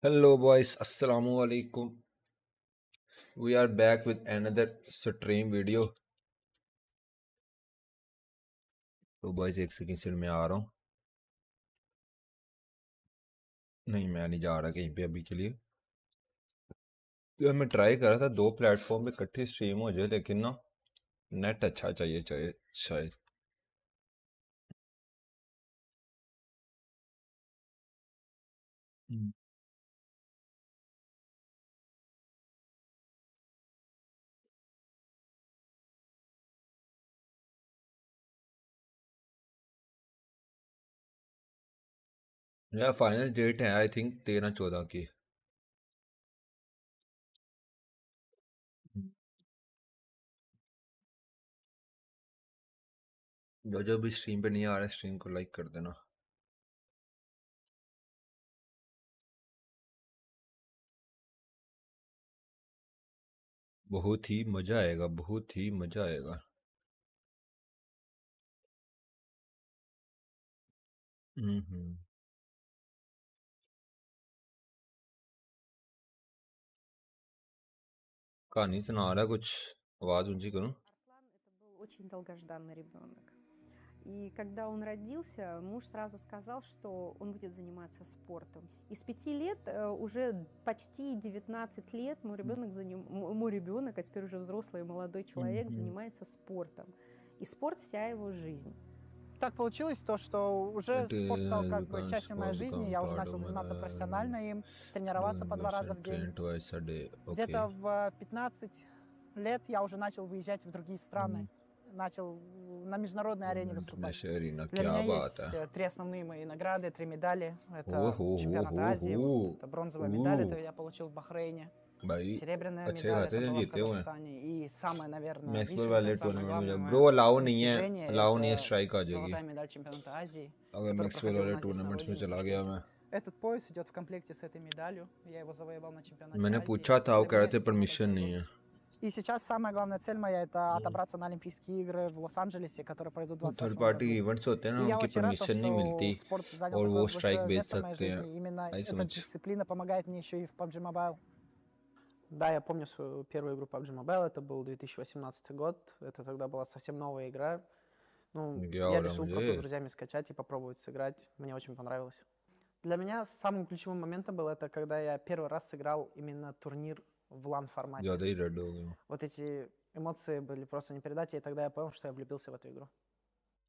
Hello, boys. Assalamu alaikum. We are back with another stream video. तो boys एक second से मैं आ रहा हूँ. नहीं मैं नहीं जा रहा कहीं पे अभी के लिए. तो मैं ट्राई कर रहा था 2 प्लेटफॉर्म पे इकट्ठी स्ट्रीम हो जाए लेकिन ना नेट अच्छा चाहिए चाहिए शायद. यार फाइनल डेट है आई थिंक 13-14 की. जो जो भी स्ट्रीम पे नहीं आ रहा है स्ट्रीम को लाइक कर देना. बहुत ही मजा आएगा, बहुत ही मजा आएगा. हम्म. कहानी सुना रहा कुछ. आवाज ऊंची करूं. Арслан — это был очень долгожданный ребенок. И когда он родился, муж сразу сказал, что он будет заниматься спортом. И с 5 лет, уже почти 19 лет, мой ребенок, а теперь уже взрослый и молодой человек, занимается спортом. И спорт — вся его жизнь. Так получилось то, что уже спорт стал как бы частью моей жизни. Я уже начал заниматься профессионально им, тренироваться по 2 раза в день. Где-то в 15 лет я уже начал выезжать в другие страны. Начал на международной арене выступать. Для меня есть 3 основные мои награды, 3 медали. Это чемпионат Азии, это бронзовая медаль, это я получил в Бахрейне. Серебряная медаль, это была в Казахстане. И самое, наверное, मैक्सवेल высшее, वाले самое टूर्नामेंट में главное ब्रो अलाउ नहीं है, достижение — अलाउ नहीं है, это स्ट्राइक आ जाएगी золотая медаль чемпионата Азии, अगर который मैक्सवेल проходил у वाले нас здесь на टूर्नामेंट्स में родине, в चला गया Бишкеке. मैं. Этот пояс идет в комплекте с этой медалью. Я его завоевал на чемпионате मैंने Азии. पूछा था वो Для कह रहे меня थे это самая परमिशन большая नहीं है. гордость. И сейчас самая главная цель моя — это отобраться на Олимпийские игры в Лос-Анджелесе, которые пройдут в थर्ड 2028 पार्टी году. इवेंट्स होते हैं ना И я उनकी очень рад, परमिशन नहीं मिलती что спорт занял और такое वो स्ट्राइक большое भेज место в моей सकते हैं. жизни. Именно आई эта समझ. дисциплина помогает мне еще и в PUBG Mobile. Да, я помню свою первую игру PUBG Mobile, это был 2018 год, это тогда была совсем новая игра. Ну, क्या हो я रहा है решил просто с मुझे. друзьями скачать и попробовать сыграть, мне очень понравилось. Для меня самым ключевым моментом было это, когда я первый раз сыграл именно турнир в LAN-формате. ज़्यादा ही रेड हो गया. Вот эти эмоции были просто не передать, и тогда я понял, что я влюбился в эту игру.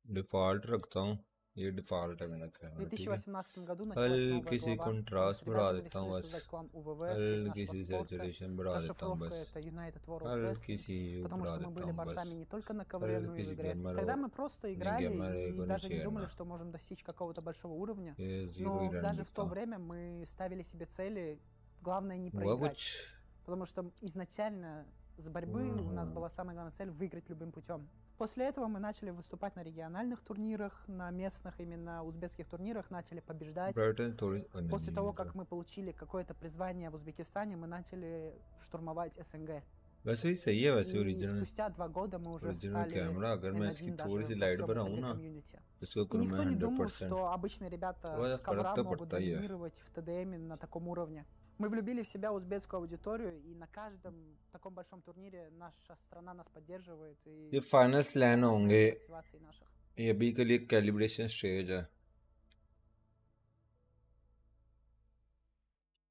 डिफ़ॉल्ट रखता हूँ. ये डिफ़ॉल्ट है मेरा В कैमरा, ठीक है. 2018 году началась новая हल्की सी глава. Мы с कंट्रास्ट बढ़ा ребятами देता हूँ решили बस. создать клан УВВ в честь हल्की нашего सी спорта. सैचुरेशन बढ़ा देता हूँ Расшифровка — बस. это United World हल्की Wrestling, सी потому बढ़ा что мы देता были हूँ बस. борцами не только на ковре, но и हल्की в सी игре. गेमर Тогда हो. мы просто नहीं играли गेमर и को नहीं даже не думали, छेड़ना. что можем достичь какого-то большого уровня. ये जीरो ही Но रन даже в то देता. время мы ставили себе цели, главное не हुआ проиграть. कुछ. Потому что изначально с борьбы у нас была самая главная цель — выиграть любым путем. После этого мы начали выступать на региональных турнирах, на местных именно узбекских турнирах, начали побеждать. ब्राइटन थोड़ी После того, как мы получили какое-то призвание в Узбекистане, мы начали штурмовать СНГ. वैसे ही सही है वैसे И ओरिजिनल. спустя 2 года мы уже ओरिजिनल стали कैमरा अगर मैं इसकी N1 थोड़ी даже सी во लाइट всем बढ़ाऊँ СНГ ना комьюнити. इसको И करूँ मैं никто не думал, 100%. что обычные ребята थोड़ा с ковра फर्क तो могут पड़ता ही है. доминировать в ТДМе на таком уровне. Мы влюбили в себя узбекскую аудиторию, и на каждом таком большом турнире наша страна нас поддерживает. И ये फाइनल्स लैन होंगे. мотивацией наших. ये अभी के लिए कैलिब्रेशन स्टेज है.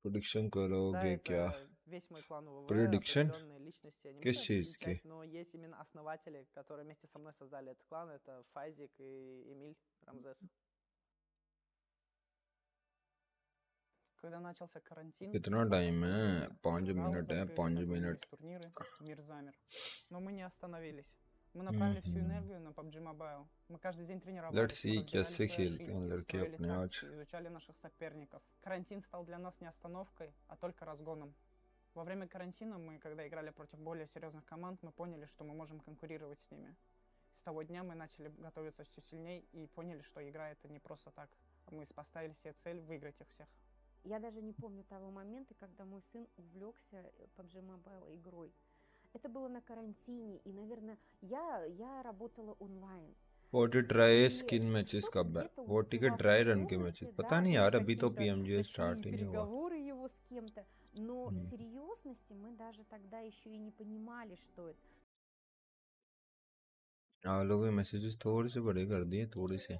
प्रेडिक्शन Да, करोगे क्या. это весь мой клан УВВ, प्रेडिक्शन определенные личности. Я не किस буду चीज़ की. перечислять, но есть именно основатели, которые вместе со мной создали этот клан. Это Файзик и Эмиль Рамзес. Когда начался карантин, कितना все टाइम है. пооставляли 5 залы, मिनट है. закрылись, 5 отменились minute. турниры, мир замер. Но мы не остановились. Мы направили всю энергию на PUBG Mobile. Мы каждый день Let's тренировались, мы see разбирали कैसे свои खेलते हैं ошибки, लड़के строили अपने आज. тактики, изучали наших соперников. Карантин стал для нас не остановкой, а только разгоном. Во время карантина мы, когда играли против более серьезных команд, мы поняли, что мы можем конкурировать с ними. С того дня мы начали готовиться все сильнее и поняли, что игра — это не просто так. Мы поставили себе цель выиграть их всех. Я даже не помню того момента, когда мой сын увлекся PUBG Mobile игрой. Это было на карантине, и, наверное, я работала онлайн. 40 dry И skin matches что-то कब है? где-то 40 के успевал ड्राई रन के मैचेस фейсболнуть, पता да, नहीं были यार, अभी तो какие-то पीएमजीए такие स्टार्ट ही नहीं हुआ। переговоры его с кем-то, но हम्म, серьезности мы даже тогда еще и не понимали, что это. आप लोगों के मैसेजेस थोड़े से बड़े कर दिए, थोड़े से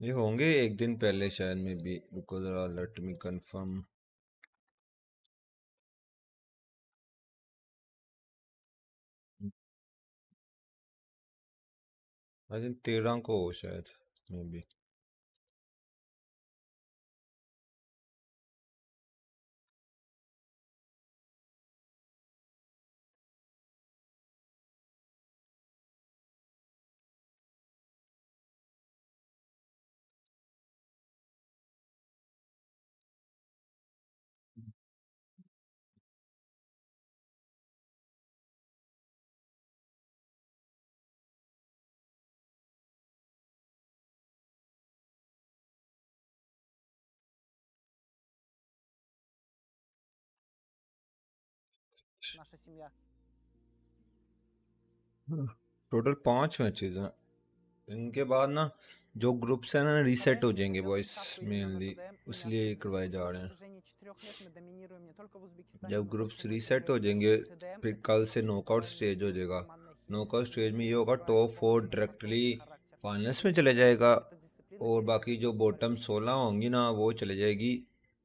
ये होंगे एक दिन पहले शायद में भी। रुको जरा, let me confirm. I think 13 को हो शायद में भी। Наша семья. टोटल 5 मैचेस हैं। इनके बाद ना जो ग्रुप्स हैं ना Со रीसेट हो временем мы जाएंगे сделали बॉयस, ставку именно на मेनली ТДМ и не इसलिए ошиблись. करवाए Уже जा на रहे हैं। протяжении 4 лет мы доминируем не только в Узбекистане, जब но по ग्रुप्स всему रीसेट हो СНГ. जाएंगे ТДМ फिर это कल से самая नॉकआउट глобальная स्टेज हो лига जाएगा। командной химии. नॉकआउट स्टेज में ये Здесь होगा развивается टॉप 4 профессиональный डायरेक्टली борцовский характер. फाइनल्स में Здесь चले ТДМ जाएगा, это дисциплина और बाकी जो переговоров, बॉटम борьбы. 16 होंगी ना वो चले जाएगी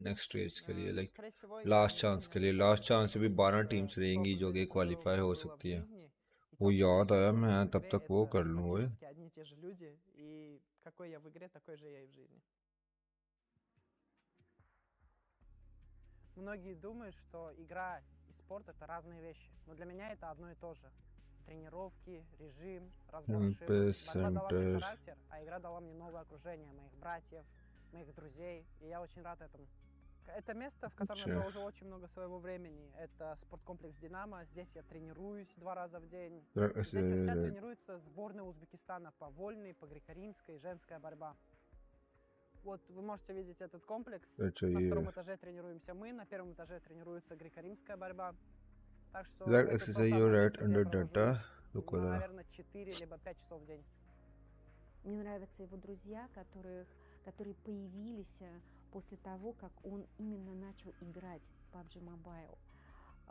नेक्स्ट स्टेज के लिए, लाइक Скорее всего, я लास्ट никогда चांस не के लिए। отвечаю за लास्ट этот चांस से भी вопрос, 12 потому टीम्स что то रहेंगी जो время, कि которое у क्वालिफाई меня हो было в सकती है। жизни, и वो то, как я याद आया, вижу मैं игру в तब игре, तक वो это कर लूँ। ओए практически одни и те же люди, и какой я в игре, такой же я и в жизни. Многие думают, что игра и спорт это разные вещи, но для меня это одно и то же. Тренировки, режим, разбор ошибок. Борьба дала мне सेंटर характер, а игра дала мне новое окружение, моих братьев, моих друзей, и я очень рад этому. Это место, в котором я अच्छा провожу очень много своего времени. Это спорткомплекс «Динамо». Здесь я тренируюсь 2 раза в день. Здесь вся тренируется сборная Узбекистана по вольной, по греко-римской, женская борьба. Вот вы можете видеть этот комплекс. अच्छा На ये втором этаже тренируемся мы, на первом этаже тренируется греко-римская борьба. Так что that это то exercise you самое write место, где я under data. провожу, रुको जरा, наверное, 4 либо 5 часов в день. Мне нравятся его друзья, которые появились после того, как он именно начал играть в PUBG Mobile.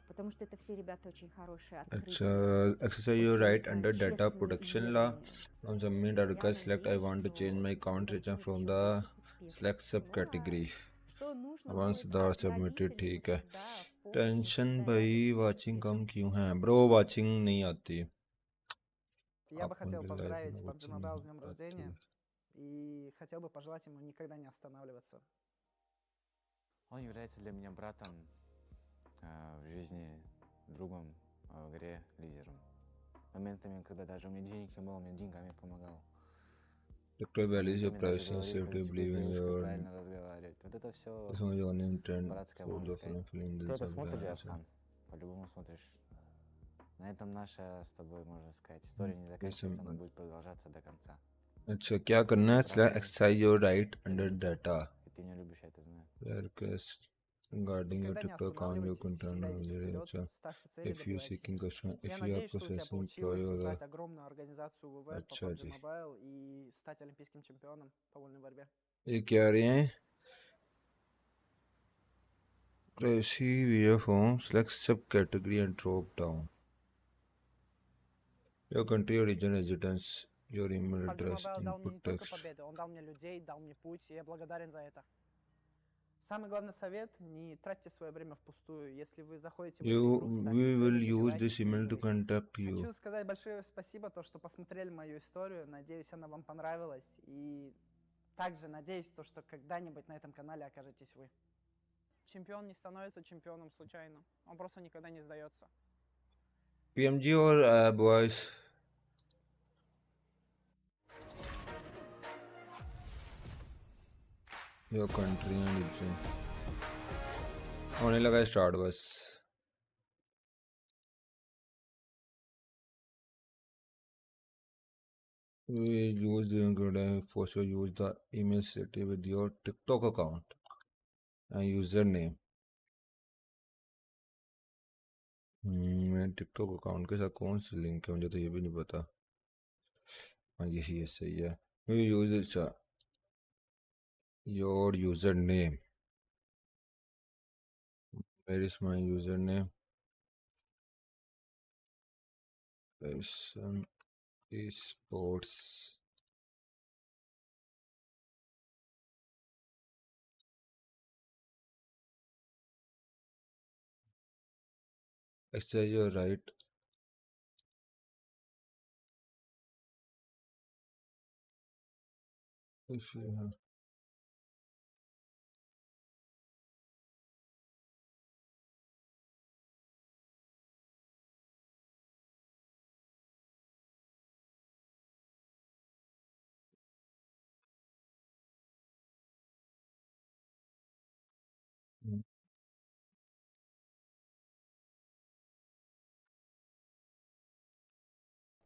Потому что это все ребята очень хорошие, अच्छा открытые, exercise you очень write under data честные и protection law. верные. From submit a И я request select I надеюсь, want to change что my он account region достигнет from еще the больших успехов. select Ну а subcategory. что нужно Once будет the от submitted, родителей, мы ठीक है। всегда в помощь, мы tension всегда भाई, рядом. Watching कम Идем क्यों है вместе. Bro? Watching नहीं आती Я бы आपको? хотел live поздравить में PUBG watching Mobile नहीं с днем आती। рождения и хотел бы пожелать ему никогда не останавливаться. Он является для меня братом в жизни, другом, в игре, лидером. Моментами, когда даже у меня денег не было, он мне деньгами помогал. Deploy values your Моментами даже pricing говорил, как safety, с believe in девушкой your правильно разговаривать. Вот это все this one is only in trend братское, for можно the сказать. feeling Ты this это job смотришь, guys. Арслан? По-любому смотришь. На этом наша с тобой, можно сказать, история не заканчивается, она будет продолжаться до конца. अच्छा क्या करना है? Select exercise your right under data. И ты меня любишь, я это знаю. Request regarding your Никогда не TikTok account, your останавливайтесь, content всегда идите available. вперед, अच्छा, ставьте цели, if you добивайтесь seeking их. question, Я if you are надеюсь, что у тебя processing получилось employee создать огромную организацию ВВ по अच्छा PUBG जी, Mobile и стать олимпийским чемпионом по вольной борьбе. ये क्या आ रहे हैं? Receive your form, select subcategory and drop down. Your country, your region, residence, your email PUBG address, Mobile дал мне input не только text. победы, он дал мне людей, дал мне путь, и я благодарен за это. Самый главный совет – не тратьте свое время впустую. Если вы заходите в эту You, игру, ставьте we will цели, use добивайтесь this и email to выигрывайте. contact you. Хочу сказать большое спасибо, то, что посмотрели мою историю. Надеюсь, она вам понравилась. И также надеюсь, то, что когда-нибудь на этом канале окажетесь вы. Чемпион не становится чемпионом случайно. Он просто никогда не сдается. PMG or boys? Your country and region. होने लगा start बस. We use the force you use the email city with your TikTok account and username. मेरे TikTok account के साथ कौन सी link है मुझे तो ये भी नहीं पता. हाँ यही है सही है you use your username where is my username TYSON Esports actually you're right if you have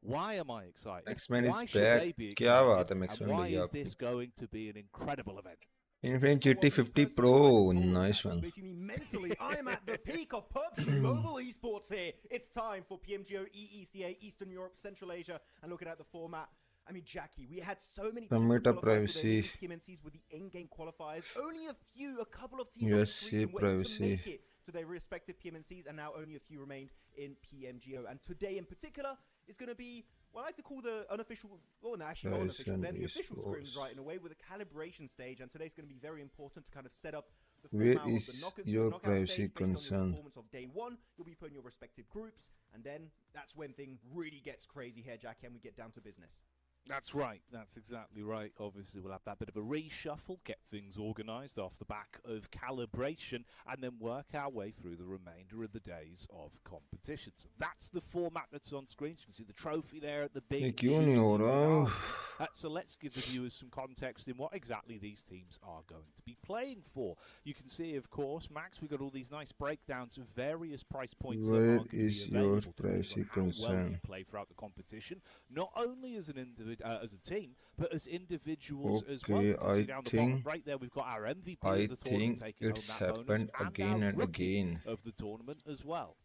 Why am I excited? X-Men is Why should back they be क्या excited? बात है And X-Men why भैया is आपकी this going to be an incredible event? Infinite Well, GT me 50 personally, I Pro can follow nice Jackie, one but if you mean mentally, I'm at the peak of PUBG Mobile Esports here. It's time for PMGO, EECA, Eastern Europe, Central Asia, and looking at the format. I mean, Jackie, we had so many teams Submit a to qualify for their privacy mini PMNCs with the in-game qualifiers. Only a couple of teams on each USC region were able to privacy make it to their respective PMNCs, and now only a few remained in PMGO. And today in particular is going to be what I like to call the unofficial, well, no, actually not unofficial, they're the official scrims, right, in a way, with a calibration stage. And today's going to be very important to kind of set up the where format of the is knockout, your knockout privacy stage based on your concern performance of day one. You'll be put in your respective groups, and then that's when things really gets crazy here, Jackie, and we get down to business. That's right. That's exactly right. Obviously, we'll have that bit of a reshuffle, get things organised off the back of calibration, and then work our way through the remainder of the days of competitions. That's the format that's on screen. You can see the trophy there at the ये big, क्यों नहीं हो juicy रहा finale. So let's give the viewers some context in what exactly these teams are going to be playing for. You can see, of course, Max, we've got all these nice breakdowns of various price points that where are going to be is your available depending privacy on how well you concern play throughout the competition. Not only as an as a team, but as individuals as well. okay You can see down the bottom think right there, we've got our MVP I of the tournament think taking home it's that bonus, happened and again our and rookie again of the tournament as well.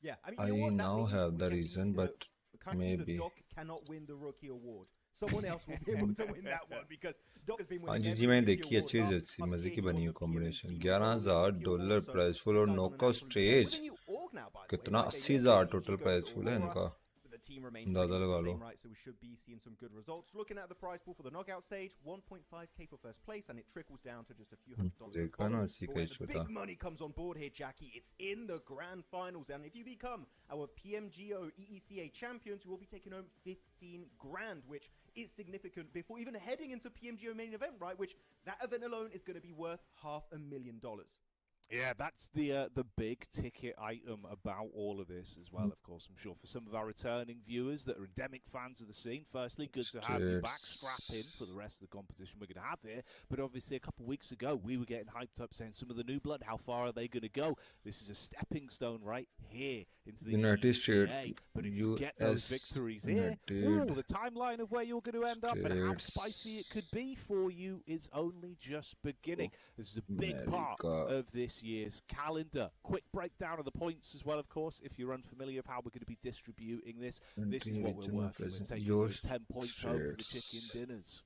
Yeah, I mean, I you know what that now means? have the Jackie, reason but currently the maybe Doc cannot win the rookie award. Someone else will be able to win that one because Doc has been हाँ winning जी every मैंने rookie देखी award अच्छी up, Jersey plus मजे की he बनी won है the combination PMNC $11,000 rookie award. So price full this और guy's on an knockout absolute tear with stage a new org now, by the way, कितना right? They left 80,000 PMG, total goes price to full है Aurora. इनका The team remains अंदाजा pretty much लगा the low same, right? So we should be seeing some good results. Looking at the prize pool for the knockout stage, 1.5k for first place, and it trickles down to just a few $100 at the देखा bottom. ना इसी But का where issue the था big money comes on board here, Jackie, it's in the grand finals. And if you become our PMGO EECA champions, you will be taking home 15 grand, which is significant before even heading into PMGO main event, right? Which that event alone is going to be worth $500,000. Yeah, that's the big ticket item about all of this as well, of course. I'm sure for some of our returning viewers that are endemic fans of the scene, firstly, good to have you back. Strap in for the rest of the competition we're going to have here. But obviously, a couple of weeks ago, we were getting hyped up saying some of the new blood, how far are they going to go? This is a stepping stone right here into the United States EECA. But if you get those victories here, the timeline of where you're going to end up and how spicy it could be for you is only just beginning. This is a big part of this year's calendar. Quick breakdown of the points as well, of course. If you're unfamiliar of how we're going to be distributing this, this is what we're working with. Taking those 10 points home for the chicken dinners.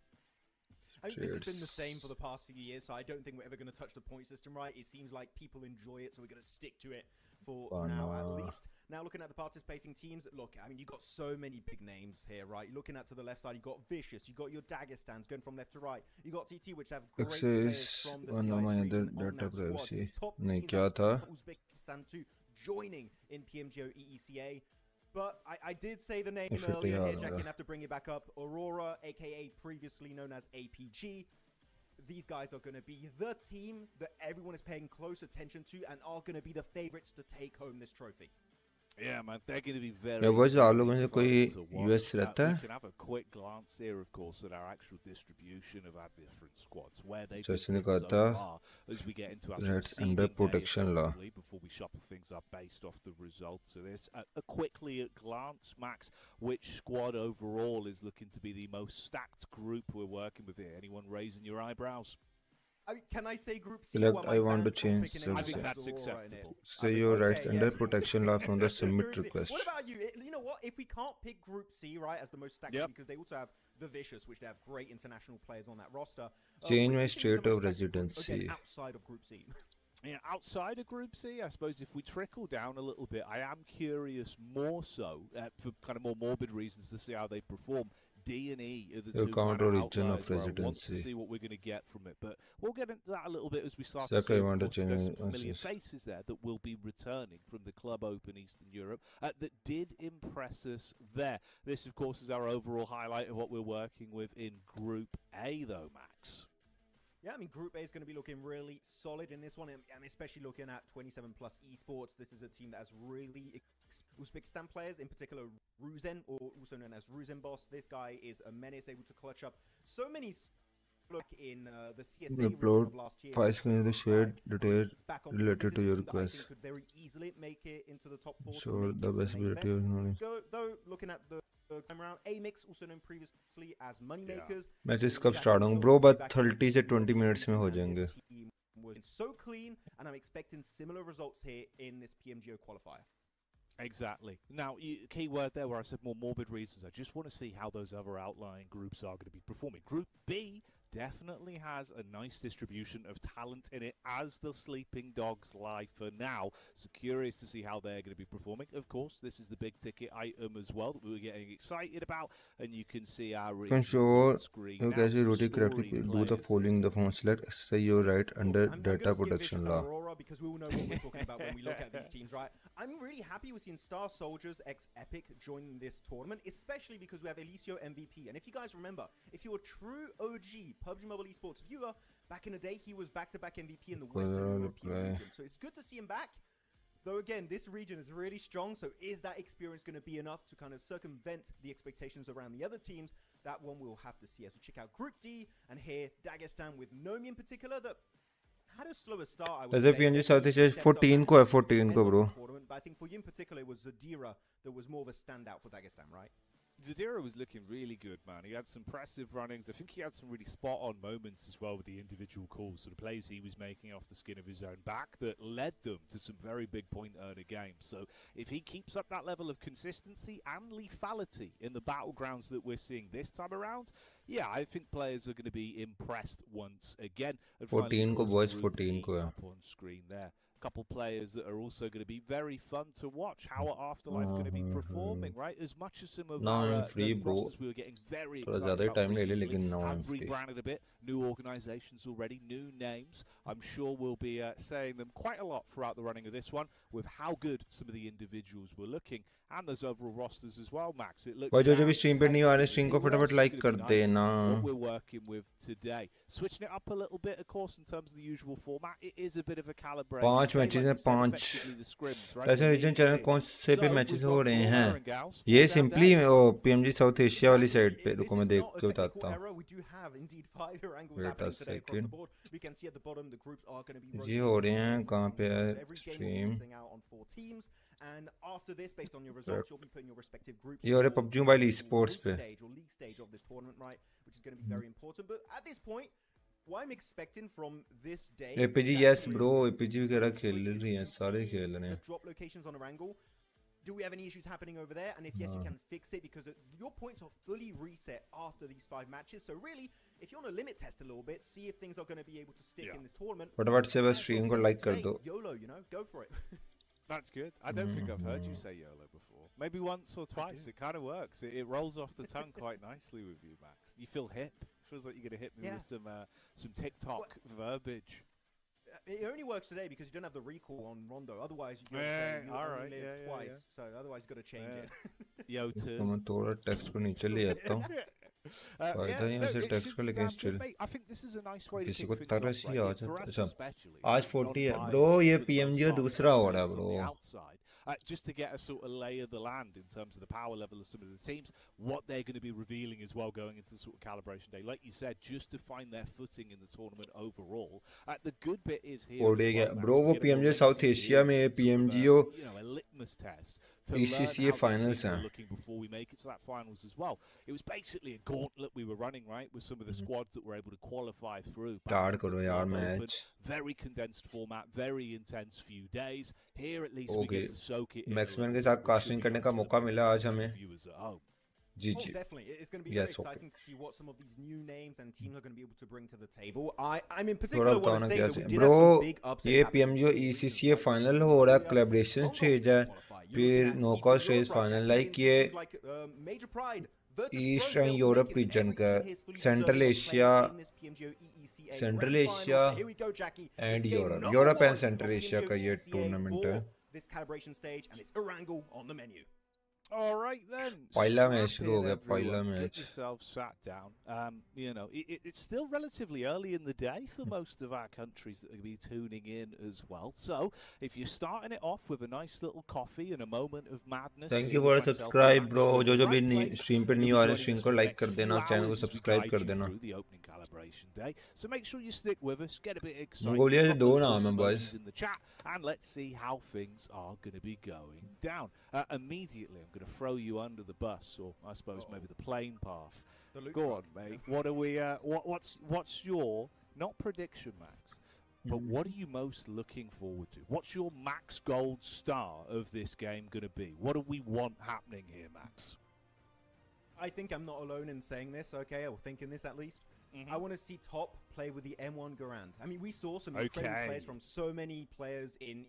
I mean, this has been the same for the past few years, so I don't think we're ever going to touch the point system, right? It seems like people enjoy it, so we're going to stick to it for now at least. Now, looking at the participating teams, look, I mean, you've got so many big names here, right? You're looking at to the left side, you've got Vicious, you've got your Dagestans going from left to right. You've got TT, which have great players from the CIS region on that squad. Top teams like Uzbekistan too, joining in PMGO EECA. But I did say the name earlier here, Jackie, and have to bring it back up. Aurora, a.k.a. previously known as APG. These guys are going to be the team that everyone is paying close attention to and are going to be the favorites to take home this trophy. Yeah, man, they're going to be very. आप लोगों में कोई US रहता है? We can have a quick glance here, of course, at our actual distribution of our different squads, where they've been so far as we get into our under protection law before we shuffle things up based off the results of this. A quickly at glance, Max, which squad overall is looking to be the most stacked group we're working with here? Anyone raising your eyebrows? I mean, can I say Group C? Select, I want to change I think that's acceptable. Say your rights under protection law from the submit Group C. request. What about you? You know what? If we can't pick Group C, right, as the most stacked, because they also have the Vicious, which they have great international players on that roster. Change my state of residency. Again, outside of Group C. Yeah, outside of Group C, I suppose if we trickle down a little bit, I am curious more so, for kind of more morbid reasons, to see how they perform. D and E are the two kind of region of outliers where I want to residency. see what we're going to get from it. But we'll get into that a little bit as we start to Second, see. I want to There's some change familiar answers. faces there that will be returning from the Club Open Eastern Europe that did impress us there. This, of course, is our overall highlight of what we're working with in Group A, though, Max. Yeah, I mean, Group A is going to be looking really solid in this one, and especially looking at 27 plus Esports. This is a team that has really Uzbekistan players, in particular Ruzen, or also known as Ruzen Boss. This guy is a menace, able to clutch up so many in the CSA region of last year. 5 screens to share details related to your request. Could very easily make it into the top 4. So the best ability is not. Though looking at the time around, A-Mix, also known previously as Moneymakers. Matches कब start होंगे bro? बस 30 से 20 minutes में हो जाएंगे. Was so clean, and I'm expecting similar results here in this PMGO qualifier. Exactly. Now, key word there where I said more morbid reasons. I just want to see how those other outlying groups are going to be performing. Group B definitely has a nice distribution of talent in it, as the Sleeping Dogs lie for now. So curious to see how they're going to be performing. Of course, this is the big ticket item as well that we were getting excited about, and you can see our regions on screen now. You can correctly do the following the phone select. Say your right under data protection law. Aurora, because we all know what we're talking about when we look at these teams, right? I'm really happy with seeing Star Soldiers x Epic join this tournament, especially because we have Elicio MVP. And if you guys remember, if you're a true OG PUBG Mobile Esports viewer, back in the day, he was back-to-back MVP in the Western European region. So it's good to see him back. Though, again, this region is really strong, so is that experience going to be enough to kind of circumvent the expectations around the other teams? That one we'll have to see as we check out Group D, and here, Dagestan with Nomi in particular, that had a slower start, I would say. PMG South Asia 14 को है 14 को bro. But I think for you in particular, it was Zadira that was more of a standout for Dagestan, right? Zadira was looking really good, man. He had some impressive runnings. I think he had some really spot-on moments as well with the individual calls. So the plays he was making off the skin of his own back that led them to some very big point-earner games. So if he keeps up that level of consistency and lethality in the battlegrounds that we're seeing this time around, yeah, I think players are going to be impressed once again. And 14 को boys 14 को है. Up on screen there. Couple players that are also going to be very fun to watch. How are Afterlife going to be performing, right? As much as some of our free, bro. we were getting very थोड़ा excited ज़्यादा time ले ले, previously, लेकिन now I'm have free. rebranded a bit, new organisations already, new names. I'm sure we'll be saying them quite a lot throughout the running of this one, with how good some of the individuals were looking, and those overall rosters as well, Max. It looks भाई जो भी stream पे नहीं आ रहे stream को फटाफट like nice कर देना. what we're working with today. Switching it up a little bit, of course, in terms of the usual format, it is a bit of a calibration. 5 matches में 5 ऐसे reason channel कौन से पे matches हो रहे हैं? ये सिंपली PMG साउथ एशिया वाली साइड पे रुको मैं देख के बताता हूँ. Wait a second. ये हो रहे हैं कहाँ पे है stream? And after this, based on your results, you'll be putting your respective groups. ये हो रहे PUBG Mobile Esports पे. League stage of this tournament, right? Which is going to be very important. But at this point, what I'm expecting from this day. APG yes bro, APG वगैरह खेल रही हैं, सारे खेल रहे हैं. The drop locations on a wrangle. Do we have any issues happening over there? And if yes, you can fix it because your points are fully reset after these 5 matches. So really, if you want to limit test a little bit, see if things are going to be able to stick in this tournament. But about से बस stream को like कर दो. YOLO, you know, go for it. That's good. I don't think I've heard you say YOLO before. Maybe once or twice. It kind of works. It rolls off the tongue quite nicely with you, Max. You feel hip. Feels like you're going to hit me with some TikTok verbiage. It only works today because you don't have the recall on Rondo. Otherwise, you only live twice. So otherwise, you've got to change it. Yo, too. मैं थोड़ा text को नीचे ले आता हूँ. फायदा नहीं ऐसे text को लेके still. I think this is a nice way to किसी को kick things तरस off, he right? Uh For us जाता. especially, आज 40 है non-biased, bro. ये the PMGO top दूसरा हो रहा है players on the bro. outside, just to get a sort of lay of the land in terms of the power level of some of the teams, what they're going to be revealing as well going into sort of calibration day. Like you said, just to find their footing in the tournament overall. The good bit is here. Bro वो PMGO South Asia में PMGO a litmus test to learn ECCA how finals these things हैं. are looking before we make it to that finals as well. It was basically a gauntlet we were running, right, with some of the squads that were able to qualify through. Start करो यार match. Very condensed format, very intense few days. Here at least we Okay. get to soak it in. मैक्समैन के साथ casting करने का मौका मिला आज हमें. Oh, definitely. It's going to be very exciting to see what some of these new names and teams are going to be able to bring to the table. I'm in particular want to say that we did have some big upsets. ये PMGO ECCA final हो रहा है, collaboration stage है, फिर knockout stage final, like ये Eastern Europe region का, Central Asia and Europe. Europe and Central Asia का ये tournament है. This calibration stage, and it's Erangel on the menu. All right then. पहला मैच शुरू हो गया, पहला Get match. yourself sat down. You know, it's still relatively early in the day for most of our countries that are going to be tuning in as well. So, if you're starting it off with a nice little coffee and a moment of madness. Thank you for subscribe, bro. जो भी stream पे new आ रहे हैं, stream को like कर देना, channel को subscribe कर देना. The opening calibration day. So make sure you stick with us. Get a bit excited. Mongolia से दो नाम हैं, boys. In the chat, and let's see how things are going to be going down. Immediately, I'm going to throw you under the bus, or I suppose maybe the plane path. Go on, mate. What are we? What's your not prediction, Max? But what are you most looking forward to? What's your max gold star of this game going to be? What do we want happening here, Max? I think I'm not alone in saying this, okay, or thinking this at least. I want to see Top play with the M1 Garand. I mean, we saw some incredible players from so many players in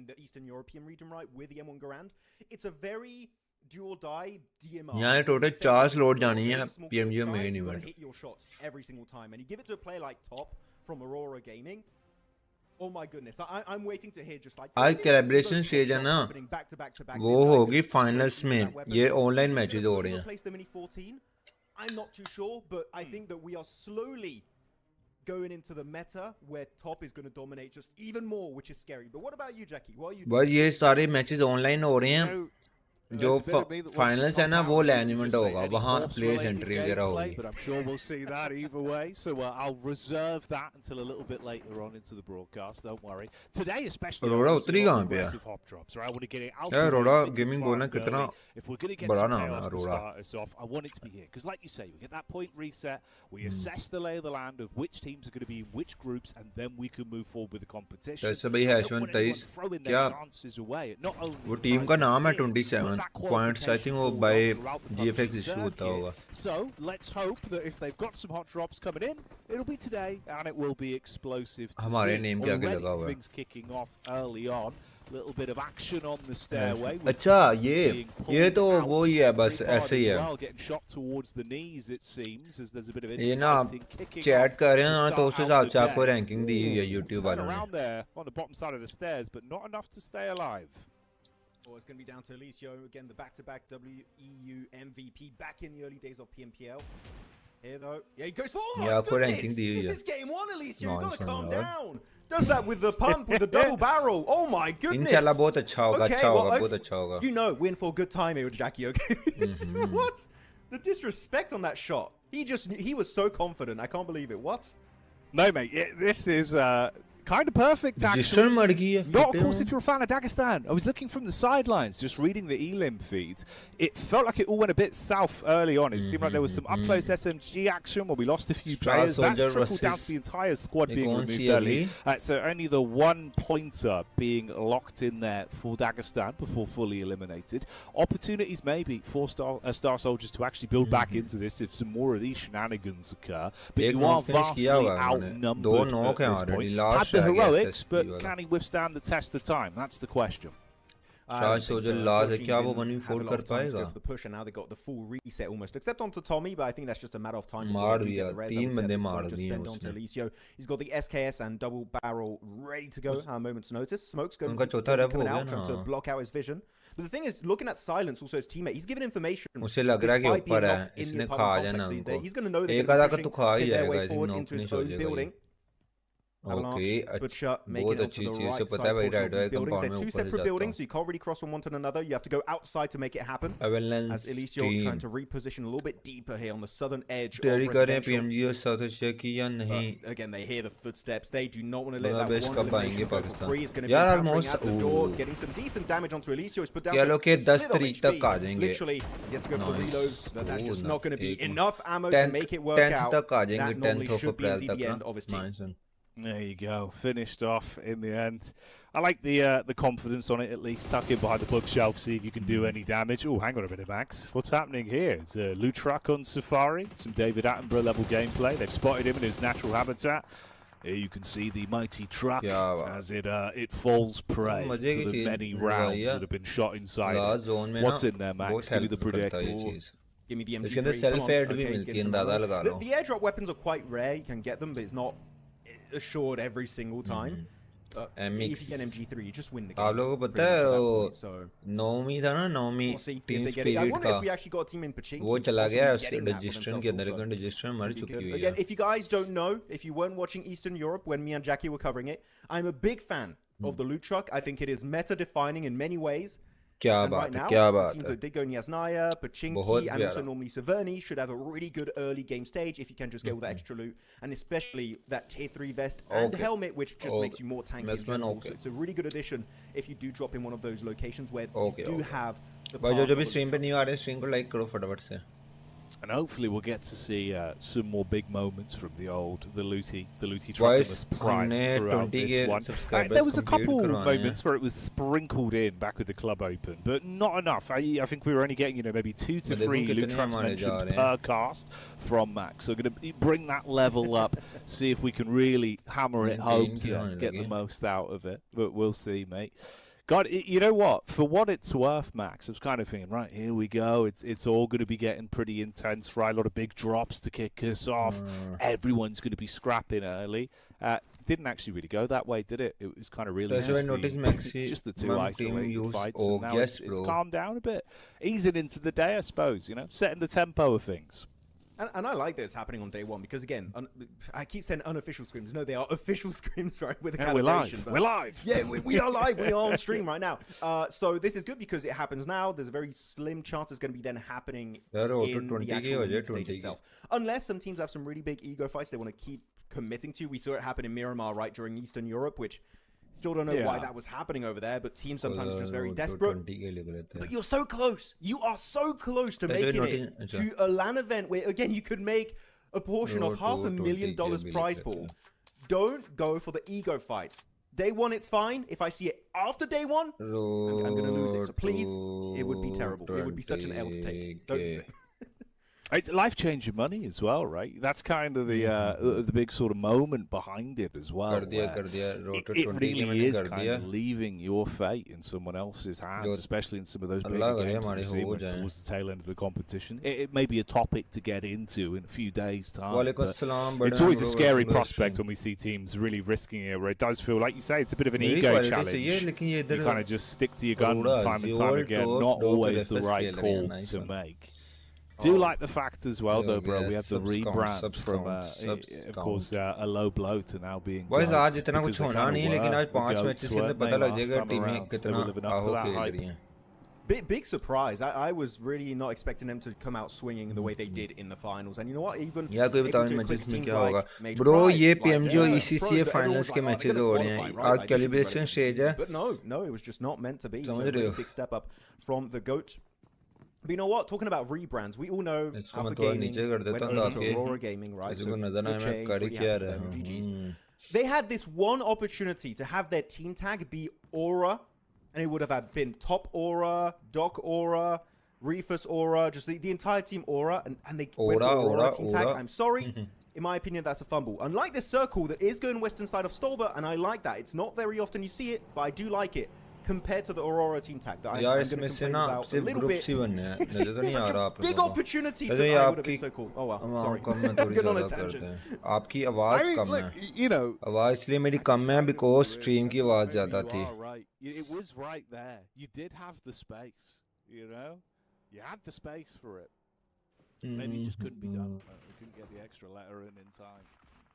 the Eastern European region, right, with the M1 Garand. It's a very do-or-die DMR. यहाँ total 4 slot जानी है PMGO main event. Hit your shots every single time, and you give it to a player like Top from Aurora Gaming. Oh my goodness, I'm waiting to hear just like. आज calibration stage है ना, वो होगी finals में. ये online matches हो रहे हैं. I'm not too sure, but I think that we are slowly going into the meta where Top is going to dominate just even more, which is scary. But what about you, Jackie? What are you? बस ये सारे matches online हो रहे हैं. जो finals है ना वो लैन इवेंट होगा, वहां प्लेस एंट्री वगैरह होगी. But I'm sure we'll see that either way. So I'll reserve that until a little bit later on into the broadcast. Don't worry. Today especially. Arora उतरी कहाँ पे है? यार अरोड़ा गेमिंग बोलना कितना बड़ा नाम है Arora. I want it to be here because, like you say, we get that point reset. We assess the lay of the land of which teams are going to be in which groups, and then we can move forward with the competition. जैसे भाई हैशवन 23 क्या वो team का नाम है 27 points. I think वो by GFX issue होता होगा. So let's hope that if they've got some hot drops coming in, it'll be today and it will be explosive. हमारे नेम के आगे लगा हुआ है. Things kicking off early on. Little bit of action on the stairway. अच्छा ये तो वो ही है, बस ऐसे ही है. Getting shot towards the knees it seems as there's a bit of ये ना चैट कर रहे हैं ना, तो उस हिसाब से आपको रैंकिंग दी हुई है YouTube वालों ने. Around there on the bottom side of the stairs, but not enough to stay alive. Oh, it's going to be down to Alicio again, the back-to-back WEU MVP back in the early days of PMPL. Here though, yeah, he goes for. Oh my goodness! This is game one, Alicio. You've got to calm down. Does that with the pump, with the double barrel. Oh my goodness! इंशाल्लाह बहुत अच्छा होगा, अच्छा होगा, बहुत अच्छा होगा. You know, we're in for a good time here with Jackie. Okay. What? The disrespect on that shot. He was so confident. I can't believe it. What? No, mate. This is. Kind of perfect, actually. Not, of course, if you're a fan of Dagestan. I was looking from the sidelines, just reading the elim feeds. It felt like it all went a bit south early on. It seemed like there was some up-close SMG action where we lost a few players. That's trickled down to the entire squad being removed early. So only the one pointer being locked in there for Dagestan before fully eliminated. Opportunities maybe for Star Soldiers to actually build back into this if some more of these shenanigans occur. But you are vastly outnumbered at this point. The heroics, but can he withstand the test of time? That's the question. Star Soldier लाज है, क्या वो 1v4 कर पाएगा? The push and now they got the full reset almost, except onto Tommy, but I think that's just a matter of time. मार दिया, 3 बंदे मार दिए उसने. He's got the SKS and double barrel ready to go at a moment's notice. Smoke's going उनका चौथा rape हो गया out to block out his vision. But the thing is, looking at Silence, also his teammate, he's given information. उसे लग रहा है कि ऊपर है, इसने खा जाना उनको. एक आधा का तो खा ही जाएगा, इसने नॉक नहीं हो जाएगा. Avalanche, Butcher making it onto the right side portion of these buildings. They're two separate buildings, so you can't really cross from one to another. You have to go outside to make it happen. As Elysium trying to reposition a little bit deeper here on the southern edge of residential. Again, they hear the footsteps. They do not want to let that one elimination go for free. It's going to be countering at the door, getting some decent damage onto Elysium. It's put down to 10 HP. Literally, he has to go for the reload, but that's just not going to be enough ammo to make it work out. That normally should be indeed the end of his team. There you go, finished off in the end. I like the confidence on it at least. Tuck in behind the bookshelf, see if you can do any damage. Oh, hang on a minute, Max. What's happening here? It's a Lutrak on Safari, some David Attenborough level gameplay. They've spotted him in his natural habitat. Here you can see the mighty truck as it falls prey to the many rounds that have been shot inside it. What's in there, Max? Give me the predict. Give me the MG3. The airdrop weapons are quite rare. You can get them, but it's not assured every single time. If you get MG3, you just win the game. आप लोगों को पता है वो नौमी था ना नौमी team spirit का वो चला गया उसके रजिस्ट्रेशन के अंदर एक रजिस्ट्रेशन मर चुकी हुई है. Again, if you guys don't know, if you weren't watching Eastern Europe when me and Jackie were covering it, I'm a big fan of the loot truck. I think it is meta defining in many ways. क्या बात है, क्या बात है. Digo Nyasnaya, Pachinki, and also normally Saverny should have a really good early game stage if you can just get all that extra loot, and especially that tier 3 vest and helmet, which just makes you more tanky in general. So it's a really good addition if you do drop in one of those locations where you do have the भाई जो भी stream पे नहीं आ रहे stream को like करो फटाफट से. And hopefully we'll get to see some more big moments from the Looty Truckerless Prime throughout this one. There was a couple moments where it was sprinkled in back with the club open, but not enough. I think we were only getting, maybe 2 to 3 loot trucks mentioned per cast from Max. So we're going to bring that level up, see if we can really hammer it home to get the most out of it. But we'll see, mate. God, you know what? For what it's worth, Max, I was kind of thinking, right, here we go. It's all going to be getting pretty intense, right? A lot of big drops to kick us off. Everyone's going to be scrapping early. Didn't actually really go that way, did it? It was kind of really just the two isolated fights. And now it's calmed down a bit. Easing into the day, I suppose, setting the tempo of things. And I like this happening on day one because, again, I keep saying unofficial scrims. No, they are official scrims, right, with the calibration. We're live. Yeah, we are live. We are on stream right now. So this is good because it happens now. There's a very slim chance it's going to be then happening in the actual league stage itself. Unless some teams have some really big ego fights they want to keep committing to. We saw it happen in Miramar, right, during Eastern Europe, which... Still don't know why that was happening over there, but teams sometimes are just very desperate. But you're so close. You are so close to making it to a LAN event where, again, you could make a portion of $500,000 prize pool. Don't go for the ego fights. Day one, it's fine. If I see it after day one, I'm going to lose it. So please, it would be terrible. It would be such an L to take. Don't do it. It's life-changing money as well, right? That's kind of the big sort of moment behind it as well. It really is kind of leaving your fate in someone else's hands, especially in some of those big games that we see towards the tail end of the competition. It may be a topic to get into in a few days' time. But it's always a scary prospect when we see teams really risking it, where it does feel, like you say, it's a bit of an ego challenge. You kind of just stick to your guns time and time again, not always the right call to make. Do like the fact as well, though, bro. We have the rebrand from, of course, a low blow to now being. Boys, आज इतना कुछ होना नहीं, लेकिन आज 5 matches के अंदर पता लग जाएगा टीमें कितना आहो खेल रही हैं. Big surprise. I was really not expecting them to come out swinging the way they did in the finals. And you know what? Even कोई बताओ इन मैचेस में क्या होगा. Bro, ये PMGO EECA finals के मैचेस हो रहे हैं. आज calibration stage है. But no, it was just not meant to be. So a big step up from the GOAT. But you know what? Talking about rebrands, we all know Alpha Gaming went over to Aurora Gaming, right? They had this one opportunity to have their team tag be Aura, and it would have been Top Aura, Doc Aura, Reefus Aura, just the entire team Aura, and they went for Aura team tag. I'm sorry. In my opinion, that's a fumble. Unlike this circle that is going western side of Stolber, and I like that. It's not very often you see it, but I do like it. Compared to the Aurora team tag that I'm going to complain about a little bit. Such a big opportunity to play would have been so cool. Oh well, sorry. Good on a tangent. आपकी आवाज कम है. आवाज इसलिए मेरी कम है because stream की आवाज ज़्यादा थी. It was right there. You did have the space. You had the space for it. Maybe it just couldn't be done. We couldn't get the extra letter in time.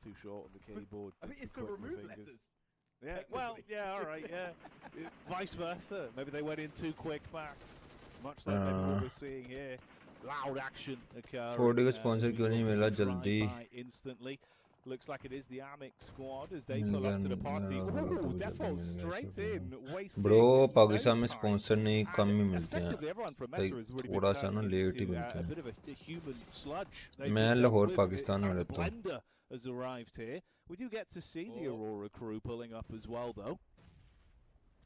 too short on the keyboard. I mean, it's the quick remove fingers. letters. Yeah, well, yeah, all right, yeah. Vice versa. Maybe they went in too quick, Max. Much like maybe what we're seeing here. Loud action occurring. 40 का sponsor क्यों नहीं मिला जल्दी? Instantly. Looks like it is the AMIC squad as they pull up to the party. Ooh, default straight in. Bro, Pakistan में sponsor नहीं कम ही मिलते हैं. थोड़ा सा ना लेट ही मिलते हैं. मैं लाहौर पाकिस्तान में रहता हूँ. Has arrived here. We do get to see the Aurora crew pulling up as well, though.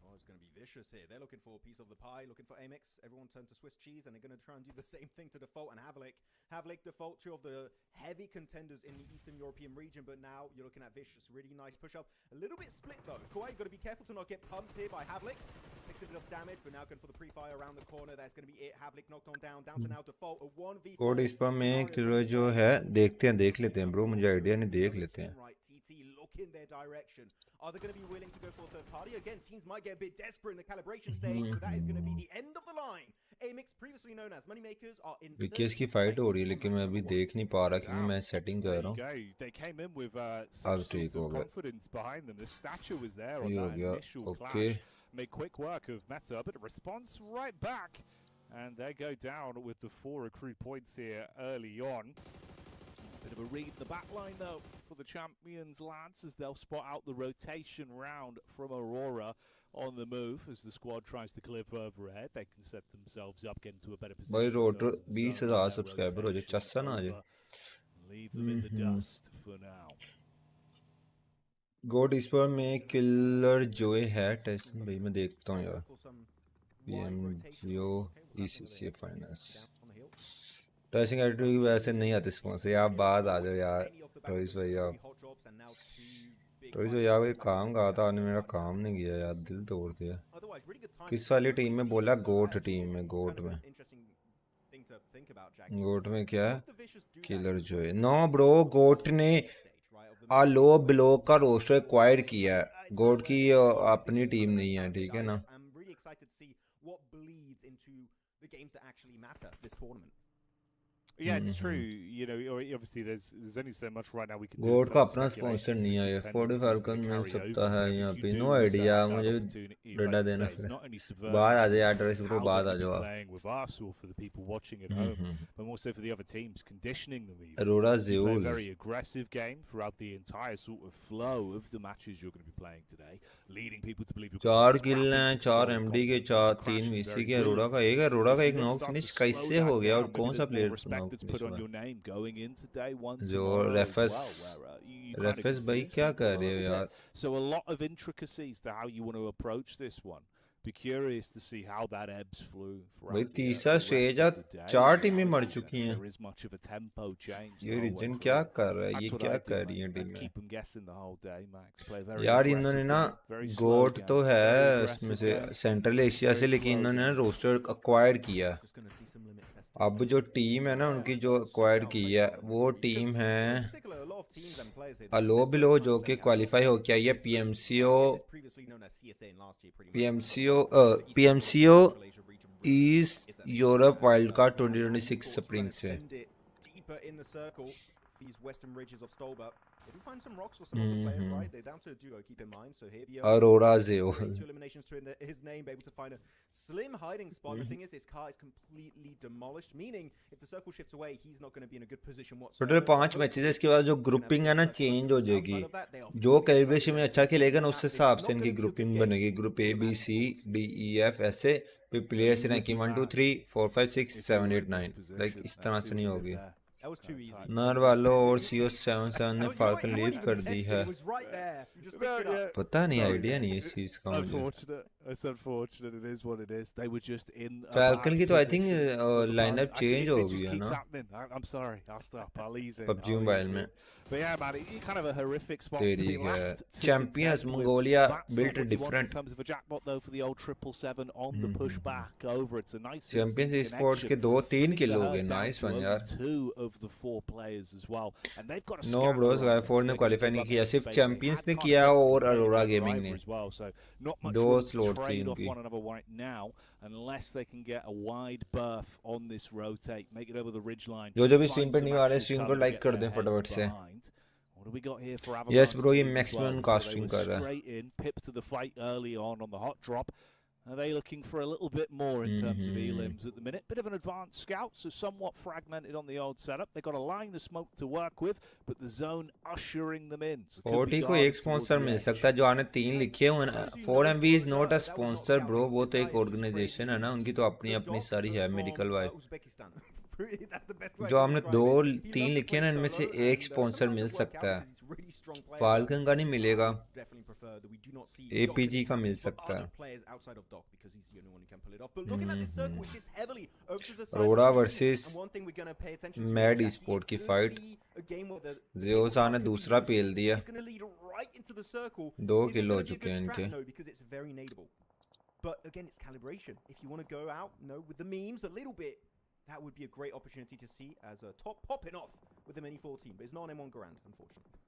Oh, it's going to be vicious here. They're looking for a piece of the pie, looking for Amix. Everyone turned to Swiss cheese, and they're going to try and do the same thing to Default and Havlik. Havlik, Default, two of the heavy contenders in the Eastern European region, but now you're looking at Vicious. Really nice push-up. A little bit split, though. Kawhi, you've got to be careful to not get pumped here by Havlik. Takes a bit of damage, but now going for the pre-fire around the corner. That's going to be it. Havlik knocked on down. Down to now Default. A 1v4. Code इस पर में kilo जो है देखते हैं देख लेते हैं ब्रो मुझे आइडिया नहीं देख लेते हैं. In their direction. Are they going to be willing to go for a third party? Again, teams might get a bit desperate in the calibration stage, but that is going to be the end of the line. AMIX, previously known as Moneymakers, are in विकेस की fight हो रही है लेकिन मैं अभी देख नहीं पा रहा क्योंकि मैं सेटिंग कर रहा हूँ. They came in with some sort of confidence behind them. The stature was there on that initial clash. Made quick work of Meta, but a response right back. And they go down with the 4 accrued points here early on. Bit of a read the back line though for the champions lads as they'll spot out the rotation round from Aurora on the move as the squad tries to clear further ahead. They can set themselves up, get into a better position. भाई rotor 20,000 subscriber हो जाए चस्सा ना आ जाए. Leave them in the dust for now. गोड इस पर में killer जोए है टेस्ट भाई मैं देखता हूँ यार. PMGO EECA फाइनेंस टाइसिंग एडिटर की वजह से नहीं आते स्पॉन्सर. यार बाद आ जाओ यार टॉइस भैया. टॉइस भैया कोई काम कहा था आपने मेरा काम नहीं किया यार दिल तोड़ दिया. किस वाली टीम में बोला गोट टीम में गोट में क्या किलर जो है. नो ब्रो गोट ने लो ब्लो का रोस्टर एक्वायर किया है. गोट की अपनी टीम नहीं है ठीक है ना. Yeah, it's true. You know, obviously there's only so much right now we can do. गोड का अपना स्पॉन्सर नहीं है. 45 का मिल सकता है यहाँ पे. नो आइडिया मुझे डंडा देना फिर बाद आ जाए यार. ड्रेस ब्रो बाद आ जाओ. But also for the other teams, conditioning them. Aurora Zeus. Very aggressive game throughout the entire sort of flow of the matches you're going to be playing today, leading people to believe. 4 किल हैं 4 MD के 3 VC के. अरोरा का एक knock finish कैसे हो गया और कौन सा player that's put on your name going into day one. जो रेफेस भाई क्या कर रहे हो यार. So a lot of intricacies to how you want to approach this one. Be curious to see how that ebbs flew. भाई तीसरा stage है 4 टीमें मर चुकी हैं. There is much of a tempo change. ये रीजन क्या कर रहा है. ये क्या कर रही है टीमें. Keep them guessing the whole day, Max. Play very यार इन्होंने ना गोट तो है उसमें से सेंट्रल एशिया से लेकिन इन्होंने ना रोस्टर एक्वायर किया. अब जो टीम है ना उनकी जो एक्वायर की है वो टीम है अलो बिलो जो कि क्वालिफाई हो के आई है PMCO east Europe wild card 2026 spring से. If you find some rocks or some other players, right, they're down to a duo, keep in mind. So here we are. Aurora Zeo. 2 eliminations to his name, be able to find a slim hiding spot. The thing is, his car is completely demolished, meaning if the circle shifts away, he's not going to be in a good position whatsoever. Total 5 matches है. इसके बाद जो grouping है ना change हो जाएगी. जो calibration में अच्छा खेलेगा ना उस हिसाब से इनकी ग्रुपिंग बनेगी. Group A B C D E F ऐसे फिर प्लेयर्स रैंकिंग 1 2 3 4 5 6 7 8 9 लाइक इस तरह से नहीं होगी. नर वालों और CO77 ने फाल्कन लीव कर दी है. पता नहीं आइडिया नहीं इस चीज का मुझे. It's unfortunate. It is what it is. They were just in. Falcon की तो आई थिंक लाइनअप चेंज हो गई है ना. I'm sorry. I'll stop. I'll ease it. PUBG mobile में. But yeah, man, kind of a horrific spot to be left. Champions Mongolia built different. In terms of a jackpot though for the old 777 on the push back over. It's a nice. Champions Esports के 2-3 किल हो गए. Nice one यार. 2 of the 4 players as well, and they've got a. No bro, Sky4 ने qualify नहीं किया. सिर्फ Champions ने किया और Aurora Gaming ने. दो slot trade off one another right now unless they can get a wide berth on this rotate, make it over the ridge line. जो भी स्ट्रीम पे नहीं आ रहे स्ट्रीम को लाइक कर दें फटाफट से. What have we got here for Avalanche? Yes bro, ये team as maximum well? casting So कर they रहा were है. straight in, Pip to the fight early on the hot drop. Are they looking for a little bit more in terms of elims at the minute? Bit of an advanced scout, so somewhat fragmented on the old setup. They've got a line of smoke to work with, but the zone ushering them in. So OT को एक sponsor मिल सकता है जो आने 3 लिखे हुए हैं. 4MV is not a sponsor bro, वो तो एक ऑर्गेनाइजेशन है ना, उनकी तो अपनी अपनी सारी है मेडिकल वाइज. जो हमने 2-3 लिखे ना, इनमें से एक स्पॉन्सर मिल सकता है. फाल्कन का नहीं मिलेगा, APG का मिल सकता है. अरोड़ा वर्सेस मैड स्पोर्ट की फाइट. ज़ेओसा ने दूसरा पेल दिया. 2 किल हो चुके हैं इनके. But again, it's calibration. If you want to go out, with the memes a little bit, that would be a great opportunity to see as a top popping off with the Mini 14. But it's not an M1 Garand, unfortunately.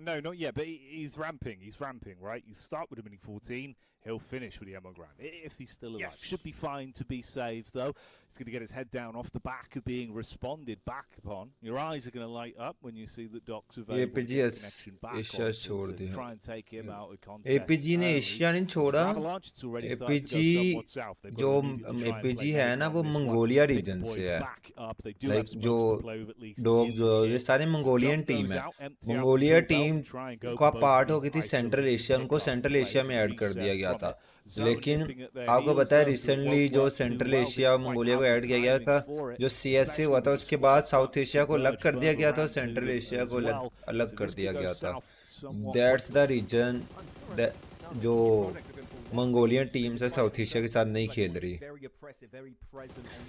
No, not yet, but he's ramping. He's ramping, right? You start with a Mini 14, he'll finish with the M1 Grand. If he's still alive. Yes. Should be fine to be saved, though. He's going to get his head down off the back of being responded back upon. Your eyes are going to light up when you see that Doc's available. APG connection back Asia छोड़ to दिया. try and take him out of contest. APG ने Asia नहीं छोड़ा. APG जो APG है ना, वो Mongolia reason से है. लाइक जो डॉग जो ये सारे मंगोलियन टीम है. मंगोलिया टीम का पार्ट हो गई थी सेंट्रल एशिया, उनको सेंट्रल एशिया में ऐड कर दिया गया था. लेकिन आपको पता है रिसेंटली जो सेंट्रल एशिया मंगोलिया को ऐड किया गया था, जो CSA हुआ था, उसके बाद साउथ एशिया को अलग कर दिया गया था, सेंट्रल एशिया को अलग कर दिया गया था. दैट्स द रीजन जो मंगोलियन टीम से साउथ एशिया के साथ नहीं खेल रही.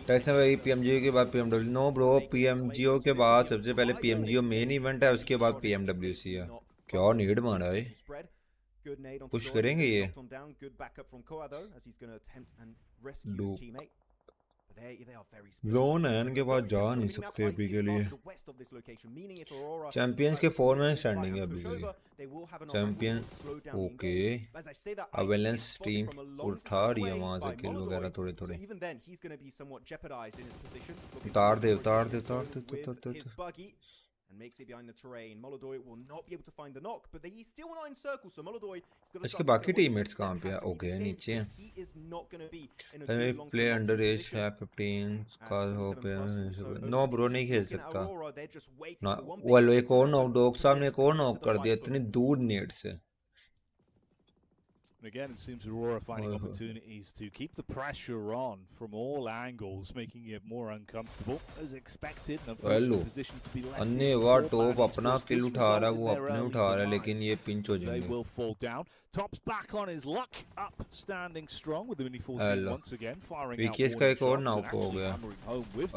कैसे भाई PMGO के बाद PMW? नो ब्रो, PMGO के बाद सबसे पहले PMGO मेन इवेंट है, उसके बाद PMWC है. क्या नीड मारा है, पुश करेंगे ये. जोन है इनके पास, जा नहीं सकते अभी के लिए. चैंपियंस के 4 में स्टैंडिंग है अभी के लिए. Champion okay. अवेलेंस टीम उठा रही है वहां से किल वगैरह थोड़े थोड़े. उतार दे उतार दे उतार दे. And makes it behind the terrain. Molodoi will not be able to find the knock, but he's still not in circle, so Molodoi is going to इसके बाकी टीममेट्स कहां पे है? ओके नीचे हैं. He is not going to be in a good long play under age है 15 का हो पे. नो ब्रो नहीं खेल सकता ना. वो एक और नॉक, डॉग साहब ने एक और नॉक कर दिया इतनी दूर नेट से. And again, it seems Aurora finding opportunities to keep the pressure on from all angles, making it more uncomfortable as expected. Position to be left. अन्य वार टॉप अपना किल उठा रहा है, वो अपने उठा रहा है, लेकिन ये पिंच हो जाएंगे. They will fall down. Top's back on his luck, up standing strong with the Mini 14 once again, firing out. PKS का एक और नॉक हो गया.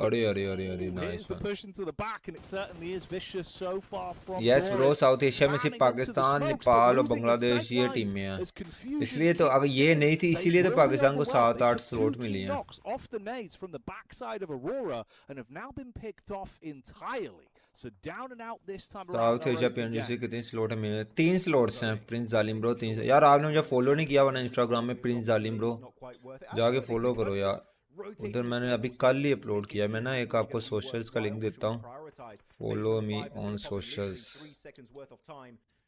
अरे अरे अरे अरे nice. The push into the back, and it certainly is vicious so far from. Yes bro, south Asia में सिर्फ पाकिस्तान, नेपाल और बांग्लादेश ये टीमें हैं. इसलिए तो अगर ये नहीं थी, इसीलिए तो पाकिस्तान को 7-8 स्लॉट मिली हैं. Off the nades from the backside of Aurora and have now been picked off entirely. So down and out this time around. South Asia PMGC कितने स्लॉट है मेरे? 3 स्लॉट्स हैं. प्रिंस जालिम ब्रो 3. यार आपने मुझे फॉलो नहीं किया वरना इंस्टाग्राम में प्रिंस जालिम ब्रो जाके फॉलो करो यार. उधर मैंने अभी कल ही अपलोड किया. मैं ना एक आपको सोशल्स का लिंक देता हूँ. Follow me on socials.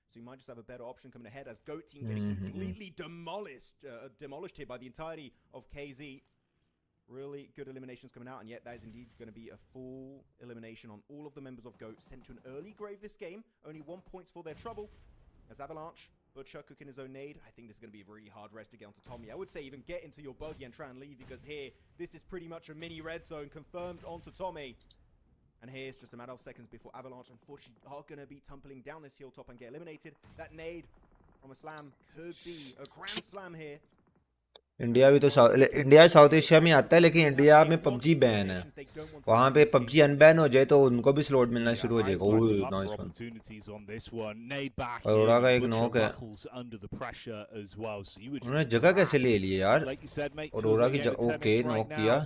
So you might just have a better option coming ahead as Goat Team getting completely demolished here by the entirety of KZ. Really good eliminations coming out, and yet that is indeed going to be a full elimination on all of the members of GOAT, sent to an early grave this game. Only 1 point for their trouble. As Avalanche, Butcher cooking his own nade. I think this is going to be a really hard rest to get onto Tommy. I would say even get into your buggy and try and leave, because here, this is pretty much a mini red zone confirmed onto Tommy. And here's just a matter of seconds before Avalanche, unfortunately, are going to be tumbling down this hilltop and get eliminated. That nade from a slam could be a grand slam here. India भी तो India south Asia में आता है, लेकिन India में PUBG ban है. वहाँ पे PUBG अनबैन हो जाए तो उनको भी स्लॉट मिलना शुरू हो जाएगा. Oh nice one. अरोड़ा का एक नॉक है. उन्होंने जगह कैसे ले लिए यार? अरोड़ा की ओके नॉक किया.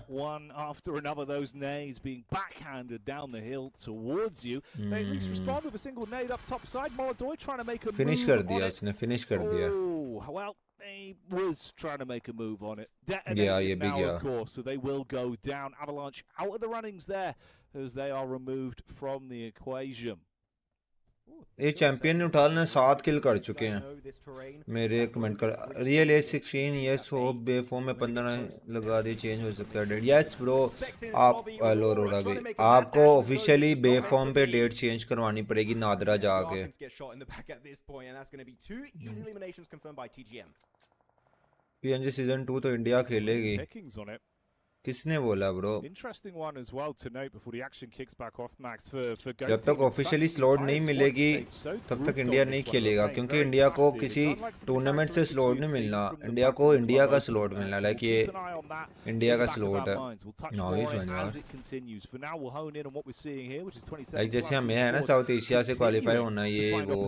फिनिश कर दिया उसने, फिनिश कर दिया. He was trying to make a move on it. Yeah, now, of course, so they will go down. Avalanche out of the runnings there as they are removed from the equation. ये champion ने उठा लेना 7 किल कर चुके हैं मेरे comment कर real as 16 yes हो बेफॉर्म में 15 लगा दी चेंज हो सकता है डेट यस ब्रो आप लो रोड़ा गई आपको ऑफिशियली बेफॉर्म पे डेट चेंज करवानी पड़ेगी नादरा जाके पीएमजी सीजन 2 तो इंडिया खेलेगी किसने बोला ब्रो जब तक ऑफिशियली स्लॉट नहीं मिलेगी तब तक इंडिया नहीं खेलेगा क्योंकि इंडिया को किसी टूर्नामेंट से स्लॉट नहीं मिलना इंडिया को इंडिया का स्लॉट मिलना लाइक ये इंडिया का स्लॉट है लाइक जैसे हमें है ना साउथ एशिया से क्वालिफाई होना ये वो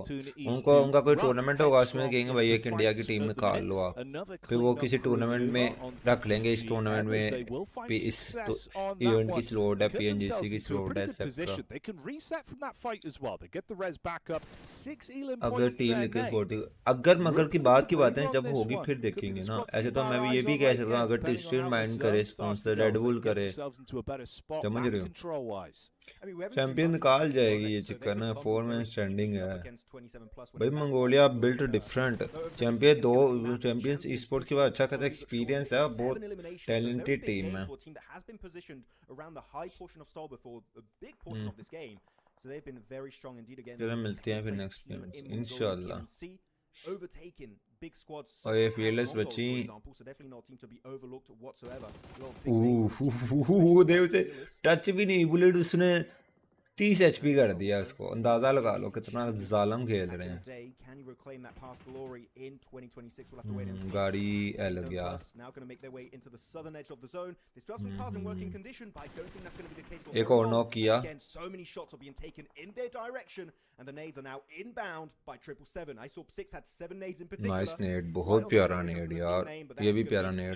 उनको उनका कोई टूर्नामेंट होगा उसमें कहेंगे भाई एक इंडिया की टीम निकाल लो आप फिर वो किसी टूर्नामेंट में रख लेंगे इस टूर्नामेंट में इस इवेंट की स्लॉट है पीएमजीसी की स्लॉट है अगर टीम निकले 40 अगर मगर की बात है जब होगी फिर देखेंगे ना ऐसे तो मैं भी ये भी कह सकता हूँ अगर टिस्टिन माइंड करे स्पॉन्सर रेड बुल करे समझ रहे हो चैंपियन निकाल जाएगी ये चक्कर ना 4 मैन स्टैंडिंग है भाई Mongolia built different champions esports के बाद अच्छा खासा एक्सपीरियंस है बहुत टैलेंटेड टीम है चलो मिलते हैं फिर नेक्स्ट गेम इंशाल्लाह और ये fearless बची देव से टच भी नहीं बुलेट उसने 30 HP कर दिया उसको अंदाजा लगा लो कितना जालम खेल रहे हैं गाड़ी लग गया एक और नॉक किया नाइस नेड बहुत प्यारा नेड यार ये भी प्यारा नेड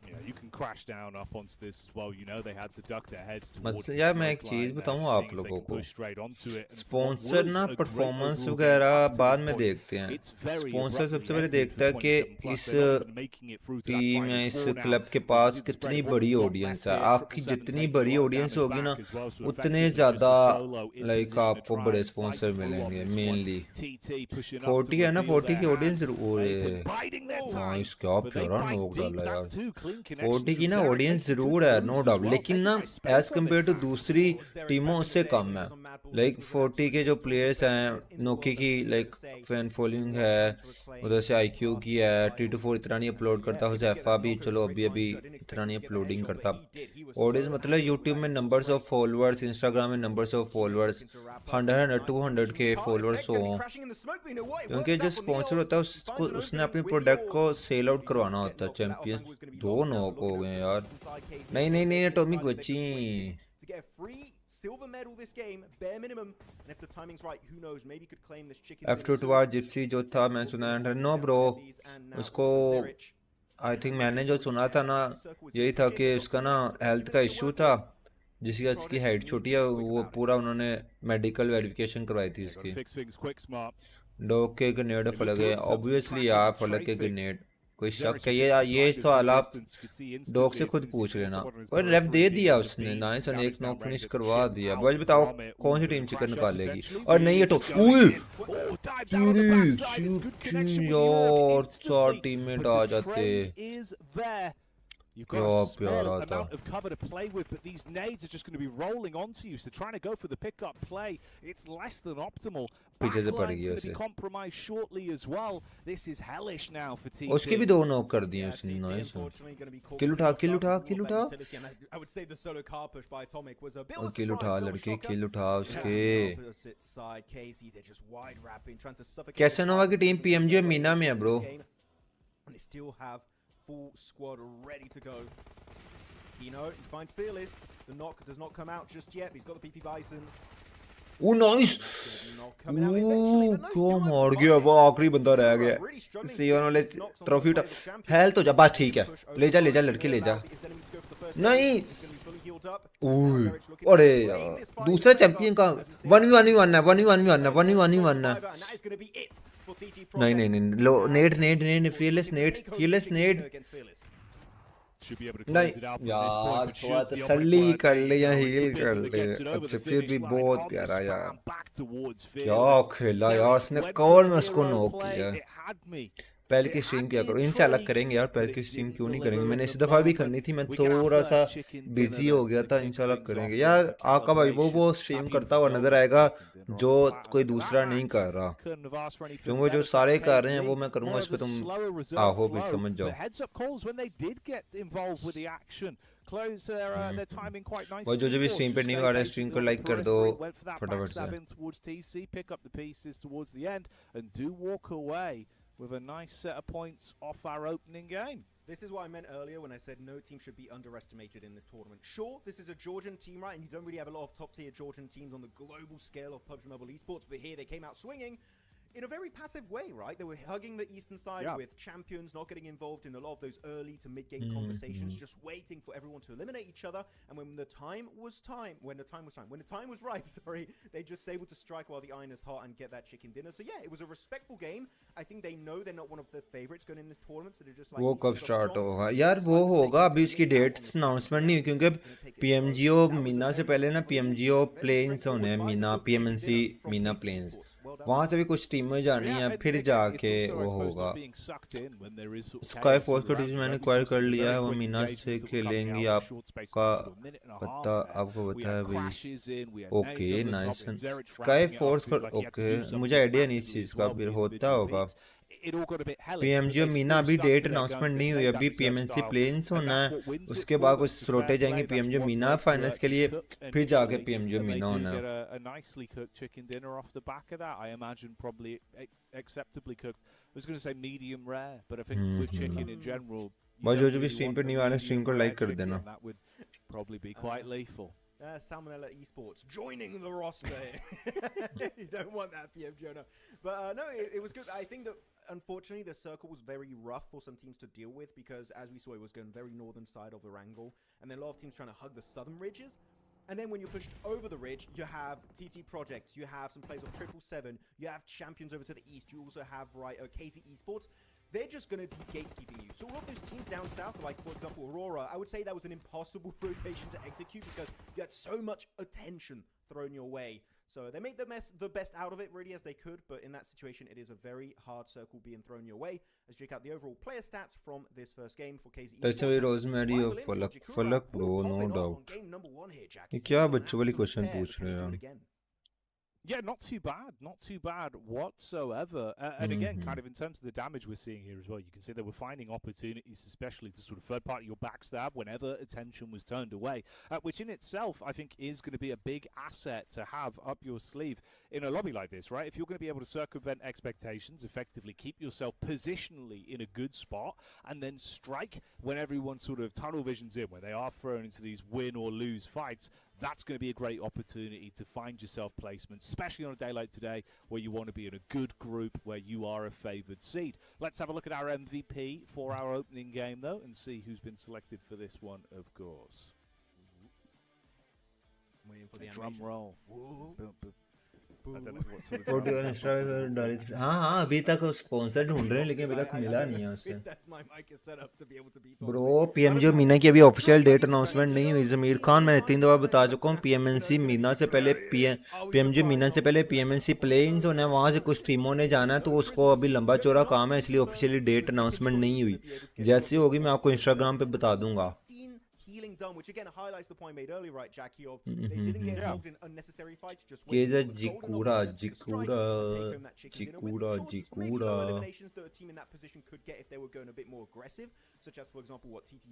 Yeah, you can crash down up onto this as well. You know they had to duck their heads towards. बस यार मैं एक चीज बताऊं आप लोगों को स्पॉन्सर ना परफॉर्मेंस वगैरह बाद में देखते हैं स्पॉन्सर सबसे पहले देखता है कि इस टीम या इस क्लब के पास कितनी बड़ी ऑडियंस है आपकी जितनी बड़ी ऑडियंस होगी ना उतने ज्यादा लाइक आपको बड़े स्पॉन्सर मिलेंगे मेनली 40 है ना 40 की ऑडियंस नाइस क्या प्यारा नोक डाला यार 40 की ना ऑडियंस जरूर है नो डाउट लेकिन ना एज कम्पेयर टू दूसरी टीमों से कम है लाइक 40 के जो प्लेयर्स हैं नोकी की लाइक फैन फॉलोइंग है उधर से IQ की है T24 इतना नहीं अपलोड करता हुजैफा भी चलो अभी इतना नहीं अपलोडिंग करता ऑडियंस मतलब यूट्यूब में नंबर्स ऑफ फॉलोअर्स इंस्टाग्राम में नंबर्स ऑफ फॉलोअर्स 100-200 के फॉलोअर्स हो क्योंकि जो स्पॉन्सर होता है उसने अपने प्रोडक्ट को सेल आउट करवाना होता है चैंपियंस 2 नॉक हो गए यार नहीं एटॉमिक बची F2 टुवार्ड जिप्सी जो था मैं सुना नो ब्रो उसको आई थिंक मैंने जो सुना था ना यही था कि उसका ना हेल्थ का इशू था जिसकी उसकी हाइट छोटी है वो पूरा उन्होंने मेडिकल वेरिफिकेशन करवाई थी उसकी डॉग के ग्रेनेड फलक है ऑब्वियसली यार फलक के ग्रेनेड कोई शक है ये सवाल आप डॉग से खुद पूछ लेना और रेप दे दिया उसने 9 और 1 नॉक फिनिश करवा दिया बॉयज बताओ कौन सी टीम चिकन निकालेगी और नहीं है तो यार 4 टीममेट आ जाते You've got a small amount of cover to play with, but these nades are just going to be rolling onto you. So trying to go for the pick-up play, it's less than optimal. Backline's going to be compromised shortly as well. This is hellish now for TT. उसके भी 2 knock कर दिए उसने nice किल उठा I would say the solo car push by Atomic was a bit of a किल उठा लड़के किल उठा उसके कैसे नोवा की टीम PMGO मीना में है bro and they still have full squad ready to go. Kino, he finds Fearless. The knock does not come out just yet. He's got the PP Bison. Oh nice! क्या मार गया वो आखिरी बंदा रह गया सीवन वाले ट्रॉफी हेल्थ हो जा बात ठीक है ले जा लड़के ले जा नहीं अरे दूसरा चैंपियन का 1v1 है नहीं लो नेड fearless Ned should be able to नहीं close it out from this यार point. But थोड़ा should the तसल्ली onward कर play, ले या it's the हील Bizzle कर that ले gets it over अब the से फिर finish भी line बहुत on the प्यारा यार spam back towards क्या Fearless. खेला यार Zerich उसने went कवर for में the उसको hero नॉक play. किया It had me. पहले It की स्ट्रीम had क्या me करो इनसे अलग intrigued, करेंगे यार but पहले it की स्ट्रीम didn't क्यों नहीं deliver करेंगे in मैंने the इस दफ़ा भी bar. करनी थी मैं We get our थोड़ा सा first chicken dinner बिजी हो then गया to था kick इंशाल्लाह things करेंगे off यार with आका भाई वो Calibration. स्ट्रीम Happy करता for हुआ Bill नजर with आएगा chicken dinner जो on the platter. कोई For दूसरा that, नहीं Max, कर रहा couldn't have asked for anything क्योंकि जो better. सारे कर रहे हैं KZ, वो मैं करूंगा more उस of पर a तुम slower reserve आहो भी flow, समझ but जाओ heads up calls when they did get involved with the action. Close their timing quite nicely. और जो भी Of course, स्ट्रीम पे just नहीं stay आ रहा है basically स्ट्रीम को on the लाइक कर दो periphery, went for that फटाफट से backstab in towards TC, pick up the pieces towards the end, and do walk away with a nice set of points off our opening game. This is what I meant earlier when I said no team should be underestimated in this tournament. Sure, this is a Georgian team, right? And you don't really have a lot of top-tier Georgian teams on the global scale of PUBG Mobile Esports, but here they came out swinging in a very passive way, right? They were hugging the eastern side with champions, not getting involved in a lot of those early to mid-game conversations, just waiting for everyone to eliminate each other. And when the time was right, sorry, they just able to strike while the iron is hot and get that chicken dinner. So yeah, it was a respectful game. I think they know they're not one of the favorites going in this tournament, so they're just like वो कब start होगा यार वो होगा अभी उसकी dates announcement नहीं हुई क्योंकि पीएमजीओ मीना से पहले ना पीएमजीओ प्लेन्स होने हैं मीना पीएमएनसी मीना प्लेन्स वहां से भी कुछ टीमें जानी है फिर जाके वो होगा स्काई फोर्स का टीम मैंने एक्वायर कर लिया है वो मीना से खेलेंगी आपका पता आपको बताया भाई ओके नाइस स्काई फोर्स का ओके मुझे आइडिया नहीं इस चीज का फिर होता होगा पीएमजीओ मीना अभी डेट अनाउंसमेंट नहीं हुई अभी पीएमएनसी प्लेन्स होना है उसके बाद कुछ स्लोटे जाएंगे पीएमजीओ मीना फाइनल्स के लिए फिर जाके पीएमजीओ मीना होना है I imagine probably acceptably cooked. I was going to say medium rare, but I think with chicken in general, भाई जो भी स्ट्रीम पे नहीं आ रहा स्ट्रीम को लाइक कर देना. That would probably be quite lethal. Salmonella Esports joining the roster. You don't want that, PMGO. No. But no, it was good. I think that unfortunately the circle was very rough for some teams to deal with because, as we saw, it was going very northern side of the Wrangle, and then a lot of teams trying to hug the southern ridges. And then when you're pushed over the ridge, you have TT Projects, you have some players of 777, you have champions over to the east, you also have KZ Esports. They're just going to be gatekeeping you. So all of those teams down south, like for example Aurora, I would say that was an impossible rotation to execute because you had so much attention thrown your way. So they made the best out of it really as they could, but in that situation it is a very hard circle being thrown your way. Let's check out the overall player stats from this first game for KZ Esports. That's a Rosemary of Falak bro, no doubt. ये क्या बच्चों वाली question पूछ रहे हैं? Yeah, not too bad whatsoever. And again, kind of in terms of the damage we're seeing here as well, you can see they were finding opportunities, especially to sort of third-party your backstab whenever attention was turned away, which in itself, I think, is going to be a big asset to have up your sleeve in a lobby like this, right? If you're going to be able to circumvent expectations, effectively keep yourself positionally in a good spot, and then strike when everyone sort of tunnel visions in, when they are thrown into these win or lose fights, that's going to be a great opportunity to find yourself placements, especially on a day like today where you want to be in a good group where you are a favoured seed. Let's have a look at our MVP for our opening game, though, and see who's been selected for this one, of course. Waiting for the drum roll. I don't know what sort of हाँ अभी तक sponsor ढूंढ रहे हैं लेकिन अभी तक मिला नहीं है उससे. ब्रो पीएमजीओ मीना की अभी ऑफिशियल डेट अनाउंसमेंट नहीं हुई. ज़मीर खान मैंने 3 दफ़ा बता चुका हूँ पीएमएनसी मीना से पहले पीएमजीओ मीना से पहले पीएमएनसी प्लेन्स होना है वहाँ से कुछ टीमों ने जाना है तो उसको अभी लंबा चौड़ा काम है इसलिए ऑफिशियली डेट अनाउंसमेंट नहीं हुई. जैसे होगी मैं आपको इंस्टाग्राम पे बता दूंगा. Done, which again highlights the point made earlier, right, Jackie, of they didn't get involved in unnecessary fights, just waiting Jikura. Eliminations that a team in that position could get if they were going a bit more aggressive, such as for example what TT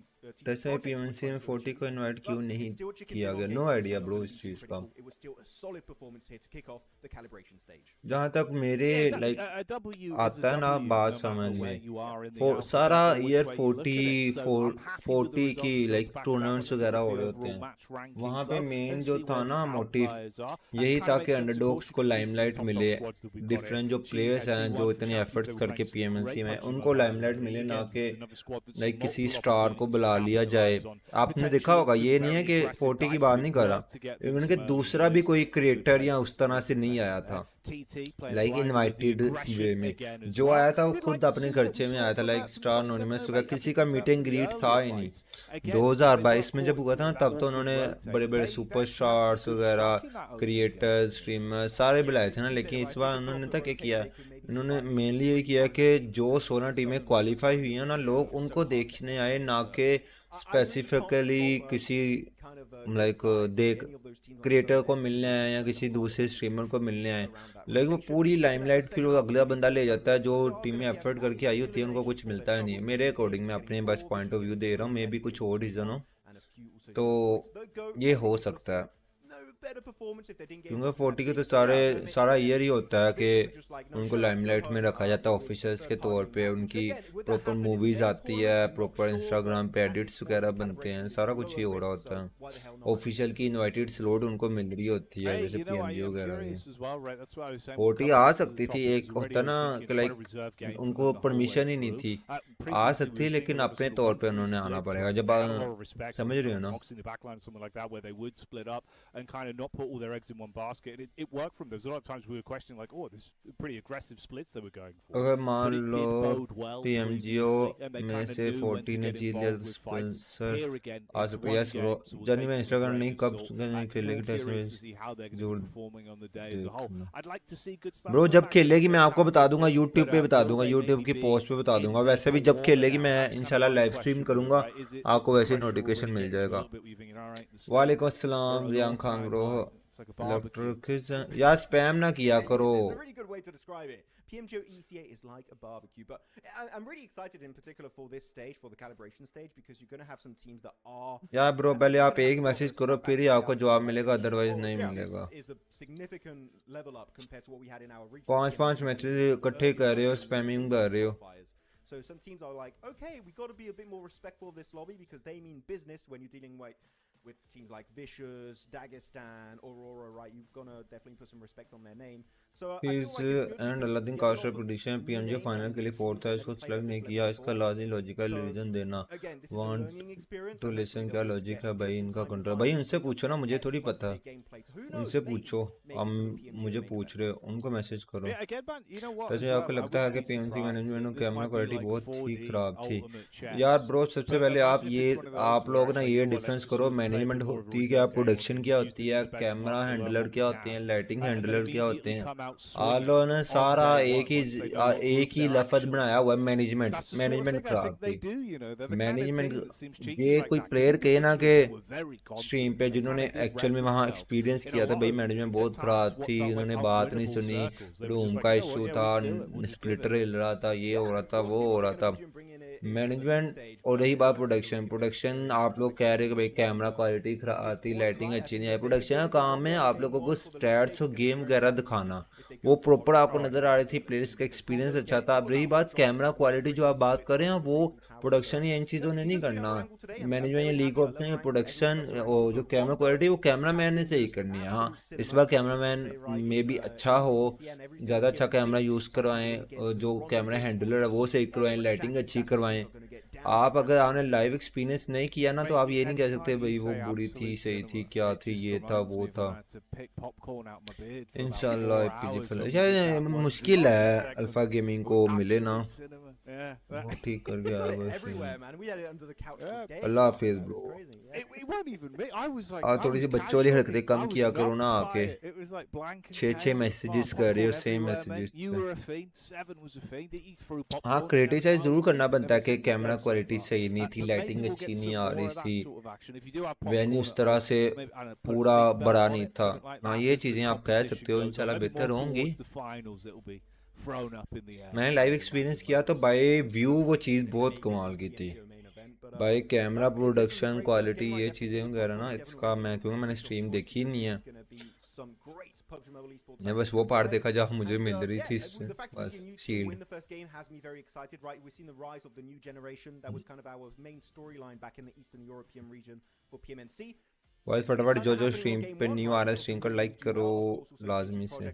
जैसे PMC में 40 को invite क्यों नहीं किया गया? No idea bro इस चीज का. It was still a solid performance here to kick off the calibration stage. जहाँ तक मेरे लाइक आता है ना बात समझ में सारा ईयर 40 की लाइक टूर्नामेंट्स वगैरह हो रहे होते हैं वहाँ पे मेन जो था ना मोटिव यही था कि अंडरडॉग्स को लाइमलाइट मिले. डिफरेंट जो प्लेयर्स हैं जो इतने एफर्ट्स करके पीएमएनसी में उनको लाइमलाइट मिले ना कि लाइक किसी स्टार को बुला लिया जाए. आपने देखा होगा ये नहीं है कि 40 की बात नहीं कर रहा इवन कि दूसरा भी कोई क्रिएटर या उस तरह से नहीं आया था. लाइक इनवाइटेड वे में जो आया था वो खुद अपने खर्चे में आया था, लाइक स्टार एनोनिमस वगैरह, किसी का मीटिंग ग्रीट था ही नहीं। 2022 में जब हुआ था ना तब तो उन्होंने बड़े बड़े सुपरस्टार्स वगैरह, क्रिएटर्स, स्ट्रीमर्स सारे बुलाए थे ना, लेकिन इस बार उन्होंने था क्या किया, उन्होंने मेनली ये किया कि जो 16 टीमें क्वालिफाई हुई हैं ना, लोग उनको देखने आए, ना कि स्पेसिफिकली किसी लाइक देख क्रिएटर को मिलने आए या किसी दूसरे स्ट्रीमर को मिलने आए। लेकिन वो पूरी लाइमलाइट फिर वो अगला बंदा ले जाता है, जो टीमें एफर्ट करके आई होती है उनको कुछ मिलता है नहीं है। मेरे अकॉर्डिंग मैं अपने बस पॉइंट ऑफ व्यू दे रहा हूँ, मे भी कुछ और रीज़न हो तो ये हो सकता है, क्योंकि 40 के तो सारा ईयर ही होता है कि उनको लाइमलाइट में रखा जाता है ऑफिशियल्स के तौर पे, उनकी प्रॉपर मूवीज़ आती है, प्रॉपर इंस्टाग्राम पे एडिट्स वगैरह बनते हैं, सारा कुछ ही हो रहा होता है। ऑफिशियल की इनवाइटेड स्लॉट उनको मिल रही होती है, जैसे PMGO वगैरह की 40 आ सकती थी। एक होता ना कि लाइक उनको परमिशन ही नहीं थी, आ सकती, लेकिन अपने तौर पे उन्होंने आना पड़ेगा, जब समझ रहे हो ना। And kind of not put all their eggs in one basket, and it worked from them. There's a lot of times we were questioning like, oh, this pretty aggressive splits they were going for. अगर मान लो well PMGO में से 40 ने जीत लिया तो sponsor आ सकता है। Yes bro, जानी मैं इंस्टाग्राम नहीं कब नहीं खेलेगी टेस्ट में जोड़ ब्रो, जब खेलेगी मैं आपको बता दूंगा, यूट्यूब पे बता दूंगा, यूट्यूब की पोस्ट पे बता दूंगा। वैसे भी जब खेलेगी मैं इंशाल्लाह लाइव स्ट्रीम करूंगा, आपको वैसे नोटिफिकेशन मिल जाएगा। वालेकुम अस्सलाम रियान खान ब्रो, यार स्पैम ना किया करो। PMGO EECA is like a barbecue, but I'm really excited in particular for this stage, for the calibration stage, because you're going to have some teams that are. यार bro पहले आप एक message करो फिर ही आपको जवाब मिलेगा, अदरवाइज नहीं मिलेगा। 5 मैचेस इकट्ठे कर रहे हो, स्पैमिंग कर रहे हो। So some teams are like, okay, we got to be a bit more respectful of this lobby because they mean business when you're dealing with teams like Vicious, Dagestan, Aurora, right? You're gonna definitely put some respect on their name. So I feel like it's good and Aladdin Kaushal prediction PMG final के लिए 4th है, इसको select नहीं किया, इसका logical reason देना। Want to listen, क्या logic है भाई इनका कंट्रोल? भाई उनसे पूछो ना, मुझे थोड़ी पता, उनसे पूछो, हम मुझे पूछ रहे हो, उनको मैसेज करो। वैसे आपको लगता है कि PMC मैनेजमेंट और कैमरा क्वालिटी बहुत ही खराब थी? यार ब्रो सबसे पहले आप लोग ना ये डिफरेंस करो, मैनेजमेंट होती क्या, प्रोडक्शन क्या होती है, कैमरा हैंडलर क्या होते हैं, लाइटिंग हैंडलर क्या होते हैं। आप लोगों ने सारा एक ही लफ्ज बनाया हुआ है, मैनेजमेंट खराब थी। मैनेजमेंट ये कोई प्लेयर कहे ना कि स्ट्रीम पे जिन्होंने एक्चुअल में वहाँ एक्सपीरियंस किया था, भाई मैनेजमेंट बहुत खराब थी, उन्होंने बात नहीं सुनी, रूम का इशू था, स्प्लिटर हिल रहा था, ये हो रहा था, वो हो रहा था मैनेजमेंट। और रही बात प्रोडक्शन आप लोग कह रहे हो कि भाई कैमरा क्वालिटी खराब आती, लाइटिंग अच्छी नहीं आई। प्रोडक्शन का काम है आप लोगों को स्टैट्स और गेम वगैरह दिखाना, वो प्रॉपर आपको नजर आ रही थी, प्लेयर्स का एक्सपीरियंस अच्छा था। अब रही बात कैमरा क्वालिटी जो आप बात कर रहे हैं, वो प्रोडक्शन या इन चीज़ों ने नहीं करना, मैनेजमेंट या लीग ऑप्शन या प्रोडक्शन और जो कैमरा क्वालिटी वो कैमरा मैन ने सही करनी है। हाँ इस बार कैमरा मैन में भी अच्छा हो, ज़्यादा अच्छा कैमरा यूज़ करवाएं, जो कैमरा हैंडलर है वो सही करवाएं, लाइटिंग अच्छी करवाएं। आप अगर आपने लाइव एक्सपीरियंस नहीं किया ना तो आप ये नहीं कह सकते भाई वो बुरी थी, सही थी, क्या थी, ये था वो था। इंशाल्लाह यार मुश्किल है अल्फा गेमिंग को मिले ना, वो ठीक कर गया। अल्लाह हाफिज ब्रो। थोड़ी सी बच्चों वाली हरकतें कम किया करो ना, आके 6 मैसेजेस कर रहे हो सेम मैसेजेस। हाँ क्रिटिसाइज जरूर करना बनता है कि कैमरा क्वालिटी सही नहीं थी, लाइटिंग अच्छी नहीं आ रही थी, वेन्यू उस तरह से पूरा बड़ा नहीं था। हाँ ये चीज़ें आप कह सकते हो, इंशाल्लाह बेहतर होंगी। मैंने लाइव एक्सपीरियंस किया तो बाय व्यू वो चीज़ बहुत कमाल की थी, बाय कैमरा प्रोडक्शन क्वालिटी ये चीज़ें वगैरह ना, इसका मैं क्योंकि मैंने स्ट्रीम देखी नहीं है, मैं बस वो पार्ट देखा जहाँ मुझे मिल रही थी बस शील्ड। भाई फटाफट जो स्ट्रीम पे न्यू आ रहा है स्ट्रीम को लाइक करो लाजमी से।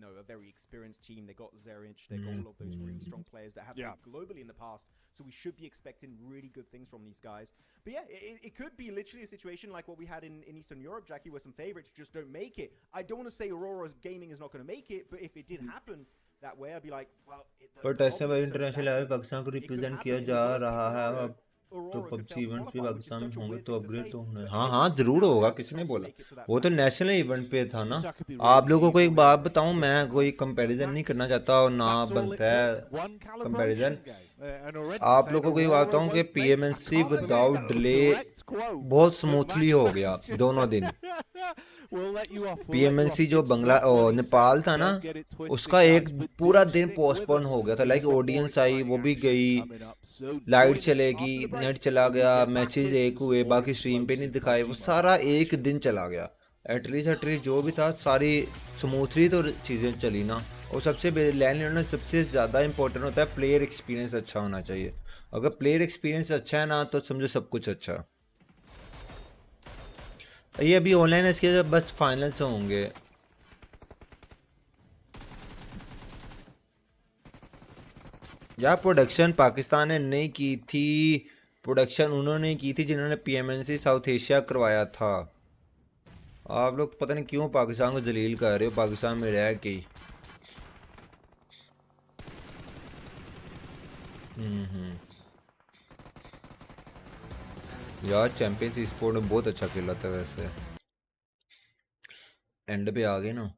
a very experienced team. They got Zerich, they got all of those really strong players that have played globally in the past. So we should be expecting really good things from these guys. But yeah, it could be literally a situation like what we had in Eastern Europe, Jackie, where some favorites just don't make it. I don't want to say Aurora Gaming is not going to make it, but if it did happen that way, I'd be like, well, but ऐसे में international level Pakistan को represent किया जा रहा है अब तो PUBG events भी पाकिस्तान में होंगे तो अपग्रेड तो होना है। हाँ हाँ जरूर होगा, किसने बोला, वो तो नेशनल इवेंट पे था ना। आप लोगों को एक बात बताऊं, मैं कोई कंपैरिजन नहीं करना चाहता और ना बनता है कंपैरिजन। आप लोगों को ये बात बताऊं कि पीएमएनसी विदाउट डिले बहुत स्मूथली हो गया दोनों दिन। पीएमएनसी जो नेपाल था ना, उसका एक पूरा दिन पोस्टपोन हो गया था। लाइक ऑडियंस आई, वो भी गई, लाइट चलेगी, नेट चला गया, मैचेस एक हुए, बाकी स्ट्रीम पे नहीं दिखाए, वो सारा एक दिन चला गया। एटलीस्ट जो भी था सारी स्मूथली तो चीज़ें चली ना। और सबसे लैंड में सबसे ज़्यादा इंपॉर्टेंट होता है प्लेयर एक्सपीरियंस अच्छा होना चाहिए। अगर प्लेयर एक्सपीरियंस अच्छा है ना तो समझो सब कुछ अच्छा। ये अभी ऑनलाइन है, इसके बस फाइनल्स होंगे। यार प्रोडक्शन पाकिस्तान ने नहीं की थी, प्रोडक्शन उन्होंने की थी जिन्होंने पीएमएनसी साउथ एशिया करवाया था। आप लोग पता नहीं क्यों पाकिस्तान को जलील कर रहे हो, पाकिस्तान में रह के। यार चैंपियंस स्पोर्ट में बहुत अच्छा खेला था वैसे, एंड पे आ गए ना।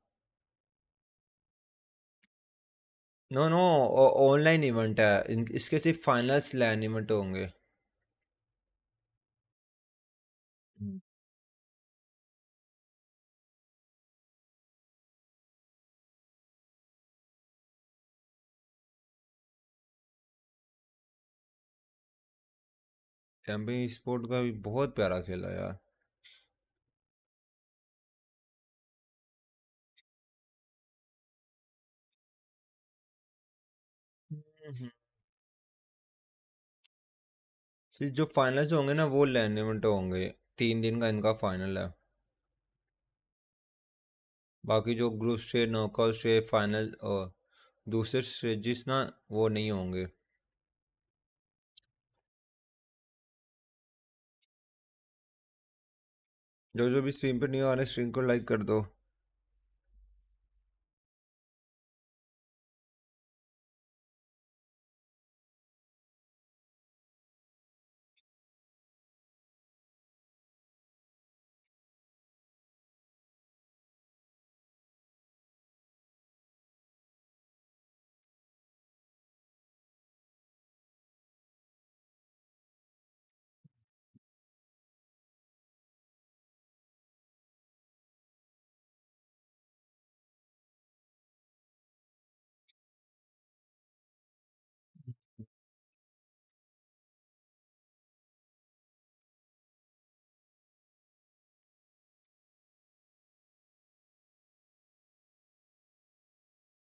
नो नो ऑनलाइन इवेंट है, इसके सिर्फ फाइनल्स लैन इवेंट होंगे। चैंपियन स्पोर्ट का भी बहुत प्यारा खेला यार। सिर्फ जो फाइनल्स होंगे ना वो लैन इवेंट होंगे, 3 दिन का इनका फाइनल है। बाकी जो group stage, knockout stage, final और दूसरे स्टेजेस ना वो नहीं होंगे। जो भी स्ट्रीम पे नहीं आ रहे स्ट्रीम को लाइक कर दो।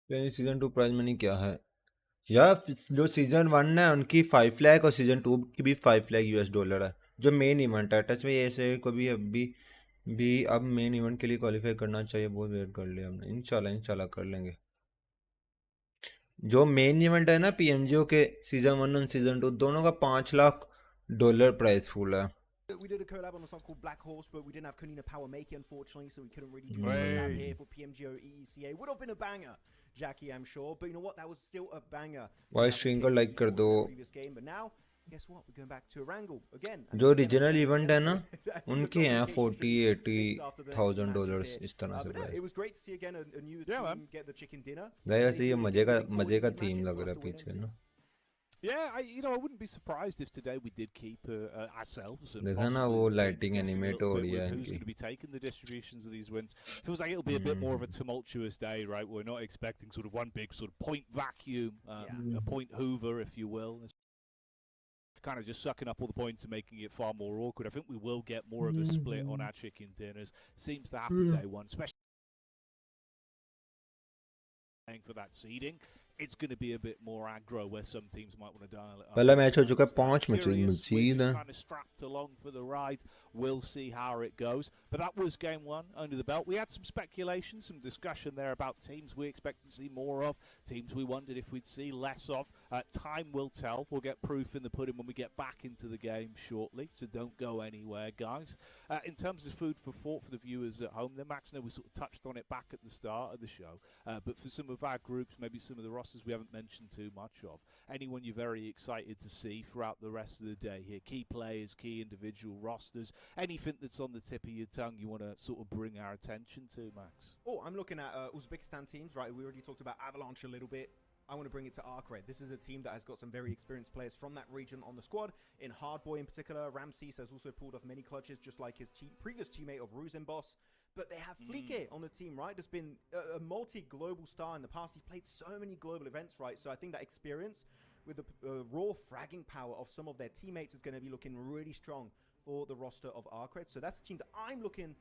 सीजन 2 प्राइज मनी क्या है यार? जो सीजन 1 है उनकी 5 लाख और सीजन 2 की भी 5 लाख यूएस डॉलर है, जो मेन इवेंट है। टच में ऐसे को भी अभी भी अब मेन इवेंट के लिए क्वालिफाई करना चाहिए। बहुत वेट कर लिया हमने, इंशाल्लाह कर लेंगे। जो मेन इवेंट है ना पीएमजीओ के सीजन 1 और सीजन 2 दोनों का 5 लाख डॉलर प्राइस फुल है। We did a collab on a song called Black Horse, but we didn't have Kunina Power Makey, unfortunately, so we couldn't really do a collab here for PMGO EECA. Would have been a banger, Jackie, I'm sure, but you know what? That was still a banger. Why stream को like कर दो? But now, guess what? We're going back to Erangel again. जो regional event है ना उनके हैं 40-80,000 dollars इस तरह से price. It was great to see again a new team get the chicken dinner. वैसे ये मजे का थीम लग रहा है पीछे ना। Yeah, I wouldn't be surprised if today we did keep ourselves. देखा ना वो लाइटिंग एनिमेट हो रही है who's going to be taking the distributions of these wins. Feels like it'll be a bit more of a tumultuous day, right? We're not expecting sort of one big sort of point vacuum, a point hoover, if you will. Kind of just sucking up all the points and making it far more awkward. I think we will get more of a split on our chicken dinners. Seems to happen day one, especially for that seeding. It's going to be a bit more aggro where some teams might want to dial it up. पहला match हो चुका है, 5 matches मजीद हैं। strapped along for the ride. We'll see how it goes. But that was game one under the belt. We had some speculation, some discussion there about teams we expect to see more of, teams we wondered if we'd see less of. Time will tell. We'll get proof in the pudding when we get back into the game shortly, so don't go anywhere, guys. In terms of food for thought for the viewers at home, then Max, I know we sort of touched on it back at the start of the show, but for some of our groups, maybe some of the rosters we haven't mentioned too much of, anyone you're very excited to see throughout the rest of the day here, key players, key individual rosters, anything that's on the tip of your tongue you want to sort of bring our attention to, Max? Oh, I'm looking at Uzbekistan teams, right? We already talked about Avalanche a little bit. I want to bring it to Arcred. This is a team that has got some very experienced players from that region on the squad. In Hardboy in particular, Ramses has also pulled off many clutches, just like his previous teammate of Ruzenboss. But they have Flieke on the team, right? There's been a multi-global star in the past. He's played so many global events, right? So I think that experience with the raw fragging power of some of their teammates is going to be looking really strong for the roster of Arcred. So that's the team that I'm looking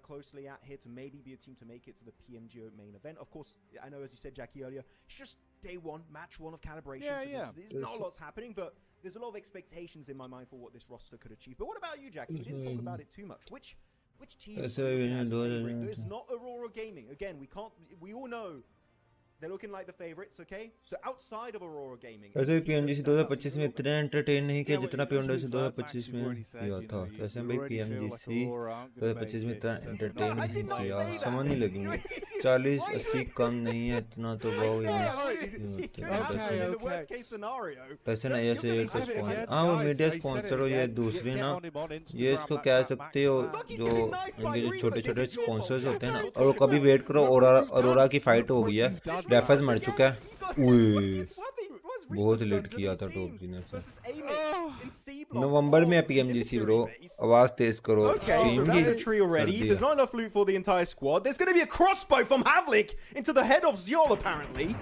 closely at here to maybe be a team to make it to the PMGO main event. Of course, I know, as you said, Jackie, earlier, it's just day one, match one of Calibration. Yeah, so there's not a lot's happening, but there's a lot of expectations in my mind for what this roster could achieve. But what about you, Jackie? You didn't talk about it too much. Which team is favorite? It's not Aurora Gaming. Again, we all know they're looking like the favorites, okay? So outside of Aurora Gaming, ऐसे PMGC 2025 में इतने entertain नहीं किया जितना PMGC 2025 में किया था। तो ऐसे भाई PMGC 2025 में इतना एंटरटेन नहीं किया, समझ नहीं लगी मुझे। 40-80 कम नहीं है इतना तो बहुत ऐसे ना ऐसे एक स्पॉन्सर, हाँ वो मीडिया स्पॉन्सर हो, ये दूसरी ना, ये इसको कह सकते हो जो इनके जो छोटे-छोटे स्पॉन्सर्स होते हैं ना, और वो कभी वेट करो अरोरा की फाइट हो गई है, डेफेज मर चुका है, बहुत लेट किया था टॉप जी ने। नवंबर में है PMGC ब्रो, आवाज तेज करो। Okay, so that's a tree already. There's not enough loot for the entire squad. There's going to be a crossbow from Havlik into the head of Zyol, apparently.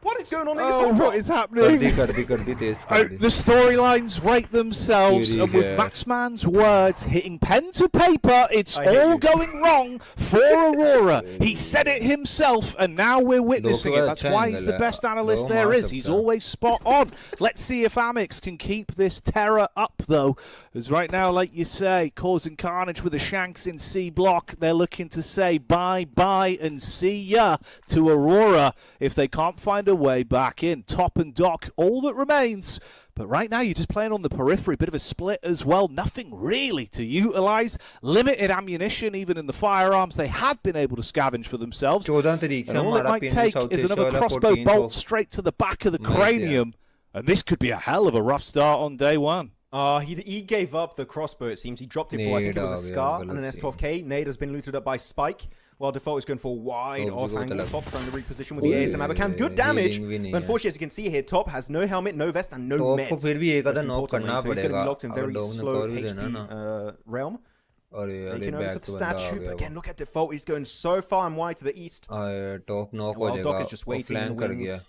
What is going on in this whole what is happening? The storylines rate themselves, and with Maxman's words hitting pen to paper, it's all going wrong for Aurora. He said it himself, and now we're witnessing it. That's why he's the best analyst there is. He's always spot on. Let's see if Amix can keep this terror up, though. As right now, like you say, causing carnage with the Shanks in C block. They're looking to say bye-bye and see ya to Aurora if they can't find a way back in. Top and Doc, all that remains. But right now, you're just playing on the periphery. Bit of a split as well. Nothing really to utilise. Limited ammunition, even in the firearms. They have been able to scavenge for themselves. And all it might take is another crossbow bolt straight to the back of the cranium. And this could be a hell of a rough start on day one. He gave up the crossbow, it seems. He dropped it for, I think it was a Scar and an S12K. Nade has been looted up by Spike, while Default is going for a wide off-angle top, trying to reposition with the ASSALAM ABAN. Good damage, but unfortunately, as you can see here, Top has no helmet, no vest, and no meds. So he's going to be locked in very slow HP realm. Taking over to the statue, but again, look at Default. He's going so far and wide to the east. While Doc is just waiting in the wings.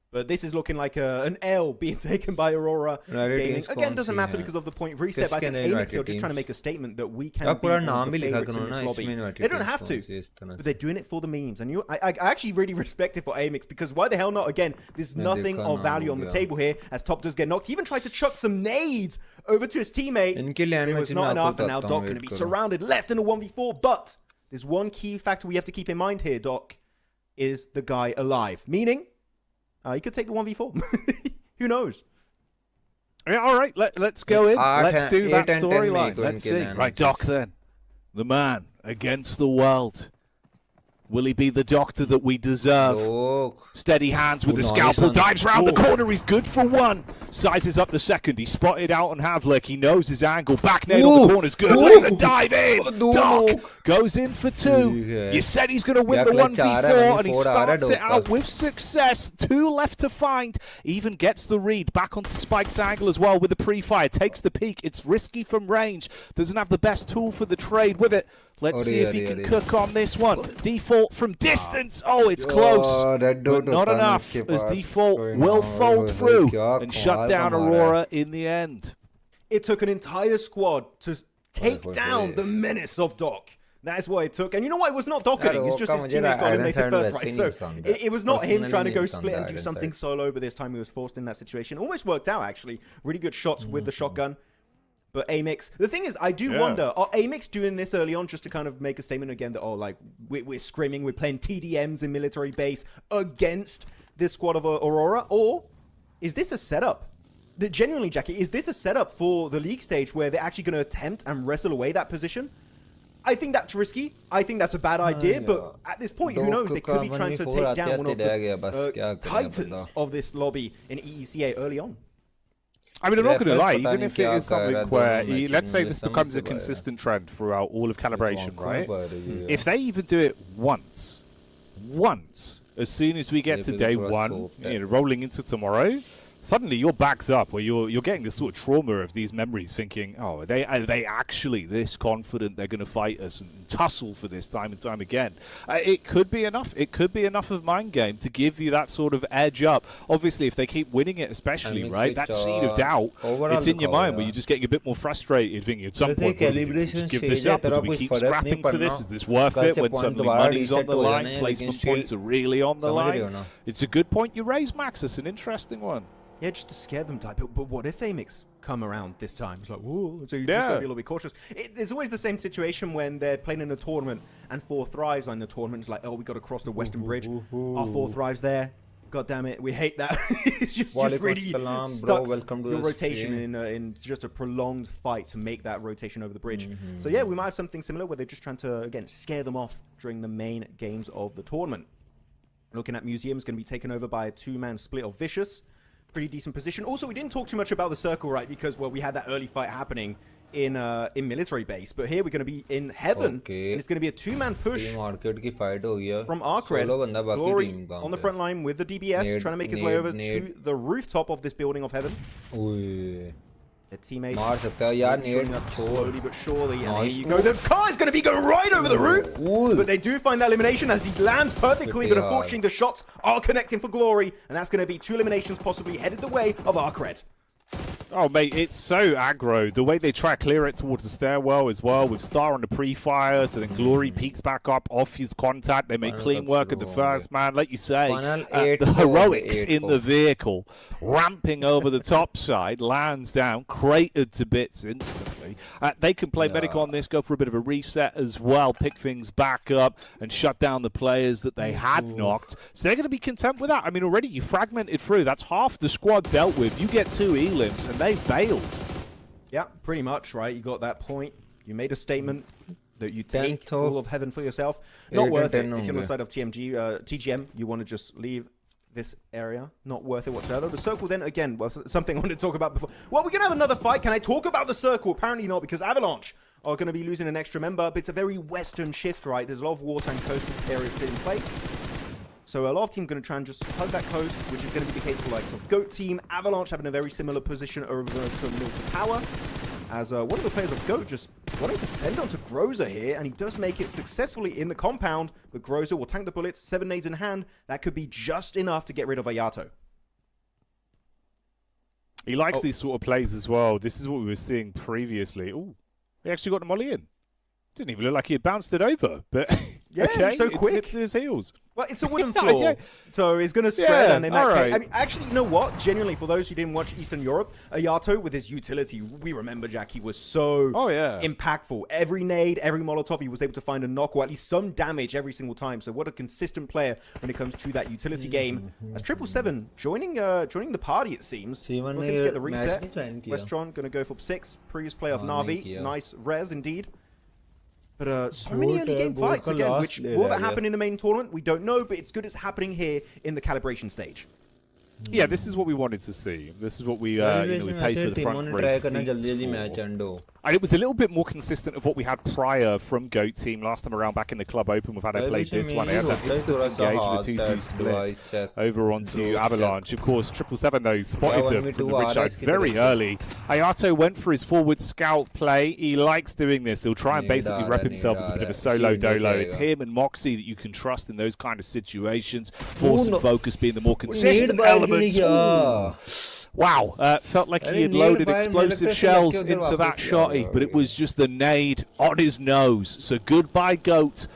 But this is looking like an L being taken by Aurora Gaming. Again, doesn't matter because of the point reset, but I think AMX are just trying to make a statement that we can be one of the favorites in this lobby. They don't have to, but they're doing it for the memes. And I actually really respect it for AMX, because why the hell not? Again, there's nothing of value on the table here as Top does get knocked. He even tried to chuck some nades over to his teammate. It was not enough, and now Doc going to be surrounded left in a 1v4. But there's one key factor we have to keep in mind here, Doc, is the guy alive. Meaning, he could take the 1v4. Who knows? Yeah, all right, let's go in. Let's do that storyline. Let's see. Right, Doc then. The man against the world. Will he be the doctor that we deserve? Steady hands with the scalpel. Dives round the corner. He's good for one. Sizes up the second. He's spotted out on Havlik. He knows his angle. Back nade on the corner's good. Look at the dive in. Doc goes in for two. You said he's going to win the 1v4, and he starts it out with success. Two left to find. Even gets the read. Back onto Spike's angle as well with the pre-fire. Takes the peek. It's risky from range. Doesn't have the best tool for the trade with it. Let's see if he can cook on this one. Default from distance. Oh, it's close. But not enough, as Default will fold through and shut down Aurora in the end. It took an entire squad to take down the menace of Doc. That's what it took. And you know what? It was not Doc hitting. It's just his teammates got eliminated first, right? So it was not him trying to go split and do something solo, but this time he was forced in that situation. Almost worked out, actually. Really good shots with the shotgun. But Amix, the thing is, I do wonder, are Amix doing this early on just to kind of make a statement again that, oh, like, we're scrimming, we're playing TDMs in military base against this squad of Aurora? Or is this a setup? Genuinely, Jackie, is this a setup for the league stage where they're actually going to attempt and wrestle away that position? I think that's risky. I think that's a bad idea. But at this point, who knows? They could be trying to take down one of the titans of this lobby in EECA early on. I mean, I'm not going to lie, even if it is something where, let's say this becomes a consistent trend throughout all of Calibration, right? If they even do it once, as soon as we get to day one, rolling into tomorrow, suddenly your back's up, where you're getting this sort of trauma of these memories, thinking, oh, are they actually this confident they're going to fight us and tussle for this time and time again? It could be enough. It could be enough of mind game to give you that sort of edge up. Obviously, if they keep winning it, especially, right, that seed of doubt, it's in your mind where you're just getting a bit more frustrated, thinking at some point, just give this up, do we keep scrapping for this? Is this worth it when suddenly money's on the line, placement points are really on the line? It's a good point you raise, Max. It's an interesting one. Yeah, just to scare them. But what if Amix come around this time? It's like, whoa, so you just got to be a little bit cautious. There's always the same situation when they're playing in a tournament and 4 thrives on the tournament. It's like, oh, we got to cross the Western Bridge. Our 4 thrives there. God damn it, we hate that. It's just really stuck your rotation in just a prolonged fight to make that rotation over the bridge. So yeah, we might have something similar where they're just trying to, again, scare them off during the main games of the tournament. Looking at Museum, is going to be taken over by a 2-man split of Vicious. Pretty decent position. Also, we didn't talk too much about the circle, right? Because, well, we had that early fight happening in military base. But here we're going to be in Heaven. And it's going to be a 2-man push from Arcred. Glory on the front line with the DBS, trying to make his way over to the rooftop of this building of Heaven. Their teammates slowly but surely, and here you go. The car is going to be going right over the roof, but they do find that elimination as he lands perfectly, but unfortunately the shots are connecting for Glory, and that's going to be 2 eliminations possibly headed the way of Arcred. Oh, mate, it's so aggro. The way they try to clear it towards the stairwell as well, with Star on the pre-fire, so then Glory peeks back up off his contact. They make clean work of the first man. Like you say, the heroics in the vehicle, ramping over the top side, lands down, cratered to bits instantly. They can play medic on this, go for a bit of a reset as well, pick things back up, and shut down the players that they had knocked. So they're going to be content with that. I mean, already you fragmented through. That's half the squad dealt with. You get 2 elims, and they failed. Yeah, pretty much, right? You got that point. You made a statement that you take all of Heaven for yourself. Not worth it if you're on the side of TGM. You want to just leave this area. Not worth it whatsoever. The circle then, again, was something I wanted to talk about before. Well, we're going to have another fight. Can I talk about the circle? Apparently not, because Avalanche are going to be losing an extra member, but it's a very western shift, right? There's a lot of wartime coastal areas still in play. So a lot of teams are going to try and just hug that coast, which is going to be the case for like GOAT team. Avalanche having a very similar position over to Milton Power. As one of the players of GOAT just wanting to send on to Groza here, and he does make it successfully in the compound, but Groza will tank the bullets, 7 nades in hand. That could be just enough to get rid of Ayato. He likes these sort of plays as well. This is what we were seeing previously. Oh, he actually got the molly in. Didn't even look like he had bounced it over, but yeah, okay, so quick. It's to his heels. Well, it's a wooden floor, so he's going to spread, and in that case, I mean, actually, you know what? Genuinely, for those who didn't watch Eastern Europe, Ayato with his utility, we remember, Jack, he was so impactful. Every nade, every Molotov, he was able to find a knock or at least some damage every single time. So what a consistent player when it comes to that utility game. As 777 joining the party, it seems. Looking to get the reset. Westron going to go for 6. Previous player of Na'Vi. Nice res indeed. But so many early game fights again, which will that happen in the main tournament? We don't know, but it's good it's happening here in the calibration stage. Yeah, this is what we wanted to see. This is what we, we paid for the front row seats for. And it was a little bit more consistent of what we had prior from GOAT team last time around back in the Club Open. We've had played this one. They had that instant engage with a 2-2 split over onto Avalanche. Of course, 777 though spotted them from the bridge side very early. Ayato went for his forward scout play. He likes doing this. He'll try and basically rep himself as a bit of a solo dolo. It's him and Moxie that you can trust in those kind of situations. Force and focus being the more consistent elements. Wow, felt like he had loaded explosive shells into that shotty, but it was just the nade on his nose. So goodbye, GOAT.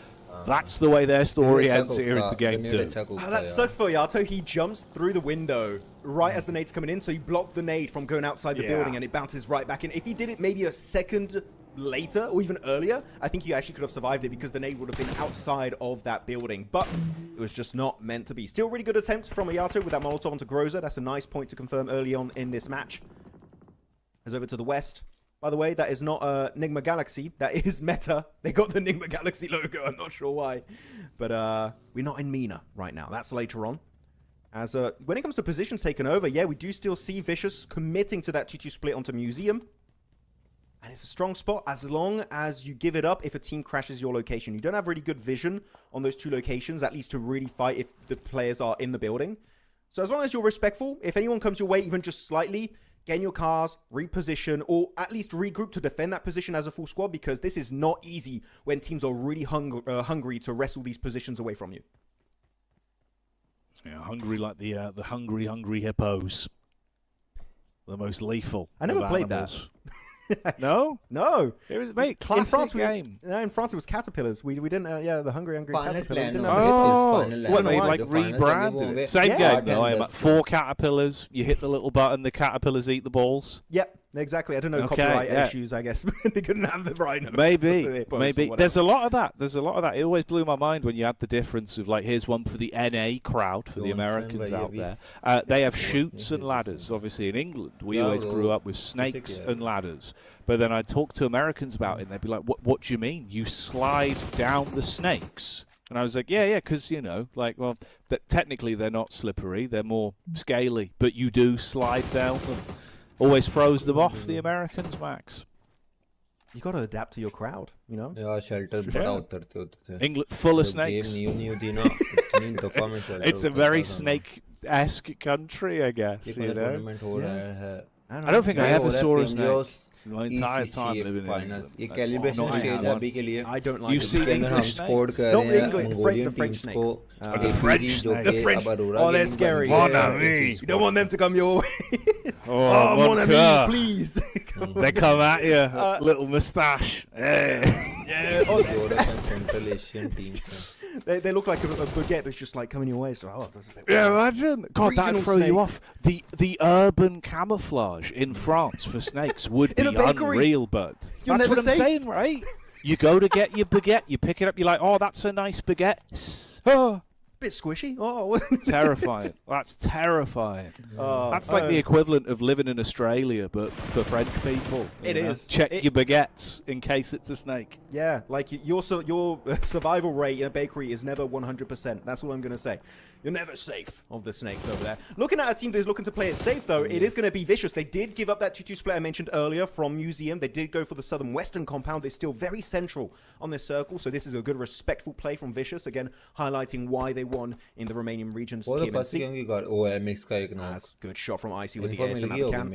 That's the way their story ends here into game 2. Oh, that sucks for Yato. He jumps through the window right as the nade's coming in, so you block the nade from going outside the building and it bounces right back in. If he did it maybe a second later or even earlier, I think you actually could have survived it because the nade would have been outside of that building, but it was just not meant to be. Still really good attempt from Ayato with that Molotov onto Groza. That's a nice point to confirm early on in this match. As over to the west. By the way, that is not Nigma Galaxy. That is Meta. They got the Nigma Galaxy logo. I'm not sure why. But we're not in Mina right now. That's later on. As when it comes to positions taken over, yeah, we do still see Vicious committing to that 2-2 split onto Museum. And it's a strong spot as long as you give it up if a team crashes your location. You don't have really good vision on those two locations, at least to really fight if the players are in the building. So as long as you're respectful, if anyone comes your way even just slightly, get in your cars, reposition, or at least regroup to defend that position as a full squad, because this is not easy when teams are really hungry to wrestle these positions away from you. Yeah, hungry like the hungry hippos. The most lethal. I never played animals. That. No? No. It was, mate, classic in France, game. In France, it was caterpillars. We didn't, the hungry caterpillars. What, they like rebranded? Same game, though. Like 4 caterpillars, you hit the little button, the caterpillars eat the balls. Yep, exactly. I don't know, copyright issues, I guess. They couldn't have the right. Maybe. There's a lot of that. It always blew my mind when you had the difference of, like, here's one for the NA crowd, for the Americans out there. They have chutes and ladders. Obviously, in England, we always grew up with snakes and ladders. But then I'd talk to Americans about it, and they'd be like, what do you mean? You slide down the snakes? And I was like, yeah, because, you know, like, well, technically they're not slippery. They're more scaly. But you do slide down them. Always throws them off, the Americans, Max. You got to adapt to your crowd, you know? Yeah, shelter. England full of snakes. It's a very snake-esque country, I guess, you know? Yeah. I don't think I ever saw a snake. My entire EECA time living in finals. England. ये calibration stage है अभी के लिए. I don't like you it. see इसके अंदर हम scored कर रहे हैं Mongolian teams को. The French जो कि अब Aurora Oh, they're game scary. बन You don't want them to come your way. Oh, mon ami, please. They come at you, little moustache. Yeah. Oh, Europe and Central Asian teams. They look like a baguette that's just like coming your way. So, that's a bit Yeah, imagine. God, that'd Regional throw you snakes. off. The urban camouflage in France for snakes would be In a bakery. unreal, bud. You're That's never what I'm safe. saying, right? You go to get your baguette, you pick it up, you're like, oh, that's a nice baguette. Oh, bit squishy. Oh, terrifying. That's terrifying. That's like the equivalent of living in Australia, but for French people. It is. Check your baguettes in case it's a snake. Yeah, like your survival rate in a bakery is never 100%. That's all I'm going to say. You're never safe of the snakes over there. Looking at a team that is looking to play it safe, though, it is going to be Vicious. They did give up that 2-2 split I mentioned earlier from Museum. They did go for the southern western compound. They're still very central on this circle, so this is a good, respectful play from Vicious. Again, highlighting why they won in the Romanian regions. PMGC. That's good shot from Icy with the ASM at the cam.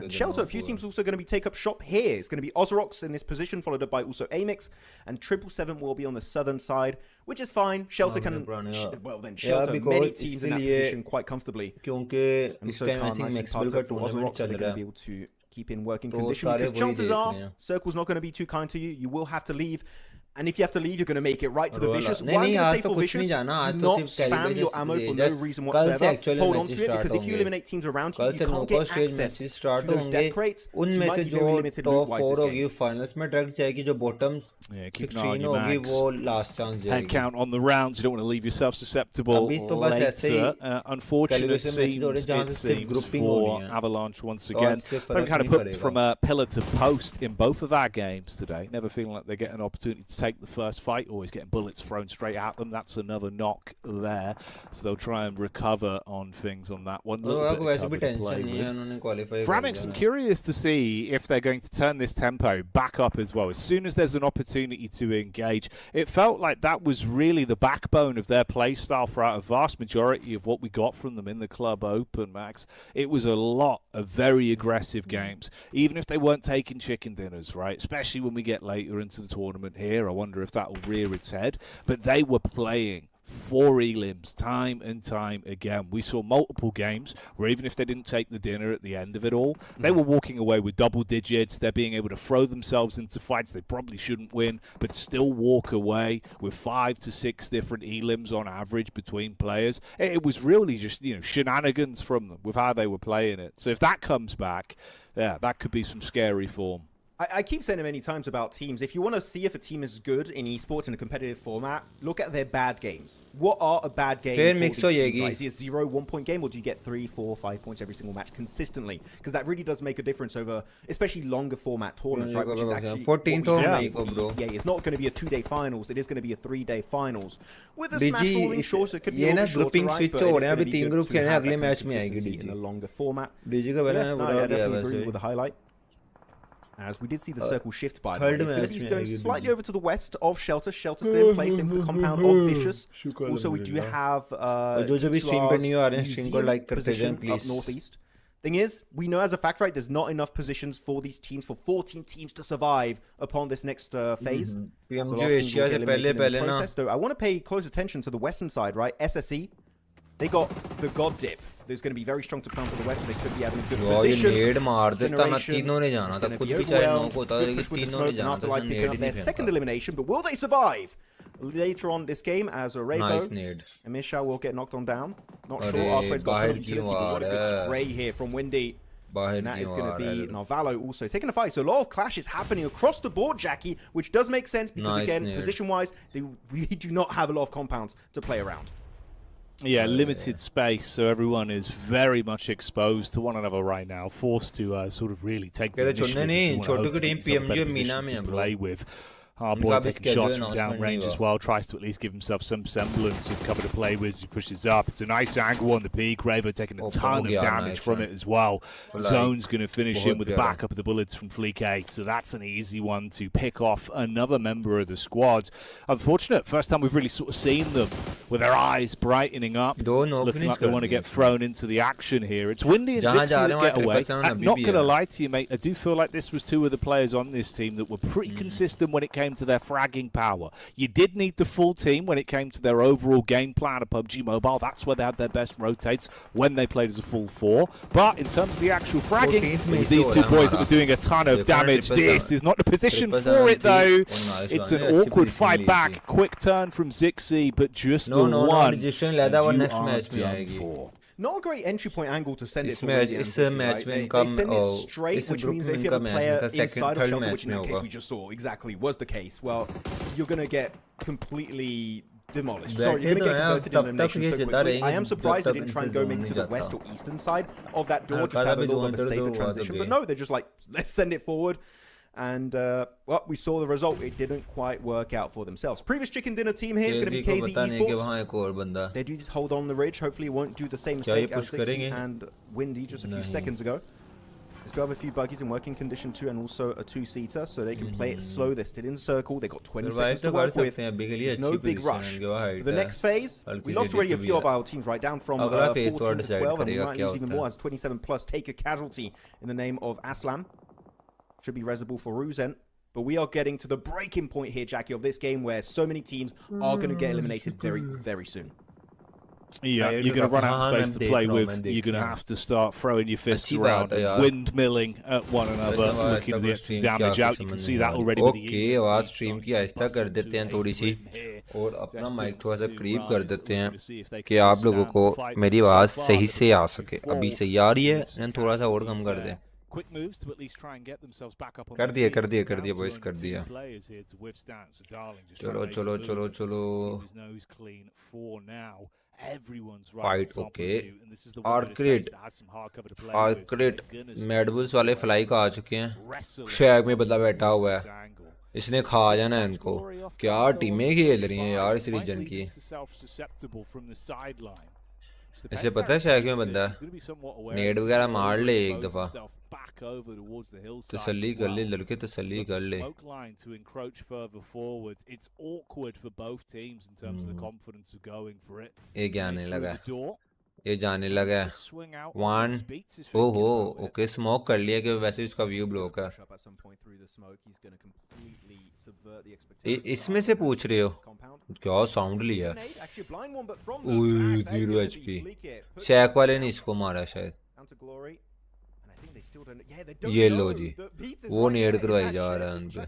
And Shelter, a few teams also going to be take up shop here. It's going to be Ozrox in this position, followed up by also Amix, and 777 will be on the southern side, which is fine. Shelter can, well then Shelter, many teams in that position quite comfortably. And so can't nicely part up for Ozrox, so they're going to be able to keep in working condition, because chances are Circle's not going to be too kind to you. You will have to leave. And if you have to leave, you're going to make it right to the Vicious. What I'm going to say for Vicious, do not spam your ammo for no reason whatsoever. Hold on to it, because if you eliminate teams around you, you can't get access to those death crates. उनमें से जो top 4 होगी finals में direct जाएगी, जो bottom 16 होगी वो last chance जाएगी. Head count on the rounds. You don't want to leave yourself susceptible later. Unfortunate it seems for Avalanche once again. They've kind of put from a pillar to post in both of our games today. Never feeling like they get an opportunity to take the first fight, always getting bullets thrown straight at them. That's another knock there, so they'll try and recover on things on that one. Framix, I'm curious to see if they're going to turn this tempo back up as well as soon as there's an opportunity to engage. It felt like that was really the backbone of their play style throughout a vast majority of what we got from them in the Club Open, Max. It was a lot of very aggressive games, even if they weren't taking chicken dinners, right? Especially when we get later into the tournament here. I wonder if that will rear its head. But they were playing 4 elims time and time again. We saw multiple games where even if they didn't take the dinner at the end of it all, they were walking away with double digits. They're being able to throw themselves into fights they probably shouldn't win, but still walk away with 5 to 6 different elims on average between players. It was really just, you know, shenanigans from them with how they were playing it. So if that comes back, yeah, that could be some scary form. I keep saying it many times about teams. If you want to see if a team is good in esports in a competitive format, look at their bad games. What are a bad game for these teams, right? Is it a 0, 1 point game, or do you get 3, 4, 5 points every single match consistently? Because that really does make a difference over, especially longer format tournaments, right? Which is actually 14th EECA. It's not going to be a 2-day finals. It is going to be a 3-day finals. With a smash falling short, it could be a little shorter, right? But it's going to be good to have that consistency in a longer format. Yeah, I definitely agree with the highlight. As we did see the circle shift, by the way. It's going to be going slightly over to the west of Shelter. Shelter still in place in for the compound of Vicious. Also, we do have museum position up northeast. Thing is, we know as a fact, right, there's not enough positions for these teams, for 14 teams to survive upon this next phase. So I want to pay close attention to the western side, right? SSE, they got the God Dip. There's going to be very strong to pound to the west, so they could be having a good position. Their second elimination, but will they survive later on this game as a Revo and Misha will get knocked on down? Not sure. Arcrade's got a ton of utility, but what a good spray here from Windy. And that is going to be Narvalo also taking the fight. So a lot of clashes happening across the board, Jackie, which does make sense because, again, position-wise, we do not have a lot of compounds to play around. Yeah, limited space, so everyone is very much exposed to one another right now, forced to sort of really take the initiative to play with. Hardboy taking shots from downrange as well, tries to at least give himself some semblance of cover to play with as he pushes up. It's a nice angle on the peak. Revo taking a ton of damage from it as well. Zone's going to finish in with the backup of the bullets from Fleek, so that's an easy one to pick off another member of the squad. Unfortunate, first time we've really sort of seen them with their eyes brightening up, looking like they want to get thrown into the action here. It's Windy and Zixi that get away. I'm not going to lie to you, mate, I do feel like this was two of the players on this team that were pretty consistent when it came to their fragging power. You did need the full team when it came to their overall game plan of PUBG Mobile. That's where they had their best rotates when they played as a full 4. But in terms of the actual fragging, it was these two boys that were doing a ton of damage. This is not the position for it, though. It's an awkward fight back. Quick turn from Zixi, but just the one. And you are done for. Not a great entry point angle to send it to Windy. They send it straight, which means if you have a player inside of Shelter, which in that case we just saw exactly was the case, well, you're going to get completely demolished. Sorry, you're going to get converted in elimination so quickly. I am surprised they didn't try and go maybe to the west or eastern side of that door, just have a little bit of a safer transition. But no, they're just like, let's send it forward. And, well, we saw the result. It didn't quite work out for themselves. Previous chicken dinner team here is going to be KZ Esports. They do just hold on the ridge. Hopefully it won't do the same mistake as Zixi and Windy just a few seconds ago. They still have a few buggies in working condition too, and also a 2-seater, so they can play it slow. They're still in circle. They've got 20 seconds to work with. There's no big rush. For the next phase, we lost already a few of our teams, right? Down from 14 to 12, and we might lose even more as 27 plus take a casualty in the name of ASSALAM. Should be resible for Ruzent. But we are getting to the breaking point here, Jackie, of this game where so many teams are going to get eliminated very, very soon. Yeah, you're going to run out of space to play with. You're going to have to start throwing your fists around, windmilling at one another, looking to get some damage out. You can see that already with the आवाज stream की आहिस्ता कर देते हैं थोड़ी सी और अपना mic थोड़ा सा करीब कर देते हैं कि आप लोगों को मेरी आवाज सही से आ सके. अभी सही आ रही है, थोड़ा सा और कम कर दें. Quick moves to at least try and get themselves back up on कर दिया boys कर दिया. चलो फाइट ओके. आर्क्रेट मैडबुल्स वाले फ्लाई का आ चुके हैं. शैग में बदला बैठा हुआ है. इसने खा जाना इनको. क्या टीमें खेल रही हैं यार इस रीजन की. इसे पता है शैग में बंदा नेड वगैरह मार ले एक दफा. तसल्ली कर ले लड़के, तसल्ली कर ले. एक आने लगा. ये जाने लगा है 1 ओहो ओके स्मोक कर लिया कि वैसे इसका व्यू ब्लॉक है इसमें से पूछ रहे हो क्या साउंड लिया 0 HP शैक वाले ने इसको मारा शायद ये लो जी वो नेड करवाई जा रहा है उन पे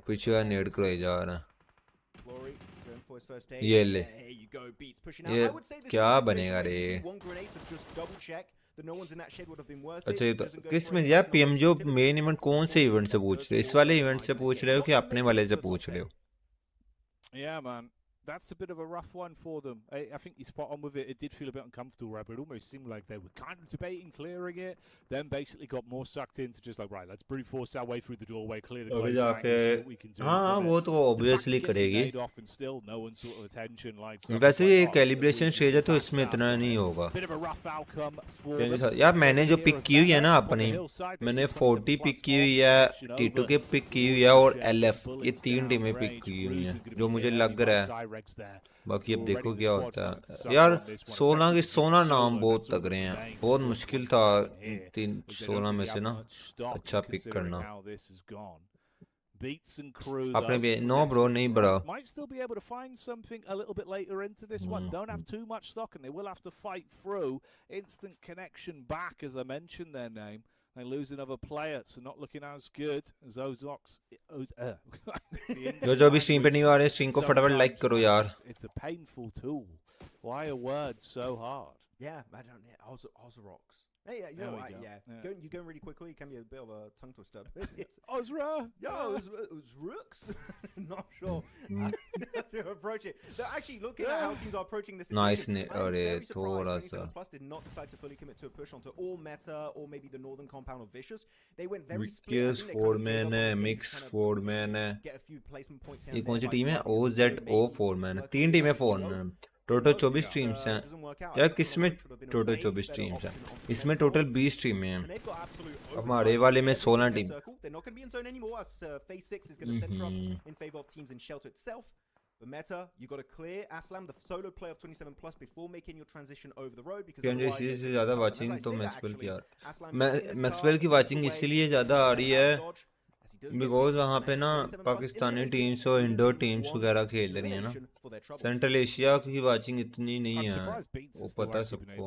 पीछे का नेड करवाई जा रहा है ये ले ये क्या बनेगा रे अच्छा ये तो किस में यार पीएमजीओ मेन इवेंट कौन से इवेंट से पूछ रहे हो इस वाले इवेंट से पूछ रहे हो कि अपने वाले से पूछ रहे हो Yeah, man. That's a bit of a rough one for them. I think you spot on with it. It did feel a bit uncomfortable, right? But it almost seemed like they were kind of debating clearing it. Then basically got more sucked into just like, right, let's brute force our way through the doorway, clear the close angle, see what we can do. हाँ वो तो obviously करेगी. Still, no one sort of attention like. वैसे ये calibration stage है तो इसमें इतना नहीं होगा. Bit of a rough outcome for. यार मैंने जो पिक की हुई है ना अपनी मैंने 40 पिक की हुई है T2 के पिक की हुई है और LF ये 3 टीमें पिक की हुई हैं जो मुझे लग रहा है बाकी अब देखो क्या होता है यार 16 के 16 नाम बहुत तगड़े हैं बहुत मुश्किल था 16 में से ना अच्छा पिक करना आपने भी नो ब्रो नहीं bro might still be able to find something a little bit later into this one. Don't have too much stock and they will have to fight through instant connection back as I mentioned their name. They lose another player, so not looking as good as Ozox. जो भी stream पे नहीं आ रहे stream को फटाफट like करो यार. It's a painful tool. Why are words so hard? Yeah, I don't know. Ozrox. Hey, you know what? You're going really quickly. It can be a bit of a tongue twister. Ozra! Yeah, it was Rooks. Not sure. To approach it. They're actually looking at how teams are approaching this. Nice ne अरे थोड़ा सा. Plus did not decide to fully commit to a push onto all meta or maybe the northern compound of Vicious. They went very split. Foreman है, Mix Foreman है. Get a few placement points here. ये कौन सी team है? OZO Foreman. 3 टीमें Foreman. Total 24 streams हैं यार किसमें total 24 streams हैं इसमें टोटल 20 स्ट्रीमें हैं हमारे वाले में 16 team The meta, you got to clear ASSALAM, the solo player of 27 plus before making your transition over the road because PMGC से ज़्यादा वाचिंग तो मैक्सवेल की यार मैक्सवेल की वाचिंग इसीलिए ज़्यादा आ रही है बिकॉज वहाँ पे ना पाकिस्तानी टीम्स और इंडोर टीम्स वगैरह खेल रही हैं ना सेंट्रल एशिया की वाचिंग इतनी नहीं है वो पता है सबको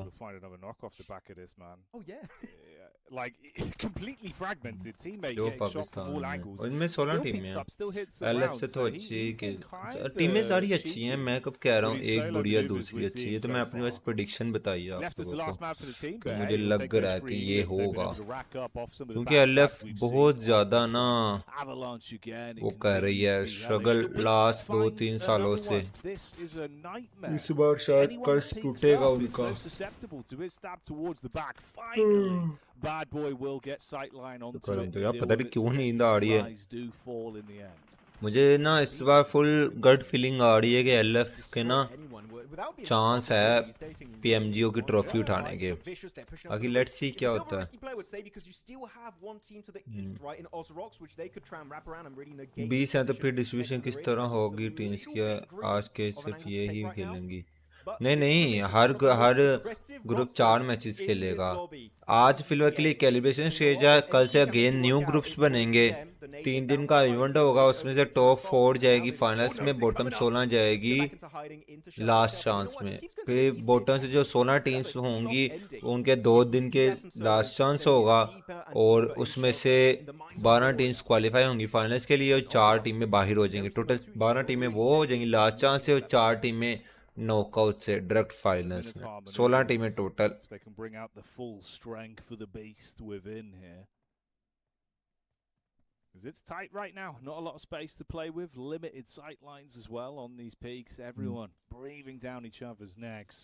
like completely fragmented teammate getting shot from all angles. इनमें 16 टीमें हैं LF से तो अच्छी टीमें सारी अच्छी हैं मैं कब कह रहा हूँ एक बुढ़िया दूसरी अच्छी है तो मैं अपनी बस प्रेडिक्शन बताई आपको मुझे लग रहा है कि ये होगा क्योंकि LF बहुत ज्यादा ना वो कर रही है स्ट्रगल लास्ट 2-3 सालों से इस बार शायद कर्ज टूटेगा उनका Bad boy will get sightline onto it. यार पता नहीं क्यों नींद आ रही है मुझे ना इस बार फुल गट फीलिंग आ रही है कि LF के ना चांस है PMGO की ट्रॉफी उठाने के बाकी लेट्स सी क्या होता है 20 है तो फिर डिस्ट्रीब्यूशन किस तरह होगी टीम्स की आज के सिर्फ ये ही खेलेंगी नहीं हर ग्रुप 4 मैचेस खेलेगा आज फिलहाल के लिए कैलिब्रेशन स्टेज है कल से अगेन न्यू ग्रुप्स बनेंगे 3 दिन का इवेंट होगा उसमें से टॉप 4 जाएगी फाइनल्स में बॉटम 16 जाएगी लास्ट चांस में फिर बॉटम से जो 16 टीम्स होंगी उनके 2 दिन के लास्ट चांस होगा और उसमें से 12 टीम्स क्वालिफाई होंगी फाइनल्स के लिए और 4 टीमें बाहर हो जाएंगी टोटल 12 टीमें वो हो जाएंगी लास्ट चांस से और 4 टीमें नॉकआउट से डायरेक्ट फाइनल्स में 16 टीमें total It's tight right now, not a lot of space to play with, limited sight lines as well on these peaks, everyone breathing down each other's necks.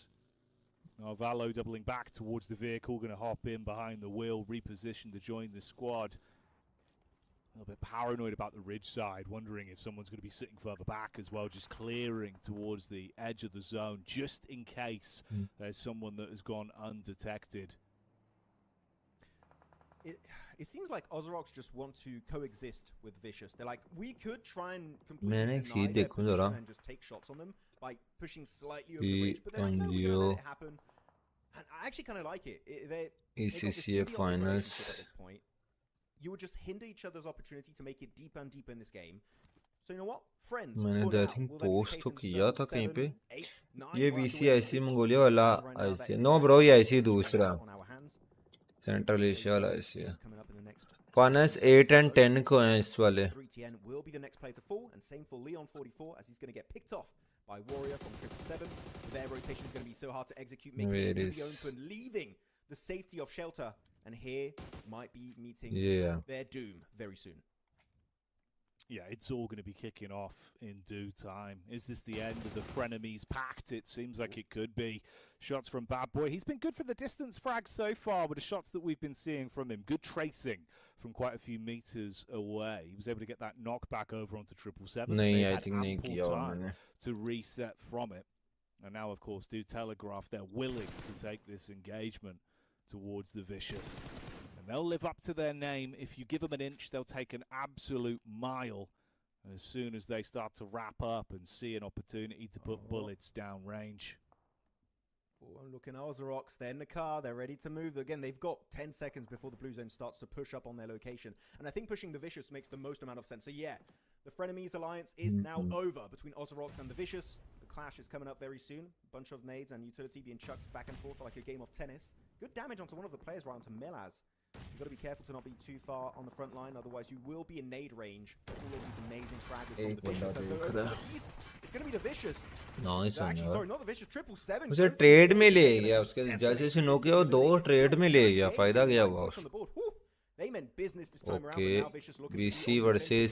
Now Valo doubling back towards the vehicle, going to hop in behind the wheel, reposition to join the squad. A little bit paranoid about the ridge side, wondering if someone's going to be sitting further back as well, just clearing towards the edge of the zone, just in case there's someone that has gone undetected. It seems like Ozrox just want to coexist with Vicious. They're like, we could try and completely deny their position and just take shots on them, by pushing slightly over the range, but they're like, no, we're gonna let it happen. And I actually kind of like it. ECCA finals. At this point, you would just hinder each other's opportunity to make it deeper and deeper in this game. So you know what, friends? मैंने I think post तो किया था कहीं पे ये VCIC Mongolia वाला IC no bro ये IC दूसरा सेंट्रल एशिया वाला IC है फाइनल्स 8 and 10 को हैं इस वाले will be the next player to fall, and same for Leon 44 as he's going to get picked off by Warrior from 777. Their rotation is going to be so hard to execute, making it into the open, leaving the safety of shelter, and here might be meeting their doom very soon. Yeah, it's all going to be kicking off in due time. Is this the end of the frenemies pact? It seems like it could be. Shots from Bad Boy. He's been good for the distance frags so far with the shots that we've been seeing from him. Good tracing from quite a few meters away. He was able to get that knockback over onto 777. No, I think ample time to reset from it. And now, of course, do telegraph they're willing to take this engagement towards the Vicious. They'll live up to their name. If you give them an inch, they'll take an absolute mile as soon as they start to wrap up and see an opportunity to put bullets down range. Oh, I'm looking at Ozorox. They're in the car. They're ready to move. Again, they've got 10 seconds before the blue zone starts to push up on their location. And I think pushing the Vicious makes the most amount of sense. So yeah, the Frenemies alliance is now over between Ozorox and the Vicious. The clash is coming up very soon. A bunch of nades and utility being chucked back and forth like a game of tennis. Good damage onto one of the players right onto Melaz. You've got to be careful to not be too far on the front line, otherwise you will be in nade range. All of these amazing fraggers from the Vicious as they're over to the east. It's going to be the Vicious. Nice. Actually, sorry, not the Vicious. 777. उसे trade में ले गया उसके जैसे से no किया वो दो ट्रेड में ले गया फायदा गया हुआ They meant business this time around. Okay, Now Vicious looking VC versus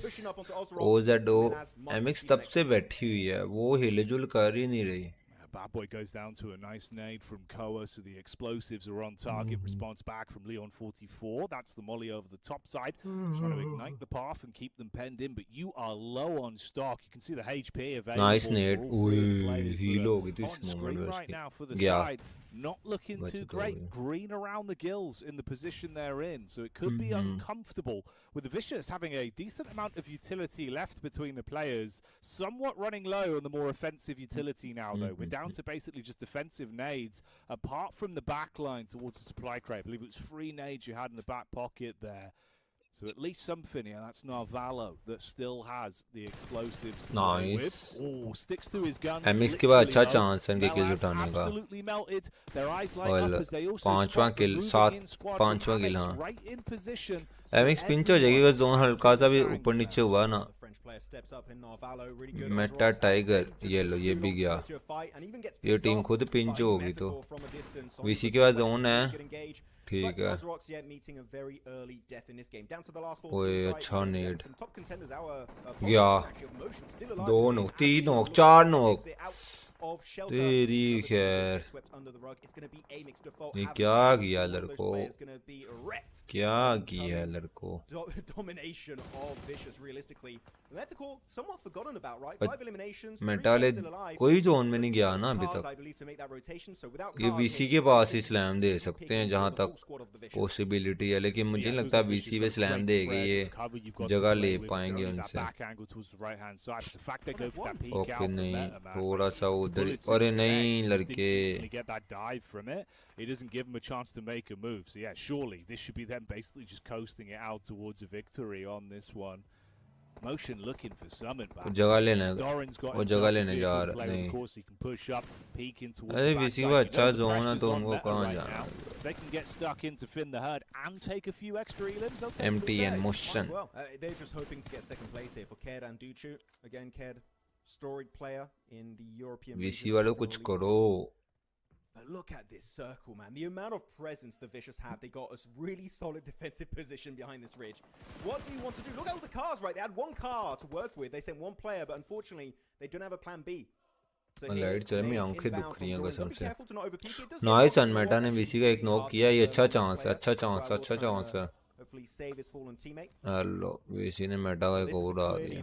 OZO MX तब से बैठी हुई है वो हिलजुल कर ही नहीं रही. Bad Boy goes down to a nice nade from Koa, so the explosives are on target. Response back from Leon 44. That's the molly over the top side. Trying to ignite the path and keep them penned in, but you are low on stock. You can see the HP available. Nice nade. On screen right now for the side. Not looking too great. Green around the gills in the position they're in, so it could be uncomfortable. With the Vicious having a decent amount of utility left between the players, somewhat running low on the more offensive utility now, though. We're down to basically just defensive nades, apart from the back line towards the supply crate. I believe it was 3 nades you had in the back pocket there. So at least something here. That's Narvalo that still has the explosives to play with. Oh, sticks through his gun. MX के बाद अच्छा chance है इनके kills उठाने का. Absolutely melted. Their eyes light up as they also पांचवा kill पांचवा kill हाँ. right in position. MX pinch हो जाएगी अगर जोन हल्का सा भी ऊपर नीचे हुआ ना. मेटा टाइगर ये लो ये भी गया. ये टीम खुद पिंच होगी तो. VC के बाद जोन है. ठीक है. ओए अच्छा नेड. गया. 2 नॉक 3 नॉक 4 नॉक. तेरी खैर. ये क्या किया लड़को. क्या किया लड़को. मेटाले कोई जोन में नहीं गया ना अभी तक. ये VC के पास ही स्लैम दे सकते हैं जहां तक पॉसिबिलिटी है, लेकिन मुझे लगता है VC पे स्लैम देगी ये जगह ले पाएंगे उनसे. ओके नहीं थोड़ा सा उधर. अरे नहीं लड़के. It doesn't give them a chance to make a move. So yeah, surely this should be them basically just coasting it out towards a victory on this one. Motion looking for Summit back. जगह लेने वो जगह लेने जा रहा नहीं. अरे VC का अच्छा जोन है तो उनको कहाँ जाना. They can get stuck in to fin the herd and take a few extra elims. They'll take MTN motion. They're just hoping to get second place here for Ked and Duchu. Again, Ked, storied player in the European. VC वालों कुछ करो. But look at this circle, man. The amount of presence the Vicious have. They got a really solid defensive position behind this ridge. What do you want to do? Look at all the cars, right? They had 1 car to work with. They sent 1 player, but unfortunately, they don't have a plan B. Light चले मेरी आंखें दुख रही हैं कसम से. Nice अनमेटा ने VC का एक नॉक किया. ये अच्छा चांस है. अच्छा चांस है. हेलो VC ने मेटा का एक और आ गया.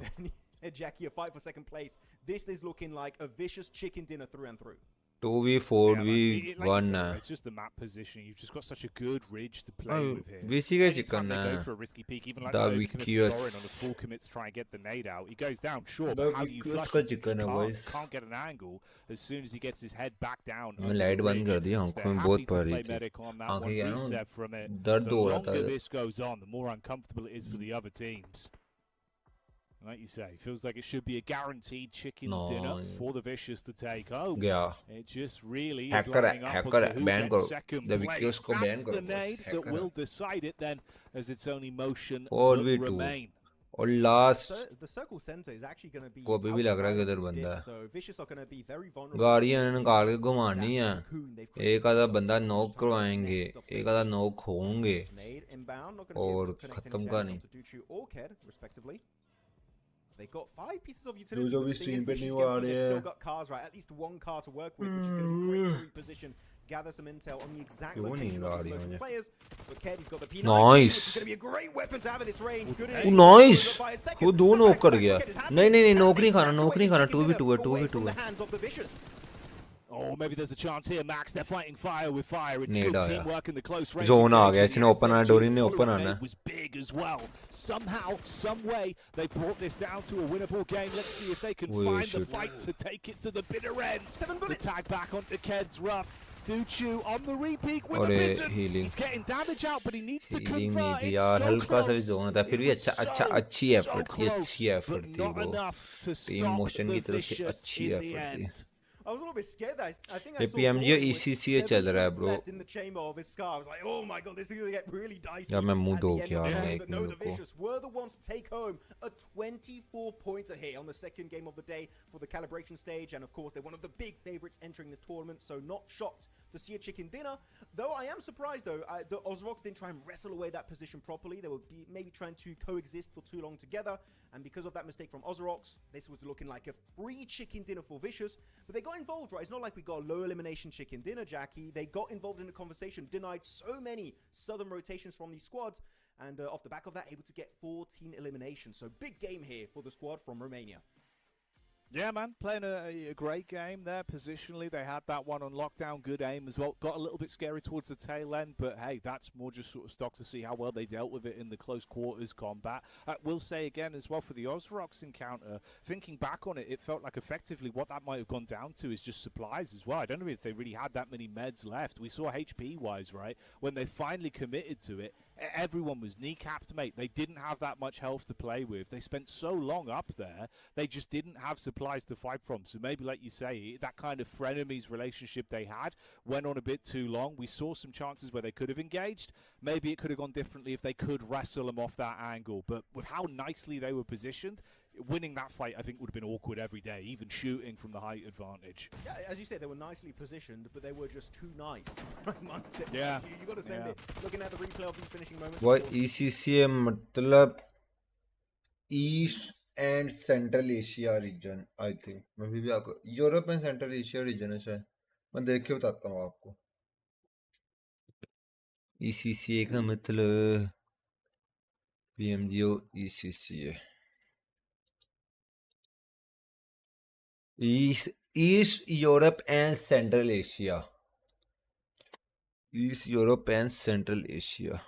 Jackie, a fight for second place. This is looking like a Vicious chicken dinner through and through. 2v4v1 है it's just the map position. You've just got such a good ridge to play with here. VC का Anytime chicken they go है for a risky peek, even like the that overcommit from Doran on a VQS full commit to try and get the nade out, he goes down, sure, the but how do you VQS flush का it? You just chicken है boys can't get an angle as soon as he gets his head back down. मैं light बंद कर दी So आंखों they're में happy बहुत to पड़ play रही थी medic on that one, आंखें क्या ना reset from it. दर्द The हो रहा longer था this goes on, the more uncomfortable it is for the other teams. Like you say, feels like it should be a guaranteed chicken dinner for the Vicious to take home. गया It just really is Hacker lining up hacker onto who ban gets करो second the place. VQS को That's ban the करो nade that hacker will decide it then, as its only motion 4v2 remain. और last The circle center is actually going to be को अभी भी लग रहा है कि outside उधर of this बंदा dip, है so Vicious are going to be very vulnerable. गाड़ियां निकाल के घुमानी है Cocoon they've एक created आधा themselves बंदा here, knock just trying to करवाएंगे nest off एक safety. आधा नॉक होंगे Nade inbound, not going to be able और to connect खत्म any का damage नहीं onto Duchu or Ked, respectively. They got 5 pieces of जो utility. जो but भी the thing स्ट्रीम is, पे Vicious नहीं gets आ them, रहे they've still हैं got cars, right? At least one car to work with, which is going to be great to reposition, gather some intel on the exact क्यों नहीं location uh of रही these local मुझे players. But Ked, he's got the P90, Nice. which is going to be a great weapon to have at this range. Good oh initial nice but by a second. वो दो The knock कर back-to-back गया for Ked is happening. नहीं नहीं नहीं And knock they नहीं खाना snatch knock away नहीं the खाना chicken dinner 2v2 है away from 2v2 the है hands of the Vicious. Oh, maybe there's a chance here, Max. They're fighting fire with fire. It's Nade good आया teamwork in the close range. Zone आ गया engagement. इसने The open आना SMG डोरी ने open follow-up आना nade was big as well. Somehow, some way, they brought this down to a winnable game. Let's see if they can Wait, find the shit. fight to take it to the bitter end. 7 The bullets. tag back onto Ked's rough. Duchu on the repeat with और a ये vision. healing He's getting damage out, but he needs to healing नहीं convert. थी It's यार so हल्का सा भी close. Zone था फिर It भी was अच्छा so, अच्छी so एफर्ट थी close, अच्छी एफर्ट but थी not वो enough to team stop motion the की तरफ से Vicious अच्छी in the एफर्ट थी end. I was a little bit scared. I think I ये saw PMGO Doran with ECCA 7 चल रहा है bullets bro left in the chamber of his scar. I was like, oh my god, this is going to get really dicey. यार मैं मुंह at धो the end के आ of the रहा हूँ game. एक But no, the मिनट को Vicious were the ones to take home a 24-pointer here on the second game of the day for the calibration stage. And of course, they're one of the big favorites entering this tournament, so not shocked to see a chicken dinner. Though I am surprised, though, the Ozrox didn't try and wrestle away that position properly. They were maybe trying to coexist for too long together. And because of that mistake from Ozrox, this was looking like a free chicken dinner for Vicious. But they got involved, right? It's not like we got a low elimination chicken dinner, Jackie. They got involved in the conversation, denied so many southern rotations from these squads. And off the back of that, able to get 14 eliminations. So big game here for the squad from Romania. Yeah, man, playing a great game there positionally. They had that one on lockdown, good aim as well. Got a little bit scary towards the tail end, but hey, that's more just sort of stock to see how well they dealt with it in the close quarters combat. We'll say again as well for the Ozrox encounter, thinking back on it, it felt like effectively what that might have gone down to is just supplies as well. I don't know if they really had that many meds left. We saw HP-wise, right, when they finally committed to it, everyone was kneecapped, mate. They didn't have that much health to play with. They spent so long up there, they just didn't have supplies to fight from. So maybe, like you say, that kind of frenemies relationship they had went on a bit too long. We saw some chances where they could have engaged. Maybe it could have gone differently if they could wrestle them off that angle. But with how nicely they were positioned, winning that fight, I think, would have been awkward every day, even shooting from the height advantage. Yeah, as you say, they were nicely positioned, but they were just too nice. Yeah. You got to send it. Looking at the replay of these finishing moments. वो ECCA मतलब east and central Asia region I think मैं भी आपको Europe and central Asia region है शायद मैं देख के बताता हूँ आपको ECCA का मतलब PMGO ECCA East Europe and Central Asia. East Europe and Central Asia.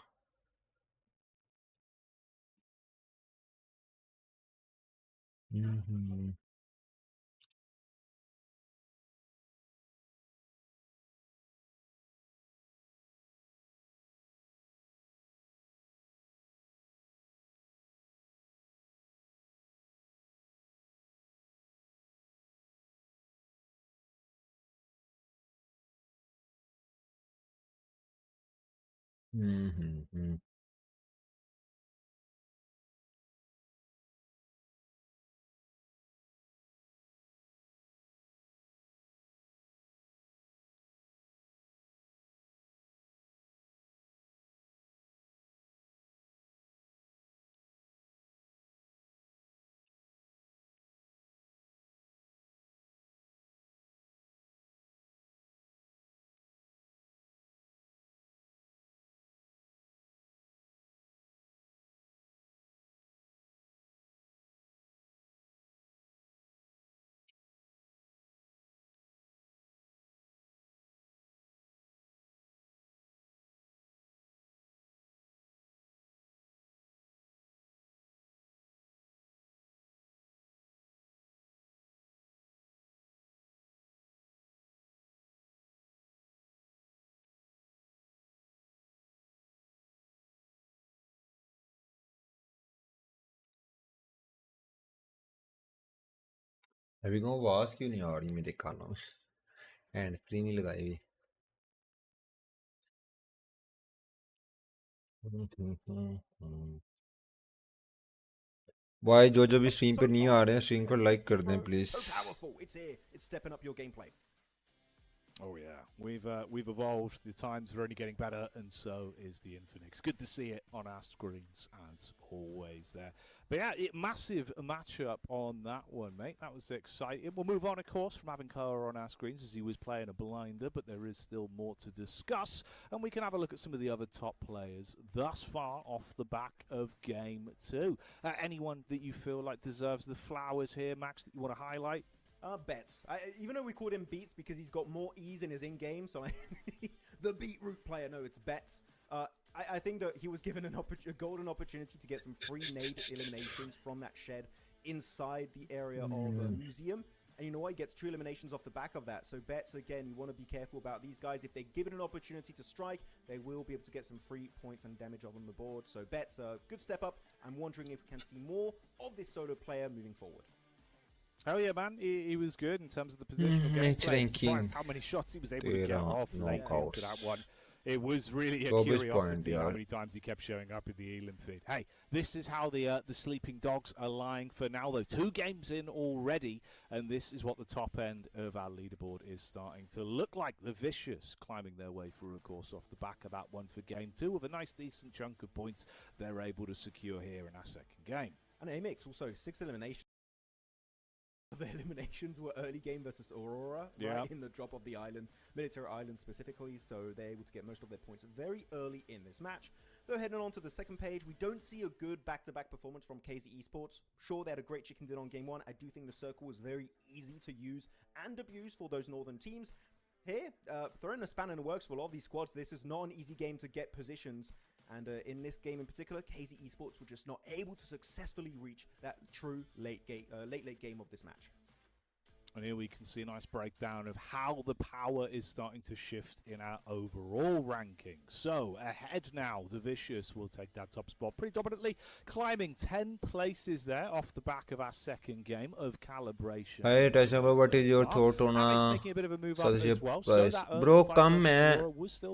अभी को आवाज क्यों नहीं आ रही मेरे कानों में हैंड फ्री नहीं लगाई हुई भाई जो भी स्ट्रीम पे नहीं आ रहे हैं स्ट्रीम को लाइक कर दें please Oh yeah, we've evolved. The times are only getting better, and so is the Infinix. Good to see it on our screens as always. There, but yeah, massive matchup on that one, mate. That was exciting. We'll move on, of course, from having Koa on our screens as he was playing a blinder, but there is still more to discuss, and we can have a look at some of the other top players thus far off the back of Game 2. Anyone that you feel like deserves the flowers here, Max, that you want to highlight? Bets. Even though we called him Beats because he's got more ease in his in-game, so the beetroot player. No, it's Bets. I think that he was given a golden opportunity to get some free nade eliminations from that shed inside the area of a museum. And you know what? He gets 2 eliminations off the back of that. So Bets, again, you want to be careful about these guys. If they're given an opportunity to strike, they will be able to get some free points and damage on the board. So Bets, good step up. I'm wondering if we can see more of this solo player moving forward. Oh yeah, man, he was good in terms of the positional gameplay. I'm surprised how many shots he was able to get off late into that one. It was really a curiosity how many times he kept showing up in the Elam feed. Hey, this is how the sleeping dogs are lying for now, though. 2 games in already, and this is what the top end of our leaderboard is starting to look like. The Vicious climbing their way through, of course, off the back of that one for Game 2 with a nice, decent chunk of points they're able to secure here in our second game. And AMX also 6 eliminations. The eliminations were early game versus Aurora, right, in the drop of the island, military island specifically, so they're able to get most of their points very early in this match. Though heading on to the second page, we don't see a good back-to-back performance from KZ Esports. Sure, they had a great chicken din on game 1. I do think the circle was very easy to use and abuse for those northern teams. Here, throwing a spanner in the works for a lot of these squads, this is not an easy game to get positions. And in this game in particular, KZ Esports were just not able to successfully reach that true late game of this match. And here we can see a nice breakdown of how the power is starting to shift in our overall ranking. So, ahead now, the Vicious will take that top spot pretty dominantly, climbing 10 places there off the back of our second game of Calibration. Hey, Tasha, what is your thought on Bro, कम है,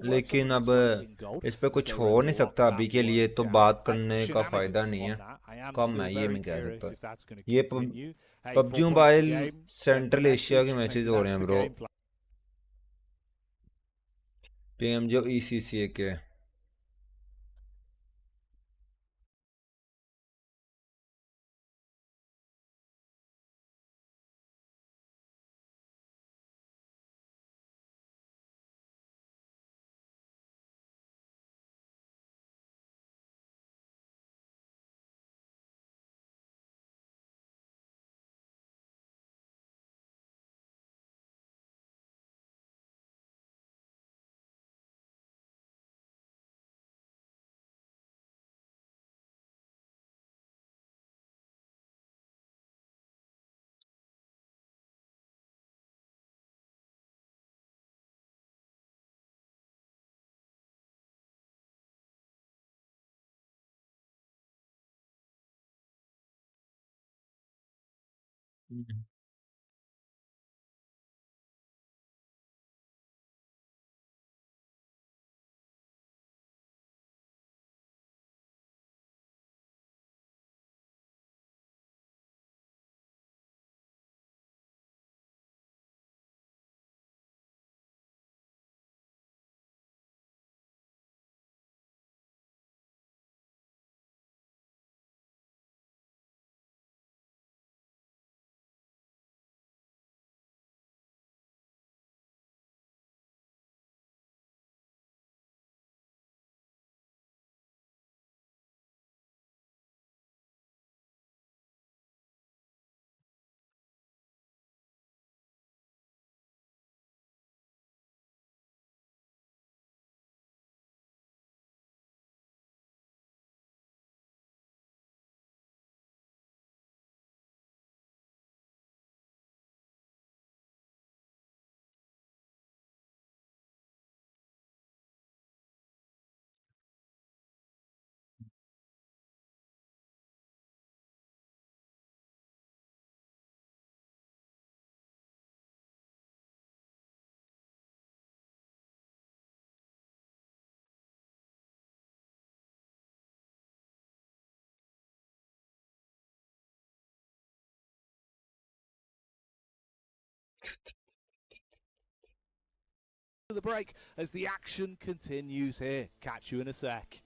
लेकिन अब इस पे कुछ हो नहीं सकता अभी के लिए, तो बात करने का फायदा नहीं है, कम है ये मैं कह सकता। ये PUBG मोबाइल सेंट्रल एशिया के मैचेस हो रहे हैं ब्रो, PMGO EECA के। the break as the action continues here. Catch you in a sec.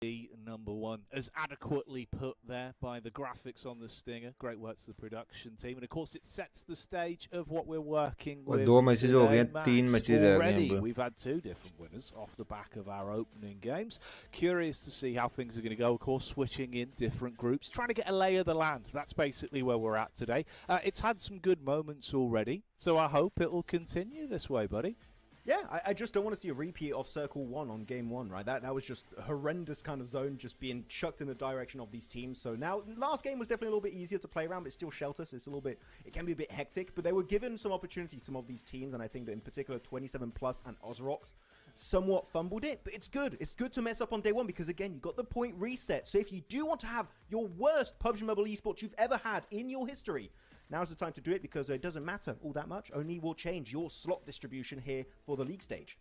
number one, as adequately put there by the graphics on the Stinger. Great work to the production team, and of course it sets the stage of what we're working with. दो matches हो गए, 3 matches रह गए Already, हैं. we've had 2 different winners off the back of our opening games. Curious to see how things are going to go, of course, switching in different groups, trying to get a lay of the land. That's basically where we're at today. It's had some good moments already, so I hope it will continue this way, buddy. Yeah, I just don't want to see a repeat of Circle 1 on Game 1, right? That was just a horrendous kind of zone just being chucked in the direction of these teams. So now, last game was definitely a little bit easier to play around, but it's still shelters. It's a little bit, it can be a bit hectic, but they were given some opportunities, some of these teams, and I think that in particular 27 Plus and Ozrox somewhat fumbled it, but it's good. It's good to mess up on day 1 because, again, you got the point reset. So if you do want to have your worst PUBG Mobile esports you've ever had in your history, now's the time to do it because it doesn't matter all that much. Only will change your slot distribution here for the league stage.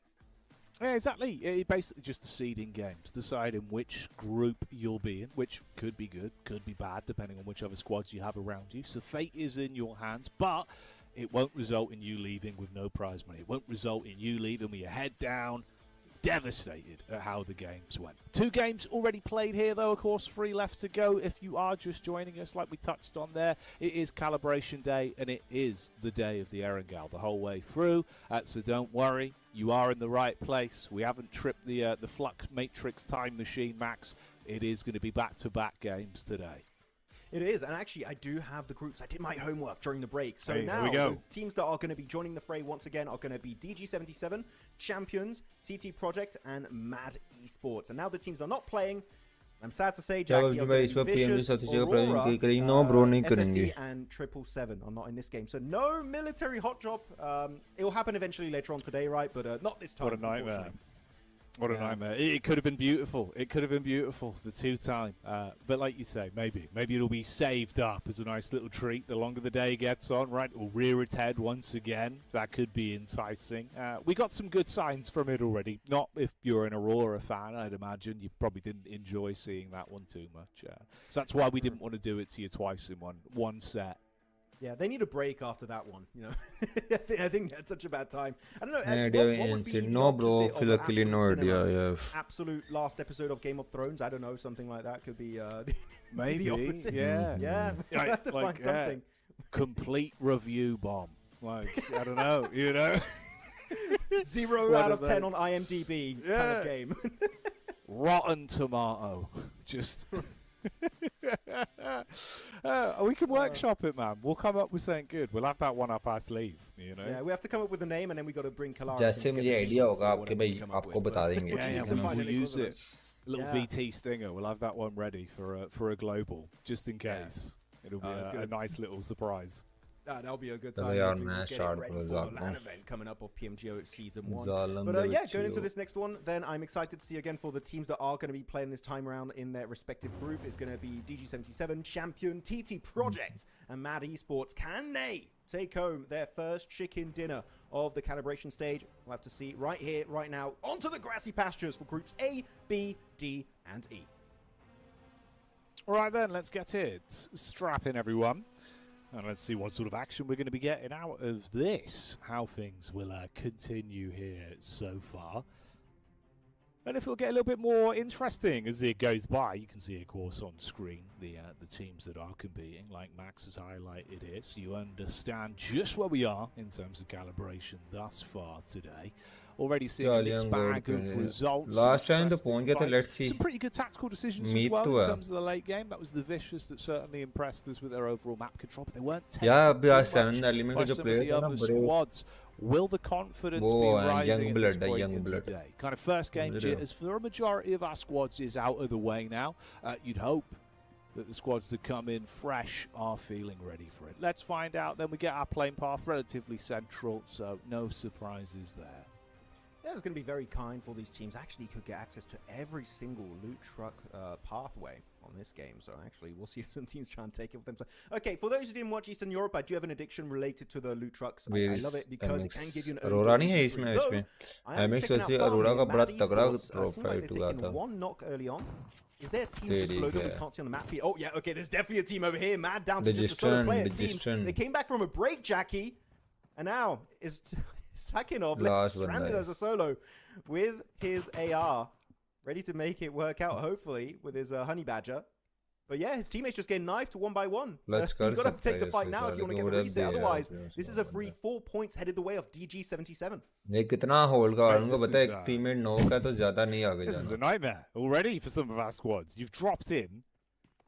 Yeah, exactly. It basically just the seeding games, deciding which group you'll be in, which could be good, could be bad, depending on which other squads you have around you. So fate is in your hands, but it won't result in you leaving with no prize money. It won't result in you leaving with your head down, devastated at how the games went. 2 games already played here, though, of course, 3 left to go. If you are just joining us, like we touched on there, it is Calibration Day, and it is the day of the Erangel the whole way through. So don't worry, you are in the right place. We haven't tripped the Flux Matrix time machine, Max. It is going to be back-to-back games today. It is, and actually I do have the groups. I did my homework during the break. So hey, now we go. The teams that are going to be joining the fray once again are going to be DG77, Champions, TT Project, and Mad Esports. And now the teams that are not playing, I'm sad to say, Jackie, Vicious, Aurora, SSE, and 777 are not in this game. So no military hot drop. It will happen eventually later on today, right? But not this time. What a nightmare. What a nightmare. It could have been beautiful. It could have been beautiful, the 2-time. But like you say, maybe it'll be saved up as a nice little treat the longer the day gets on, right? Or rear its head once again. That could be enticing. We got some good signs from it already. Not if you're an Aurora fan, I'd imagine. You probably didn't enjoy seeing that one too much. So that's why we didn't want to do it to you twice in one set. Yeah, they need a break after that one, you know. I think that's such a bad time. I don't know. What would be no, bro. Luckily, no idea. Absolute last episode of Game of Thrones. I don't know. Something like that could be. Maybe. The opposite. Yeah. Yeah. I have to find something. Complete review bomb. Like I don't know. You know. 0 out of 10 on IMDb kind of game. Rotten tomato. Just. We can workshop it, man. We'll come up with something good. We'll have that one up our sleeve, you know. Yeah, we have to come up with a name, and then we got to bring Kalara. जैसे मुझे idea होगा आपके भाई आपको बता देंगे. Yeah, we'll use it. A little VT stinger. We'll have that one ready for a global, just in case. It'll be a nice little surprise. That'll be a good time. Get it ready for the LAN event coming up of PMGO Season 1. But yeah, going into this next one, then I'm excited to see again for the teams that are going to be playing this time around in their respective group. It's going to be DG77, Champion, TT Project, and Mad Esports. Can they take home their first chicken dinner of the calibration stage? We'll have to see right here, right now. Onto the grassy pastures for groups A, B, D, and E. All right then, let's get it. Strap in, everyone. And let's see what sort of action we're going to be getting out of this. How things will continue here so far. And if it'll get a little bit more interesting as it goes by. You can see, of course, on screen the teams that are competing, like Max has highlighted here. So you understand just where we are in terms of calibration thus far today. Already seeing a mixed bag of results. Last time the point gaya, let's see. Some pretty good tactical decisions as well in terms of the late game. That was the Vicious that certainly impressed us with their overall map control, but they weren't tested too much by some of the other squads. Will the confidence be rising at this point in the day? Kind of first game jitters for a majority of our squads is out of the way now. You'd hope that the squads that come in fresh are feeling ready for it. Let's find out. Then we get our plane path relatively central, so no surprises there. Yeah, it's going to be very kind for these teams. Actually, you could get access to every single loot truck pathway on this game. So actually, we'll see if some teams try and take it for themselves. Okay, for those who didn't watch Eastern Europe, I do have an addiction related to the loot trucks. I love it because it can give you an Aurora नहीं है इसमें इसमें. MX वैसे Aurora का बड़ा तगड़ा drop fight हुआ था. One knock early on. Is there a team just below them we can't see on the map here? Oh yeah, okay. There's definitely a team over here. Mad down to just a solo player. It seems they came back from a break, Jackie, and now is Sakinov left stranded as a solo with his AR. ready to make it work out, hopefully, with his honey badger. But yeah, his teammates just getting knifed one by one. You've got to take the fight now if you want to get the reset. Otherwise, this is a free 4 points headed the way of DG77. ये कितना hold का उनको पता है teammate knock है तो ज्यादा नहीं आगे जाना. This is a nightmare already for some of our squads. You've dropped in.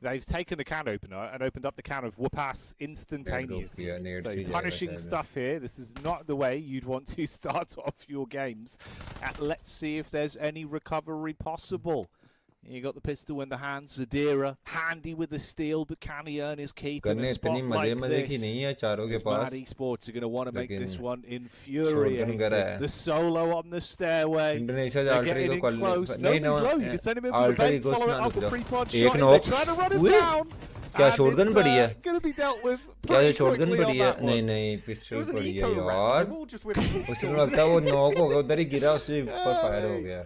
They've taken the can opener and opened up the can of Whoopass instantaneously. So punishing stuff here. This is not the way you'd want to start off your games. Let's see if there's any recovery possible. You got the pistol in the hand. Zadira handy with the steel, but can he earn his keep in a spot like this? Mad Esports are going to want to make this one infuriating. The solo on the stairway. They're getting in close. Nobody's low. You can send him in for the bait, follow it up a pre-pod shot. They're trying to run him down. क्या shotgun पड़ी है? क्या ये shotgun पड़ी है? नहीं pistol पड़ी है यार. उसमें लगता है वो नॉक हो गया उधर ही गिरा उससे ऊपर फायर हो गया.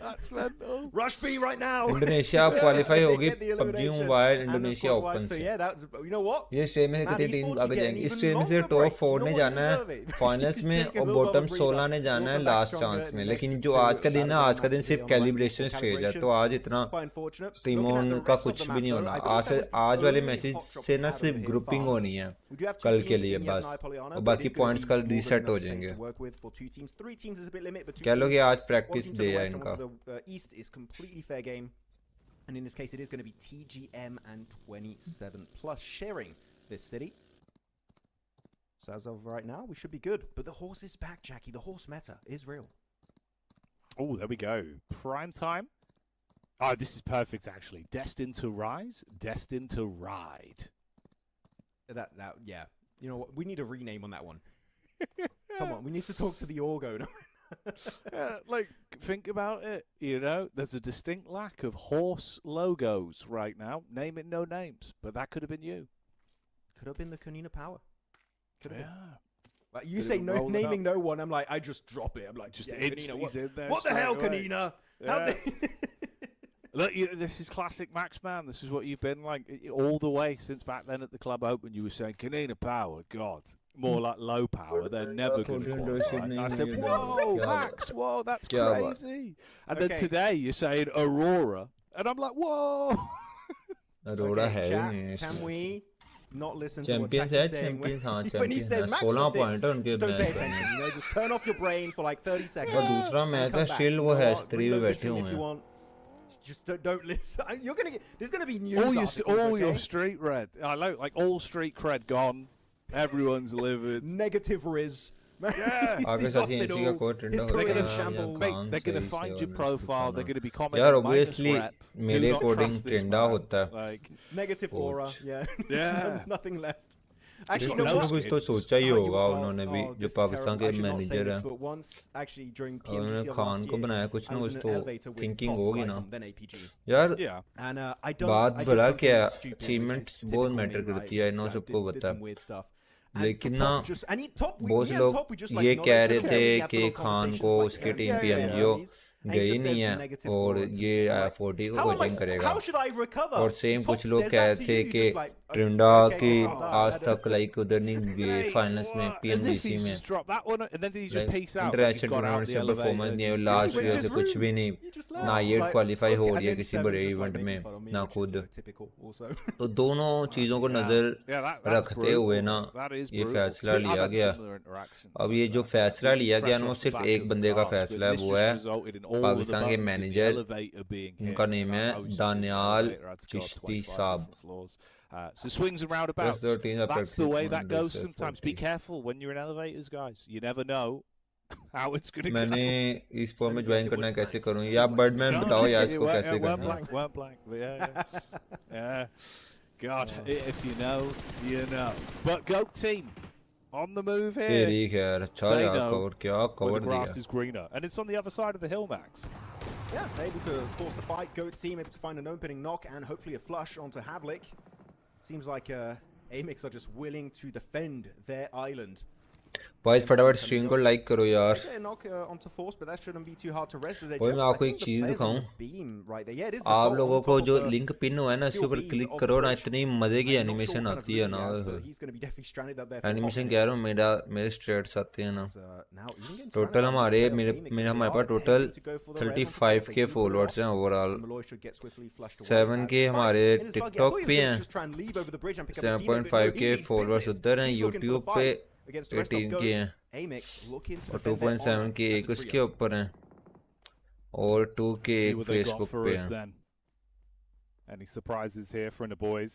Rush B right now. Indonesia qualify होगी PUBG मोबाइल इंडोनेशिया ओपन से. ये स्ट्रेम में से कितनी टीम आगे जाएंगी? इस स्ट्रेम में से टॉप 4 ने जाना है फाइनल्स में और बॉटम 16 ने जाना है लास्ट चांस में. लेकिन जो आज का दिन है, आज का दिन सिर्फ कैलिब्रेशन स्टेज है, तो आज इतना टीमोन का कुछ भी नहीं होना. आज वाले मैचेस से ना सिर्फ ग्रुपिंग होनी है कल के लिए बस, और बाकी पॉइंट्स कल रीसेट हो जाएंगे. कह लो कि आज प्रैक्टिस डे है इनका. And in this case, it is going to be TGM and 27 plus sharing this city. So as of right now, we should be good. But the horse is back, Jackie. The horse meta is real. Oh, there we go. Prime time. Oh, this is perfect, actually. Destined to rise, destined to ride. Yeah. You know what? We need a rename on that one. Come on, we need to talk to the org owner. Like, think about it, you know? There's a distinct lack of horse logos right now. Name it, no names. But that could have been you. Could have been the Kanina Power. Yeah. Like, you say no, naming no one, I'm like, I just drop it. I'm like, just Kanina, what, what the hell, Kanina? Yeah. Look, this is classic Max, man. This is what you've been like all the way since back then at the Club Open. You were saying, Kanina Power, God. More like low power. They're never going to qualify. I said, whoa, Max, whoa, that's crazy. And then today you're saying Aurora. And I'm like, whoa. Aurora Can we not listen Champions to what Jackie's saying when he says Max point just don't pay attention, you know, just turn off your brain for like 30 seconds. और दूसरा match है shield वो है स्त्री पे बैठे हुए हैं. Just don't listen. You're gonna get. There's gonna be news. All your street cred. I like all street cred gone. Everyone's livid. Negative Riz. Yeah. आगे साथी ऐसी का कोई ट्रेंड होगा. They're gonna find your profile. They're gonna be commenting. यार obviously मेरे according trend होता है. Like negative aura. Yeah. Nothing left. Actually, no, कुछ तो सोचा ही होगा उन्होंने भी जो पाकिस्तान के मैनेजर हैं. उन्होंने खान को बनाया कुछ ना कुछ तो थिंकिंग होगी ना. यार बात भला क्या अचीवमेंट बहुत मैटर करती है, इन्हों सबको पता है. लेकिन ना बहुत से लोग ये कह रहे थे कि खान को उसकी टीम PMGO गई नहीं है और ये 40 को कोचिंग करेगा. और सेम कुछ लोग कहते थे कि ट्रिंडा की आज तक लाइक उधर नहीं गए फाइनल्स में PMGC में. इंटरनेशनल टूर्नामेंट से परफॉर्मेंस नहीं है, लास्ट ईयर से कुछ भी नहीं, ना ये क्वालिफाई हो रही है किसी बड़े इवेंट में ना खुद. तो दोनों चीज़ों को नज़र रखते हुए ना ये फैसला लिया गया. अब ये जो फैसला लिया गया ना वो सिर्फ एक बंदे का फैसला है, वो है पाकिस्तान के मैनेजर. उनका नेम है दानियाल चिश्ती साहब. So swings and roundabouts. That's the way that goes sometimes. Be careful when you're in elevators, guys. You never know how it's going to go. मैंने इस फॉर्म में ज्वाइन करना कैसे करूं? या बर्डमैन बताओ यार इसको कैसे करना है. Weren't blank. Yeah. God, if you know, you know. But GOAT team on the move here. ठीक है, अच्छा यार कवर क्या कवर दिया. The grass is greener, and it's on the other side of the hill, Max. Yeah, able to force the fight. GOAT team able to find an opening knock and hopefully a flush onto Havlik. Seems like Amix are just willing to defend their island. Boys फटाफट stream को like करो यार। भाई मैं आपको एक चीज़ दिखाऊं, आप लोगों को जो लिंक पिन हुआ है ना इसके ऊपर क्लिक करो ना, इतनी मज़े की एनिमेशन आती है ना, एनिमेशन कह रहा हूँ, मेरे स्ट्रेट्स आते हैं ना। टोटल हमारे पास टोटल 35K फॉलोअर्स हैं ओवरऑल, 7K हमारे टिकटॉक पे हैं, 7.5K फॉलोअर्स उधर हैं, यूट्यूब पे 18K हैं और 2.7K एक उसके ऊपर हैं और 2K एक फेसबुक पे हैं। Any surprises here from the boys?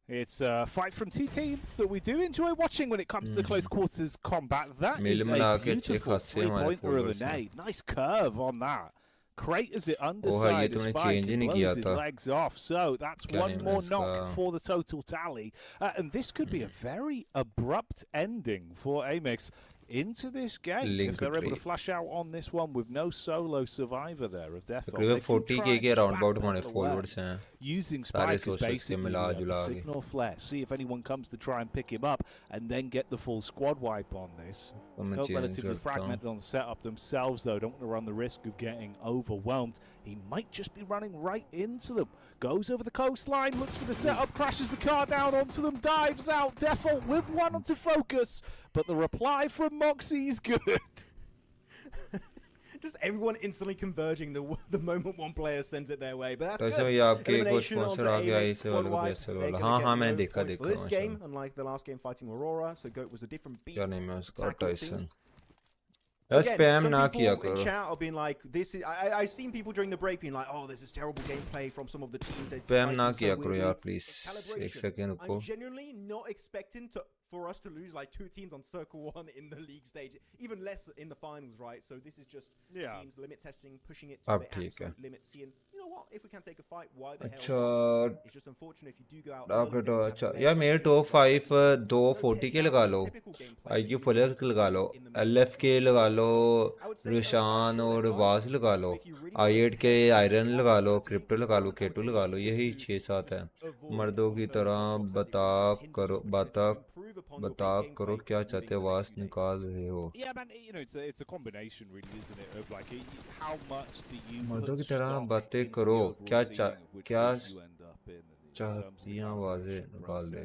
It's a fight from two teams that we do enjoy watching when it comes to the close quarters combat. That is a beautiful three-pointer of a nade. Nice curve on that. Craters it underside a spike and blows his legs off. So that's one more knock for the total tally. And this could be a very abrupt ending for Amex into this game if they're able to flash out on this one with no solo survivor there of death. 40K के around about हमारे followers हैं, using spike as basically a signal flare, see if anyone comes to try and pick him up and then get the full squad wipe on this. Relatively fragmented on the setup themselves though, don't want to run the risk of getting overwhelmed. He might just be running right into them. Goes over the coastline, looks for the setup, crashes the car down onto them, dives out, Defalt with one onto focus, but the reply from Moxie is good. Just everyone instantly converging the moment one player sends it their way. But that's good. Elimination onto Amex squad-wide. For this game, unlike the last game fighting Aurora, so Goat was a different beast. TYSON. Spam ना किया करो. In chat are being like, this is. I've seen people during the break being like, oh, this is terrible gameplay from some of the teams. Spam ना किया करो यार, please. एक second रुको. I'm genuinely not expecting for us to lose like 2 teams on Circle 1 in the league stage, even less in the finals, right? So this is just teams limit testing, pushing it to the absolute limit, seeing, you know what, if we can take a fight, why the hell not? It's just unfortunate if you do go out. अच्छा यार मेरे top 5 दो 40K लगा लो, IQ flex लगा लो, LFK लगा लो, रुशान और was लगा लो, I8K iron लगा लो, क्रिप्टो लगा लो, K2 लगा लो, यही 6-7 है। मर्दों की तरह बता करो क्या चाहते हो, आवाज निकाल रहे हो। मर्दों की तरह बातें करो, क्या चाहती हैं, आवाजें निकाल दे।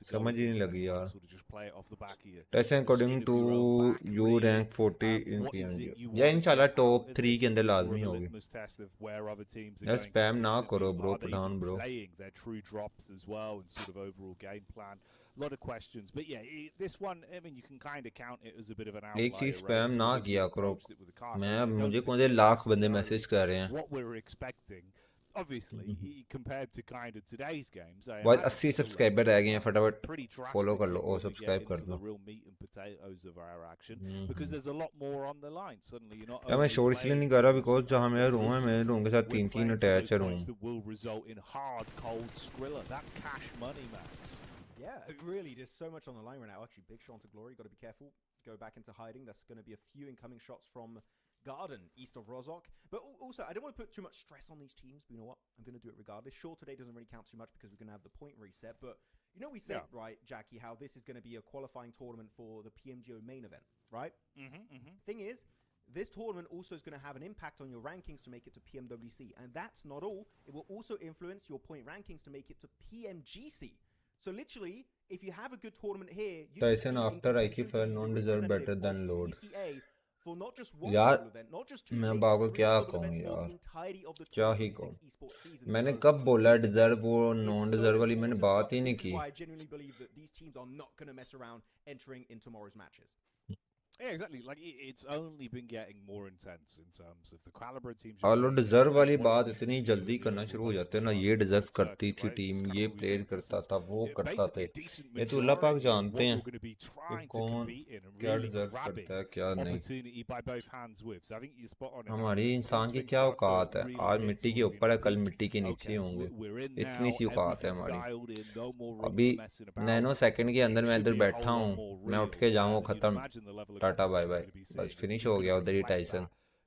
समझ ही नहीं लगी यार। ऐसे according to you rank 40 in PMGO, या इंशाल्लाह टॉप 3 के अंदर लाजमी होगी। यार स्पैम ना करो bro, Pathan bro. Lot of questions, but yeah, this one, I mean, you can kind of count it as a bit of an outlier. एक चीज स्पैम ना किया करो, मुझे कौन से लाख बंदे मैसेज कर रहे हैं। What we're expecting, obviously, compared to kind of today's games. बहुत 80 सब्सक्राइबर रह गए हैं, फटाफट फॉलो कर लो और सब्सक्राइब कर लो। Because there's a lot more on the line. Suddenly you're not. यार मैं शोर इसलिए नहीं कर रहा बिकॉज़ जहाँ मेरा रूम है, मेरे रूम के साथ 3 अटैच है room. Will result in hard cold Skrilla. That's cash money, Max. Yeah, really, there's so much on the line right now. Actually, big shot onto Glory. Got to be careful. Go back into hiding. There's going to be a few incoming shots from Garden, east of Rozok. But also, I don't want to put too much stress on these teams. But you know what? I'm going to do it regardless. Sure, today doesn't really count too much because we're going to have the point reset. But you know, we said, right, Jackie, how this is going to be a qualifying tournament for the PMGO main event, right? Thing is, this tournament also is going to have an impact on your rankings to make it to PMWC. And that's not all. It will also influence your point rankings to make it to PMGC. So literally, if you have a good tournament here, you TYSON after IQ fell non-deserved better than Lord. For not just one event, not just 2 मैं बाबू क्या कहूँ यार, क्या ही कहूँ। मैंने कब बोला deserve वो नॉन डिजर्व वाली, मैंने बात ही नहीं की। I genuinely believe that these teams are not going to mess around entering in tomorrow's matches. Yeah, exactly. Like it's only been getting more intense in terms of the caliber of teams. और deserve वाली बात इतनी जल्दी करना शुरू हो जाते हैं ना, ये डिजर्व करती थी टीम, ये प्लेयर करता था, वो करता थे। ये तो अल्लाह पाक जानते हैं कि कौन क्या डिजर्व करता है क्या नहीं। हमारी इंसान की क्या औकात है, आज मिट्टी के ऊपर है, कल मिट्टी के नीचे होंगे, इतनी सी औकात है हमारी। अभी नैनो सेकंड के अंदर मैं इधर बैठा हूँ, मैं उठ के जाऊँ खत्म, टाटा बाय बाय, बस फिनिश हो गया उधर ही TYSON।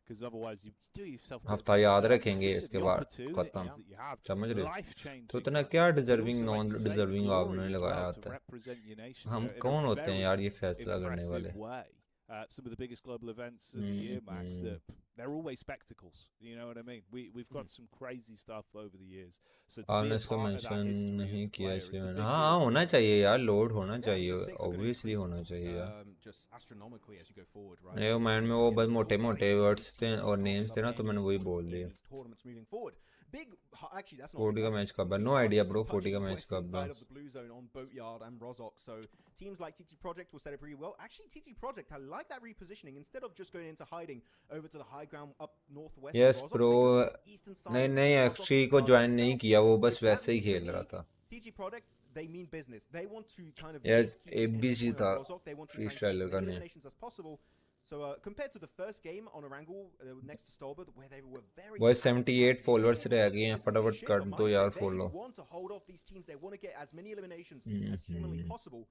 because otherwise you do yourself. हफ्ता याद रखेंगे इसके बाद खत्म समझ रहे तो इतना क्या डिजर्विंग नॉन डिजर्विंग आपने लगाया होता है हम कौन होते हैं यार ये फैसला करने वाले some of the biggest global events of the year, Max, that they're always spectacles. You know what I mean? We've got some crazy stuff over the years. So आपने इसको मेंशन नहीं किया इसलिए मैंने हाँ होना चाहिए यार लोड होना चाहिए ऑब्वियसली होना चाहिए यार नहीं वो माइंड में वो बस मोटे मोटे वर्ड्स थे और नेम्स थे ना तो मैंने वही बोल दिया Big, actually, that's not 40 का मैच कब है नो आइडिया ब्रो 40 का मैच कब है so teams like TT Project will set up really well. Actually, TT Project, I like that repositioning. Instead of just going into hiding over to the high ground up northwest. Yes bro, नहीं एक्सट्री को join नहीं किया वो बस वैसे ही खेल रहा था TT Project, they mean business. They want to kind of yes ABC था freestyler का नहीं So compared to the first game on Erangel next to Stolberg, where they were very. वो 78 followers रह गए हैं फटाफट कर दो यार follow. They want to hold off these teams. They want to get as many eliminations as humanly possible.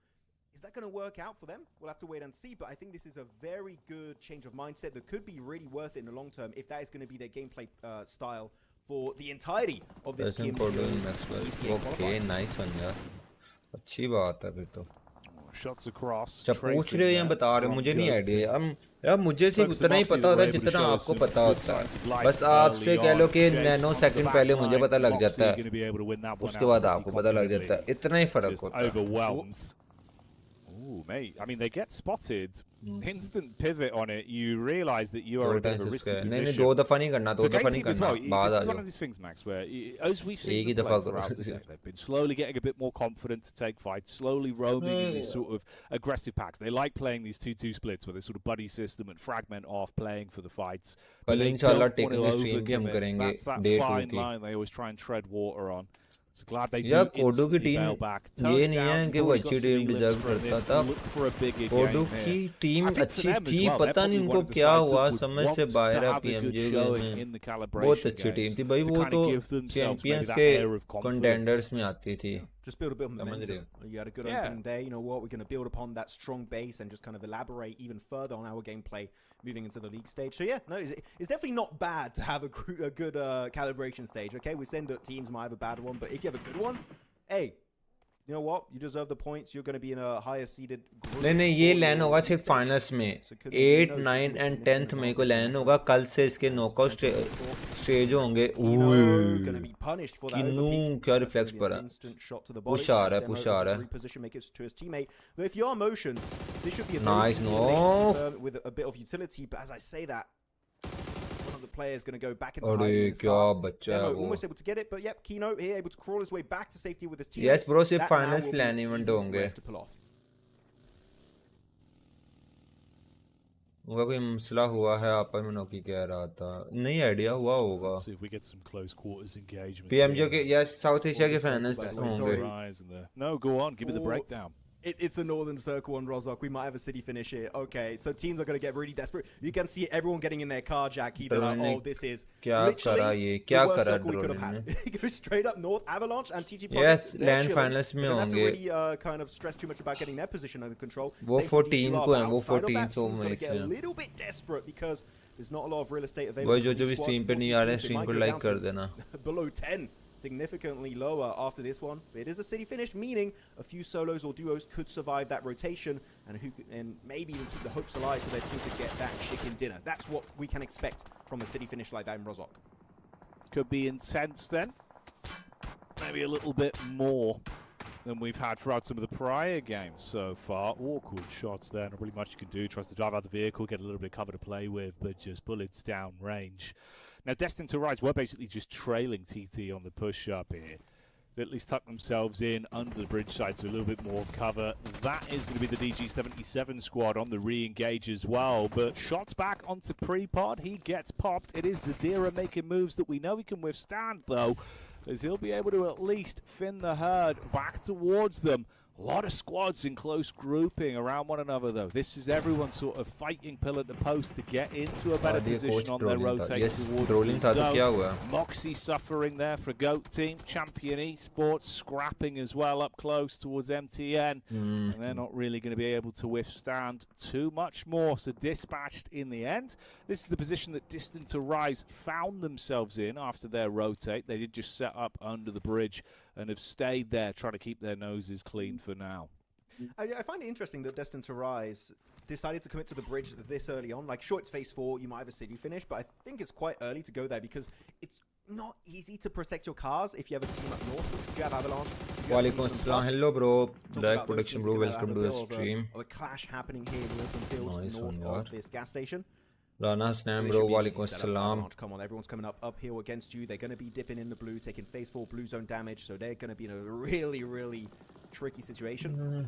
Is that going to work out for them? We'll have to wait and see. But I think this is a very good change of mindset that could be really worth it in the long term if that is going to be their gameplay style for the entirety of this PMGO. Okay, nice one यार. अच्छी बात है फिर तो. Shots across. जब पूछ रहे हो या बता रहे हो मुझे नहीं आइडिया यार मुझे सिर्फ उतना ही पता होता है जितना आपको पता होता है बस आपसे कह लो कि नैनो सेकंड पहले मुझे पता लग जाता है उसके बाद आपको पता लग जाता है इतना ही फर्क होता है Ooh, mate. I mean, they get spotted. Instant pivot on it. You realize that you are a bit of a risky position. नहीं दो दफा नहीं करना दो दफा नहीं करना बाद आ जाओ. This is one of these things, Max, where as we've seen they've been slowly getting a bit more confident to take fights, slowly roaming in these sort of aggressive packs. They like playing these 2-2 splits where they sort of buddy system and fragment off playing for the fights. कल इंशाल्लाह taking stream भी हम करेंगे day 2 की. They always try and tread water on. So glad they यार कोडू की team ये नहीं है कि वो अच्छी टीम डिजर्व करता था कोडू की टीम अच्छी थी पता नहीं उनको क्या हुआ समझ से बाहर है PMGO में बहुत अच्छी टीम थी भाई वो तो चैंपियंस के कंटेंडर्स में आती थी Just build a bit of momentum. You had a good opening there. You know what? We're going to build upon that strong base and just kind of elaborate even further on our gameplay moving into the league stage. So yeah, no, it's definitely not bad to have a good calibration stage. Okay, we send that teams might have a bad one, but if you have a good one, hey, you know what? You deserve the points. You're going to be in a higher seeded group. नहीं ये लैन होगा सिर्फ finals में 8, 9 and 10th मई को लैन होगा कल से इसके नॉकआउट स्टेज होंगे किन्नू क्या रिफ्लेक्स पर है पुश आ रहा है nice no with a bit of utility, but as I say that the player is going to go back into hiding. Almost able to get it, but yep, Kino here able to crawl his way back to safety with his team. Yes bro, सिर्फ finals लैन event होंगे उनका कोई मसला हुआ है आपस में नौकी कह रहा था नहीं आइडिया हुआ होगा PMGO के या साउथ एशिया के फाइनल्स होंगे No, go on, give me the breakdown. It's a northern circle on Rozhok. We might have a city finish here. Okay, so teams are going to get really desperate. You can see everyone getting in their car, Jackie. They're like, oh, this is literally the worst circle we could have had. It goes straight up north, Avalanche and TT Project. Yes, land finals में होंगे. They don't have to really kind of stress too much about getting their position under control. वो 14 को हैं, वो 14 को में से हैं. A little bit desperate because there's not a lot of real estate available. वो जो भी stream पे नहीं आ रहे, stream पर like कर देना. Below 10. Significantly lower after this one. It is a city finish, meaning a few solos or duos could survive that rotation and maybe even keep the hopes alive for their team to get that chicken dinner. That's what we can expect from a city finish like that in Rozhok. Could be intense then. Maybe a little bit more than we've had throughout some of the prior games so far. Awkward shots there, not really much you can do. Tries to drive out the vehicle, get a little bit of cover to play with, but just bullets down range. Now, Destined to Rise were basically just trailing TT on the push-up here. They at least tuck themselves in under the bridge side, so a little bit more cover. That is going to be the DG77 squad on the re-engage as well. But shots back onto Prepod. He gets popped. It is Zadira making moves that we know he can withstand, though, as he'll be able to at least fin the herd back towards them. A lot of squads in close grouping around one another, though. This is everyone sort of fighting pillar to post to get into a better position on their rotate towards the zone. Moxie suffering there for GOAT team. Champion Esports scrapping as well up close towards MTN. And they're not really going to be able to withstand too much more. So dispatched in the end. This is the position that Distant to Rise found themselves in after their rotate. They did just set up under the bridge and have stayed there trying to keep their noses clean for now. I find it interesting that Destined to Rise decided to commit to the bridge this early on. Like, sure, it's phase 4, you might have a city finish, but I think it's quite early to go there because it's not easy to protect your cars if you have a team up north, which you have Avalanche. Walaikum assalam. Hello, bro. Direct production, bro. Welcome to the stream. A clash happening here in Wilton Fields, north of this gas station. Rana Snam, bro. Walaikum assalam. Come on, everyone's coming uphill against you. They're going to be dipping in the blue, taking phase 4 blue zone damage, so they're going to be in a really, really tricky situation.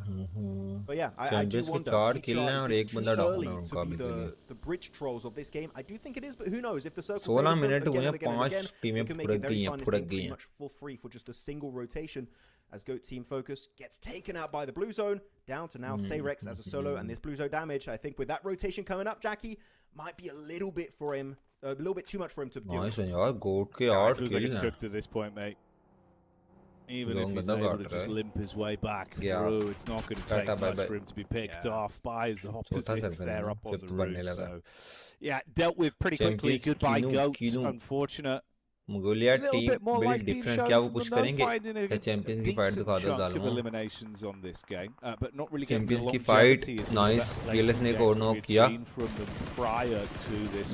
But yeah, I do wonder, is too early to be the bridge trolls of this game. I do think it is, but who knows? If the circle again and again, you can make it very fun. This game pretty much for free for just a single rotation. As GOAT team Focus gets taken out by the blue zone, down to now Sayrex as a solo, and this blue zone damage, I think with that rotation coming up, Jackie, might be a little bit for him, a little bit too much for him to deal with. It feels like it's cooked at this point, mate. Even if he's able to just limp his way back through, it's not going to take much for him to be picked off by his opposites there up on the roof. So, yeah, dealt with pretty quickly. Goodbye, GOAT. Unfortunate. Mongolia team build different. क्या वो कुछ करेंगे? क्या champions की fight दिखा दो डालूँ? Eliminations on this game, but not really champions की fight nice. Fearless ने को knock किया.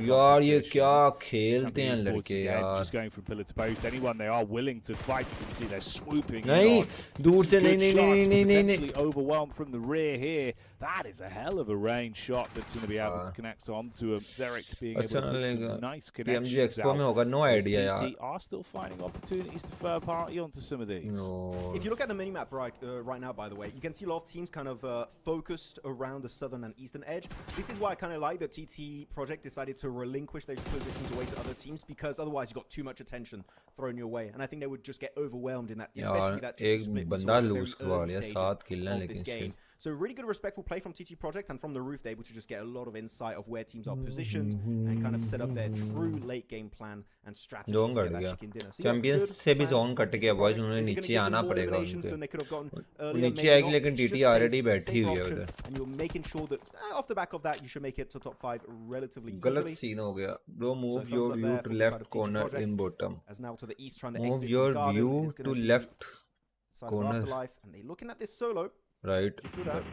यार ये क्या खेलते हैं लड़के यार? Just going from pillar to post. Anyone they are willing to fight. You can see they're swooping. नहीं दूर से नहीं. Overwhelmed from the rear here. That is a hell of a range shot that's going to be able to connect onto him. Zarek being able to put some nice connections out. No idea, TT are still finding opportunities to third party onto some of these. No. If you look at the minimap right now, by the way, you can see a lot of teams kind of focused around the southern and eastern edge. This is why I kind of like the TT project decided to relinquish their positions away to other teams, because otherwise you got too much attention thrown your way, and I think they would just get overwhelmed in that, especially that split of this game. So really good respectful play from TT Project, and from the roof they're able to just get a lot of insight of where teams are positioned and kind of set up their true late game plan and strategy to get that chicken dinner. So Champions से भी zone cut गया boys, उन्हें नीचे आना पड़ेगा उनके. नीचे आएगी लेकिन TT already बैठी हुई है उधर. And you're making sure that off the back of that you should make it to top 5 relatively easily. गलत scene हो गया. Bro, move your view to left corner in bottom. As now to the east trying to move your view to left corner. And they're looking at this solo. Right.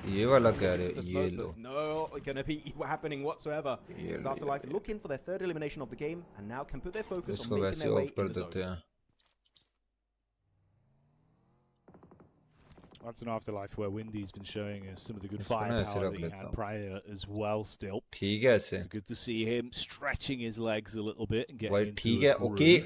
ये वाला क्या है? ये लो. No, gonna be happening whatsoever. Because Afterlife looking for their third elimination of the game and now can put their focus on making their way in the zone. That's an Afterlife where Windy's been showing us some of the good firepower that he had prior as well still. ठीक है ऐसे. It's good to see him stretching his legs a little bit and getting into ठीक है. Okay.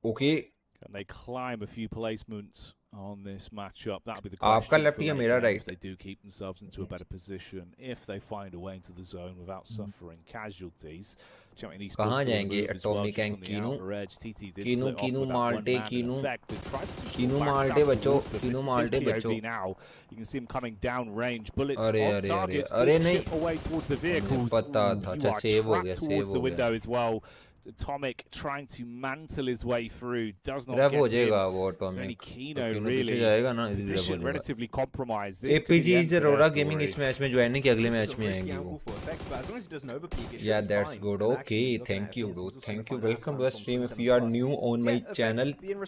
Okay. Can they climb a few placements on this matchup? That'll be the question. If they do keep themselves into a better position, if they find a way into the zone without suffering casualties. कहाँ जाएंगे? Atomic and Kinu. Kinu माल्टे बच्चों. Kinu माल्टे बच्चों. Now you can see him coming down range. Bullets on target. Chip away towards the vehicles. पता था. अच्छा save हो गया. Towards the window as well. Atomic trying to mantle his way through, does not get in. It's only Kino really position relatively compromised. APG is Aurora Gaming इस match में join नहीं किया, अगले मैच में आएंगे वो. Yeah, that's good. Okay, thank you bro. Thank you. Welcome to the stream. If you are new on my channel, here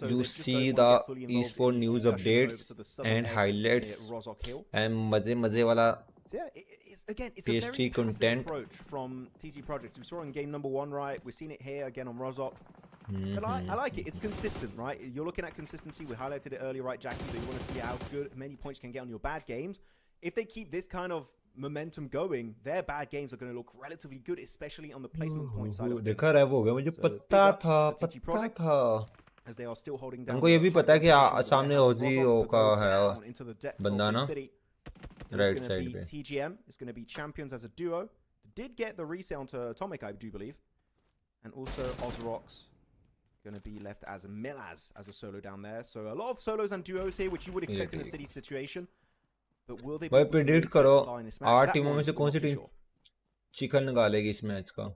you see the esports news updates and highlights and मजे वाला. Yeah, again, it's a very content approach from TT Project. We saw it in game number 1, right? We've seen it here again on Rozok. But I like it. It's consistent, right? You're looking at consistency. We highlighted it earlier, right, Jackie? That you want to see how good many points you can get on your bad games. If they keep this kind of momentum going, their bad games are going to look relatively good, especially on the placement point side of things. देखा रहा वो मुझे पता था. As they are still holding down. हमको ये भी पता है कि सामने ओजी का है बंदा ना. Right side be TGM. It's going to be Champions as a duo. Did get the resale onto Atomic, I do believe. And also Ozrox going to be left as Milaz as a solo down there. So a lot of solos and duos here, which you would expect in a city situation. But will they be भाई able to predict make करो it far in this match? 8 That टीमों one, में से कौन not सी too team sure. Chicken निकालेगी इस match का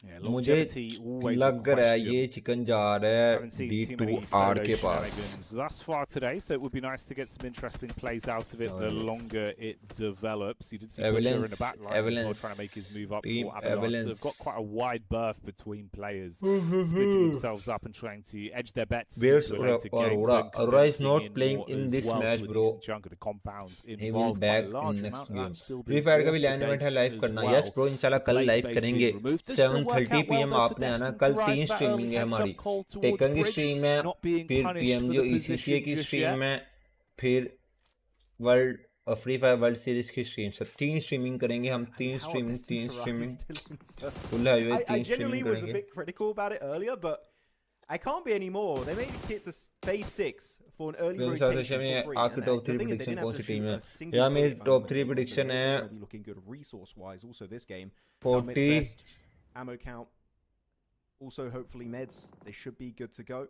Yeah, मुझे longevity always a लग रहा है question. ये चिकन जा रहा है Haven't seen too many D2R solo के पास shenanigans thus far today, so it would be nice to get some interesting plays out of it the longer it develops. You did see Butcher in the back line as well, trying to make his move up Team for Avalanche. They've got quite a wide berth between players, splitting themselves up and trying to edge their bets Where's into a later game. Aurora? Aurora is not in playing more in as this well, match, so a bro. decent chunk of the compounds He will involved. back By a large in next amount of game. that still free being fire का भी also line event है based live as करना well. Yes bro इंशाल्लाह So कल play live space करेंगे being removed. Does still work 7:30 out well, PM though, for आपने आना Destin कल to 3 rise that streaming early है heads हमारी up call towards टेकन की Bridge, स्ट्रीम है not being फिर punished for PMGO the ECCA position की just stream yet. है फिर world free fire world series की स्ट्रीम सब 3 स्ट्रीमिंग करेंगे हम 3 स्ट्रीमिंग फुल है ये 3 I genuinely streaming was a करेंगे bit critical about it earlier, but I can't be anymore. They made it to phase 6 for an early film rotation south for free. आपकी And top the 3 thing is, they prediction didn't कौन have सी to team shoot है a single यार goal, मेरी if I'm top not 3 mistaken. So prediction they're है going to be looking good resource-wise also this game. 40 Fest, ammo count, also hopefully meds. They should be good to go.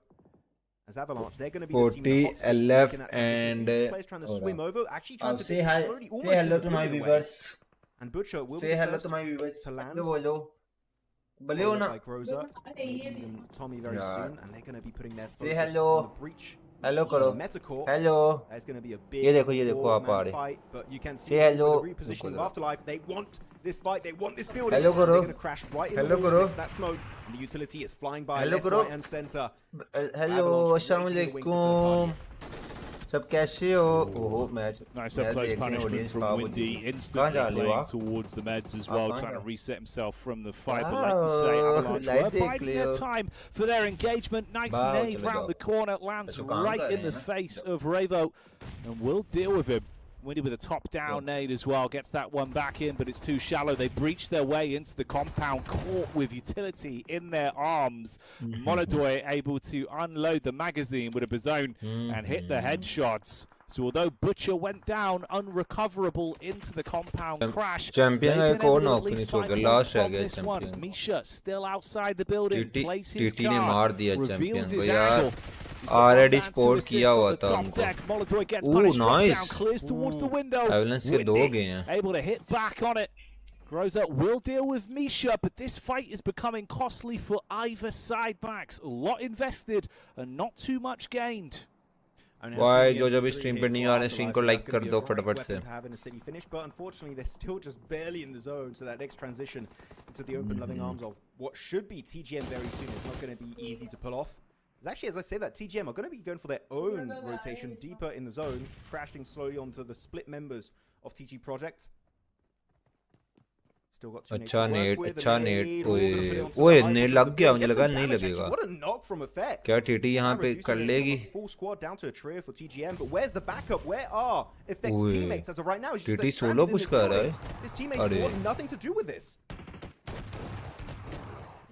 As Avalanche, they're going to be the team in the 40 hot seat, LF looking at transition. and Players trying to swim over, actually trying to say hi slowly say almost hello get the to my perimeter away. viewers And Butcher will say be hello first to my viewers to land. जो बोलो बोले हो ना By Groza, maybe even Tommy very soon, and they're going to be putting their Say focus hello. on the breach. Hello करो Metacore. Hello That's going to be a big ये देखो आप आ रहे fight, but you can see Say hello. with the repositioning of Afterlife, they want this fight, they want this building. Hello They're करो going to crash right in Hello the walls करो next to that smoke, and the utility is flying by Hello left, करो right, and center. Hello Avalanche अस्सलाम waiting in the wings for the वालेकुम target. सब कैसे हो ओहो match Nice match up close देखने punishment audience from खराब Windy, होती instantly जा रहे हो playing आप towards the meds as आप well, कहाँ trying जा to रहे reset himself from the fight. But हो like you say, Avalanche live were देख biding Leo their time for their engagement. Nice वाह nade चलो round जाओ the corner, lands तो काम right कर in रहे the हैं ना face of Revo, and we'll deal with him. Windy with a top-down nade as well, gets that one back in, but it's too shallow. They breach their way into the compound, caught with utility in their arms. Monodoy able to unload the magazine with a bazone and hit the headshots. So although Butcher went down unrecoverable into the compound crash, champion का they've एक been और able to knock at finish least हो find गया points last रह from गया this one. Champion Misha still outside the building, plays his TT ने मार card, दिया reveals चैंपियन को his यार angle. ऑलरेडी स्पोर्ट किया हुआ था उनको Monodoy gets Ooh, punished, drops nice. down, clears towards the window. एवेलेंस के दो Windy गए हैं able to hit back on it. Groza will deal with Misha, but this fight is becoming costly for either side backs. A lot invested and not too much gained. Why जो जब stream पे नहीं आ रहे stream को like कर दो फटाफट से But unfortunately, they're still just barely in the zone, so that next transition into the open loving arms of what should be TGM very soon is not going to be easy to pull off. Actually, as I say that, TGM are going to be going for their own rotation deeper in the zone, crashing slowly onto the split members of TG Project. Still got two अच्छा net ओए net लग गया मुझे लगा नहीं लगेगा What a knock from Effect. क्या TT यहाँ पे कर लेगी Full squad down to a trio for TGM, but where's the backup? Where are Effect's teammates as of right now? He's just TT stranded solo in push this कर रहा building. है His teammates want nothing to do with this.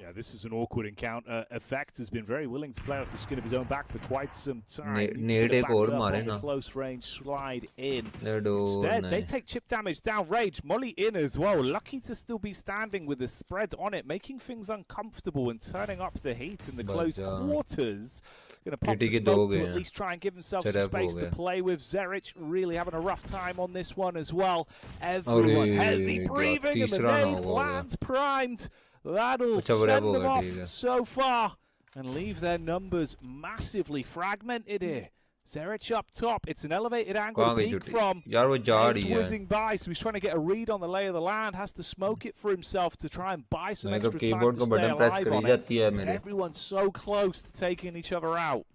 Yeah, this is an awkward encounter. Effect has been very willing to play off the skin of his own back for quite some time. Need एक और मारे ना Close range slide in. लड़ो Instead, they take chip damage down. Rage, Molly in as well. Lucky to still be standing with the spread on it, making things uncomfortable and turning up the heat in the close quarters. Going to pop the smoke to at least try and give himself some space to play with. Zerich really having a rough time on this one as well. Everyone heavy breathing and the nade lands primed. That'll send them off so far and leave their numbers massively fragmented here. Zerich up top. It's an elevated angle to peek from. It's whizzing by, so he's trying to get a read on the lay of the land. Has to smoke it for himself to try and buy some extra time to stay alive on it. But everyone's so close to taking each other out.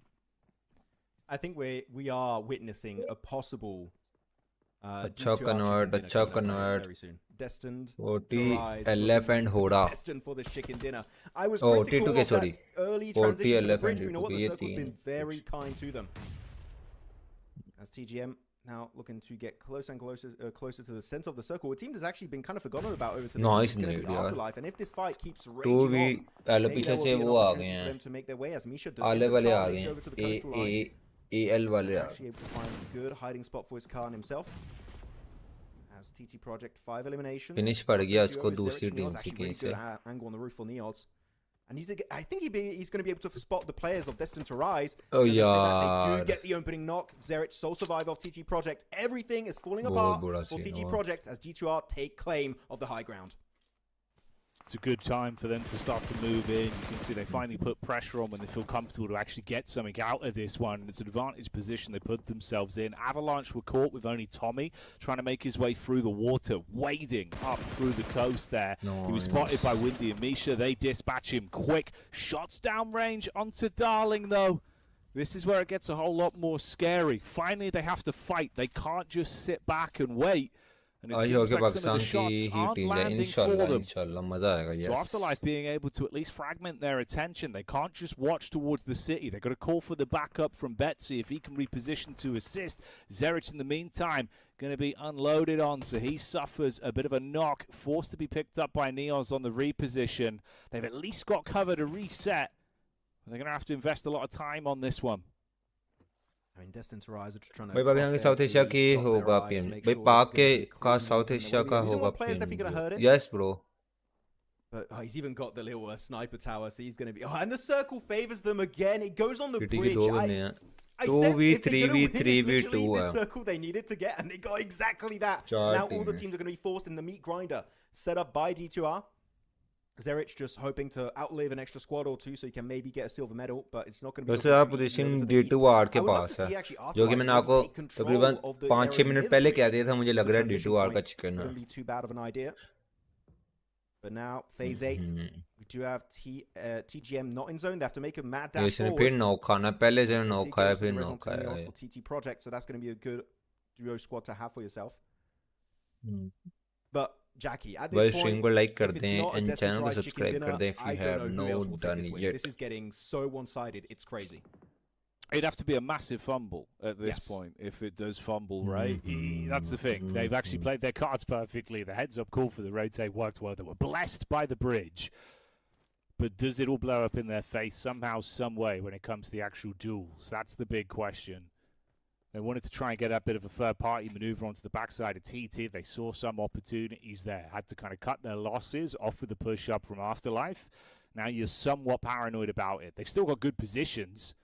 I think we are witnessing a possible अच्छा convert very soon. Destined 40 LF and Hoda destined for this chicken dinner. I was oh critical T2K of that sorry early 40 transition to the LF bridge. and We know what the T2K circle's been very kind to them. As TGM now looking to get closer and closer to the center of the circle. A team that's actually been kind of forgotten about over to nice Afterlife, and if this fight keeps raging on, पीछे से वो आ गए हैं आले वाले आ गए हैं AL वाले actually able to find a good hiding spot for his car and himself. As TT Project 5 elimination. Finish पड़ गया उसको दूसरी टीम से कहीं से angle on the roof for Neos. And I think he's going to be able to spot the players of Destined to Rise. Oh, yeah. They do get the opening knock. Zerich, sole survivor of TT Project. Everything is falling apart for TT Project as D2R take claim of the high ground. It's a good time for them to start to move in. You can see they finally put pressure on when they feel comfortable to actually get something out of this one. It's an advantage position they put themselves in. Avalanche were caught with only Tommy trying to make his way through the water, wading up through the coast there. He was spotted by Windy and Misha. They dispatch him quick. Shots downrange onto Darling, though. This is where it gets a whole lot more scary. Finally, they have to fight. They can't just sit back and wait. And it seems like some of the shots aren't landing for them. So Afterlife being able to at least fragment their attention. They can't just watch towards the city. They've got to call for the backup from Betsy if he can reposition to assist. Zerich, in the meantime, going to be unloaded on, so he suffers a bit of a knock, forced to be picked up by Neos on the reposition. They've at least got cover to reset. They're going to have to invest a lot of time on this one. I mean, Destined to Rise are just trying to... भाई पाकिस्तान के south Asia की होगा PM भाई पाक के का south Asia का होगा PM yes bro. But he's even got the little sniper tower, so he's going to be... Oh, and the circle favors them again. It goes on the bridge. I said if they're going to win, it's literally the circle they needed to get, and they got exactly that. Now all the teams are going to be forced in the meat grinder set up by D2R. Zerich just hoping to outlive an extra squad or two so he can maybe get a silver medal, but it's not going to be... वैसे आप position D2R के पास है, जो कि मैंने आपको तकरीबन 5-6 minute पहले कह दिया था, मुझे लग रहा है D2R का चिकन है. Too bad of an idea. But now phase 8, we do have TGM not in zone. They have to make a mad dash forward. फिर नॉक खाना, पहले से नॉक खाया, फिर नॉक खाया है. TT Project, so that's going to be a good duo squad to have for yourself. But Jackie, at this point, को like कर दें and channel को subscribe कर दें if you have not done yet. This is getting so one-sided, it's crazy. It'd have to be a massive fumble at this point if it does fumble, right? That's the thing. They've actually played their cards perfectly. The heads-up call for the rotate worked well. They were blessed by the bridge. But does it all blow up in their face somehow, some way when it comes to the actual duels? That's the big question. They wanted to try and get a bit of a third-party maneuver onto the backside of TT. They saw some opportunities there. Had to kind of cut their losses off with the push-up from Afterlife. Now you're somewhat paranoid about it. They've still got good positions.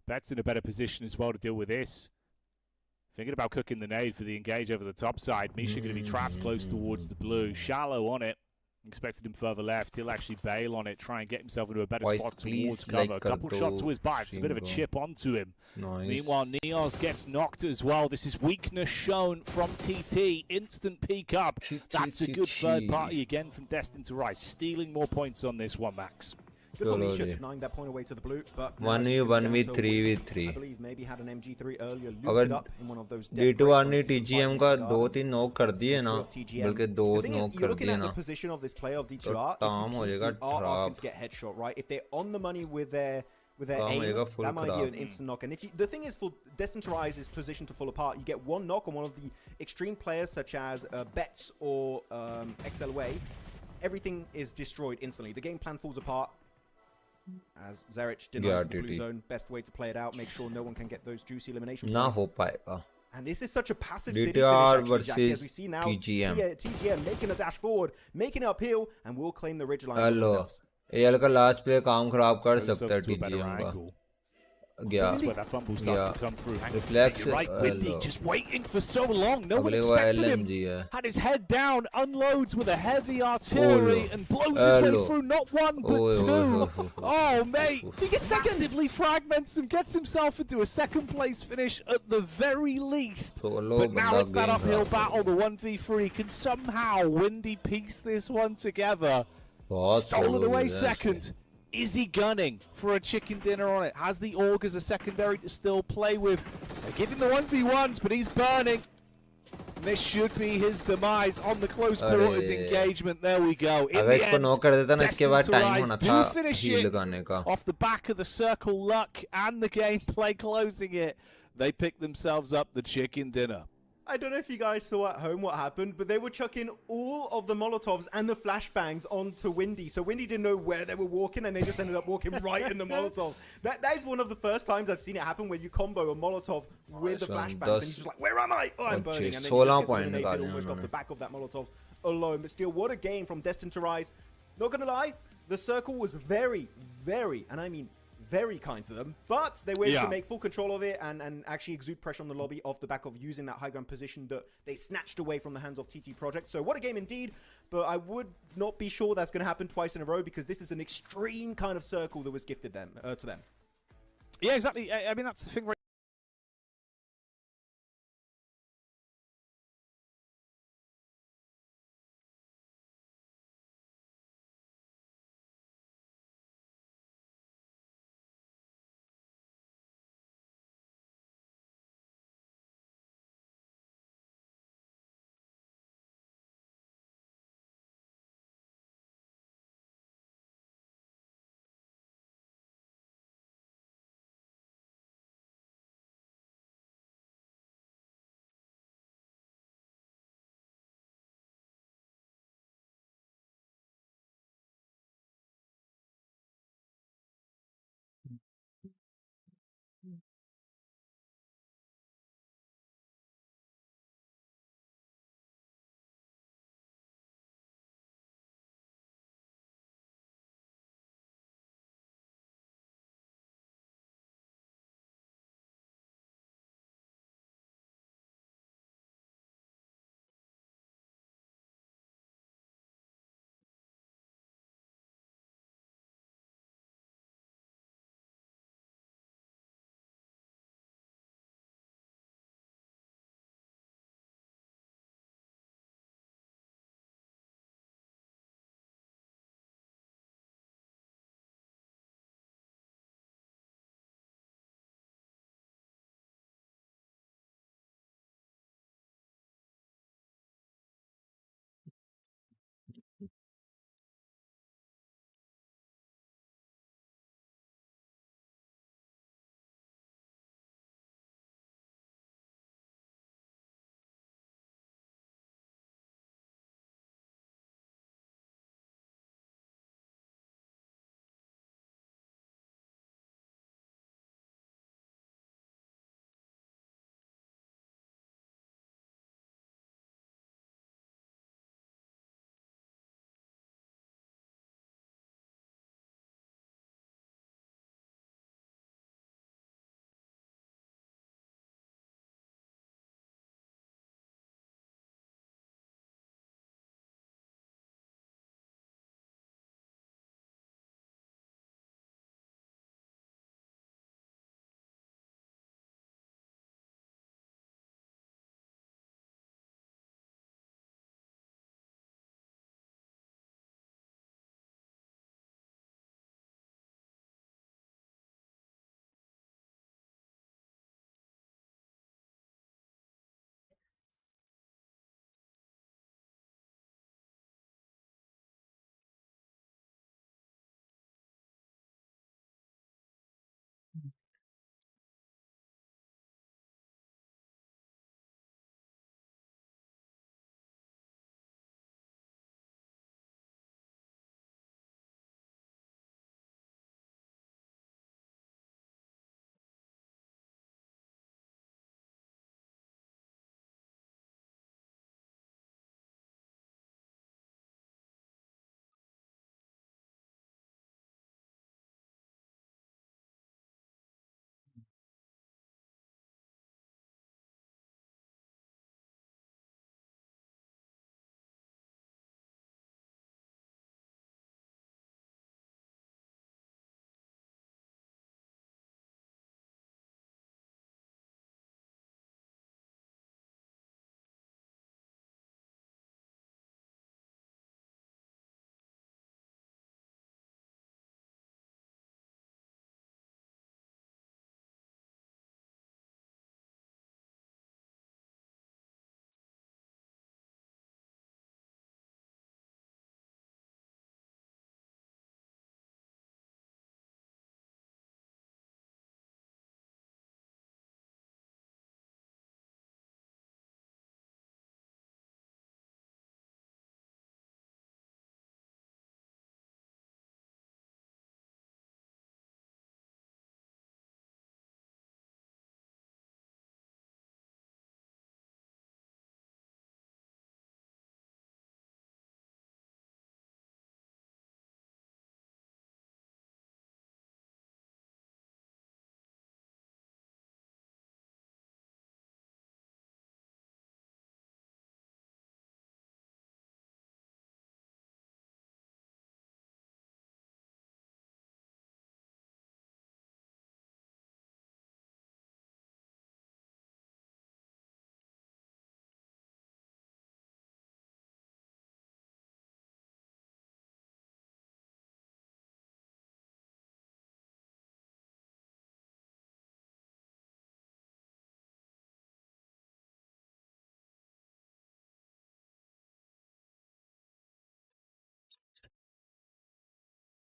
Bet's in a better position as well to deal with this. Thinking about cooking the nade for the engage over the top side. Misha going to be trapped close towards the blue. Shallow on it. Expected him further left. He'll actually bail on it, try and get himself into a better spot towards cover. A couple shots to his back. It's a bit of a chip onto him. Meanwhile, Neos gets knocked as well. This is weakness shown from TT. Instant peek up. That's a good third party again from Destined to Rise. Stealing more points on this one, Max. Good for Misha, denying that point away to the blue, but 1v1v 3v3. I believe maybe had an MG3 earlier looted up in one of those D2R ने TGM का 2-3 knock कर दिए ना, बल्कि 2 knock कर दिए ना. The position of this player of D2R, काम हो जाएगा are asking to get headshot, right? If they're on the money with their aim, that might be an instant knock. And if the thing is, for Destined to Rise's position to fall apart, you get one knock on one of the extreme players such as Bets or XLWay, everything is destroyed instantly. The game plan falls apart. As Zerich denies the blue zone, best way to play it out, make sure no one can get those juicy elimination points. And this is such a passive city finish, versus as we see now, TGM making a dash forward, making it uphill, and will claim the ridge line for themselves. AL का last play काम खराब कर सकता है TGM का. This is where that fumble starts to come through. Reflex, right, Windy just waiting for so long. No one expected him. Had his head down, unloads with a heavy artillery and blows his way through not one but two. Oh, mate. He gets massively fragments and gets himself into a second place finish at the very least. But now it's that uphill battle, the 1v3. Can somehow Windy piece this one together? Stolen away second. Is he gunning for a chicken dinner on it? Has the AUG as a secondary to still play with? They're giving the 1v1s, but he's burning. And this should be his demise on the close quarters engagement. There we go. In the end, Destined to Rise do finish it off the back of the circle luck and the gameplay closing it. They pick themselves up the chicken dinner. I don't know if you guys saw at home what happened, but they were chucking all of the Molotovs and the flashbangs onto Windy. So Windy didn't know where they were walking, and they just ended up walking right in the Molotov. That is one of the first times I've seen it happen, where you combo a Molotov with the flashbangs, and he's just like, where am I? Oh, I'm burning. And then he just gets eliminated almost off the back of that Molotov alone. But still, what a game from Destined to Rise. Not going to lie, the circle was very, very, and I mean very kind to them, but they were able to make full control of it and actually exude pressure on the lobby off the back of using that high ground position that they snatched away from the hands of TT Project. So what a game indeed, but I would not be sure that's going to happen twice in a row because this is an extreme kind of circle that was gifted them to them. Yeah, exactly. I mean, that's the thing right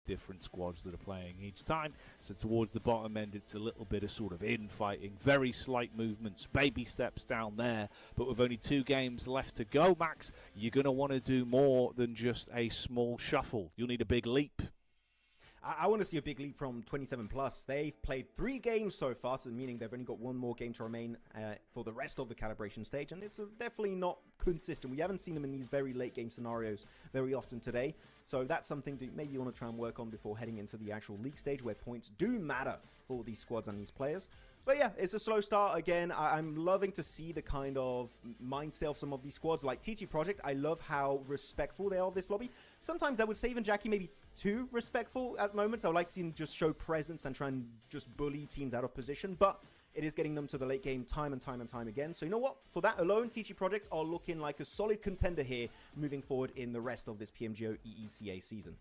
different squads that are playing each time. So towards the bottom end, it's a little bit of sort of infighting, very slight movements, baby steps down there. But with only 2 games left to go, Max, you're going to want to do more than just a small shuffle. You'll need a big leap. I want to see a big leap from 27 plus. They've played 3 games so far, so meaning they've only got 1 more game to remain for the rest of the calibration stage, and it's definitely not consistent. We haven't seen them in these very late game scenarios very often today, so that's something that maybe you want to try and work on before heading into the actual league stage, where points do matter for these squads and these players. But yeah, it's a slow start again. I'm loving to see the kind of mindset of some of these squads. Like TT Project, I love how respectful they are of this lobby. Sometimes I would say even Jackie maybe too respectful at moments. I would like to see them just show presence and try and just bully teams out of position. But it is getting them to the late game time and time and time again. So you know what? For that alone, TT Project are looking like a solid contender here moving forward in the rest of this PMGO EECA season.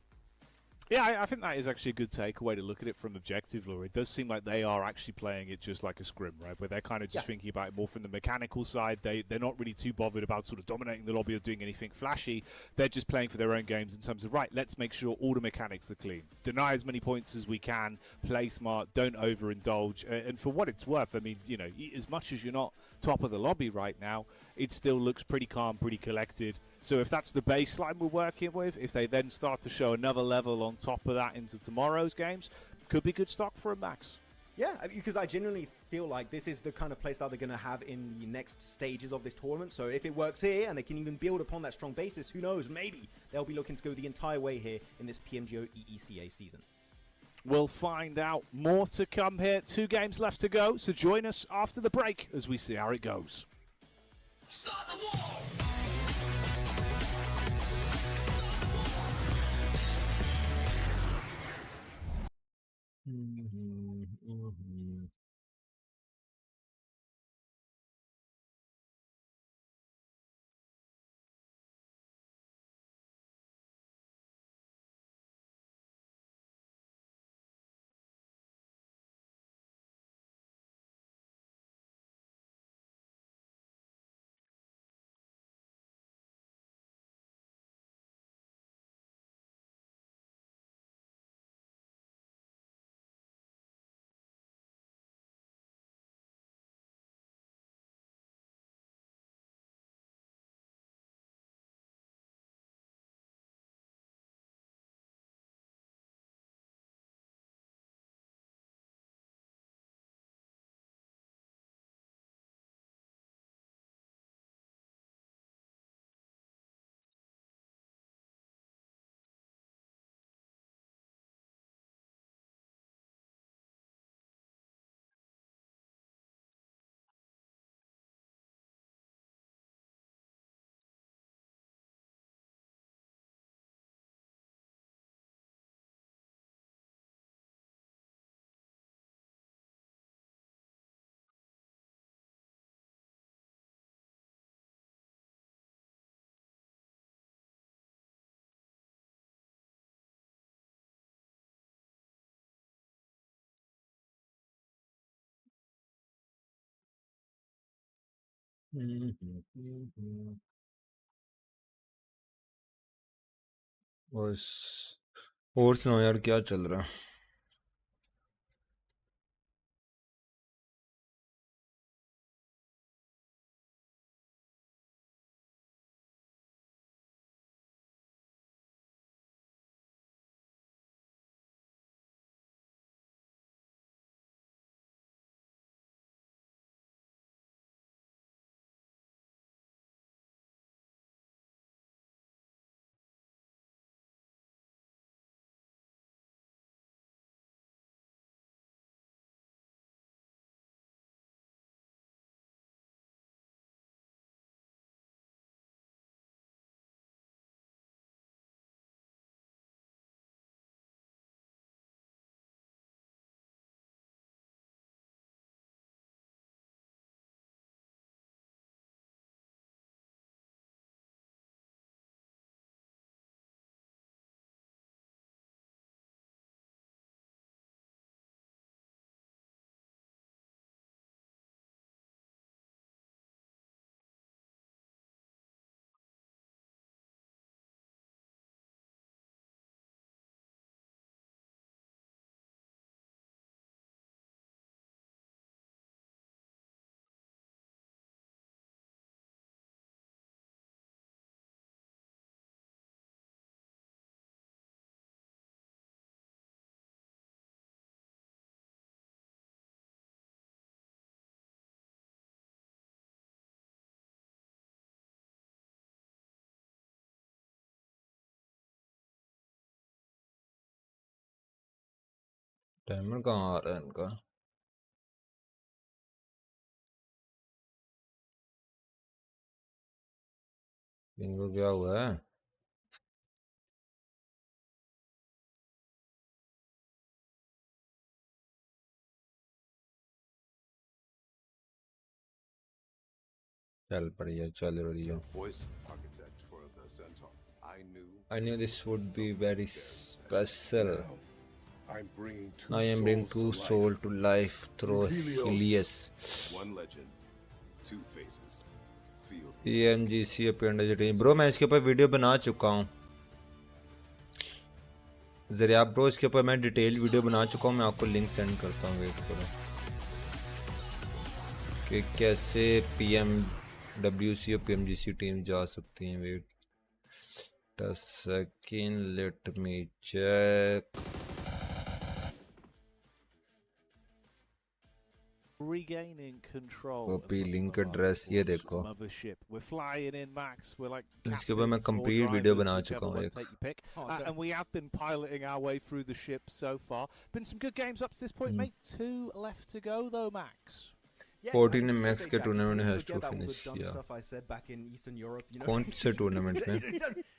Yeah, I think that is actually a good takeaway to look at it from objective lore. It does seem like they are actually playing it just like a scrim, right? Where they're kind of just thinking about it more from the mechanical side. They're not really too bothered about sort of dominating the lobby or doing anything flashy. They're just playing for their own games in terms of, right, let's make sure all the mechanics are clean. Deny as many points as we can, play smart, don't overindulge. And for what it's worth, I mean, you know, as much as you're not top of the lobby right now, it still looks pretty calm, pretty collected. So if that's the baseline we're working with, if they then start to show another level on top of that into tomorrow's games, could be good stock for a Max. Yeah, because I genuinely feel like this is the kind of playstyle they're going to have in the next stages of this tournament. So if it works here and they can even build upon that strong basis, who knows, maybe they'll be looking to go the entire way here in this PMGO EECA season. We'll find out. More to come here. 2 games left to go, so join us after the break as we see how it goes. Start the war! बस और सुनाओ यार, क्या चल रहा है? Timer कहाँ आ रहा है इनका? इनको क्या हुआ है? चल पड़ी चल रही है. I knew this would be very special. Now I am bringing two souls to life through Helios. One legend, two faces. PMGC appendage team. Bro मैं इसके ऊपर वीडियो बना चुका हूँ. जरिया ब्रो इसके ऊपर मैं डिटेल वीडियो बना चुका हूँ. मैं आपको लिंक सेंड करता हूँ. वेट करो कि कैसे PMWC और PMGC टीम जा सकती हैं. Wait a second, let me check. Regaining control. Copy link address ये देखो. Mothership. We're flying in, Max. We're like इसके ऊपर मैं complete वीडियो बना चुका हूँ एक. And we have been piloting our way through the ship so far. Been some good games up to this point, mate. 2 left to go though, Max. 14 max के tournament has to finish. कौन से tournament में?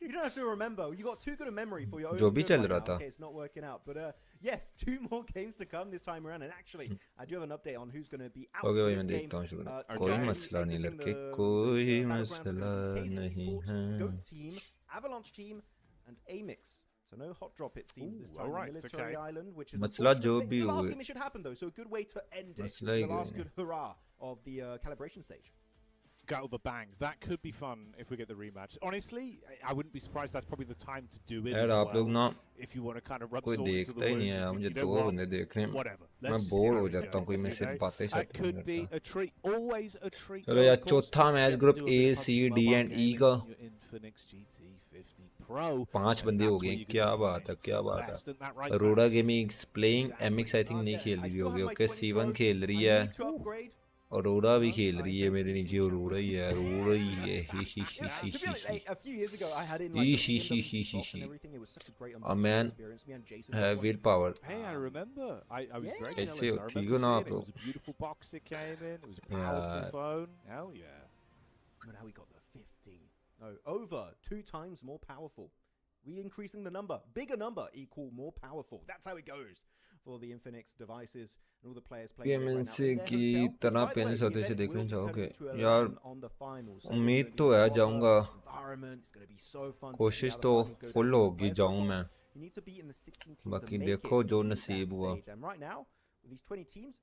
You don't have to remember. You got too good a memory for your own. जो भी चल रहा था. Okay, it's not working out, but yes, 2 more games to come this time around. And actually, I do have an update on who's going to be out okay, for this मैं game. देखता हूँ शुरू. कोई मसला नहीं लड़के. कोई मसला नहीं है. Goat team, Avalanche team, and Amix. So no hot drop it seems this time. Right, Military Island, which is मसला जो भी the हो. last game it should happen though, so a good way to end it. The last good hurrah of the calibration stage. Go with a bang. That could be fun if we get the rematch. Honestly, I wouldn't be surprised. That's probably the time to do it. यार आप लोग ना if you want to kind of rub कोई salt into the देखता ही नहीं है. मुझे दो बंदे देख रहे हैं. मैं बोर हो जाता हूँ. कोई मैं सिर्फ बातें करता हूँ. Could be a treat. Always a treat. चलो यार चौथा match group A, C, D and E का. 5 बंदे हो गए. क्या बात है, क्या बात है. Arora gaming playing. MX I think नहीं खेल रही होगी. ओके C1 खेल रही है. अरोड़ा भी खेल रही है. मेरे नीचे अरोड़ा ही है. अरोड़ा ही है. A man have willpower. Hey, I remember. I was very jealous. ऐसे ठीक हो ना आप लोग. It was a beautiful box that came in. It was a powerful phone. Hell yeah. But now we got the 15. No, over 2 times more powerful. We increasing the number. Bigger number equal more powerful. That's how it goes for the Infinix devices and all the players playing PMGC की तरह penis होते से देखना चाहोगे यार. उम्मीद तो है जाऊंगा. कोशिश तो फुल होगी जाऊं मैं. बाकी देखो जो नसीब हुआ. These 20 teams,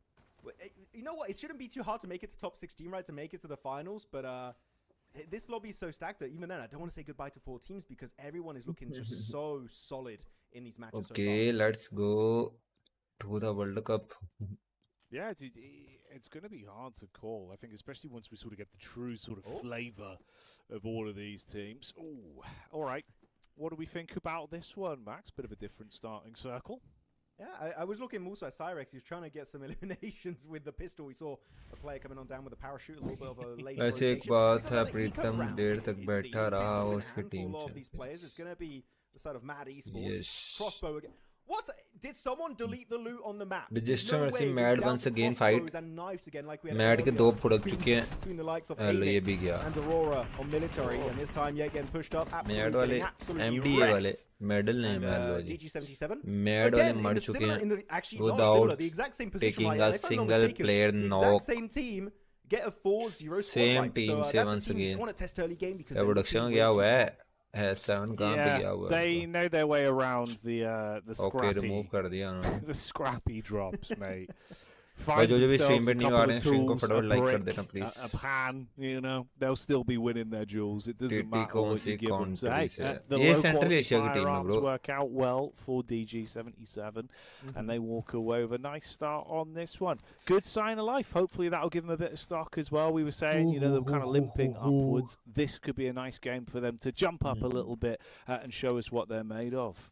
you know what? It shouldn't be too hard to make it to top 16, right? To make it to the finals, but this lobby is so stacked that even then, I don't want to say goodbye to 4 teams because everyone is looking just so solid in these matches. Okay, let's go to the World Cup. Yeah, it's going to be hard to call. I think especially once we sort of get the true sort of flavour of all of these teams. Oh, all right. What do we think about this one, Max? Bit of a different starting circle. Yeah, I was looking also at Cyrex. He was trying to get some eliminations with the pistol. We saw a player coming on down with a parachute, a little bit of a late वैसे एक बात है प्रीतम देर तक बैठा रहा उसकी team से. These players is going to be the side of Mad Esports. Crossbow again. What? Did someone delete the loot on the map? Register versus Mad once again fight. Mad के 2 फुड़क चुके हैं. लो ये भी गया. And Aurora on military, and this time yet getting pushed up. Mad वाले MDA वाले medal नहीं मिल रहा जी. Mad वाले मर चुके हैं without taking a single player knock. Same team. Get a 4-0 Same team से once again. Production क्या हुआ है? They know their way around the scrappy. Okay, remove कर दिया. The scrappy drops, mate. Find themselves a couple of tools, a brick, a pan, you know, they'll still be winning their duels. It doesn't matter what you give them. So, hey, the low-quality firearms work out well for DG77, and they walk away with a nice start on this one. Good sign of life. Hopefully that'll give them a bit of stock as well. We were saying, you know, they're kind of limping upwards. This could be a nice game for them to jump up a little bit and show us what they're made of.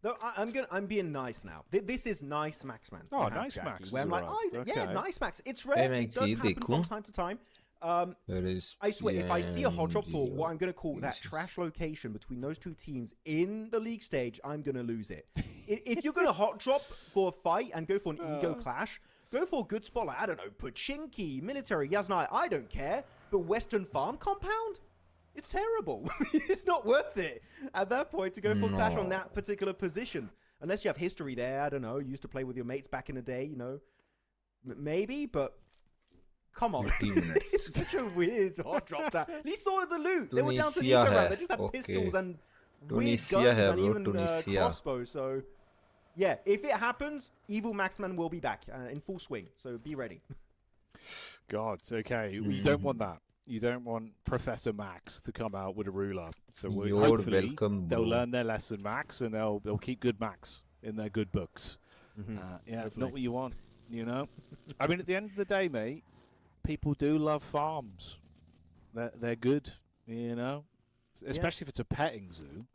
Though I'm being nice now. This is nice Max, man. Oh, nice Max. Where I'm like, yeah, nice Max. It's rare. It does happen from time to time. I swear, if I see a hot drop for what I'm going to call that trash location between those two teams in the league stage, I'm going to lose it. If you're going to hot drop for a fight and go for an ego clash, go for a good spot like, I don't know, Pachinki, Military, Yasnai, I don't care. But Western Farm Compound? It's terrible. It's not worth it at that point to go for a clash on that particular position. Unless you have history there, I don't know, you used to play with your mates back in the day, you know. Maybe, but... Come on. It's such a weird hot drop that. At least saw the loot. They were down to eco round. They just had pistols and weird guns and even crossbows. So, yeah, if it happens, Evil Maxman will be back in full swing. So be ready. God, okay. You don't want that. You don't want Professor Max to come out with a ruler. So hopefully they'll learn their lesson, Max, and they'll keep good Max in their good books. Yeah, hopefully. Not what you want, you know. I mean, at the end of the day, mate, people do love farms. They're good, you know, especially if it's a petting zoo.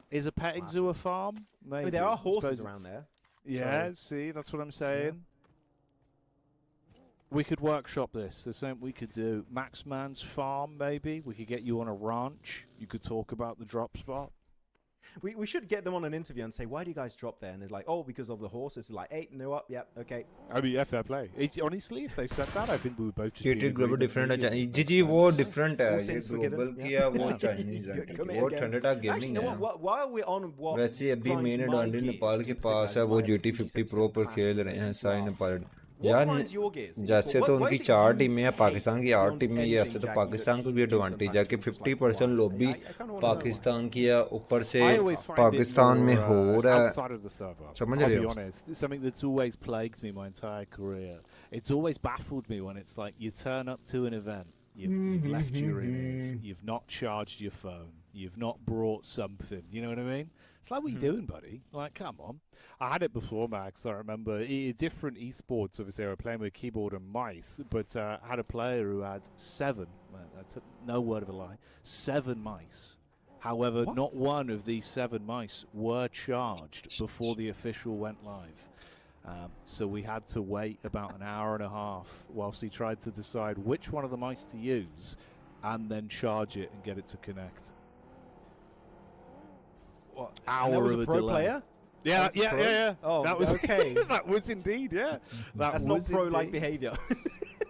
Is a petting zoo a farm? Maybe. I mean, there are horses around there. Yeah, see, that's what I'm saying. Yeah. We could workshop this. There's something we could do. Maxman's farm, maybe. We could get you on a ranch. You could talk about the drop spot. We should get them on an interview and say, why do you guys drop there? And they're like, oh, because of the horses. It's like, hey, no up, yeah, okay. I mean, yeah, fair play. Honestly, if they said that, I think we would both just be global different है जी वो different है ये global किया वो Chinese है वो Thunderta gaming है while we're on what वैसे अभी मेन एडवांटेज नेपाल के पास है वो GT50 Pro पर खेल रहे हैं सारे नेपाल यार जैसे तो उनकी 4 टीमें हैं पाकिस्तान की 8 टीमें ये ऐसे तो पाकिस्तान को भी एडवांटेज है कि 50% लॉबी पाकिस्तान की है ऊपर से पाकिस्तान में हो रहा है समझ रहे हो something that's always plagued me my entire career. It's always baffled me when it's like you turn up to an event, you've left your innings, you've not charged your phone, you've not brought something, you know what I mean? It's like, what are you doing, buddy? Like, come on. I had it before, Max. I remember different esports. Obviously, they were playing with keyboard and mice, but I had a player who had 7. That's no word of a lie. 7 mice. However, not one of these 7 mice were charged before the official went live. So we had to wait about an hour and a half whilst he tried to decide which one of the mice to use, and then charge it and get it to connect. What, hour was of a pro delay. Player? Yeah. Oh, that was okay. That was indeed, yeah. That's not pro-like behavior.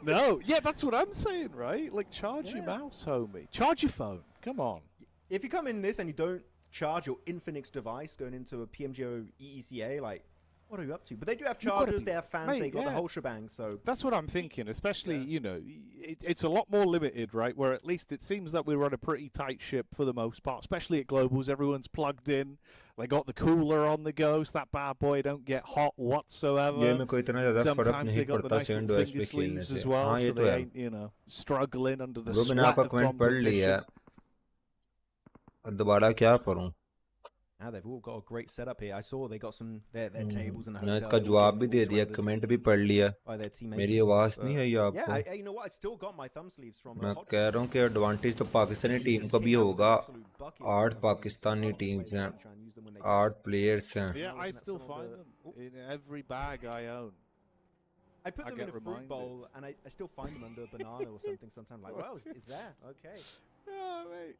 No, yeah, that's what I'm saying, right? Like, charge your mouse, homie. Charge your phone. Come on. If you come in this and you don't charge your Infinix device going into a PMGO EECA, like, what are you up to? But they do have chargers, they have fans, they got the whole shebang, so... That's what I'm thinking, especially, you know, it's a lot more limited, right? Where at least it seems that we run a pretty tight ship for the most part, especially at Globals. Everyone's plugged in. They got the cooler on the go, so that bad boy don't get hot whatsoever. Sometimes they got the nice little finger sleeves as well, so they ain't, you know, struggling under the sweat of competition. दोबारा क्या करूं? Now they've all got a great setup here. I saw they got some their tables in the hotel. मैंने इसका जवाब भी दे दिया, comment भी पढ़ लिया. मेरी आवाज नहीं आई आपको? Yeah, you know what? I still got my thumb sleeves from. मैं कह रहा हूँ कि एडवांटेज तो पाकिस्तानी टीम को भी होगा. 8 पाकिस्तानी टीम्स हैं, 8 प्लेयर्स हैं. Yeah, I still find them in every bag I own. I put them in a fruit bowl, and I still find them under a banana or something sometimes. Like, well, it's there. Okay. Oh, mate.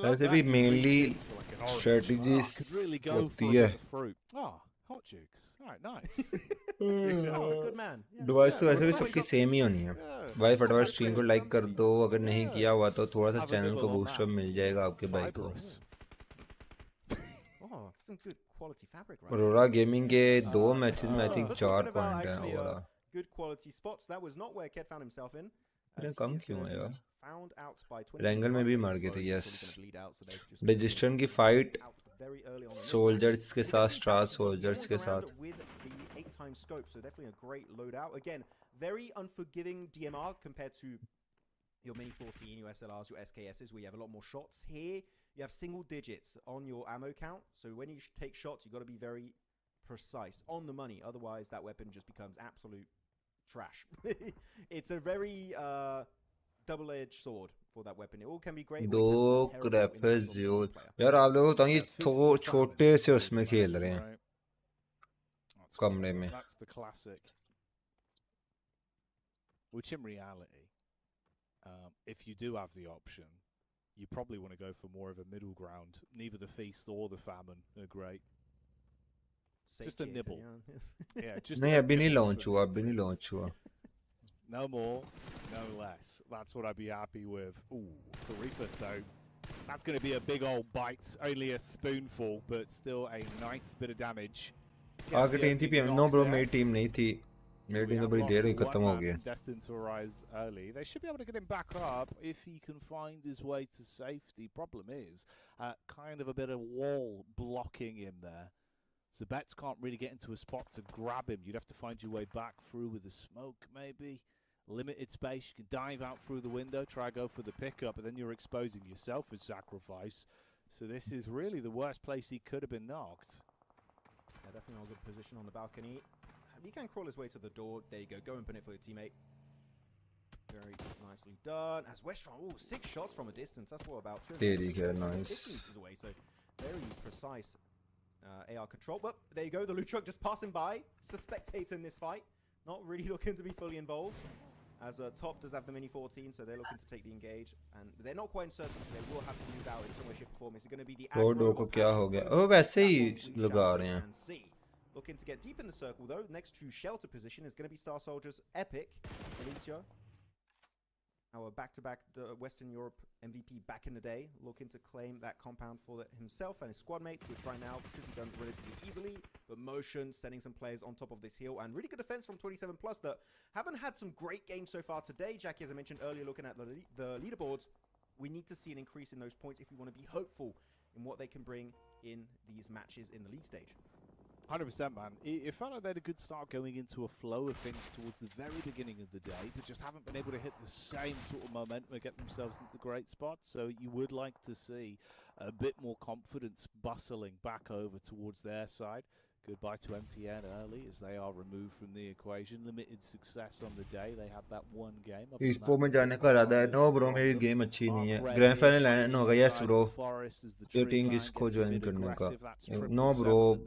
ऐसे भी mainly strategies होती है. Oh, hot jukes. All right, nice. Good man. Device तो ऐसे भी सबकी same ही होनी है. भाई फटाफट स्ट्रीम को लाइक कर दो. अगर नहीं किया हुआ तो थोड़ा सा चैनल को बूस्ट अप मिल जाएगा आपके भाई को. Some good quality fabric, right? Arora gaming के 2 मैचेस में आई थिंक 4 पॉइंट हैं Arora. Good quality spots. That was not where Ked found himself in. कम क्यों है यार? रैंगल में भी मार गए थे. यस, डिजिस्टन की फाइट सोल्जर्स के साथ, स्टार सोल्जर्स के साथ. So definitely a great loadout. Again, very unforgiving DMR compared to your Mini 14, your SLRs, your SKSs, where you have a lot more shots. Here, you have single digits on your ammo count. So when you take shots, you've got to be very precise, on the money. Otherwise, that weapon just becomes absolute trash. It's a very double-edged sword for that weapon. It all can be great. 2 क्रैफर्स यार आप लोगों तो ये छोटे से उसमें खेल रहे हैं कमरे में. That's the classic. Which in reality if you do have the option, you probably want to go for more of a middle ground. Neither the feast or the famine are great. Just a nibble. Yeah, just नहीं अभी नहीं launch हुआ, अभी नहीं launch हुआ. No more, no less. That's what I'd be happy with. Ooh, for Reefus though, that's going to be a big old bite. Only a spoonful, but still a nice bit of damage. आगे team थी PM. No bro, मेरी team नहीं थी. मेरी team तो बड़ी देर हुई खत्म हो गई. Destined to rise early. They should be able to get him back up if he can find his way to safety. Problem is, kind of a bit of wall blocking him there. So Betts can't really get into a spot to grab him. You'd have to find your way back through with the smoke, maybe. Limited space. You can dive out through the window, try to go for the pickup, but then you're exposing yourself as sacrifice. So this is really the worst place he could have been knocked. Yeah, definitely not a good position on the balcony. He can crawl his way to the door. There you go. Go and pin it for your teammate. Very nicely done. As Westron, oh, 6 shots from a distance. That's what about 250 nice. 50 meters away. So very precise AR control. But there you go. The loot truck just passing by. Just a spectator in this fight. Not really looking to be fully involved. As Top does have the Mini 14, so they're looking to take the engage. And they're not quite certain, so they will have to move out in some way, shape, or form. Is it going to be the Aggro को क्या हो गया? Oh, वैसे ही लगा रहे हैं. Looking to get deep in the circle, though. Next to shelter position is going to be Star Soldiers Epic. Alicia, our back-to-back the Western Europe MVP back in the day, looking to claim that compound for himself and his squad mates, which right now should be done relatively easily. But Motion sending some players on top of this hill, and really good defense from 27 Plus that haven't had some great games so far today. Jackie, as I mentioned earlier, looking at the leaderboards, we need to see an increase in those points if we want to be hopeful in what they can bring in these matches in the league stage. 100%, man. It felt like they had a good start going into a flow of things towards the very beginning of the day, but just haven't been able to hit the same sort of momentum and get themselves into great spots. So you would like to see a bit more confidence bustling back over towards their side. Goodbye to MTN early as they are removed from the equation. Limited success on the day. They had that one game. Esports में जाने का इरादा है. No bro, मेरी game अच्छी नहीं है. Grand final लाना होगा. Yes bro. ये टीम किसको ज्वाइन करने का? No bro.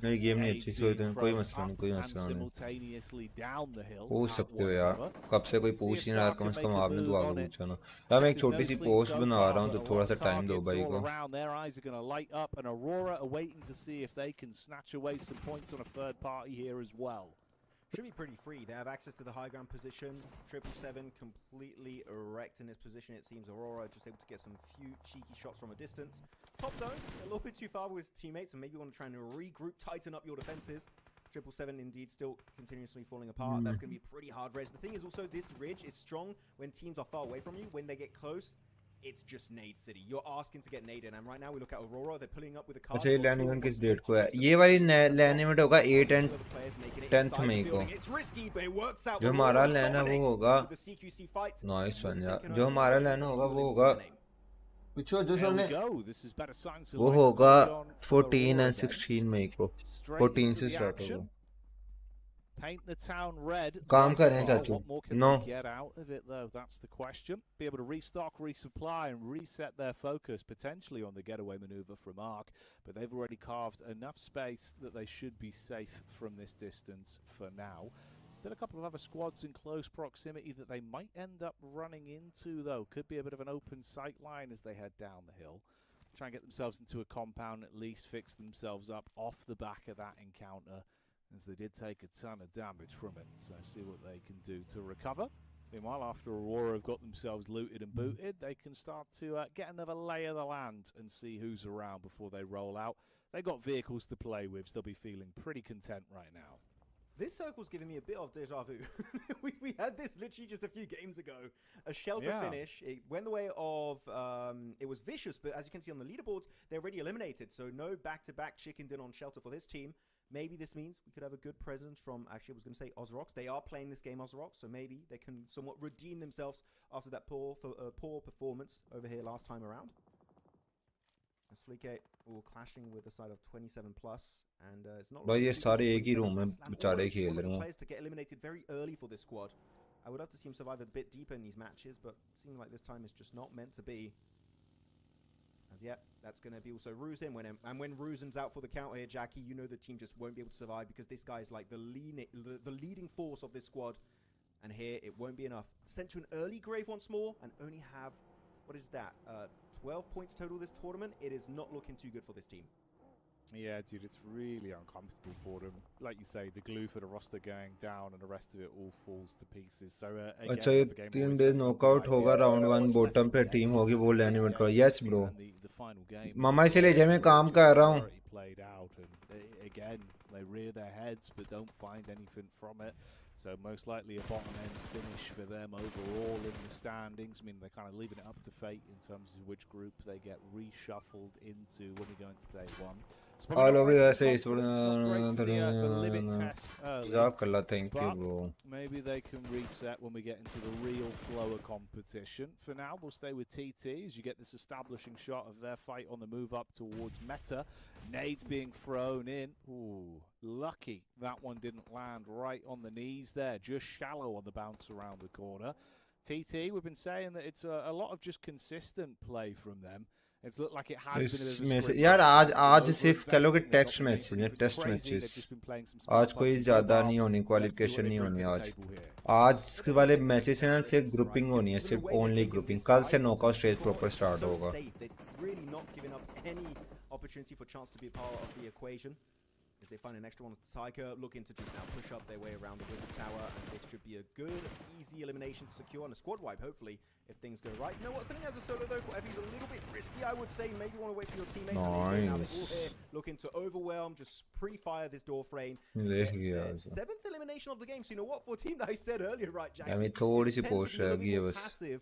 मेरी गेम नहीं अच्छी थी. कोई मसला नहीं, कोई मसला नहीं. पूछ सकते हो यार. कब से कोई पूछ ही नहीं रहा. कम से कम आपने दुआ को पूछा ना. यार मैं एक छोटी सी पोस्ट बना रहा हूँ, तो थोड़ा सा टाइम दो भाई को. Their eyes are going to light up, and Aurora are waiting to see if they can snatch away some points on a third party here as well. Should be pretty free. They have access to the high ground position. 777 completely erect in this position. It seems Aurora just able to get some few cheeky shots from a distance. Top though, a little bit too far with his teammates, and maybe want to try and regroup, tighten up your defenses. 777 indeed still continuously falling apart. That's going to be pretty hard res. The thing is also, this ridge is strong when teams are far away from you. When they get close, it's just nade city. You're asking to get naded, and right now we look at Aurora. They're pulling up with a car. अच्छा, ये land event किस date को है? ये वाली land event होगा 8 and 10th मई को. जो हमारा लैंड है वो होगा नाइस वन यार. जो हमारा लैंड होगा वो होगा पिछो जो हमने वो होगा 14 and 16 मई को. 14 से स्टार्ट होगा. Paint the town red. काम कर रहे हैं चाचू. No. Get out of it though. That's the question. Be able to restock, resupply, and reset their focus potentially on the getaway maneuver from Ark. But they've already carved enough space that they should be safe from this distance for now. Still a couple of other squads in close proximity that they might end up running into though. Could be a bit of an open sight line as they head down the hill. Try and get themselves into a compound, at least fix themselves up off the back of that encounter, as they did take a ton of damage from it. So see what they can do to recover. Meanwhile, after Aurora have got themselves looted and booted, they can start to get another lay of the land and see who's around before they roll out. They've got vehicles to play with, so they'll be feeling pretty content right now. This circle's giving me a bit of deja vu. we had this literally just a few games ago. A shelter finish. It went the way of, it was vicious, but as you can see on the leaderboards, they're already eliminated. So no back-to-back chicken dinner on shelter for this team. Maybe this means we could have a good presence from, actually I was going to say Ozrox. They are playing this game Ozrox, so maybe they can somewhat redeem themselves after that poor performance over here last time around. As Fleeke all clashing with the side of 27 plus, and it's not. भाई ये सारे एक ही room में बेचारे खेल रहे हैं. Players to get eliminated very early for this squad. I would love to see him survive a bit deeper in these matches, but it seems like this time is just not meant to be. As yet, that's going to be also Ruzin. When Ruzin's out for the counter here, Jackie, you know the team just won't be able to survive because this guy is like the leading force of this squad. And here it won't be enough. Sent to an early grave once more and only have, what is that, 12 points total this tournament. It is not looking too good for this team. Yeah, dude, it's really uncomfortable for them. Like you say, the glue for the roster going down and the rest of it all falls to pieces. So again, अच्छा ये 3 days knockout होगा round 1 bottom पे team होगी वो land event करो yes bro मामा इसीलिए जब मैं काम कर रहा हूँ played out and again they rear their heads but don't find anything from it, so most likely a bottom end finish for them overall in the standings. I mean, they're kind of leaving it up to fate in terms of which group they get reshuffled into when we go into day one. all over ऐसे इस पर thank you bro. Maybe they can reset when we get into the real flow of competition. For now, we'll stay with TT as you get this establishing shot of their fight on the move up towards Meta. Nades being thrown in. Ooh, lucky that one didn't land right on the knees there. Just shallow on the bounce around the corner. TT, we've been saying that it's a lot of just consistent play from them. It's looked like it has been a bit of a sprint. यार आज सिर्फ कह लो कि test match है test matches आज कोई ज़्यादा नहीं होनी क्वालिफिकेशन नहीं होनी आज के वाले मैचेस हैं ना सिर्फ ग्रुपिंग होनी है सिर्फ ओनली ग्रुपिंग कल से नॉकआउट स्टेज प्रॉपर स्टार्ट होगा opportunity for chance to be a part of the equation as they find an extra one with Tiger, looking to just now push up their way around the Wizard Tower, and this should be a good, easy elimination to secure on a squad wipe, hopefully, if things go right. You know what, something as a solo though for Effie's a little bit risky, I would say. Maybe you want to wait for your teammates. Nice. Now they're all here looking to overwhelm, just pre-fire this door frame. Seventh elimination of the game, so you know what, for a team that I said earlier, right, Jack? Passive.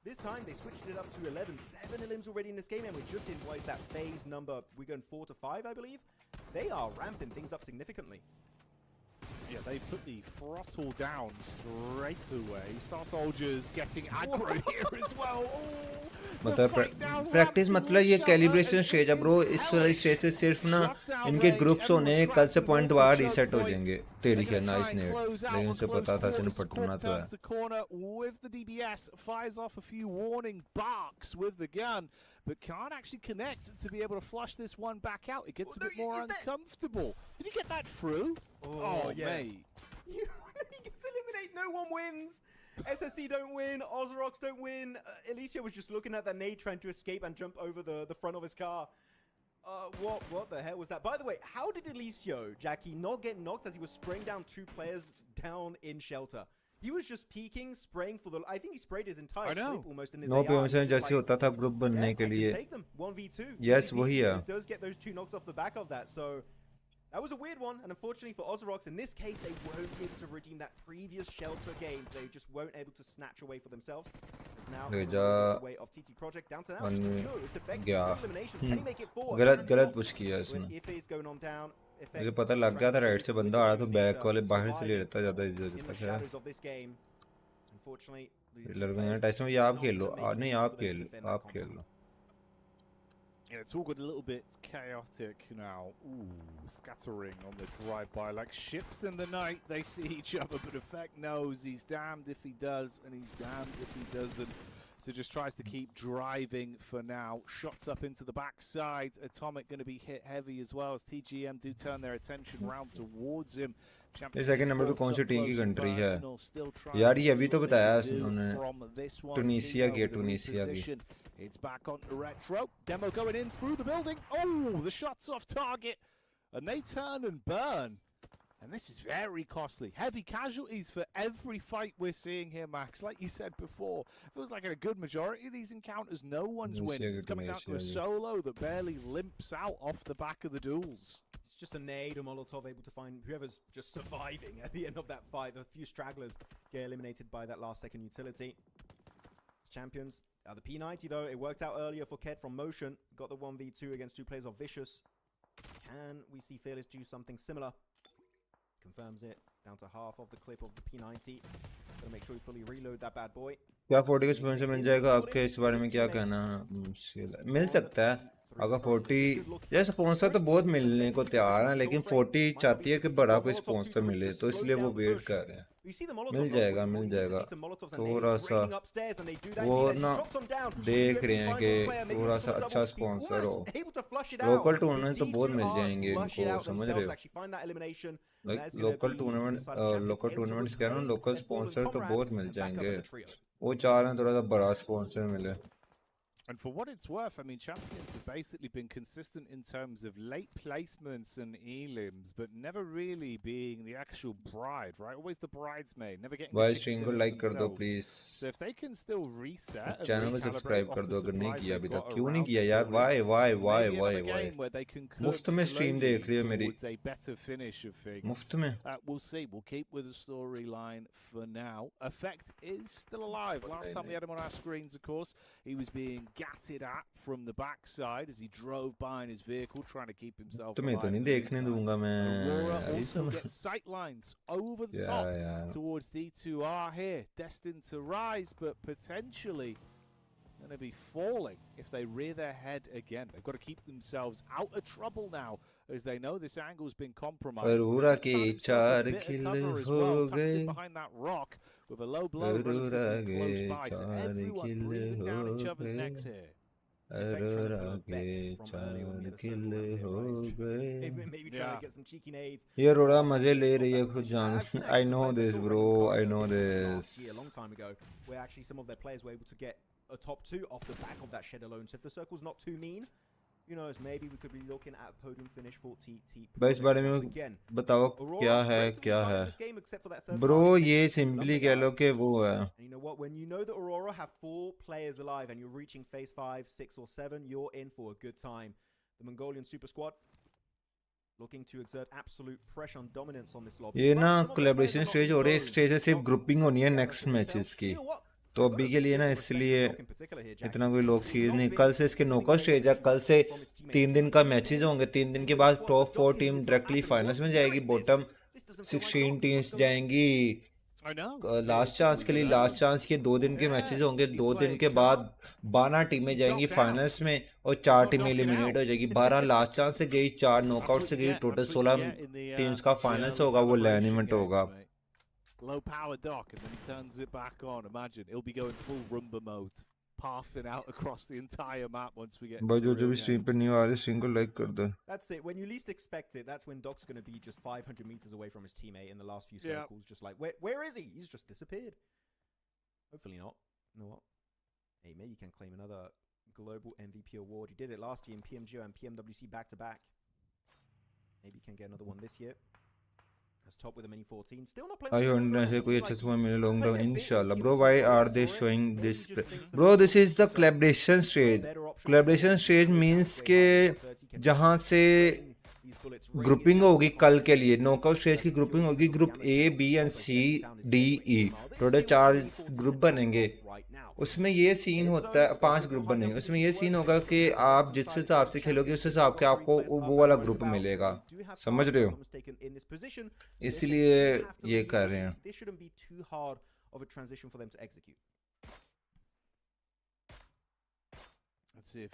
This time they switched it up to 11. 7 elims already in this game, and we're just in what is that phase number? We're going 4 to 5, I believe. They are ramping things up significantly. Yeah, they put the throttle down straight away. Star Soldiers getting aggro here as well. मतलब practice मतलब ये calibration stage है bro इस वाली stage से सिर्फ ना इनके ग्रुप्स होने कल से पॉइंट दोबारा रीसेट हो जाएंगे तेरी क्या नाइस नेट लेकिन उसे पता था सिर्फ पटना तो है with the DBS fires off a few warning barks with the gun but can't actually connect to be able to flush this one back out. It gets a bit more uncomfortable. Did he get that through? Oh yeah. Mate. He gets eliminated. No one wins. SSC don't win, Ozrox don't win. Alicia was just looking at that nade trying to escape and jump over the front of his car. What the hell was that? By the way, how did Alicia, Jackie, not get knocked as he was spraying down 2 players down in shelter? He was just peeking, spraying for the... I think he sprayed his entire clip almost in his AR. जैसे होता था group बनने के लिए. Take them 1v2. Yes, वही है. He does get those 2 knocks off the back of that, so... That was a weird one, and unfortunately for Ozrox, in this case, they won't be able to redeem that previous shelter game. They just won't able to snatch away for themselves. It's now the way of TT Project down to now. It's effective eliminations. Can he make it forward? गलत push किया इसने. If he's going on down, मुझे पता लग गया था right से बंदा आ रहा तो बैक वाले बाहर से ले लेता ज्यादा इज्जत देता है. Unfortunately, लड़के टाइसन ये आप खेल लो. नहीं आप खेल लो. Yeah, it's all got a little bit chaotic now. Ooh, scattering on the drive-by like ships in the night. They see each other, but Effect knows he's damned if he does, and he's damned if he doesn't. So just tries to keep driving for now. Shots up into the backside. Atomic going to be hit heavy as well as TGM do turn their attention round towards him. Second number पे कौन सी team की country है यार ये अभी तो बताया उन्होंने टुनीसिया की It's back on the retro. Demo going in through the building. Oh, the shots off target. And they turn and burn. And this is very costly. Heavy casualties for every fight we're seeing here, Max. Like you said before, feels like in a good majority of these encounters, no one's winning. It's coming down to a solo that barely limps out off the back of the duels. It's just a nade, a Molotov able to find whoever's just surviving at the end of that fight. A few stragglers get eliminated by that last second utility. Champions. The P90 though, it worked out earlier for Ked from Motion. Got the 1v2 against 2 players of Vicious. Can we see Fearless do something similar? Confirms it. Down to half of the clip of the P90. Gotta make sure we fully reload that bad boy. क्या 40 का sponsor मिल जाएगा आपके इस बारे में क्या कहना मिल सकता है अगर 40 या स्पॉन्सर तो बहुत मिलने को तैयार है लेकिन 40 चाहती है कि बड़ा कोई स्पॉन्सर मिले तो इसलिए वो वेट कर रहे हैं मिल जाएगा थोड़ा सा वो ना देख रहे हैं कि थोड़ा सा अच्छा स्पॉन्सर हो लोकल टूर्नामेंट तो बहुत मिल जाएंगे इनको समझ रहे हो लोकल टूर्नामेंट्स कह रहा हूँ लोकल स्पॉन्सर तो बहुत मिल जाएंगे वो चाह रहे हैं थोड़ा सा बड़ा स्पॉन्सर मिले And for what it's worth, I mean, Champions have basically been consistent in terms of late placements and elims, but never really being the actual bride, right? Always the bridesmaid, never getting भाई stream को like कर दो please So if they can still reset channel को subscribe कर दो अगर नहीं किया अभी तक क्यों नहीं किया यार वाई मुफ्त में स्ट्रीम देख रही हो मेरी मुफ्त में We'll see. We'll keep with the storyline for now. Effect is still alive. Last time we had him on our screens, of course, he was being gatted at from the backside as he drove by in his vehicle, trying to keep himself alive. तो नहीं देखने दूंगा मैं Aurora also gets sight lines over the top towards D2R here, destined to rise, but potentially going to be falling if they rear their head again. They've got to keep themselves out of trouble now, as they know this angle's been compromised. Aurora के 4 किल हो गए behind that rock with a low blow relatively close by, so everyone breathing down each other's necks here. Aurora के 4 किल हो गए ये Aurora मजे ले रही है खुद जान I know this bro I know this a long time ago where actually some of their players were able to get a top 2 off the back of that shed alone. So if the circle's not too mean, you know, maybe we could be looking at a podium finish for TT. भाई इस बारे में बताओ क्या है bro ये simply कह लो कि वो है You know what, when you know that Aurora have 4 players alive and you're reaching phase 5, 6 or 7, you're in for a good time. The Mongolian super squad looking to exert absolute pressure and dominance on this lobby. ये ना collaboration stage हो रही है stage से सिर्फ grouping होनी है next matches की तो अभी के लिए ना इसलिए इतना कोई लोग सीरीज नहीं कल से इसके नॉकआउट स्टेज है कल से 3 दिन का मैचेस होंगे 3 दिन के बाद टॉप 4 टीम डायरेक्टली फाइनल्स में जाएगी बॉटम 16 टीम्स जाएंगी लास्ट चांस के लिए लास्ट चांस के 2 दिन के मैचेस होंगे 2 दिन के बाद 12 टीमें जाएंगी फाइनल्स में और 4 टीमें एलिमिनेट हो जाएगी 12 लास्ट चांस से गई 4 नॉकआउट से गई टोटल 16 टीम्स का फाइनल्स होगा वो लैन इवेंट होगा Low power dock and then he turns it back on. Imagine he'll be going full rumba mode, pathing out across the entire map once we get. भाई जो भी stream पे नहीं आ रहे स्ट्रीम को लाइक कर दो. That's it. When you least expect it, that's when Doc's going to be just 500 meters away from his teammate in the last few circles. Just like, where is he? He's just disappeared. Hopefully not. You know what? Hey, maybe you can claim another global MVP award. He did it last year in PMGO and PMWC back to back. Maybe you can get another one this year. Top with a mini 14 still not playing I don't say कोई अच्छा समय मिले long term inshallah bro why are they showing this bro this is the collaboration stage means के जहाँ से grouping होगी कल के लिए नॉकआउट स्टेज की ग्रुपिंग होगी group A B and C D E total 4 group बनेंगे उसमें ये सीन होता है 5 ग्रुप बनेंगे उसमें ये सीन होगा कि आप जिस हिसाब से खेलोगे उस हिसाब के आपको वो वाला ग्रुप मिलेगा समझ रहे हो इसलिए ये कर रहे हैं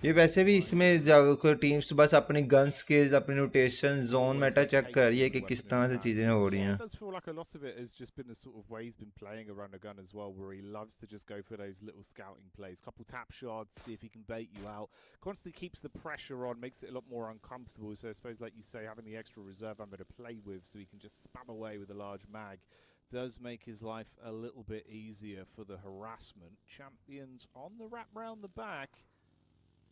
ये वैसे भी इसमें कोई टीम्स बस अपनी गन स्किल्स अपनी रोटेशन जोन मेटा चेक कर रही है कि किस तरह से चीजें हो रही हैं does feel like a lot of it has just been the sort of way he's been playing around the gun as well where he loves to just go for those little scouting plays couple tap shots see if he can bait you out constantly keeps the pressure on makes it a lot more uncomfortable so I suppose like you say having the extra reserve ammo to play with so he can just spam away with a large mag does make his life a little bit easier for the harassment champions on the wrap round the back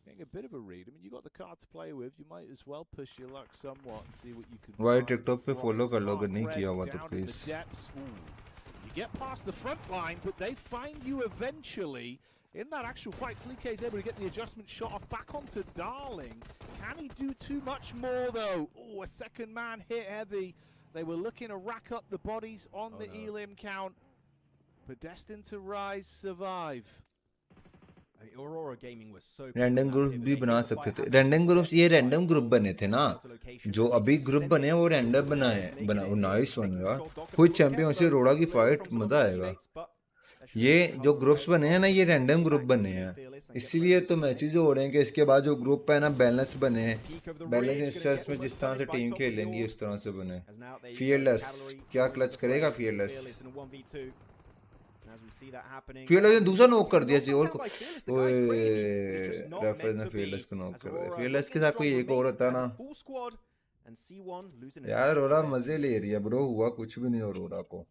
getting a bit of a read. I mean, you got the card to play with. You might as well push your luck somewhat and see what you can. Why TikTok पे follow कर लो अगर नहीं किया हुआ तो please. You get past the front line, but they find you eventually. In that actual fight, Fleek is able to get the adjustment shot off back onto Darling. Can he do too much more though? Oh, a second man hit heavy. They were looking to rack up the bodies on the elim count, but destined to rise, survive. Aurora Gaming was so random group भी बना सकते थे random groups ये random group बने थे ना जो अभी ग्रुप बने वो रैंडम बनाए बना नाइस वन यार कोई चैंपियन से रोड़ा की फाइट मजा आएगा ये जो ग्रुप्स बने हैं ना, ये रैंडम ग्रुप बने हैं, इसीलिए तो मैचेस हो रहे हैं कि इसके बाद जो ग्रुप है ना बैलेंस बने, बैलेंस इस सेंस में जिस तरह से टीम खेलेंगी उस तरह से बने। फियरलेस क्या क्लच करेगा फियरलेस? फियरलेस ने दूसरा नॉक कर दिया जियोल को। ओए रेफर ने फियरलेस को नॉक कर दिया। फियरलेस के साथ कोई एक और होता ना यार। रोरा मजे ले रही है ब्रो, हुआ कुछ भी नहीं रोरा को।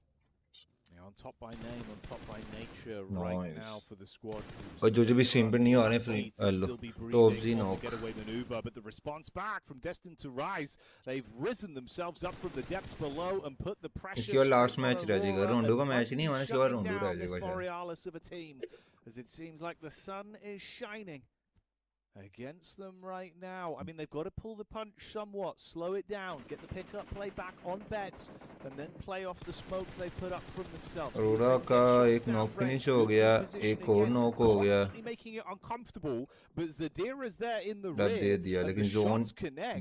On top by name, on top by nature right now for the squad. और जो भी स्ट्रीम पे नहीं आ रहे तो ऑब्जी no getaway maneuver, but the response back from Destined to Rise, they've risen themselves up from the depths below and put the pressure. इसका last match रह जाएगा, रोंडो का मैच नहीं होना चाहिए, रोंडो रह जाएगा शायद, as it seems like the sun is shining against them right now. I mean, they've got to pull the punch somewhat, slow it down, get the pickup play back on bets, and then play off the smoke they put up from themselves. Arora का एक knock finish हो गया, एक और knock हो गया, making it uncomfortable, but Zadira's there in the rear, दे दिया, लेकिन जोन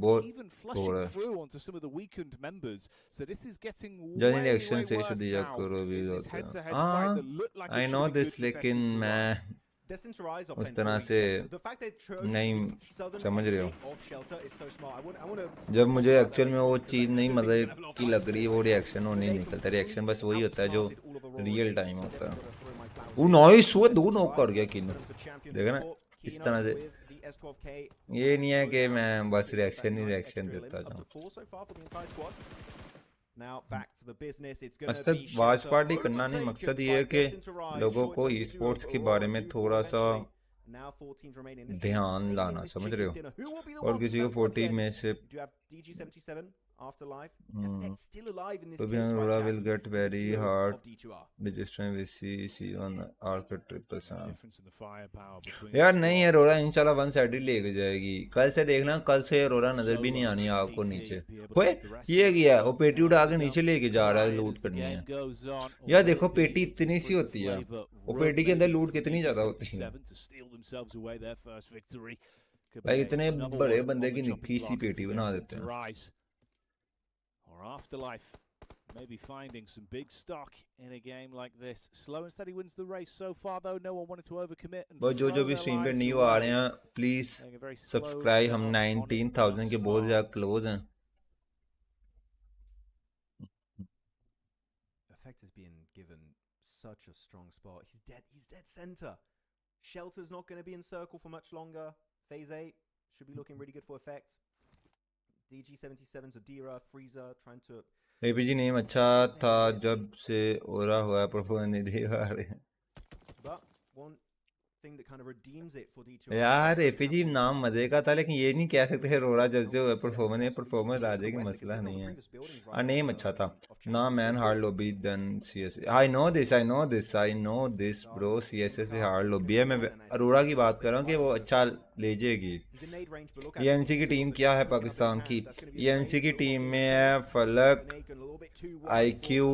बहुत even flushing through onto some of the weakened members. So this is getting जानी रिएक्शन से दिया करो भी होता है। हाँ, I know this, लेकिन मैं उस तरह से नहीं समझ रहे हो। जब मुझे एक्चुअल में वो चीज़ नहीं मज़े की लग रही है, वो रिएक्शन वो नहीं निकलता। रिएक्शन बस वही होता है जो रियल टाइम होता है। वो नाइस हुआ, 2 नॉक कर गया किल, देखा ना इस तरह से। ये नहीं है कि मैं बस रिएक्शन ही रिएक्शन देता जाऊँ। मकसद वाच पार्टी करना नहीं, मकसद ये है कि लोगों को ई स्पोर्ट्स के बारे में थोड़ा सा ध्यान लाना, समझ रहे हो। और किसी को 40 में से Aurora will get very hard registering with C1 Arcade 3%। यार नहीं है, अरोरा इंशाल्लाह 1 साइड ही लेके जाएगी। कल से देखना, कल से अरोरा नजर भी नहीं आनी आपको नीचे। ओए ये गया, वो पेटी उठा के नीचे लेके जा रहा है, लूट करनी है। यार देखो पेटी इतनी सी होती है, वो पेटी के अंदर लूट कितनी ज्यादा होती है भाई। इतने बड़े बंदे की निक्की सी पेटी बना देते हैं। Or Afterlife maybe finding some big stock in a game like this. Slow and steady wins the race so far though. No one wanted to overcommit. but जो भी स्ट्रीम पे न्यू आ रहे हैं प्लीज सब्सक्राइब। हम 19,000 के बहुत ज्यादा close हैं। Effect has been given such a strong spot. He's dead center. Shelter's not going to be in circle for much longer. Phase 8 should be looking really good for Effect. DG77's Adira, Freezer trying to... APG name अच्छा था जब से ओरा हुआ, performance नहीं दे पा रहे। But one thing that kind of redeems it for D2. यार APG नाम मजे का था, लेकिन ये नहीं कह सकते है रोरा जब से हुआ परफॉर्मेंस है, परफॉर्मेंस आ जाएगी, मसला नहीं है। नेम अच्छा था ना, man hard lobby then CS. I know this bro, CSS से हार्ड लॉबी है। मैं अरोरा की बात कर रहा हूँ कि वो अच्छा ले जाएगी। ईएनसी की टीम क्या है पाकिस्तान की? ईएनसी की टीम में है फलक, IQ,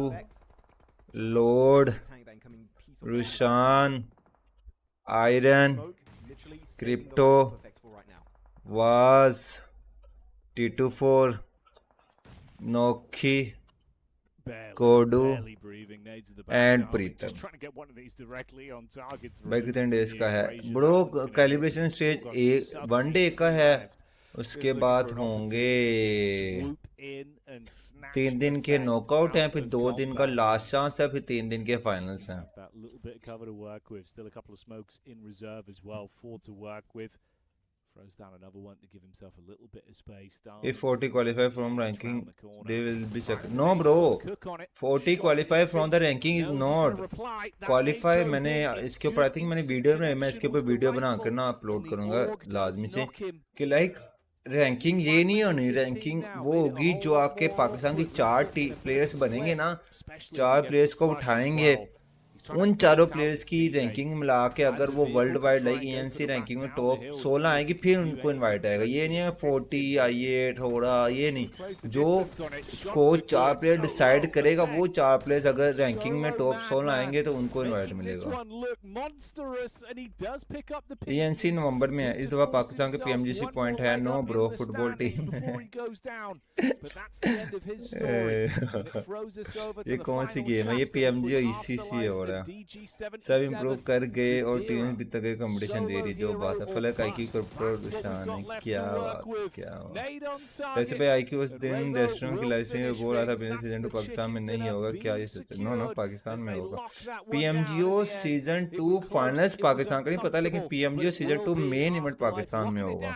Lord, Rushan, iron, crypto, was, T24, नोखी, कोडू एंड प्रीतम। भाई कितने डेज का है ब्रो? कैलिब्रेशन स्टेज 1 डे का है, उसके बाद होंगे 3 दिन के नॉकआउट हैं, फिर 2 दिन का लास्ट चांस है, फिर 3 दिन के फाइनल्स हैं। Throws down another one to give himself a little bit of space. If 40 qualify from ranking, they will be second. No bro, 40 qualify from the ranking is not qualify। मैंने इसके ऊपर I think मैंने video में, मैं इसके ऊपर video बना कर ना अपलोड करूंगा लाजमी से कि लाइक रैंकिंग ये नहीं होनी। रैंकिंग वो होगी जो आपके पाकिस्तान की 4 प्लेयर्स बनेंगे ना, 4 प्लेयर्स को उठाएंगे, उन चारों प्लेयर्स की रैंकिंग मिला के अगर वो world wide like ENC ranking में टॉप 16 आएगी, फिर उनको इनवाइट आएगा। ये नहीं है 40 आइए थोड़ा, ये नहीं। जो कोच 4 प्लेयर डिसाइड करेगा, वो 4 प्लेयर्स अगर रैंकिंग में टॉप 16 आएंगे तो उनको इनवाइट मिलेगा। ईएनसी नवंबर में है, इस दफा पाकिस्तान के पीएमजीसी पॉइंट है। नो ब्रो, फुटबॉल टीम ये कौन सी गेम है? ये पीएमजी ईसीसी हो रहा है। है सब इम्प्रूव कर गए और टीम भी तक कंपटीशन दे रही जो बात है फलक आईक्यू प्रोडक्शन है क्या बात वैसे भाई आईक्यू उस दिन रेस्टोरेंट की लाइव स्ट्रीम में बोल रहा था बिजनेस सीजन 2 पाकिस्तान में नहीं होगा क्या ये सच नो नो पाकिस्तान में होगा पीएमजीओ सीजन 2 फाइनल्स पाकिस्तान का नहीं पता लेकिन पीएमजीओ सीजन 2 मेन इवेंट पाकिस्तान में होगा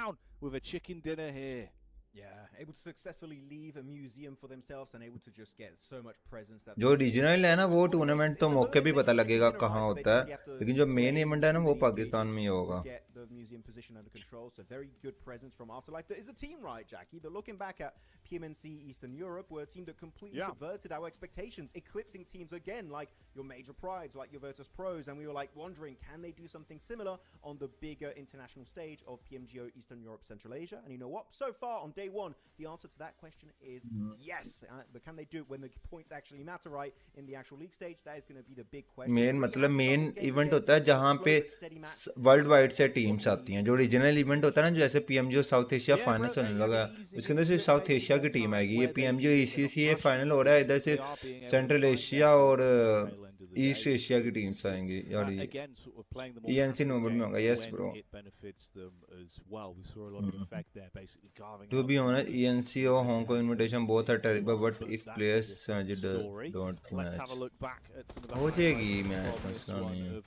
Yeah, able to successfully leave a museum for themselves and able to just get so much presence that जो रीजनल है ना वो टूर्नामेंट तो मौके भी पता लगेगा कहाँ होता है लेकिन जो मेन इवेंट है ना वो पाकिस्तान में ही होगा get the museum position under control. So very good presence from Afterlife. There is a team, right, Jackie? They're looking back at PMNC Eastern Europe, were a team that completely subverted our expectations, eclipsing teams again like your major prides, like your Virtus Pros, and we were like wondering, can they do something similar on the bigger international stage of PMGO Eastern Europe Central Asia? And you know what? So far on day one, the answer to that question is yes. But can they do it when the points actually matter, right? In the actual league stage, that is going to be the big question. Main मतलब main event होता है जहाँ पे world wide से teams आती हैं जो regional event होता है ना जैसे पीएमजीओ साउथ एशिया फाइनल्स होने लगा उसके अंदर सिर्फ साउथ एशिया की टीम आएगी ये पीएमजीओ ईसीसी फाइनल हो रहा है इधर से सेंट्रल एशिया और ईस्ट एशिया की टीम्स आएंगी यार ईएनसी नोबल में होगा yes bro to be honest ENC और Hong Kong invitation both are terrible but if players don't match हो जाएगी मैच मसला नहीं है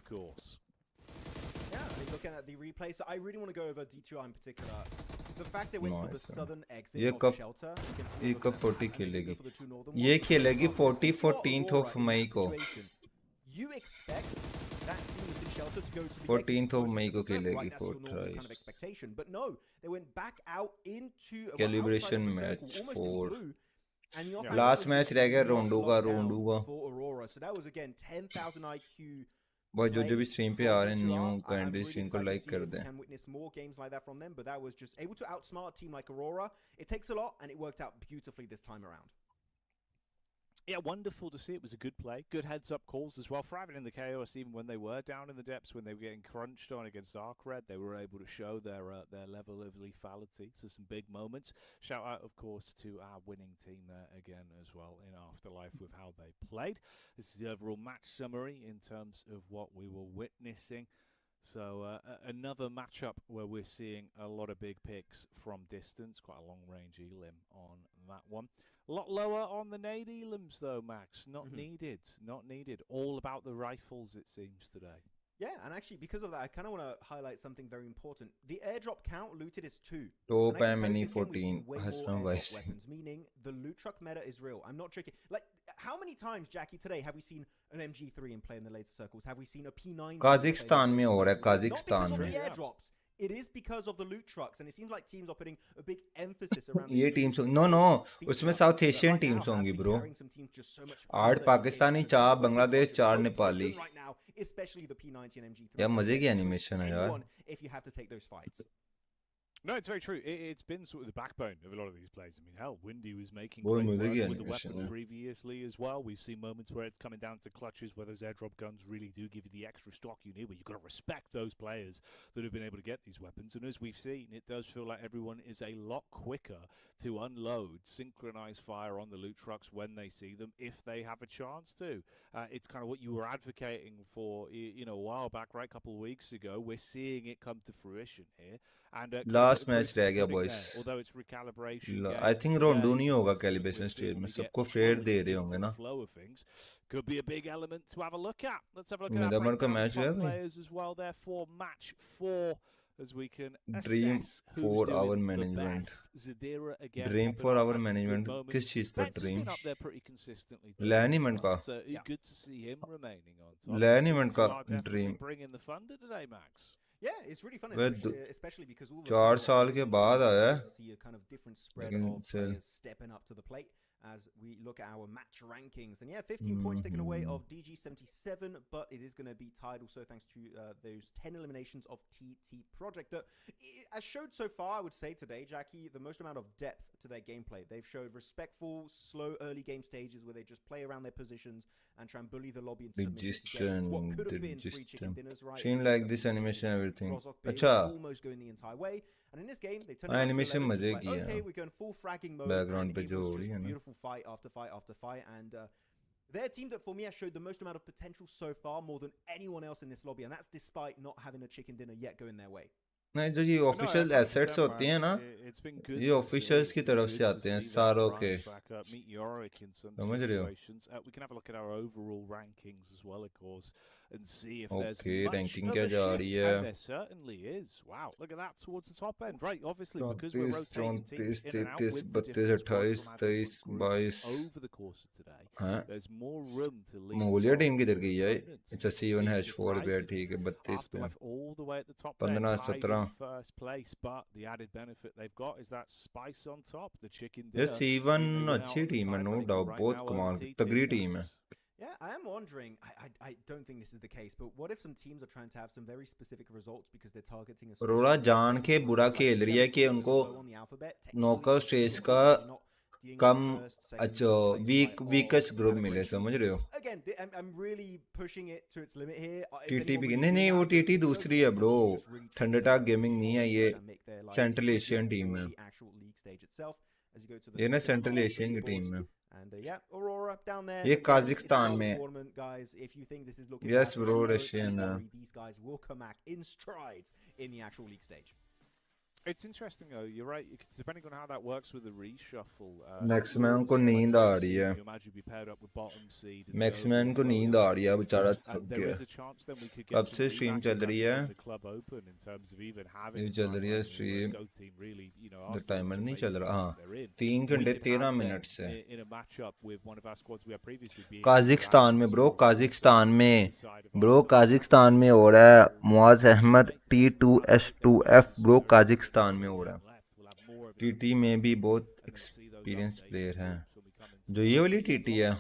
Looking at the replay, so I really want to go over D2I in particular. The fact they went for the southern exit ये of कब shelter. ये कब 40 खेलेगी ये खेलेगी 14th of मई को You expect that team in shelter to go to the 14th of May को खेलेगी kind of expectation, but no, they went back out into Calibration match for and last match रह गया रोंडो का for Aurora. So that was again 10,000 IQ. भाई जो भी stream पे आ रहे हैं न्यू काइंडली स्ट्रीम को लाइक कर दें Can witness more games like that from them, but that was just able to outsmart a team like Aurora. It takes a lot, and it worked out beautifully this time around. Yeah, wonderful to see. It was a good play. Good heads-up calls as well. For having in the chaos, even when they were down in the depths, when they were getting crunched on against Arc Red, they were able to show their level of lethality. So some big moments. Shout out, of course, to our winning team there again as well in Afterlife with how they played. This is the overall match summary in terms of what we were witnessing. So another matchup where we're seeing a lot of big picks from distance. Quite a long-range elim on that one. A lot lower on the nade elims though, Max. Not needed. Not needed. All about the rifles, it seems, today. Yeah, and actually, because of that, I kind of want to highlight something very important. The airdrop count looted is 2. Top mini 14. Weapons, meaning the loot truck meta is real. I'm not tricky. Like, how many times, Jackie, today have we seen an MG3 in play in the later circles? Have we seen a P9? Kazakhstan में हो रहा है Kazakhstan में. Airdrops. It is because of the loot trucks, and it seems like teams are putting a big emphasis around. ये teams no उसमें South Asian teams होंगी bro. 8 Pakistani 4 Bangladesh 4 Nepali. Especially the P90 and MG3. यार मजे की animation है यार. If you have to take those fights. No, it's very true. It's been sort of the backbone of a lot of these plays. I mean, hell, Windy was making great work with the weapon previously as well. We've seen moments where it's coming down to clutches where those airdrop guns really do give you the extra stock you need, but you've got to respect those players that have been able to get these weapons. And as we've seen, it does feel like everyone is a lot quicker to unload, synchronize fire on the loot trucks when they see them, if they have a chance to. It's kind of what you were advocating for, you know, a while back, right? A couple of weeks ago. We're seeing it come to fruition here. And last match रह गया boys. Although it's recalibration. I think रोंडो नहीं होगा calibration stage में सबको fair दे रहे होंगे ना. Could be a big element to have a look at. Let's have a look at our match players as well. Therefore, match 4 as we can Dream assess for who's our doing management. the best. Zadira again. Dream for our management. किस चीज का Pets has dream? been up there pretty consistently. Laniman का. So good to see him remaining on top. Laniman का Definitely dream. bringing the thunder today, Max. Yeah, it's really fun, especially because all 4 साल के बाद आया है. to see a kind of different spread of players stepping up to the plate as we look at our match rankings. And yeah, 15 points taken away of DG77, but it is going to be tied also thanks to those 10 eliminations of TT Project. As showed so far, I would say today, Jackie, the most amount of depth to their gameplay. They've showed respectful, slow early game stages where they just play around their positions and try and bully the lobby into submission to get what could have been free chicken dinners, right? Seen like this animation everything. अच्छा. Almost going the entire way. And in this game, they turn it animation मजे की है. Okay, we're going full fragging mode. Background पे जो हो रही है ना. Beautiful fight after fight after fight, and They're a team that for me has showed the most amount of potential so far, more than anyone else in this lobby, and that's despite not having a chicken dinner yet going their way. नहीं जो ये official assets होते हैं ना, ये officials की तरफ से आते हैं सारों के, समझ रहे हो? ओके, रैंकिंग क्या जा रही है? 34, 34, 33, 32, 28, 23, 22 हाँ, मंगोलिया टीम किधर गई है? अच्छा C1H4 पे ठीक है, 32 पे 15, 17 ये C1 अच्छी टीम है, नो डाउट, बहुत कमाल की तगड़ी टीम है. Yeah, I am wondering, I don't think this is the case, but what if some teams are trying to have some very specific results because they're targeting a... रोड़ा जान के बुरा खेल रही है कि उनको नॉकआउट स्टेज का कम अच्छा वीकेस्ट ग्रुप मिले, समझ रहे हो? Again, I'm really pushing it to its limit here. TT भी नहीं, वो टीटी दूसरी है ब्रो, थंडरटॉक गेमिंग नहीं है, ये सेंट्रल एशियन टीम है, ये ना सेंट्रल एशियन की टीम है. And yeah, Aurora down there. ये काजाकिस्तान में. Tournament, guys. If you think this is looking yes, bro, Russian. These guys will come back in strides in the actual league stage. It's interesting though, you're right, because depending on how that works with the reshuffle. मैक्समैन को नींद आ रही है. मैक्समैन को नींद आ रही है, बेचारा थक गया. कब से स्ट्रीम चल रही है? ये चल रही है स्ट्रीम, टाइमर नहीं चल रहा. हाँ, 3 घंटे 13 मिनट से. काजाकिस्तान में ब्रो, काजाकिस्तान में हो रहा है. मुआज अहमद T2S2F ब्रो काजाकिस्तान में हो रहा है. टीटी में भी बहुत एक्सपीरियंस प्लेयर हैं. जो ये वाली टीटी है,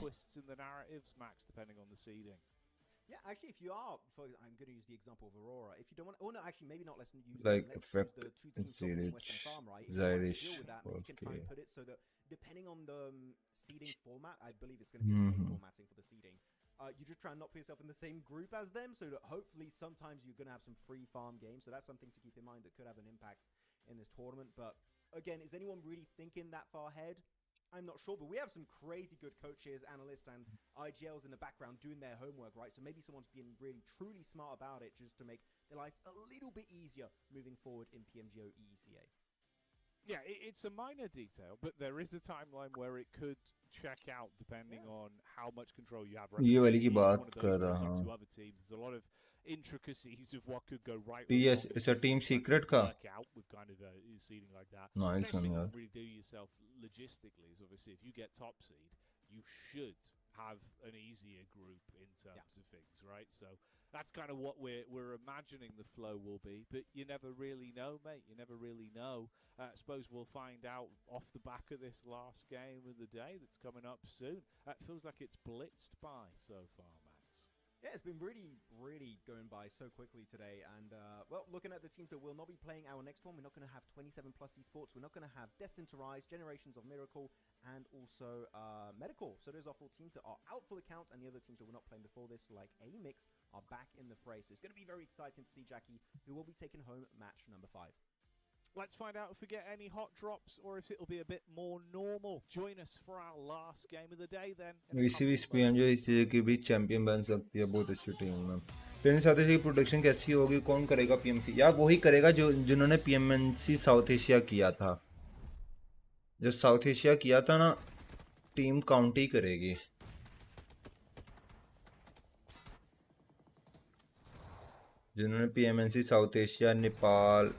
actually, if you are, I'm going to use the example of Aurora. If you don't want, oh no, actually, maybe not. Let's use like let's effect use the two teams from Western Farm, right? If you want to deal with that, maybe you can try and put it so that depending on the seeding format, I believe it's going to be the same formatting for the seeding. You just try and not put yourself in the same group as them, so that hopefully sometimes you're going to have some free farm games. So that's something to keep in mind that could have an impact in this tournament. But again, is anyone really thinking that far ahead? I'm not sure, but we have some crazy good coaches, analysts, and IGLs in the background doing their homework, right? So maybe someone's being really, truly smart about it just to make their life a little bit easier moving forward in PMGO EECA. Yeah, it's a minor detail, but there is a timeline where it could check out depending on how much control you have. ये वाली की बात कर रहा हूँ. There's a lot of intricacies of what could go right. TS is a team secret का. With kind of seeding like that. Nice Next one, thing you yeah. can really do yourself logistically is obviously if you get top seed, you should have an easier group in terms of things, right? So that's kind of what we're imagining the flow will be, but you never really know, mate. You never really know. I suppose we'll find out off the back of this last game of the day that's coming up soon. It feels like it's blitzed by so far, Max. Yeah, it's been really, really going by so quickly today. And, well, looking at the teams that will not be playing our next one, we're not going to have 27 plus esports. We're not going to have Destined to Rise, Generations of Miracle, and also Medical. So those are 4 teams that are out for the count, and the other teams that were not playing before this, like A-Mix, are back in the fray. So it's going to be very exciting to see Jackie, who will be taking home match number 5. Let's find out if we get any hot drops or if it'll be a bit more normal. Join us for our last game of the day then. VCV PMGO EECA की भी champion बन सकती है, बहुत अच्छी team है. फिर साथ ही प्रोडक्शन कैसी होगी, कौन करेगा PMC? यार वही करेगा जो जिन्होंने PMNC साउथ एशिया किया था. जो साउथ एशिया किया था ना, टीम काउंट ही करेगी. जिन्होंने PMNC साउथ एशिया, नेपाल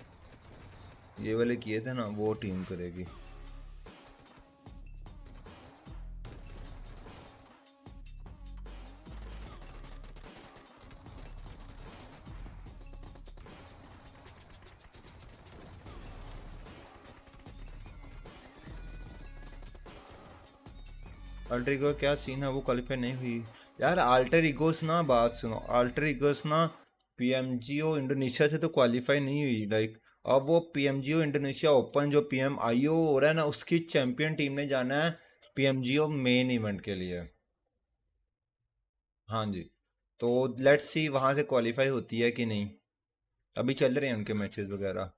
ये वाले किए थे ना, वो टीम करेगी. अल्टर ईगो क्या सीन है, वो क्वालिफाई नहीं हुई यार. अल्टर ईगोस ना, बात सुनो, अल्टर ईगोस ना PMGO इंडोनेशिया से तो क्वालिफाई नहीं हुई. लाइक अब वो PMGO इंडोनेशिया ओपन जो PMIO हो रहा है ना, उसकी चैंपियन टीम ने जाना है PMGO मेन इवेंट के लिए. हाँ जी, तो लेट्स सी वहाँ से क्वालिफाई होती है कि नहीं. अभी चल रहे हैं उनके मैचेस वगैरह,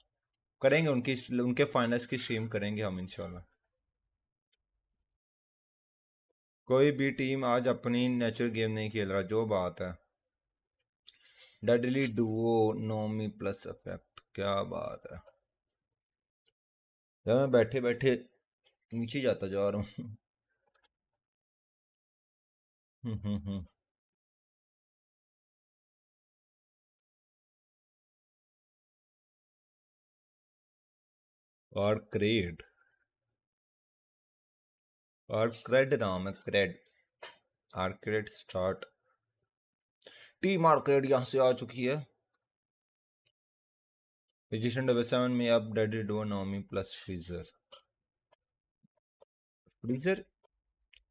करेंगे उनके फाइनल्स की स्ट्रीम करेंगे हम इंशाल्लाह. कोई भी टीम आज अपनी नेचुरल गेम नहीं खेल रहा, जो बात है। Deadly duo Nomi plus effect, क्या बात है यार। मैं बैठे बैठे नीचे जाता जा रहा हूँ। और क्रेड और क्रेड नाम है, क्रेड आर्क्रेड स्टार्ट। टीम आर्केड यहाँ से आ चुकी है। रजिस्ट्रेशन डबल 7 में अब deadly duo Nomi plus freezer freezer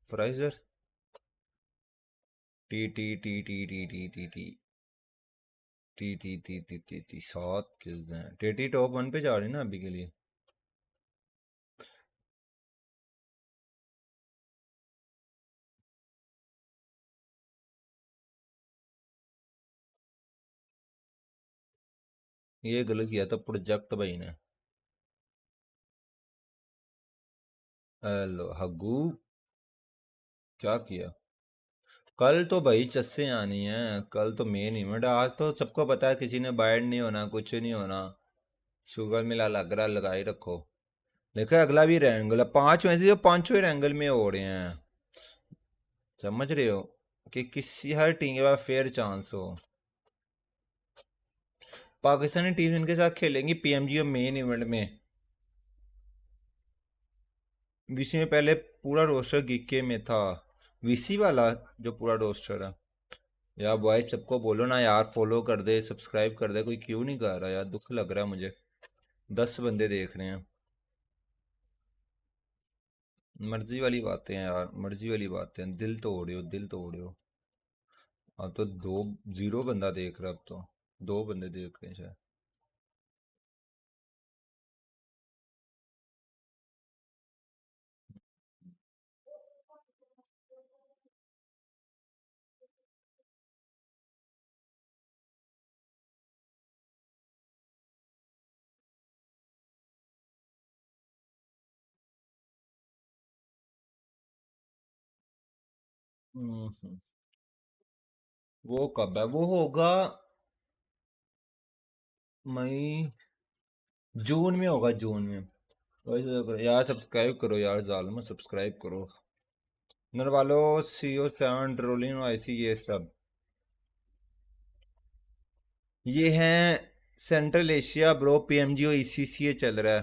freezer T T T T T T T T T T T T T T 7 kills हैं। टी टॉप 1 पे जा रही है ना अभी के लिए। ये गलत किया था प्रोजेक्ट भाई ने। हेलो हगू, क्या किया? कल तो भाई चस्से आनी है, कल तो मेन इवेंट। आज तो सबको पता है किसी ने बाइड नहीं होना, कुछ नहीं होना। शुगर मिला लग रहा, लगा ही रखो। देखो अगला भी रैंगल है, 5 में से जो 5 रैंगल में हो रहे हैं। समझ रहे हो कि किसी हर टीम के पास फेयर चांस हो। पाकिस्तानी टीम इनके साथ खेलेंगी पीएमजीओ मेन इवेंट में। वीसी में पहले पूरा रोस्टर गिक्के में था, वीसी वाला जो पूरा रोस्टर है। यार बॉयज सबको बोलो ना यार, फॉलो कर दे, सब्सक्राइब कर दे। कोई क्यों नहीं कर रहा यार, दुख लग रहा है मुझे। 10 बंदे देख रहे हैं। मर्जी वाली बातें हैं यार, मर्जी वाली बातें हैं। दिल तोड़ हो, दिल तोड़ हो। अब तो 0 बंदा देख रहा है, अब तो 2 बंदे देख रहे हैं शायद। वो कब है? वो होगा मई जून में होगा, जून में। यार सब्सक्राइब करो यार, जालम सब्सक्राइब करो। नरवालो CO7 ट्रोलिंग IC ये सब ये हैं central Asia bro. PMGO ECCA चल रहा है,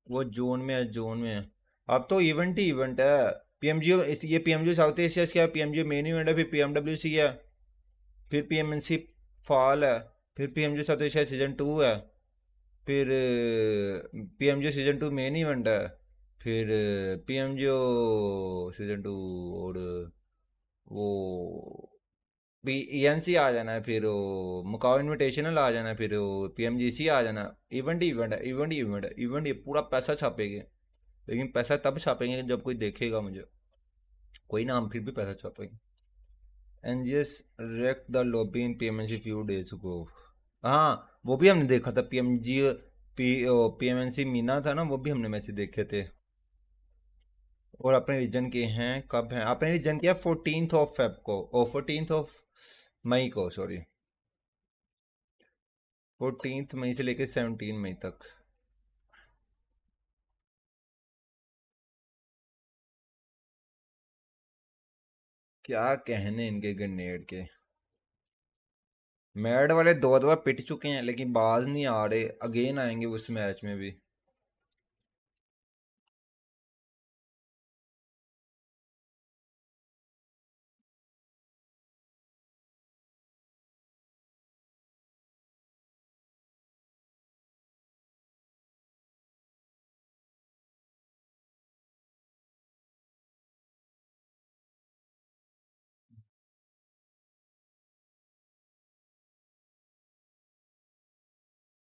वो जून में है, जून में है। अब तो इवेंट ही इवेंट है। PMGO ये PMGO साउथ एशिया का PMGO मेन इवेंट है, फिर PMWC है, फिर PMNC फॉल है, फिर PMGO साउथ एशिया सीजन 2 है, फिर PMGO सीजन 2 मेन इवेंट है, फिर PMGO सीजन 2 और वो ENC आ जाना है, फिर वो मुकाओ इनविटेशनल आ जाना है, फिर वो PMGC आ जाना। इवेंट ही इवेंट है, इवेंट ही इवेंट है, इवेंट ही पूरा पैसा छापेंगे। लेकिन पैसा तब छापेंगे जब कोई देखेगा मुझे। कोई ना, हम फिर भी पैसा छापेंगे। NGS wrecked the lobby in PMNC few days ago। हाँ वो भी हमने देखा था। PMNC मीना था ना, वो भी हमने मैसेज देखे थे। और अपने रीजन के हैं कब हैं? अपने रीजन के 14th ऑफ फेब को, ओ 14th ऑफ मई को, सॉरी 14th मई से लेकर 17 मई तक। क्या कहने इनके ग्रेनेड के। मैड वाले 2 दफा पिट चुके हैं लेकिन बाज नहीं आ रहे, अगेन आएंगे उस मैच में भी।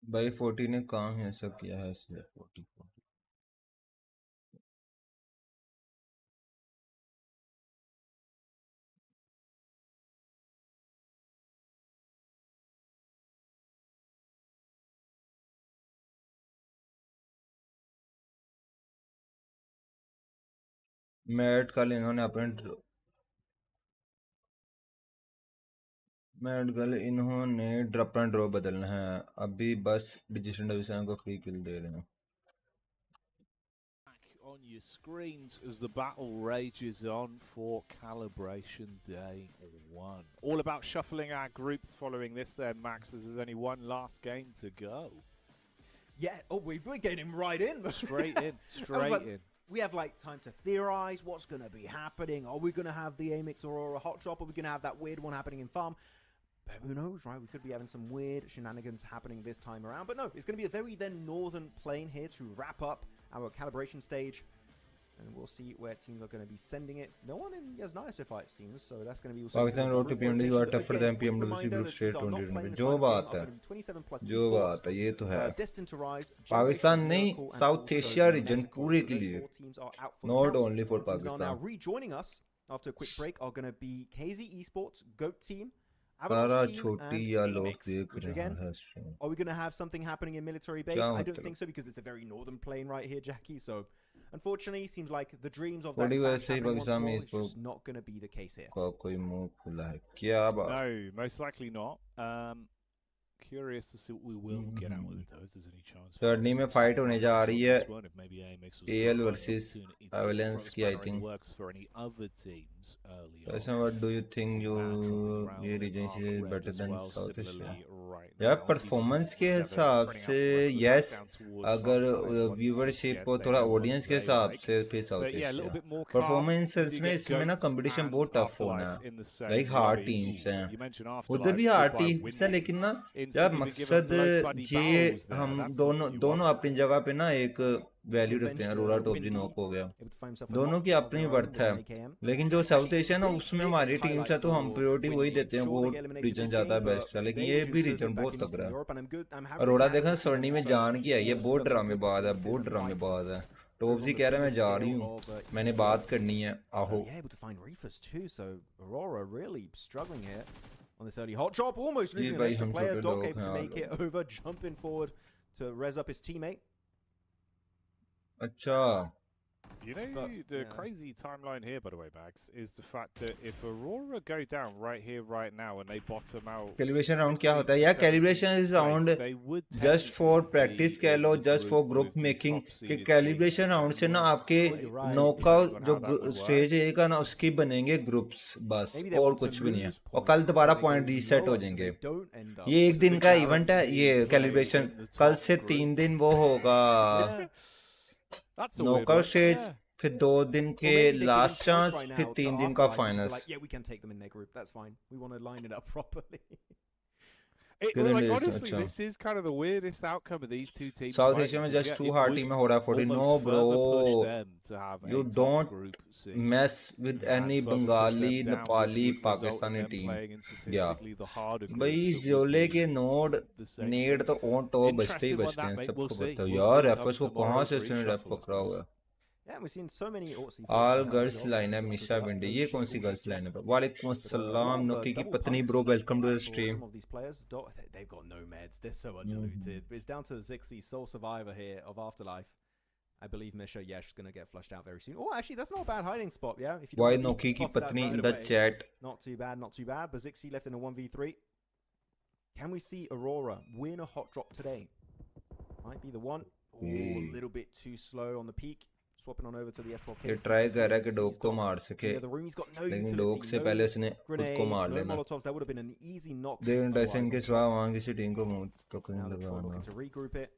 भाई 40 ने काम है सब किया है इसलिए 40 मैट कल इन्होंने अपने अपना ड्रॉ बदलना है अभी बस डिजिटल डिवीजन को फ्री किल दे रहे हैं On your screens as the battle rages on for Calibration Day 1. All about shuffling our groups following this then, Max, as there's only one last game to go. Yeah, oh, we're getting him right in. Straight in, straight in. We have like time to theorize what's going to be happening. Are we going to have the Amix Aurora hot drop? Are we going to have that weird one happening in farm? But who knows, right? We could be having some weird shenanigans happening this time around. But no, it's going to be a very then northern plane here to wrap up our calibration stage. And we'll see where teams are going to be sending it. No one in Yasnaya so far, it seems. So that's going to be also... Pakistan road to PMGO are tougher than PMGC group stage 2020. जो बात है, जो बात है, ये तो है. पाकिस्तान नहीं, South Asia region पूरे के लिए. Not only for Pakistan. Now rejoining us after a quick break are going to be KZ Esports, GOAT team, सारा छोटी या लोग देख रहे हैं. Are we going to have something happening in military base? I don't think so because it's a very northern plane right here, Jackie. So unfortunately, seems like the dreams of that clash happening once more is just not going to be the case here. कोई मुंह खुला है क्या बात? No, most likely not. Curious to see what we will get out of it though. If there's any chance. थर्डनी में fight होने जा रही है. AL versus Avalanche की I think. Tyson, what do you think? ये region is better than South Asia? यार performance के हिसाब से yes, अगर व्यूवरशिप और थोड़ा ऑडियंस के हिसाब से फिर साउथ एशिया. परफॉर्मेंस में इसमें ना कंपटीशन बहुत टफ होना है. लाइक हार्ड टीम्स हैं, उधर भी हार्ड टीम्स हैं, लेकिन ना यार मकसद ये हम दोनों अपनी जगह पे ना एक वैल्यू रखते हैं. अरोरा टॉप जी नॉक हो गया, दोनों की अपनी वर्थ है. लेकिन जो साउथ एशिया ना उसमें हमारी टीम है तो हम प्रायोरिटी वही देते हैं, वो रीजन ज्यादा बेस्ट है. लेकिन ये भी रीजन बहुत तगड़ा है. अरोरा देखा सरनी में जान की आई है, बहुत ड्रामेबाज है, बहुत ड्रामेबाज है. टॉप जी कह रहा है मैं जा रही हूँ, मैंने बात करनी है, आहो. On this early hot drop, almost losing an extra player. Doc able to make it over, jumping forward to res up his teammate. अच्छा. You know, the crazy timeline here, by the way, Bags, is the fact that if Aurora go down right here, right now, and they bottom out... Calibration round क्या होता है? यार calibration is round just for practice कह लो, just for group making. कि calibration round से ना आपके knockout जो stage है का ना उसकी बनेंगे groups बस, और कुछ भी नहीं है. और कल दोबारा point reset हो जाएंगे. ये एक दिन का event है, ये calibration. कल से 3 दिन वो होगा. नॉकआउट स्टेज, फिर 2 दिन के लास्ट चांस, फिर 3 दिन का finals. Like, honestly, this is kind of the weirdest outcome of these two teams. South Asia में just 2 hard team हो रहा है 40. No bro, you don't mess with any Bengali, Nepali, Pakistani team. Yeah. भाई जोले के नेड तो on top बचते ही बचते हैं, सबको पता है. यार एफएस को कहाँ से उसने रेफ पकड़ा हुआ है. Yeah, we've seen so many All girls lineup मिशा विंडी. ये कौन सी गर्ल्स लाइनअप है? वालेकुम अस्सलाम नोकी की पत्नी bro, welcome to the stream. They've got no meds, they're so undiluted. But it's down to Zixi, sole survivor here of Afterlife. I believe Misha Yesh is going to get flushed out very soon. Oh, actually, that's not a bad hiding spot, yeah? If you Why Noki ki patni in the chat? Not too bad, not too bad. But Zixi left in a 1v3. Can we see Aurora win a hot drop today? Might be the one. Oh, a little bit too slow on the peak. Swapping on over to the S12K. ये try कर रहा है कि डोक को मार सके, लेकिन डोक से पहले उसने खुद को मार लेना. देख टाइसन के सिवा वहाँ किसी टीम को मुंह तक नहीं लगाना.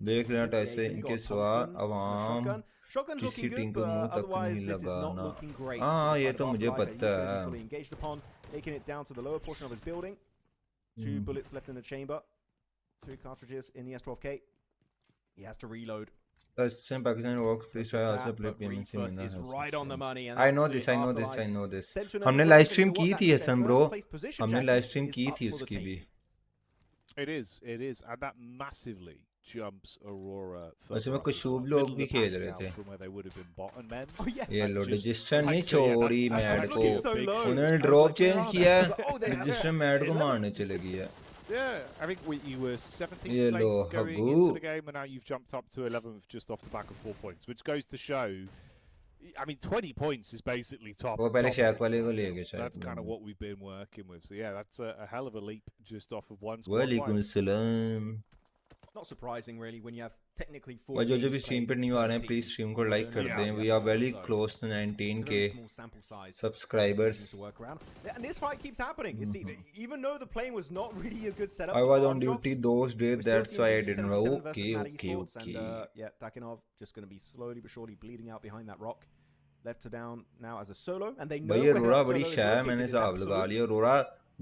देख लेना टाइसन के सिवा अवाम किसी टीम को मुंह तक नहीं लगाना. हाँ ये तो मुझे पता है. 2 bullets left in the chamber. 2 cartridges in the S12K. He has to reload. Same Pakistan work freestyle also play PMGC is right on the money. I know this. हमने लाइव स्ट्रीम की थी हसन ब्रो, हमने live stream की थी उसकी भी. It is, and that massively jumps Aurora. वैसे में कुछ शुभ लोग भी खेल रहे थे. ये लो रजिस्टर नहीं छोड़ी मैड को, उन्होंने ड्रॉप चेंज किया, रजिस्टर मैड को मारने चले गया. Yeah, I think you were 17th place going into the game, and now you've jumped up to 11th just off the back of 4 points, which goes to show I mean, 20 points is basically top. वो पहले top शैक league. वाले को ले गए That's शायद. kind of what we've been working with. So yeah, that's a hell of a leap just off of one squad. वालेकुम सलाम. Not surprising, really, when you have technically 4 और जो games भी स्ट्रीम played पे new आ per रहे हैं team. Please stream को लाइक कर दें. We are very close to 19k It's a very small sample size subscribers. to work around. And this fight keeps happening. You see, even though the plane was not really a good setup, I was for on arm duty drops, those days, we're still that's seeing why I PG didn't 77 know. versus Okay, Mad okay, Esports, okay. And yeah, Takinov just going to be slowly but surely bleeding out behind that rock. Left to down now as a solo, and they know भाई where रोरा that बड़ी solo is shy located. मैंने It's हिसाब लगा absolute. लिया. रोरा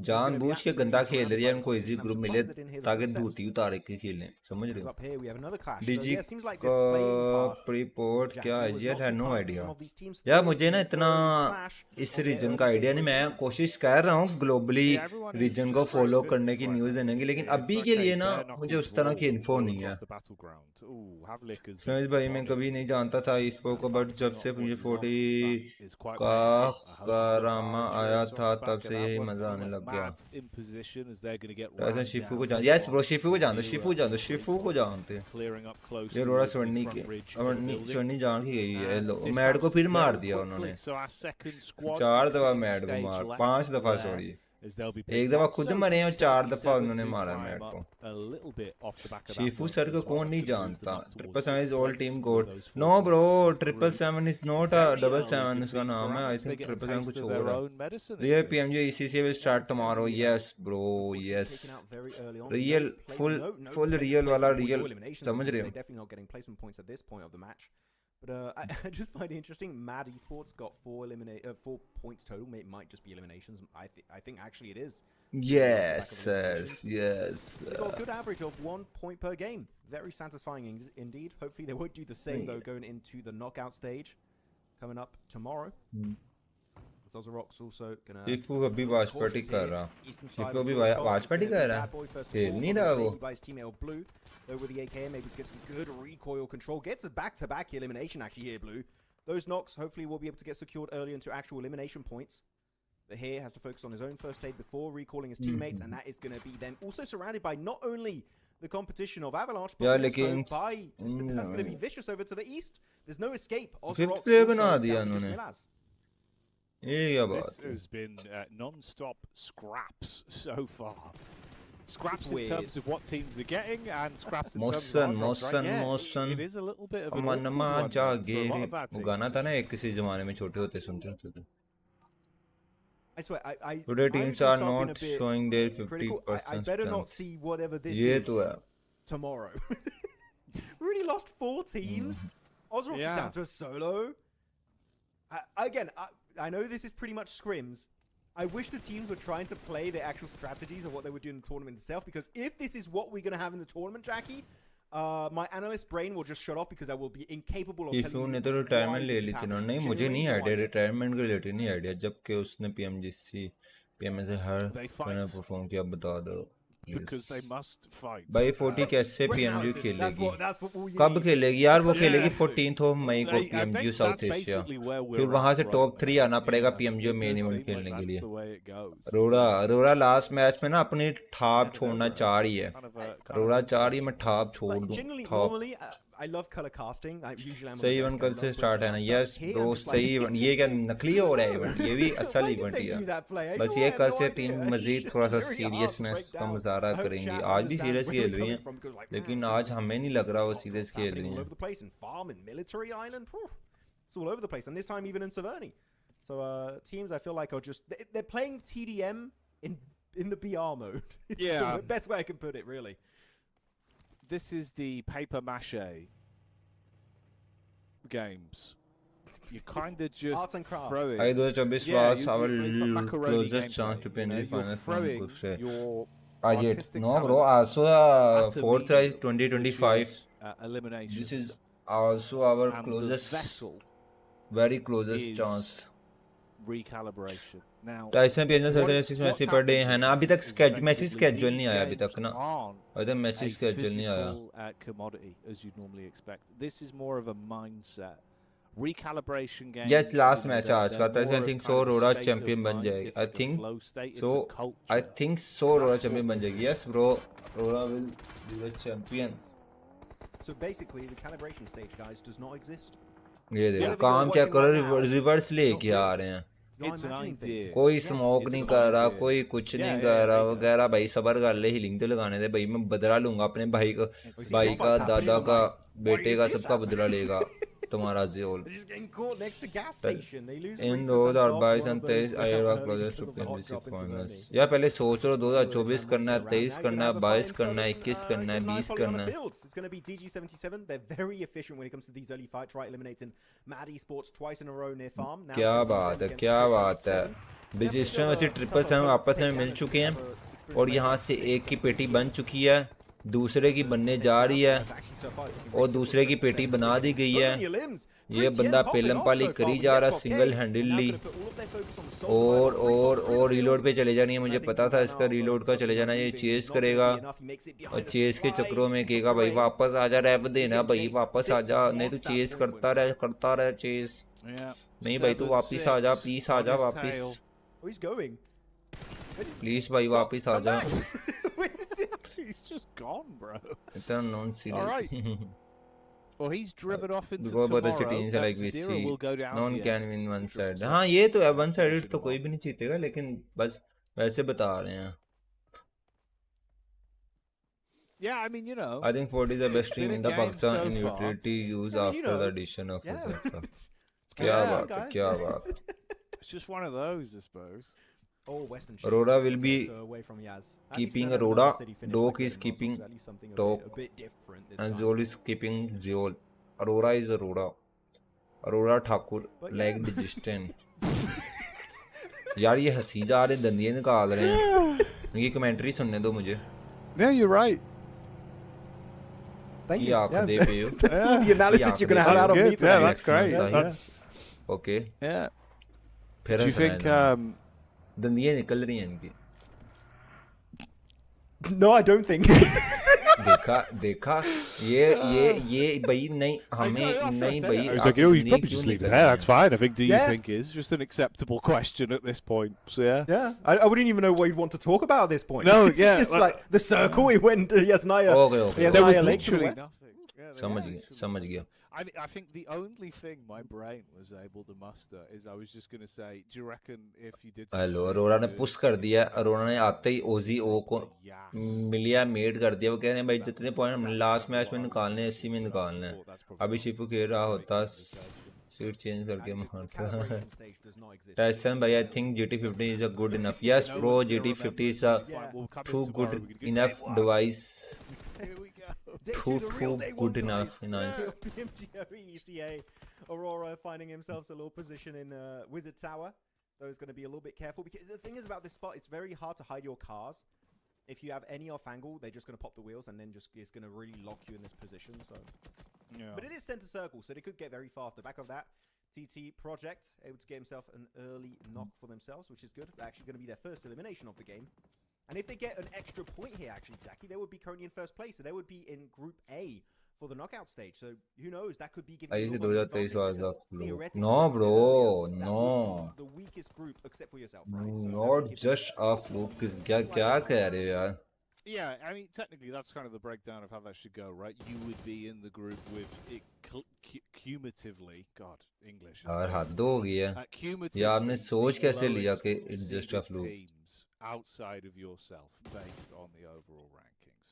जानबूझ के गंदा खेल रही है, surrounded by इनको the easy opposition. Group I'm मिले surprised they didn't hear the ताकि footsteps. धूती उतार के खेलें. समझ रहे हो? Up here we have another clash. DG So, yeah, it seems like का this playing path प्रीपोर्ट क्या है was यार? not है too no kind. Idea Some of these teams यार. forced मुझे ना an इतना early clash इस on their रीजन early का आइडिया नहीं. gateway. मैं कोशिश कर रहा हूँ globally Yeah, everyone is region just को throwing फॉलो fists करने की right न्यूज़ now. देने की, लेकिन It's अभी like के a लिए ना bare मुझे knuckle उस तरह की brawl इन्फो all नहीं है. across the battleground. Ooh, Havlik has समझ भाई मैं कभी नहीं जानता था इसपो को, बट जब से मुझे 40 का करामा आया था तब से यही मजा आने लग गया. ऐसा शिफू को जान. यस ब्रो, शिफू को जानते, शिफू जानते, शिफू को जानते. ये रोड़ा स्वर्णी के स्वर्णी जान की गई है. मैड को फिर मार दिया उन्होंने. 4 दफा मैड को मार, 5 दफा सॉरी. एक दफा खुद मरे हैं और 4 दफा उन्होंने मारा मैड को. शिफू सर को कौन नहीं जानता. 777 is all team god. No bro, 777 is not a 777 उसका नाम है. आई थिंक 777 कुछ और है. Real PMGO ECCA will start tomorrow. Yes bro, yes. Real full real वाला रियल. समझ रहे हो? Definitely not getting placement points at this point of the match. But I just find it interesting. Mad Esports got 4 points total. It might just be eliminations. I think actually it is. Yes, yes. They've got a good average of 1 point per game. Very satisfying indeed. Hopefully they won't do the same though going into the knockout stage coming up tomorrow. Rock's also gonna Shifu अभी watch party कर रहा. Shifu अभी watch party कर रहा. खेल नहीं रहा वो. Over the AKM, maybe to get some good recoil control. Gets a back-to-back elimination actually here, Blue. Those knocks hopefully will be able to get secured early into actual elimination points. But here has to focus on his own first aid before recalling his teammates, and that is going to be then also surrounded by not only the competition of Avalanche, but also by that's going to be Vicious over to the east. There's no escape. Fifth player बना दिया उन्होंने. This has been non-stop scraps so far. Scraps in terms of what teams are getting, and scraps in terms of Motion. It is a little bit of an मनमा awkward one जागे. for a lot of our वो गाना teams. था ना एक किसी जमाने में छोटे होते सुनते होते थे. I swear, Today teams are not showing their 50% I better not see whatever this ये is तो है. tomorrow. We already lost 4 teams. Ozrox is down to a solo. Again, I know this is pretty much scrims. I wish the teams were trying to play their actual strategies of what they would do in the tournament itself, because if this is what we're going to have in the tournament, Jackie, my analyst brain will just shut off because I will be incapable of telling you ने तो retirement ले ली थी ना. नहीं मुझे नहीं idea retirement के related नहीं आइडिया. जबकि उसने PMGC PMS से हर मैंने परफॉर्म किया. बता दो because they must fight. भाई 40 कैसे PMGO खेलेगी? कब खेलेगी यार? वो खेलेगी 14th of May को PMGO साउथ एशिया. फिर वहां से टॉप 3 आना पड़ेगा PMGO मेन इवेंट खेलने के लिए. रोड़ा लास्ट मैच में ना अपनी ठाप छोड़ना चाह रही है. रोड़ा चाह रही है मैं ठाप छोड़ दूं. I love color casting. Usually I'm सही इवेंट कल से स्टार्ट है ना. यस ब्रो सही इवेंट. ये क्या नकली हो रहा है इवेंट? ये भी असल इवेंट ही है. बस ये कल से टीम मजीद थोड़ा सा सीरियसनेस का मुजाहरा करेंगी. आज भी सीरियस खेल रही हैं, लेकिन आज हमें नहीं लग रहा वो सीरियस खेल रही हैं. It's all over the place, and this time even in Severny. So teams I feel like are just they're playing TDM in the BR mode. It's the best way I can put it, really. This is the paper mache games. You kind of just throw it. I 2024 was our closest chance to PMG finals. No bro, also 4th try 2025 elimination. This is also our closest, very closest chance. Recalibration. Now, TYSON PMG 36 match per day है ना. अभी तक matches schedule नहीं आया अभी तक ना. अभी तक मैचेस स्केड्यूल नहीं आया. Commodity as you'd normally expect. This is more of a mindset. Recalibration game. Yes, last match आज का था. I think so रोड़ा चैंपियन बन जाएगी. I think so रोड़ा चैंपियन बन जाएगी. Yes bro, रोड़ा will be the champion. So basically the calibration stage, guys, does not exist. ये देखो काम चेक करो, रिवर्स लेके आ रहे हैं, कोई स्मोक नहीं कर रहा, कोई कुछ नहीं कर रहा वगैरह। भाई सबर कर ले, हीलिंग तो लगाने दे भाई, मैं बदला लूंगा अपने भाई का, दादा का, बेटे का, सबका बदला लेगा तुम्हारा जोल। इन 2022 and 23 आएगा क्लोजेस्ट टू PMGC फाइनल्स। या पहले सोच लो 2024 करना है, 23 करना है, 22 करना है, 21 करना है, 20 करना है। It's going to be DG77. They're very efficient when it comes to these early fights, right? Eliminating Mad Esports twice in a row near farm. क्या बात है, क्या बात है। रजिस्टर में से 777 आपस में मिल चुके हैं और यहाँ से एक की पेटी बन चुकी है, दूसरे की बनने जा रही है और दूसरे की पेटी बना दी गई है। ये बंदा पेलम पाली करी जा रहा सिंगल हैंडली और रीलोड पे चले जानी है। मुझे पता था इसका रीलोड का चले जाना, ये चेस करेगा और चेस के चक्रों में कहेगा भाई वापस आ जा, रैप देना भाई, वापस आ जा, नहीं तो चेस करता रहे चेस। नहीं भाई तू वापिस आ जा, प्लीज आ जा वापिस, प्लीज भाई वापिस आ जा। He's just gone, bro. इतना non serious. Well, he's driven off into बहुत tomorrow. अच्छे टीम से like we see, will go down non the can win one side. हाँ ये तो है, वन साइडेड तो कोई भी नहीं जीतेगा, लेकिन बस वैसे बता रहे हैं। Yeah, I mean, you know. I think 40 is the best team in the Pakistan in utility use after the addition of ASSALAM. क्या बात है, क्या बात। It's just one of those, I suppose. Aurora will be keeping Aurora, Doc is keeping Doc, and Zol is keeping Zol. Aurora is Aurora. Aurora Thakur, like digestion. यार ये हंसी जा रहे, दंदिये निकाल रहे हैं, ये कमेंट्री सुनने दो मुझे। No, you're right. Thank you. Yeah. That's all the analysis you're going to have out of me today. Yeah, that's great. That's okay. Yeah. फिर Do you think दंदिये निकल रही हैं इनकी? No, I don't think. देखा ये भाई नहीं, हमें नहीं भाई। I was like, you probably just leave it there. That's fine. I think. Do you think is just an acceptable question at this point? So yeah. I wouldn't even know what you'd want to talk about at this point. No, it's just like the circle. We went to Yasnaya. Okay. There was literally nothing. समझ गया। I think the only thing my brain was able to muster is I was just going to say, do you reckon if you did... hello, Arora ने push कर दिया, अरोरा ने आते ही ओजी ओ को मिलिया made कर दिया। वो कह रहे हैं भाई जितने पॉइंट हम लास्ट मैच में निकालने, इसी में निकालने हैं। अभी शिफू खेल रहा होता, सीट चेंज करके मारता। टाइसन भाई, I think GT50 is a good enough. Yes bro, GT50 is a too good enough device. Too good enough. PMGO EECA Aurora finding himself a little position in Wizard Tower. Though he's going to be a little bit careful because the thing is about this spot, it's very hard to hide your cars. If you have any off angle, they're just going to pop the wheels and then just it's going to really lock you in this position. So, but it is center circle, so they could get very far off the back of that. TT Project able to get himself an early knock for themselves, which is good. They're actually going to be their first elimination of the game. And if they get an extra point here, actually, Jackie, they would be currently in first place. So they would be in Group A for the knockout stage. So who knows? That could be giving you No, bro. No. The weakest group except for yourself. Not just a fluke. क्या कह रहे हो यार? Yeah, I mean, technically, that's kind of the breakdown of how that should go, right? You would be in the group with it cumulatively, God, English. यार हद हो गई है। ये आपने सोच कैसे लिया कि it's just a fluke? Outside of yourself, based on the overall rankings.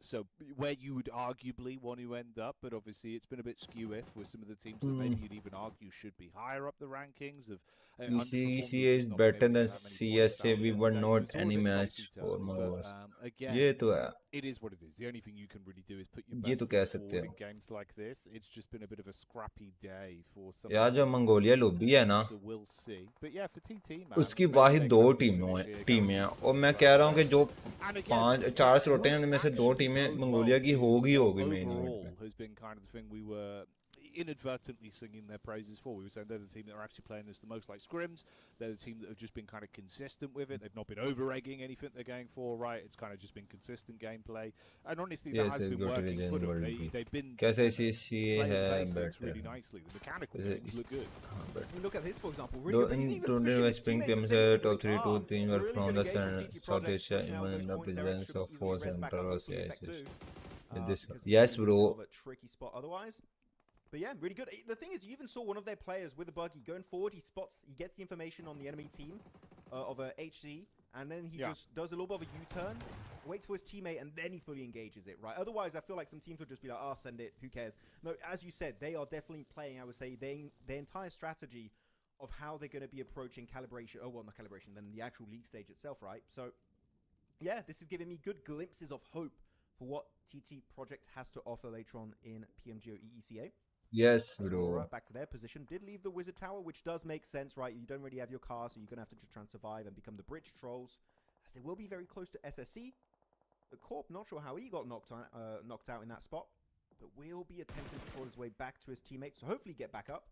So where you would arguably want to end up, but obviously it's been a bit skew if with some of the teams that maybe you'd even argue should be higher up the rankings of. EECA is better than CSA. We won not any match for Mongols. ये तो है. It is what it is. The only thing you can really do is put your best forward in games like this. It's just been a bit of a scrappy day for some. यार जो Mongolia lobby है ना, so we'll see. But yeah, for TT, man, उसकी वाहिद दो टीमें हैं और मैं कह रहा हूँ कि जो 4 स्लॉटें हैं उनमें से 2 टीमें मंगोलिया की होगी main event has been kind of the thing we were inadvertently singing their praises for. We were saying they're the team that are actually playing this the most like scrims. They're the team that have just been kind of consistent with it. They've not been over-egging anything they're going for, right? It's kind of just been consistent gameplay. And honestly, that has been working for them. They've been playing the basics really nicely. The mechanical things look good. I mean, look at this, for example. Really, in tournament West Spring PMGC top 3 2 teams were from the South Asia, even in the presence of 4 central Asia. Yes, bro. Tricky spot otherwise. But yeah, really good. The thing is, you even saw one of their players with a buggy going forward. He gets the information on the enemy team of a HC, and then he just does a little bit of a U-turn, waits for his teammate, and then he fully engages it, right? Otherwise, I feel like some teams would just be like, oh, send it, who cares? No, as you said, they are definitely playing, I would say, their entire strategy of how they're going to be approaching calibration. Oh, well, not calibration, then the actual league stage itself, right? So, yeah, this is giving me good glimpses of hope for what TT Project has to offer later on in PMGO EECA. Yes, bro. Back to their position. Did leave the Wizard Tower, which does make sense, right? You don't really have your car, so you're going to have to just try and survive and become the bridge trolls, as they will be very close to SSC. The Corp, not sure how he got knocked out in that spot, but will be attempting to crawl his way back to his teammates, so hopefully get back up.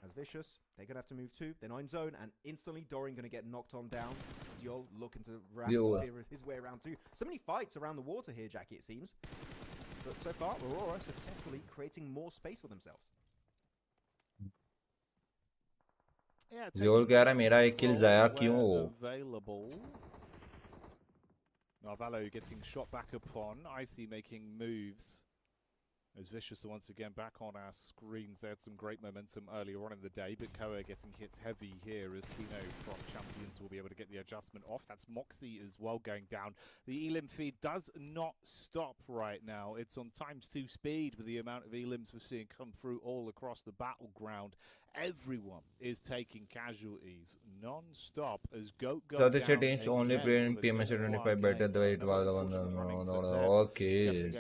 As Vicious, they're going to have to move too. They're not in zone, and instantly Dorian going to get knocked on down. Ziol looking to wrap his way around too. So many fights around the water here, Jackie, it seems. But so far, Aurora successfully creating more space for themselves. Ziol कह रहा है मेरा एक kill जाया क्यों हो? Narvalo getting shot back upon. Icy making moves. As Vicious are once again back on our screens. They had some great momentum earlier on in the day, but Koa getting hit heavy here as Kino from Champions will be able to get the adjustment off. That's Moxie as well going down. The Elim feed does not stop right now. It's on ×2 speed with the amount of Elims we're seeing come through all across the battleground. Everyone is taking casualties non-stop as Goat go down. So teams only play in PMGC 25 better the way it was. Okay.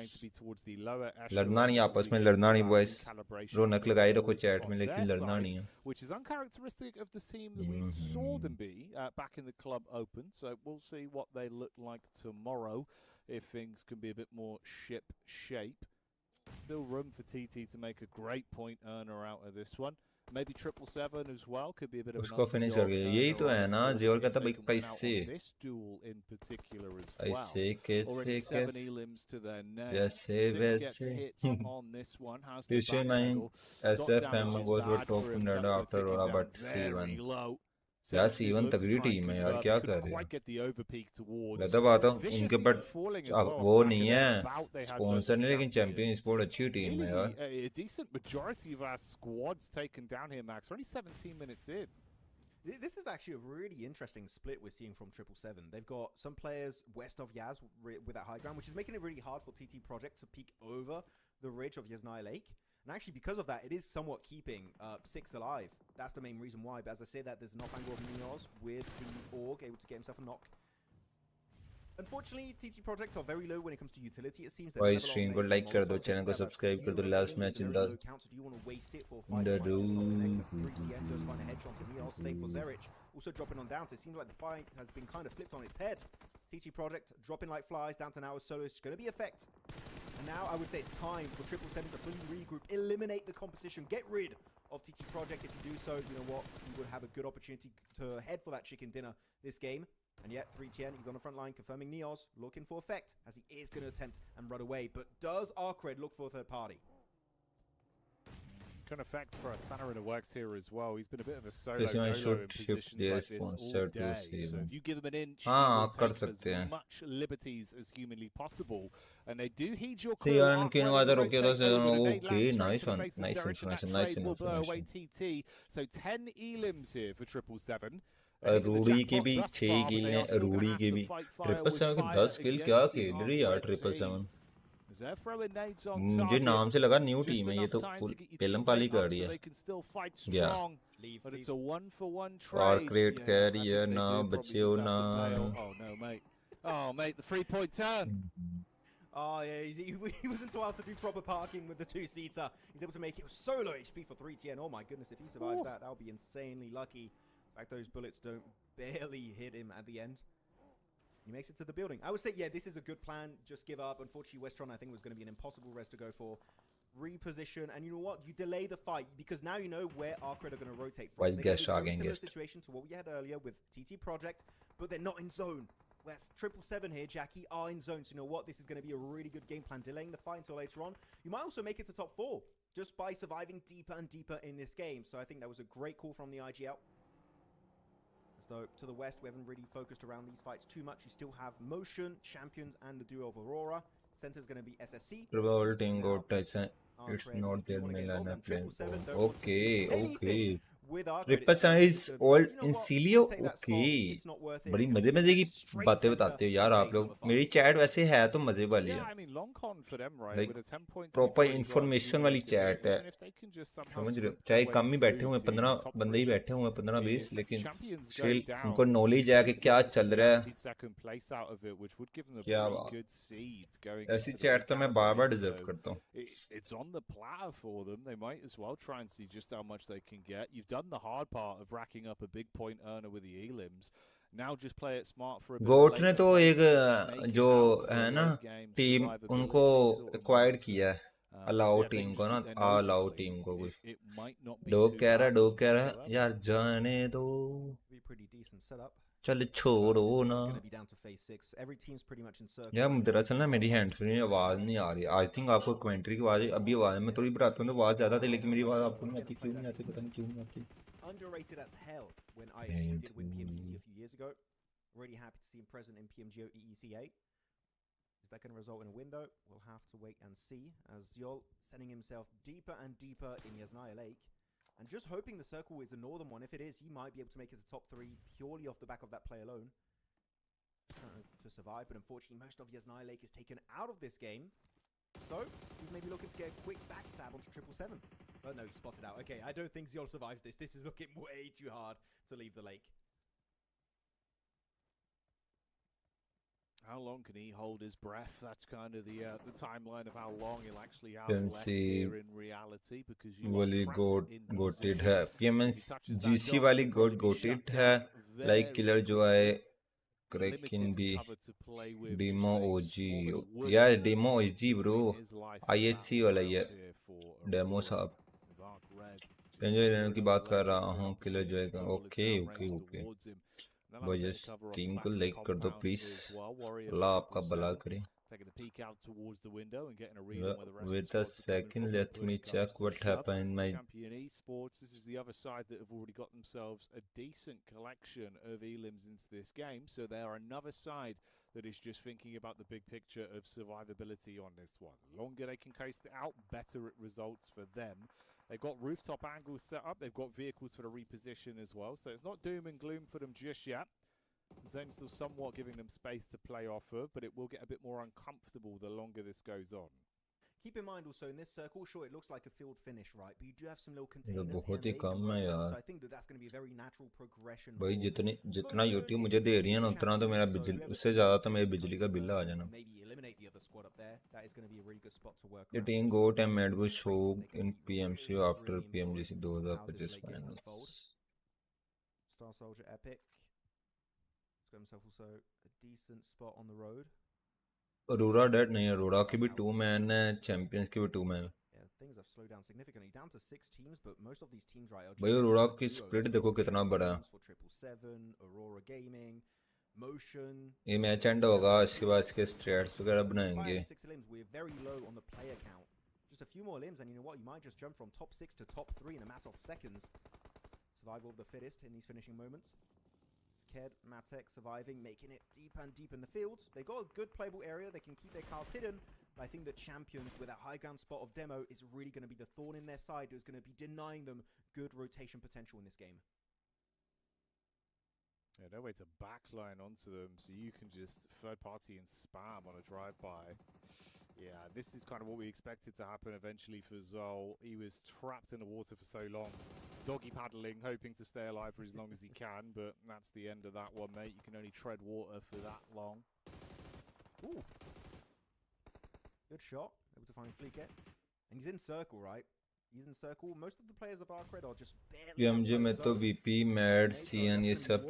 लड़ना नहीं आपस में लड़ना नहीं boys. रौनक लगाई रखो chat में लेकिन लड़ना नहीं है. Which is uncharacteristic of the team that we saw them be back in the club open. So we'll see what they look like tomorrow if things can be a bit more ship shape. Still room for TT to make a great point earner out of this one. Maybe 777 as well could be a bit of उसको finish हो गया. यही तो है ना जियोल का तो भाई कैसे जैसे वैसे issue 9 SFM goes for top nerd after Aurora but C1 यार C1 तगड़ी टीम है यार क्या कर रहे हैं मैं तो बात हूँ इनके बट वो नहीं है स्पॉन्सर नहीं लेकिन चैंपियन स्पोर्ट अच्छी टीम है यार a decent majority of our squads taken down here, Max. We're only 17 minutes in. This is actually a really interesting split we're seeing from 777. They've got some players west of Yaz with that high ground, which is making it really hard for TT Project to peek over the ridge of Yaznai Lake. And actually, because of that, it is somewhat keeping 6 alive. That's the main reason why. But as I say that, there's an off angle of Neos with the Org able to get himself a knock. Unfortunately, TT Project are very low when it comes to utility. It seems that भाई stream को like कर दो, channel को subscribe कर दो. Last match in the also dropping on down. So it seems like the fight has been kind of flipped on its head. TT Project dropping like flies down to now as solo. It's going to be effect. And now I would say it's time for 777 to fully regroup, eliminate the competition, get rid of TT Project. If you do so, you know what? You would have a good opportunity to head for that chicken dinner this game. And yet, 3TN, he's on the front line, confirming Neos, looking for effect, as he is going to attempt and run away. But does Arcred look for a third party? Can effect for a spanner in the works here as well. He's been a bit of a solo in positions like this all day. So if you give him an inch, he will take as much liberties as humanly possible. And they do heed your call. Okay, nice one. Nice information, nice information. TT. So 10 elims here for 777. Rudy के भी 6 किल हैं रूडी के भी 777 के 10 किल क्या खेल रही यार 777 मुझे नाम से लगा न्यू टीम है ये तो फुल पेलम पाली कर रही है क्या और क्रिएट कह रही है ना बच्चे हो ना oh mate the 3-point turn. Oh yeah, he wasn't allowed to do proper parking with the 2-seater. He's able to make it solo HP for 3TN. Oh my goodness, if he survives that, that'll be insanely lucky. In fact, those bullets don't barely hit him at the end. He makes it to the building. I would say, yeah, this is a good plan. Just give up. Unfortunately, Westron, I think, was going to be an impossible res to go for. Reposition. And you know what? You delay the fight because now you know where Arcred are going to rotate from. They have a similar situation to what we had earlier with TT Project, but they're not in zone. Whereas 777 here, Jackie, are in zone. So you know what? This is going to be a really good game plan. Delaying the fight until later on. You might also make it to top 4 just by surviving deeper and deeper in this game. So I think that was a great call from the IGL. So to the west, we haven't really focused around these fights too much. You still have Motion, Champions, and the duo of Aurora. Center's going to be SSC. Probable team got TYSON. It's not their Milana playing. Okay. Triple size all इंसिलियो okay बड़ी मजे मजे की बातें बताते हो यार आप लोग मेरी चैट वैसे है तो मजे वाली है लाइक प्रॉपर इंफॉर्मेशन वाली चैट है समझ रहे हो चाहे कम ही बैठे हुए 15 बंदे ही बैठे हुए 15-20 लेकिन स्टिल उनको नॉलेज है कि क्या चल रहा है क्या बात ऐसी चैट तो मैं बार बार डिजर्व करता हूँ It's on the platter for them. They might as well try and see just how much they can get. You've done the hard part of racking up a big point earner with the elims. Now just play it smart for a bit. गोट ने तो एक जो है ना team उनको acquired किया है allow team को ना अलाउ टीम को कुछ डो कह रहा यार जाने दो चल छोड़ो ना यार दरअसल ना मेरी हैंड फ्री आवाज नहीं आ रही आई थिंक आपको कमेंट्री की आवाज अभी आवाज में थोड़ी बताता हूँ तो आवाज ज्यादा थी लेकिन मेरी आवाज आपको नहीं आती क्यों नहीं आती पता नहीं क्यों नहीं आती Underrated as hell when ISU did win PMGC a few years ago. Really happy to see him present in PMGO EECA. Is that going to result in a win though? We'll have to wait and see as Yol sending himself deeper and deeper in Yasnaya Lake. And just hoping the circle is a northern one. If it is, he might be able to make it to top 3 purely off the back of that play alone. To survive, but unfortunately most of Yasnaya Lake is taken out of this game. So, he's maybe looking to get a quick backstab onto 777. But no, he's spotted out. Okay, I don't think Ziol survives this. This is looking way too hard to leave the lake. How long can he hold his breath? That's kind of the timeline of how long he'll actually have left here in reality. Because you वाली GOATed है PMGC वाली GOATed है like killer जो है क्रैकिन भी demo ओजी यार demo ओजी bro IHC वाला ही है डेमो साहब की बात कर रहा हूँ किलर जो है ओके ओके ओके वजह टीम को लाइक कर दो प्लीज अल्लाह आपका भला करे Wait a second, let me check what happened in my champion Esports. This is the other side that have already got themselves a decent collection of elims into this game. So they are another side that is just thinking about the big picture of survivability on this one. The longer they can coast it out, better it results for them. They've got rooftop angles set up. They've got vehicles for the reposition as well. So it's not doom and gloom for them just yet. Zone still somewhat giving them space to play off of, but it will get a bit more uncomfortable the longer this goes on. Keep in mind also in this circle, sure, it looks like a field finish, right? But you do have some little containers बहुत ही कम है यार so I think that that's going to be a very natural progression. भाई जितना YouTube मुझे दे रही है ना उतना तो मेरा बिजली उससे ज़्यादा तो मेरे बिजली का बिल आ जाना The team got a medal show in PMC after PMGC 2025 finals. Star Soldier Epic. He's got himself also a decent spot on the road. Aurora dead नहीं Aurora की भी 2 man है Champions की भी 2 man Yeah, things have slowed down significantly, down to 6 teams, but most of these teams right are भाई Aurora की split देखो कितना बड़ा है 777, Aurora Gaming, Motion. ये मैच एंड होगा इसके बाद इसके स्ट्रेट्स वगैरह बनाएंगे 6 limbs, we're very low on the player count. Just a few more limbs and you know what, you might just jump from top 6 to top 3 in a matter of seconds. Survival of the fittest in these finishing moments. Ked, Matek surviving, making it deep and deep in the field. They've got a good playable area. They can keep their cars hidden. But I think that Champions, with that high ground spot of Demo, is really going to be the thorn in their side. Who's going to be denying them good rotation potential in this game. Yeah, no way to backline onto them, so you can just third party and spam on a drive-by. Yeah, this is kind of what we expected to happen eventually for Zol. He was trapped in the water for so long. Doggy paddling, hoping to stay alive for as long as he can, but that's the end of that one, mate. You can only tread water for that long. Ooh. Good shot. Able to find Fleek it. And he's in circle, right? He's in circle. Most of the players of Arcred are just barely PMG में तो VP, Mad, CN ये सब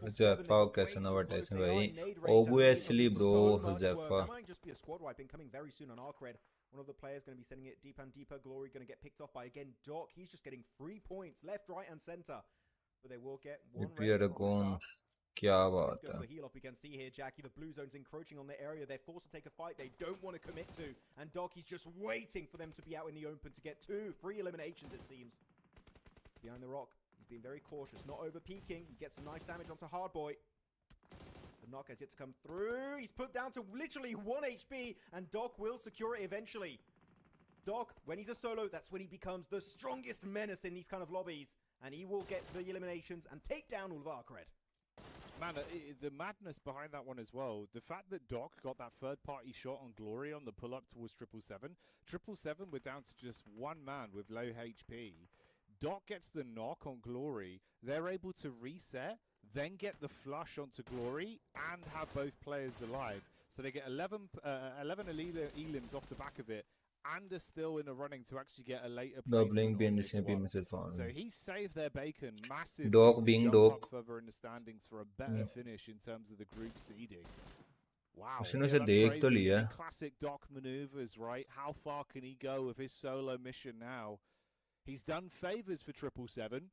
Huzafa कैसे ना बटाइसन भाई obviously bro Huzafa might just be a squad wipe incoming very soon on Arcred. One of the players going to be sending it deep and deeper. Glory going to get picked off by again Doc. He's just getting 3 points left, right, and center. But they will get one. क्या बात है heel off. We can see here Jackie, the blue zone's encroaching on the area. They're forced to take a fight they don't want to commit to, and Doc, he's just waiting for them to be out in the open to get 3 eliminations, it seems. Behind the rock, he's being very cautious, not over peeking. He gets some nice damage onto Hardboy. The knock has yet to come through. He's put down to literally 1 HP, and Doc will secure it eventually. Doc, when he's a solo, that's when he becomes the strongest menace in these kind of lobbies, and he will get the eliminations and take down all of Arcred. Man, the madness behind that one as well. The fact that Doc got that third-party shot on Glory on the pull-up towards 777. 777, we're down to just one man with low HP. Doc gets the knock on Glory. They're able to reset, then get the flush onto Glory, and have both players alive. So they get 11 elims off the back of it, and are still in the running to actually get a later doubling placement. So he saved their bacon massively. Dog being dog. Further in the standings for a better finish in terms of the group seeding. Wow. उसने उसे देख तो लिया. Classic Doc maneuvers, right? How far can he go with his solo mission now? He's done favors for 777.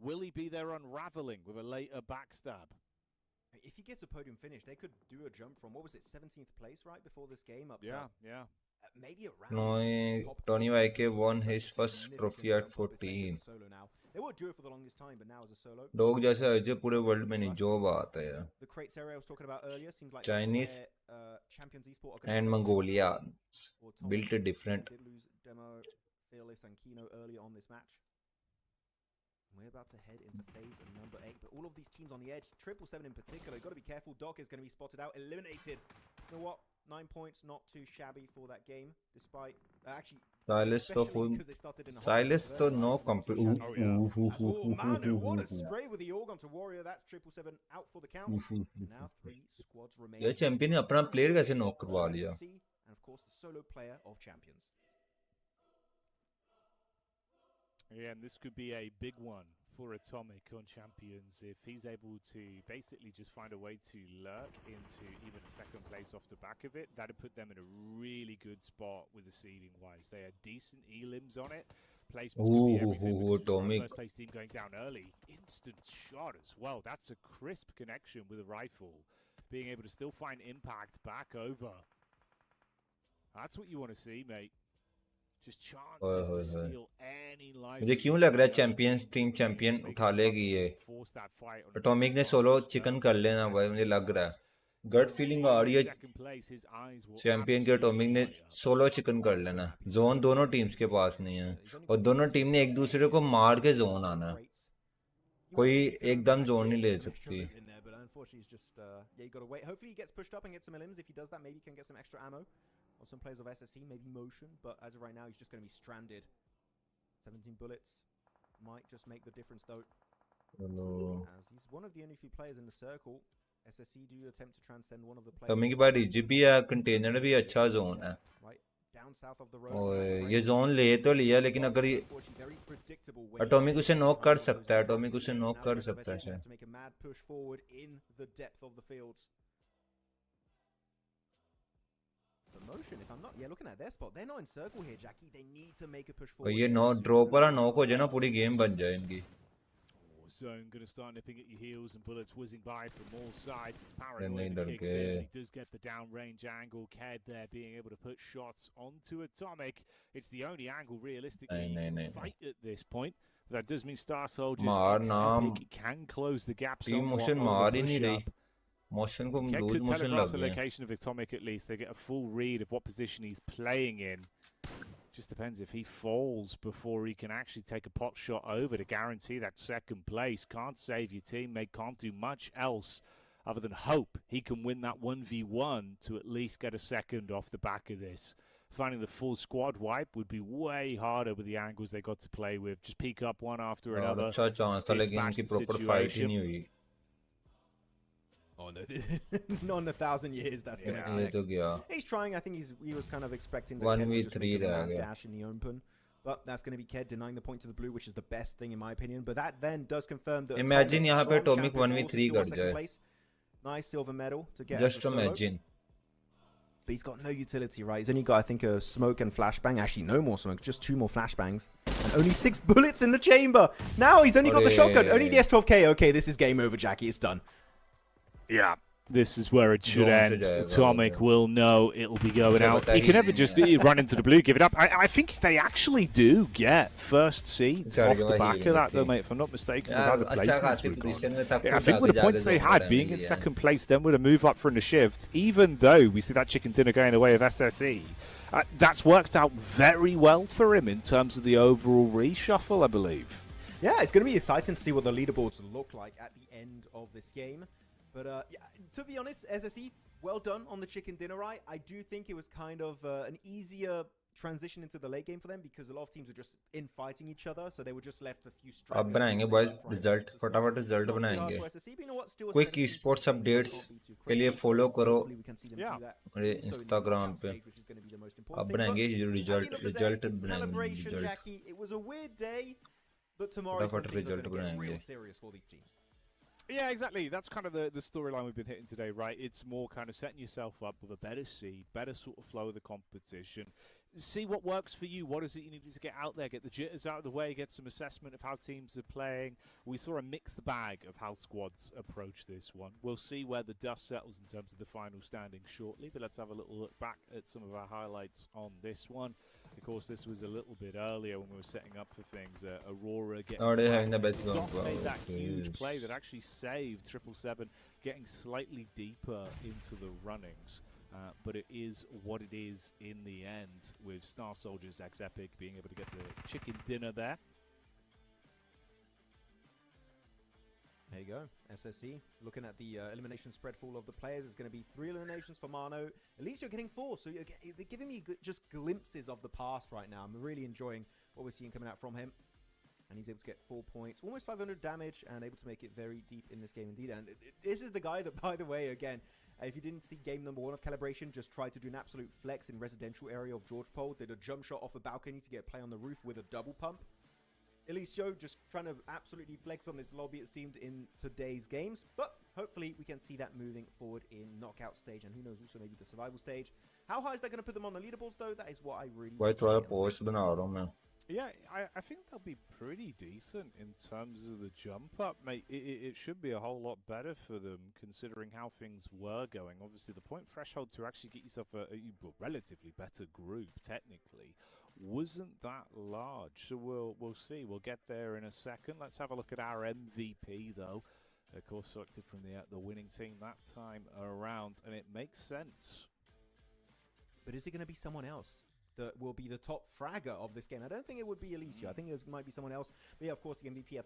Will he be there unraveling with a later backstab? If he gets a podium finish, they could do a jump from, what was it, 17th place, right, before this game up to... Yeah. Maybe around... No, Tony YK won his first trophy at 14. They won't do it for the longest time, but now as a solo... Dog जैसे अजय पूरे world में नहीं जो बात है यार. The crates area I was talking about earlier seems like Chinese Champions Esports and Mongolia built a different. Did lose Demo, Fearless and Kino earlier on this match. We're about to head into phase number 8, but all of these teams on the edge, 777 in particular, you've got to be careful. Doc is going to be spotted out, eliminated. You know what? 9 points, not too shabby for that game, despite actually. Silas to no complete. Oh man, what a spray with the org onto Warrior. That's 777 out for the count. Now 3 squads remain. ये champion ने अपना player कैसे knock करवा लिया? And of course the solo player of champions. Yeah, and this could be a big one for Atomic on Champions if he's able to basically just find a way to lurk into even a second place off the back of it. That'd put them in a really good spot with the seeding wise. They had decent elims on it. Placements could be everything. Atomic. First place team going down early. Instant shot as well. That's a crisp connection with a rifle. Being able to still find impact back over. That's what you want to see, mate. Just chances to steal any life. मुझे क्यों लग रहा है champions team champion उठा लेगी ये. Atomic ने solo chicken कर लेना भाई मुझे लग रहा है. गट फीलिंग आ रही है चैंपियन के एटॉमिक ने सोलो चिकन कर लेना. जोन दोनों टीम्स के पास नहीं है और दोनों टीम ने एक दूसरे को मार के जोन आना है. कोई एकदम जोन नहीं ले सकती. Unfortunately, he's just yeah, you got to wait. Hopefully, he gets pushed up and gets some elims. If he does that, maybe he can get some extra ammo or some players of SSE, maybe motion. But as of right now, he's just going to be stranded. 17 bullets might just make the difference, though. As he's one of the only few players in the circle. SSE do attempt to transcend one of the players. कमी के बाद EGP है, container भी अच्छा zone है. Down south of the road. ओए ये zone ले तो लिया लेकिन अगर ये एटॉमिक उसे नॉक कर सकता है. एटॉमिक उसे नॉक कर सकता है. To make a mad push forward in the depth of the fields. The motion, if I'm not, yeah, looking at their spot, they're not in circle here, Jackie. They need to make a push forward. ये no drop वाला knock हो जाए ना पूरी game बन जाए इनकी. Zone going to start nipping at your heels and bullets whizzing by from all sides. It's paranoid that kicks in. He does get the downrange angle. Ked there being able to put shots onto Atomic. It's the only angle realistically he can fight at this point. That does mean Star Soldiers can close the gap somewhat. Motion को Ked lose could motion telegraph लग the गया. location of Atomic at least. They get a full read of what position he's playing in. Just depends if he falls before he can actually take a pot shot over to guarantee that second place. Can't save your teammate, can't do much else other than hope he can win that 1v1 to at least get a second off the back of this. Finding the full squad wipe would be way harder with the angles they got to play with. Just peek up one after another. अच्छा chance था लेकिन इनकी proper fight ही नहीं हुई. Oh no, not in 1,000 years that's going to happen. He's trying. I think he was kind of expecting the 1v3 dash in the open. But that's going to be Ked denying the point to the blue, which is the best thing in my opinion. But that then does confirm that Imagine यहाँ पे Atomic 1v3 कर जाए. Nice silver medal to get. Just imagine. But he's got no utility, right? He's only got, I think, a smoke and flashbang. Actually, no more smoke, just 2 more flashbangs. And only 6 bullets in the chamber. Now he's only got the shotgun, only the S12K. Okay, this is game over, Jackie. It's done. Yeah, this is where it should end. Atomic will know it'll be going out. He can never just run into the blue, give it up. I think they actually do get first seed off the back of that, though, mate. If I'm not mistaken, with how the placements were gone. I think with the points they had, being in second place, then with a move up from the shift, even though we see that chicken dinner going the way of SSE, that's worked out very well for him in terms of the overall reshuffle, I believe. Yeah, it's going to be exciting to see what the leaderboards look like at the end of this game. But yeah, to be honest, SSE, well done on the chicken dinner, right? I do think it was kind of an easier transition into the late game for them because a lot of teams were just infighting each other, so they were just left a few strikers. अब बनाएंगे boys result, फटाफट result बनाएंगे. Quick esports updates के लिए follow करो मेरे Instagram पे. अब बनाएंगे result बनाएंगे result. It was a weird day, but tomorrow is get real serious for these teams. Yeah, exactly. That's kind of the storyline we've been hitting today, right? It's more kind of setting yourself up with a better seed, better sort of flow of the competition. See what works for you. What is it you need to get out there? Get the jitters out of the way, get some assessment of how teams are playing. We saw a mixed bag of how squads approach this one. We'll see where the dust settles in terms of the final standing shortly, but let's have a little look back at some of our highlights on this one. Of course, this was a little bit earlier when we were setting up for things. Aurora getting made that huge play that actually saved 777 getting slightly deeper into the runnings. But it is what it is in the end, with Star Soldiers X Epic being able to get the chicken dinner there. There you go, SSE. Looking at the elimination spread for all of the players, it's going to be 3 eliminations for Mano. At least you're getting 4, so they're giving me just glimpses of the past right now. I'm really enjoying what we're seeing coming out from him. And he's able to get 4 points, almost 500 damage, and able to make it very deep in this game indeed. And this is the guy that, by the way, again, if you didn't see game number 1 of Calibration, just tried to do an absolute flex in residential area of George Pole, did a jump shot off a balcony to get a play on the roof with a double pump. Elisio just trying to absolutely flex on this lobby, it seemed, in today's games. But hopefully we can see that moving forward in knockout stage, and who knows, also maybe the survival stage. How high is that going to put them on the leaderboards, though? That is what I really Yeah, I think they'll be pretty decent in terms of the jump up, mate. It should be a whole lot better for them, considering how things were going. Obviously, the point threshold to actually get yourself a relatively better group, technically, wasn't that large. So we'll see. We'll get there in a second. Let's have a look at our MVP, though. Of course, selected from the winning team that time around, and it makes sense. But is it going to be someone else that will be the top fragger of this game? I don't think it would be Elisio. I think it might be someone else. But yeah, of course, the MVP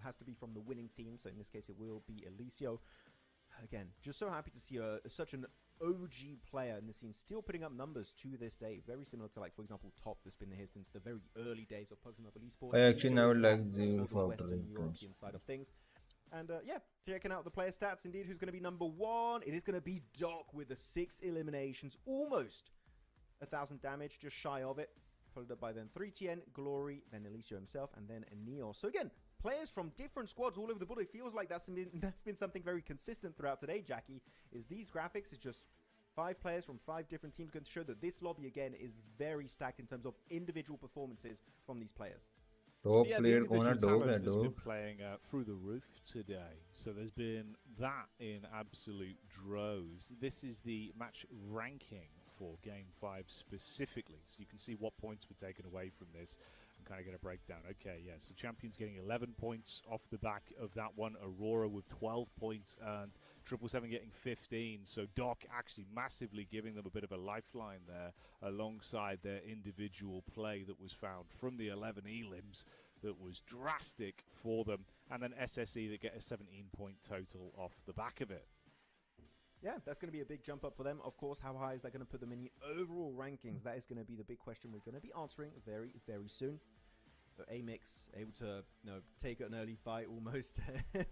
has to be from the winning team. So in this case, it will be Elisio. Again, just so happy to see such an OG player in the scene still putting up numbers to this day. Very similar to, like, for example, Top, that's been here since the very early days of PUBG Mobile Esports. I actually never liked the Western European side of things. And yeah, checking out the player stats, indeed, who's going to be number 1? It is going to be Doc with the 6 eliminations, almost 1,000 damage, just shy of it. Followed up by then 3TN, Glory, then Elisio himself, and then Neos. So again, players from different squads all over the board. It feels like that's been something very consistent throughout today, Jackie, is these graphics is just 5 players from 5 different teams, going to show that this lobby, again, is very stacked in terms of individual performances from these players. Yeah, the individual talent has been playing through the roof today. So there's been that in absolute droves. This is the match ranking for Game 5 specifically. So you can see what points were taken away from this and kind of get a breakdown. Okay, yeah, so Champion's getting 11 points off the back of that one. Aurora with 12 points and 777 getting 15. So Doc actually massively giving them a bit of a lifeline there alongside their individual play that was found from the 11 elims that was drastic for them. And then SSE that get a 17-point total off the back of it. Yeah, that's going to be a big jump up for them. Of course, how high is that going to put them in the overall rankings? That is going to be the big question we're going to be answering very, very soon. But A-Mix able to, take an early fight almost.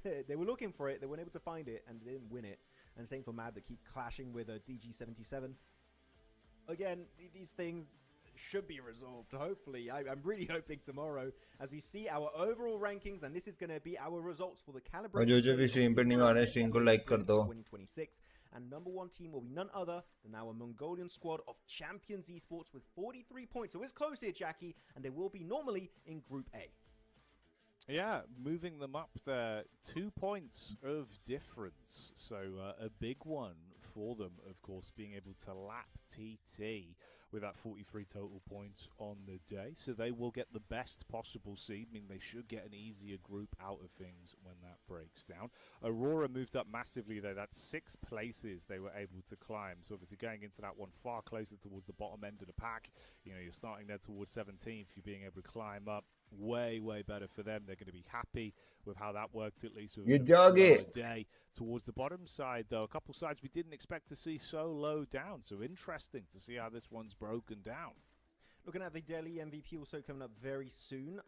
They were looking for it. They weren't able to find it, and they didn't win it. And same for Mad that keep clashing with a DG77. Again, these things should be resolved, hopefully. I'm really hoping tomorrow as we see our overall rankings, and this is going to be our results for the Calibration 2026, and number 1 team will be none other than our Mongolian squad of Champions Esports with 43 points. So it's close here, Jackie, and they will be normally in Group A. Yeah, moving them up there. 2 points of difference. So a big one for them, of course, being able to lap TT with that 43 total points on the day. So they will get the best possible seed, meaning they should get an easier group out of things when that breaks down. Aurora moved up massively, though. That's 6 places they were able to climb. So obviously going into that one far closer towards the bottom end of the pack. You know, you're starting there towards 17th. You're being able to climb up. Way better for them. They're going to be happy with how that worked, at least with a slower day. Towards the bottom side, though, a couple sides we didn't expect to see so low down. So interesting to see how this one's broken down. Looking at the Delhi MVP also coming up very soon.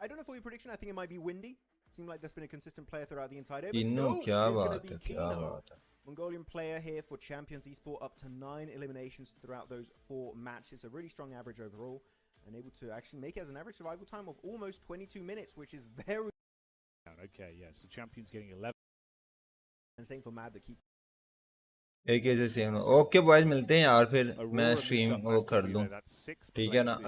I don't know for your prediction. I think it might be Windy. Seemed like there's been a consistent player throughout the entire day. But no, it's going to be Kino. Mongolian player here for Champions Esports, up to 9 eliminations throughout those 4 matches. A really strong average overall. And able to actually make it as an average survival time of almost 22 minutes, which is very... Okay, yeah, so Champion's getting 11. And same for Mad that keep... एक ऐसे same okay boys मिलते हैं यार फिर मैं stream वो कर दूं ठीक है ना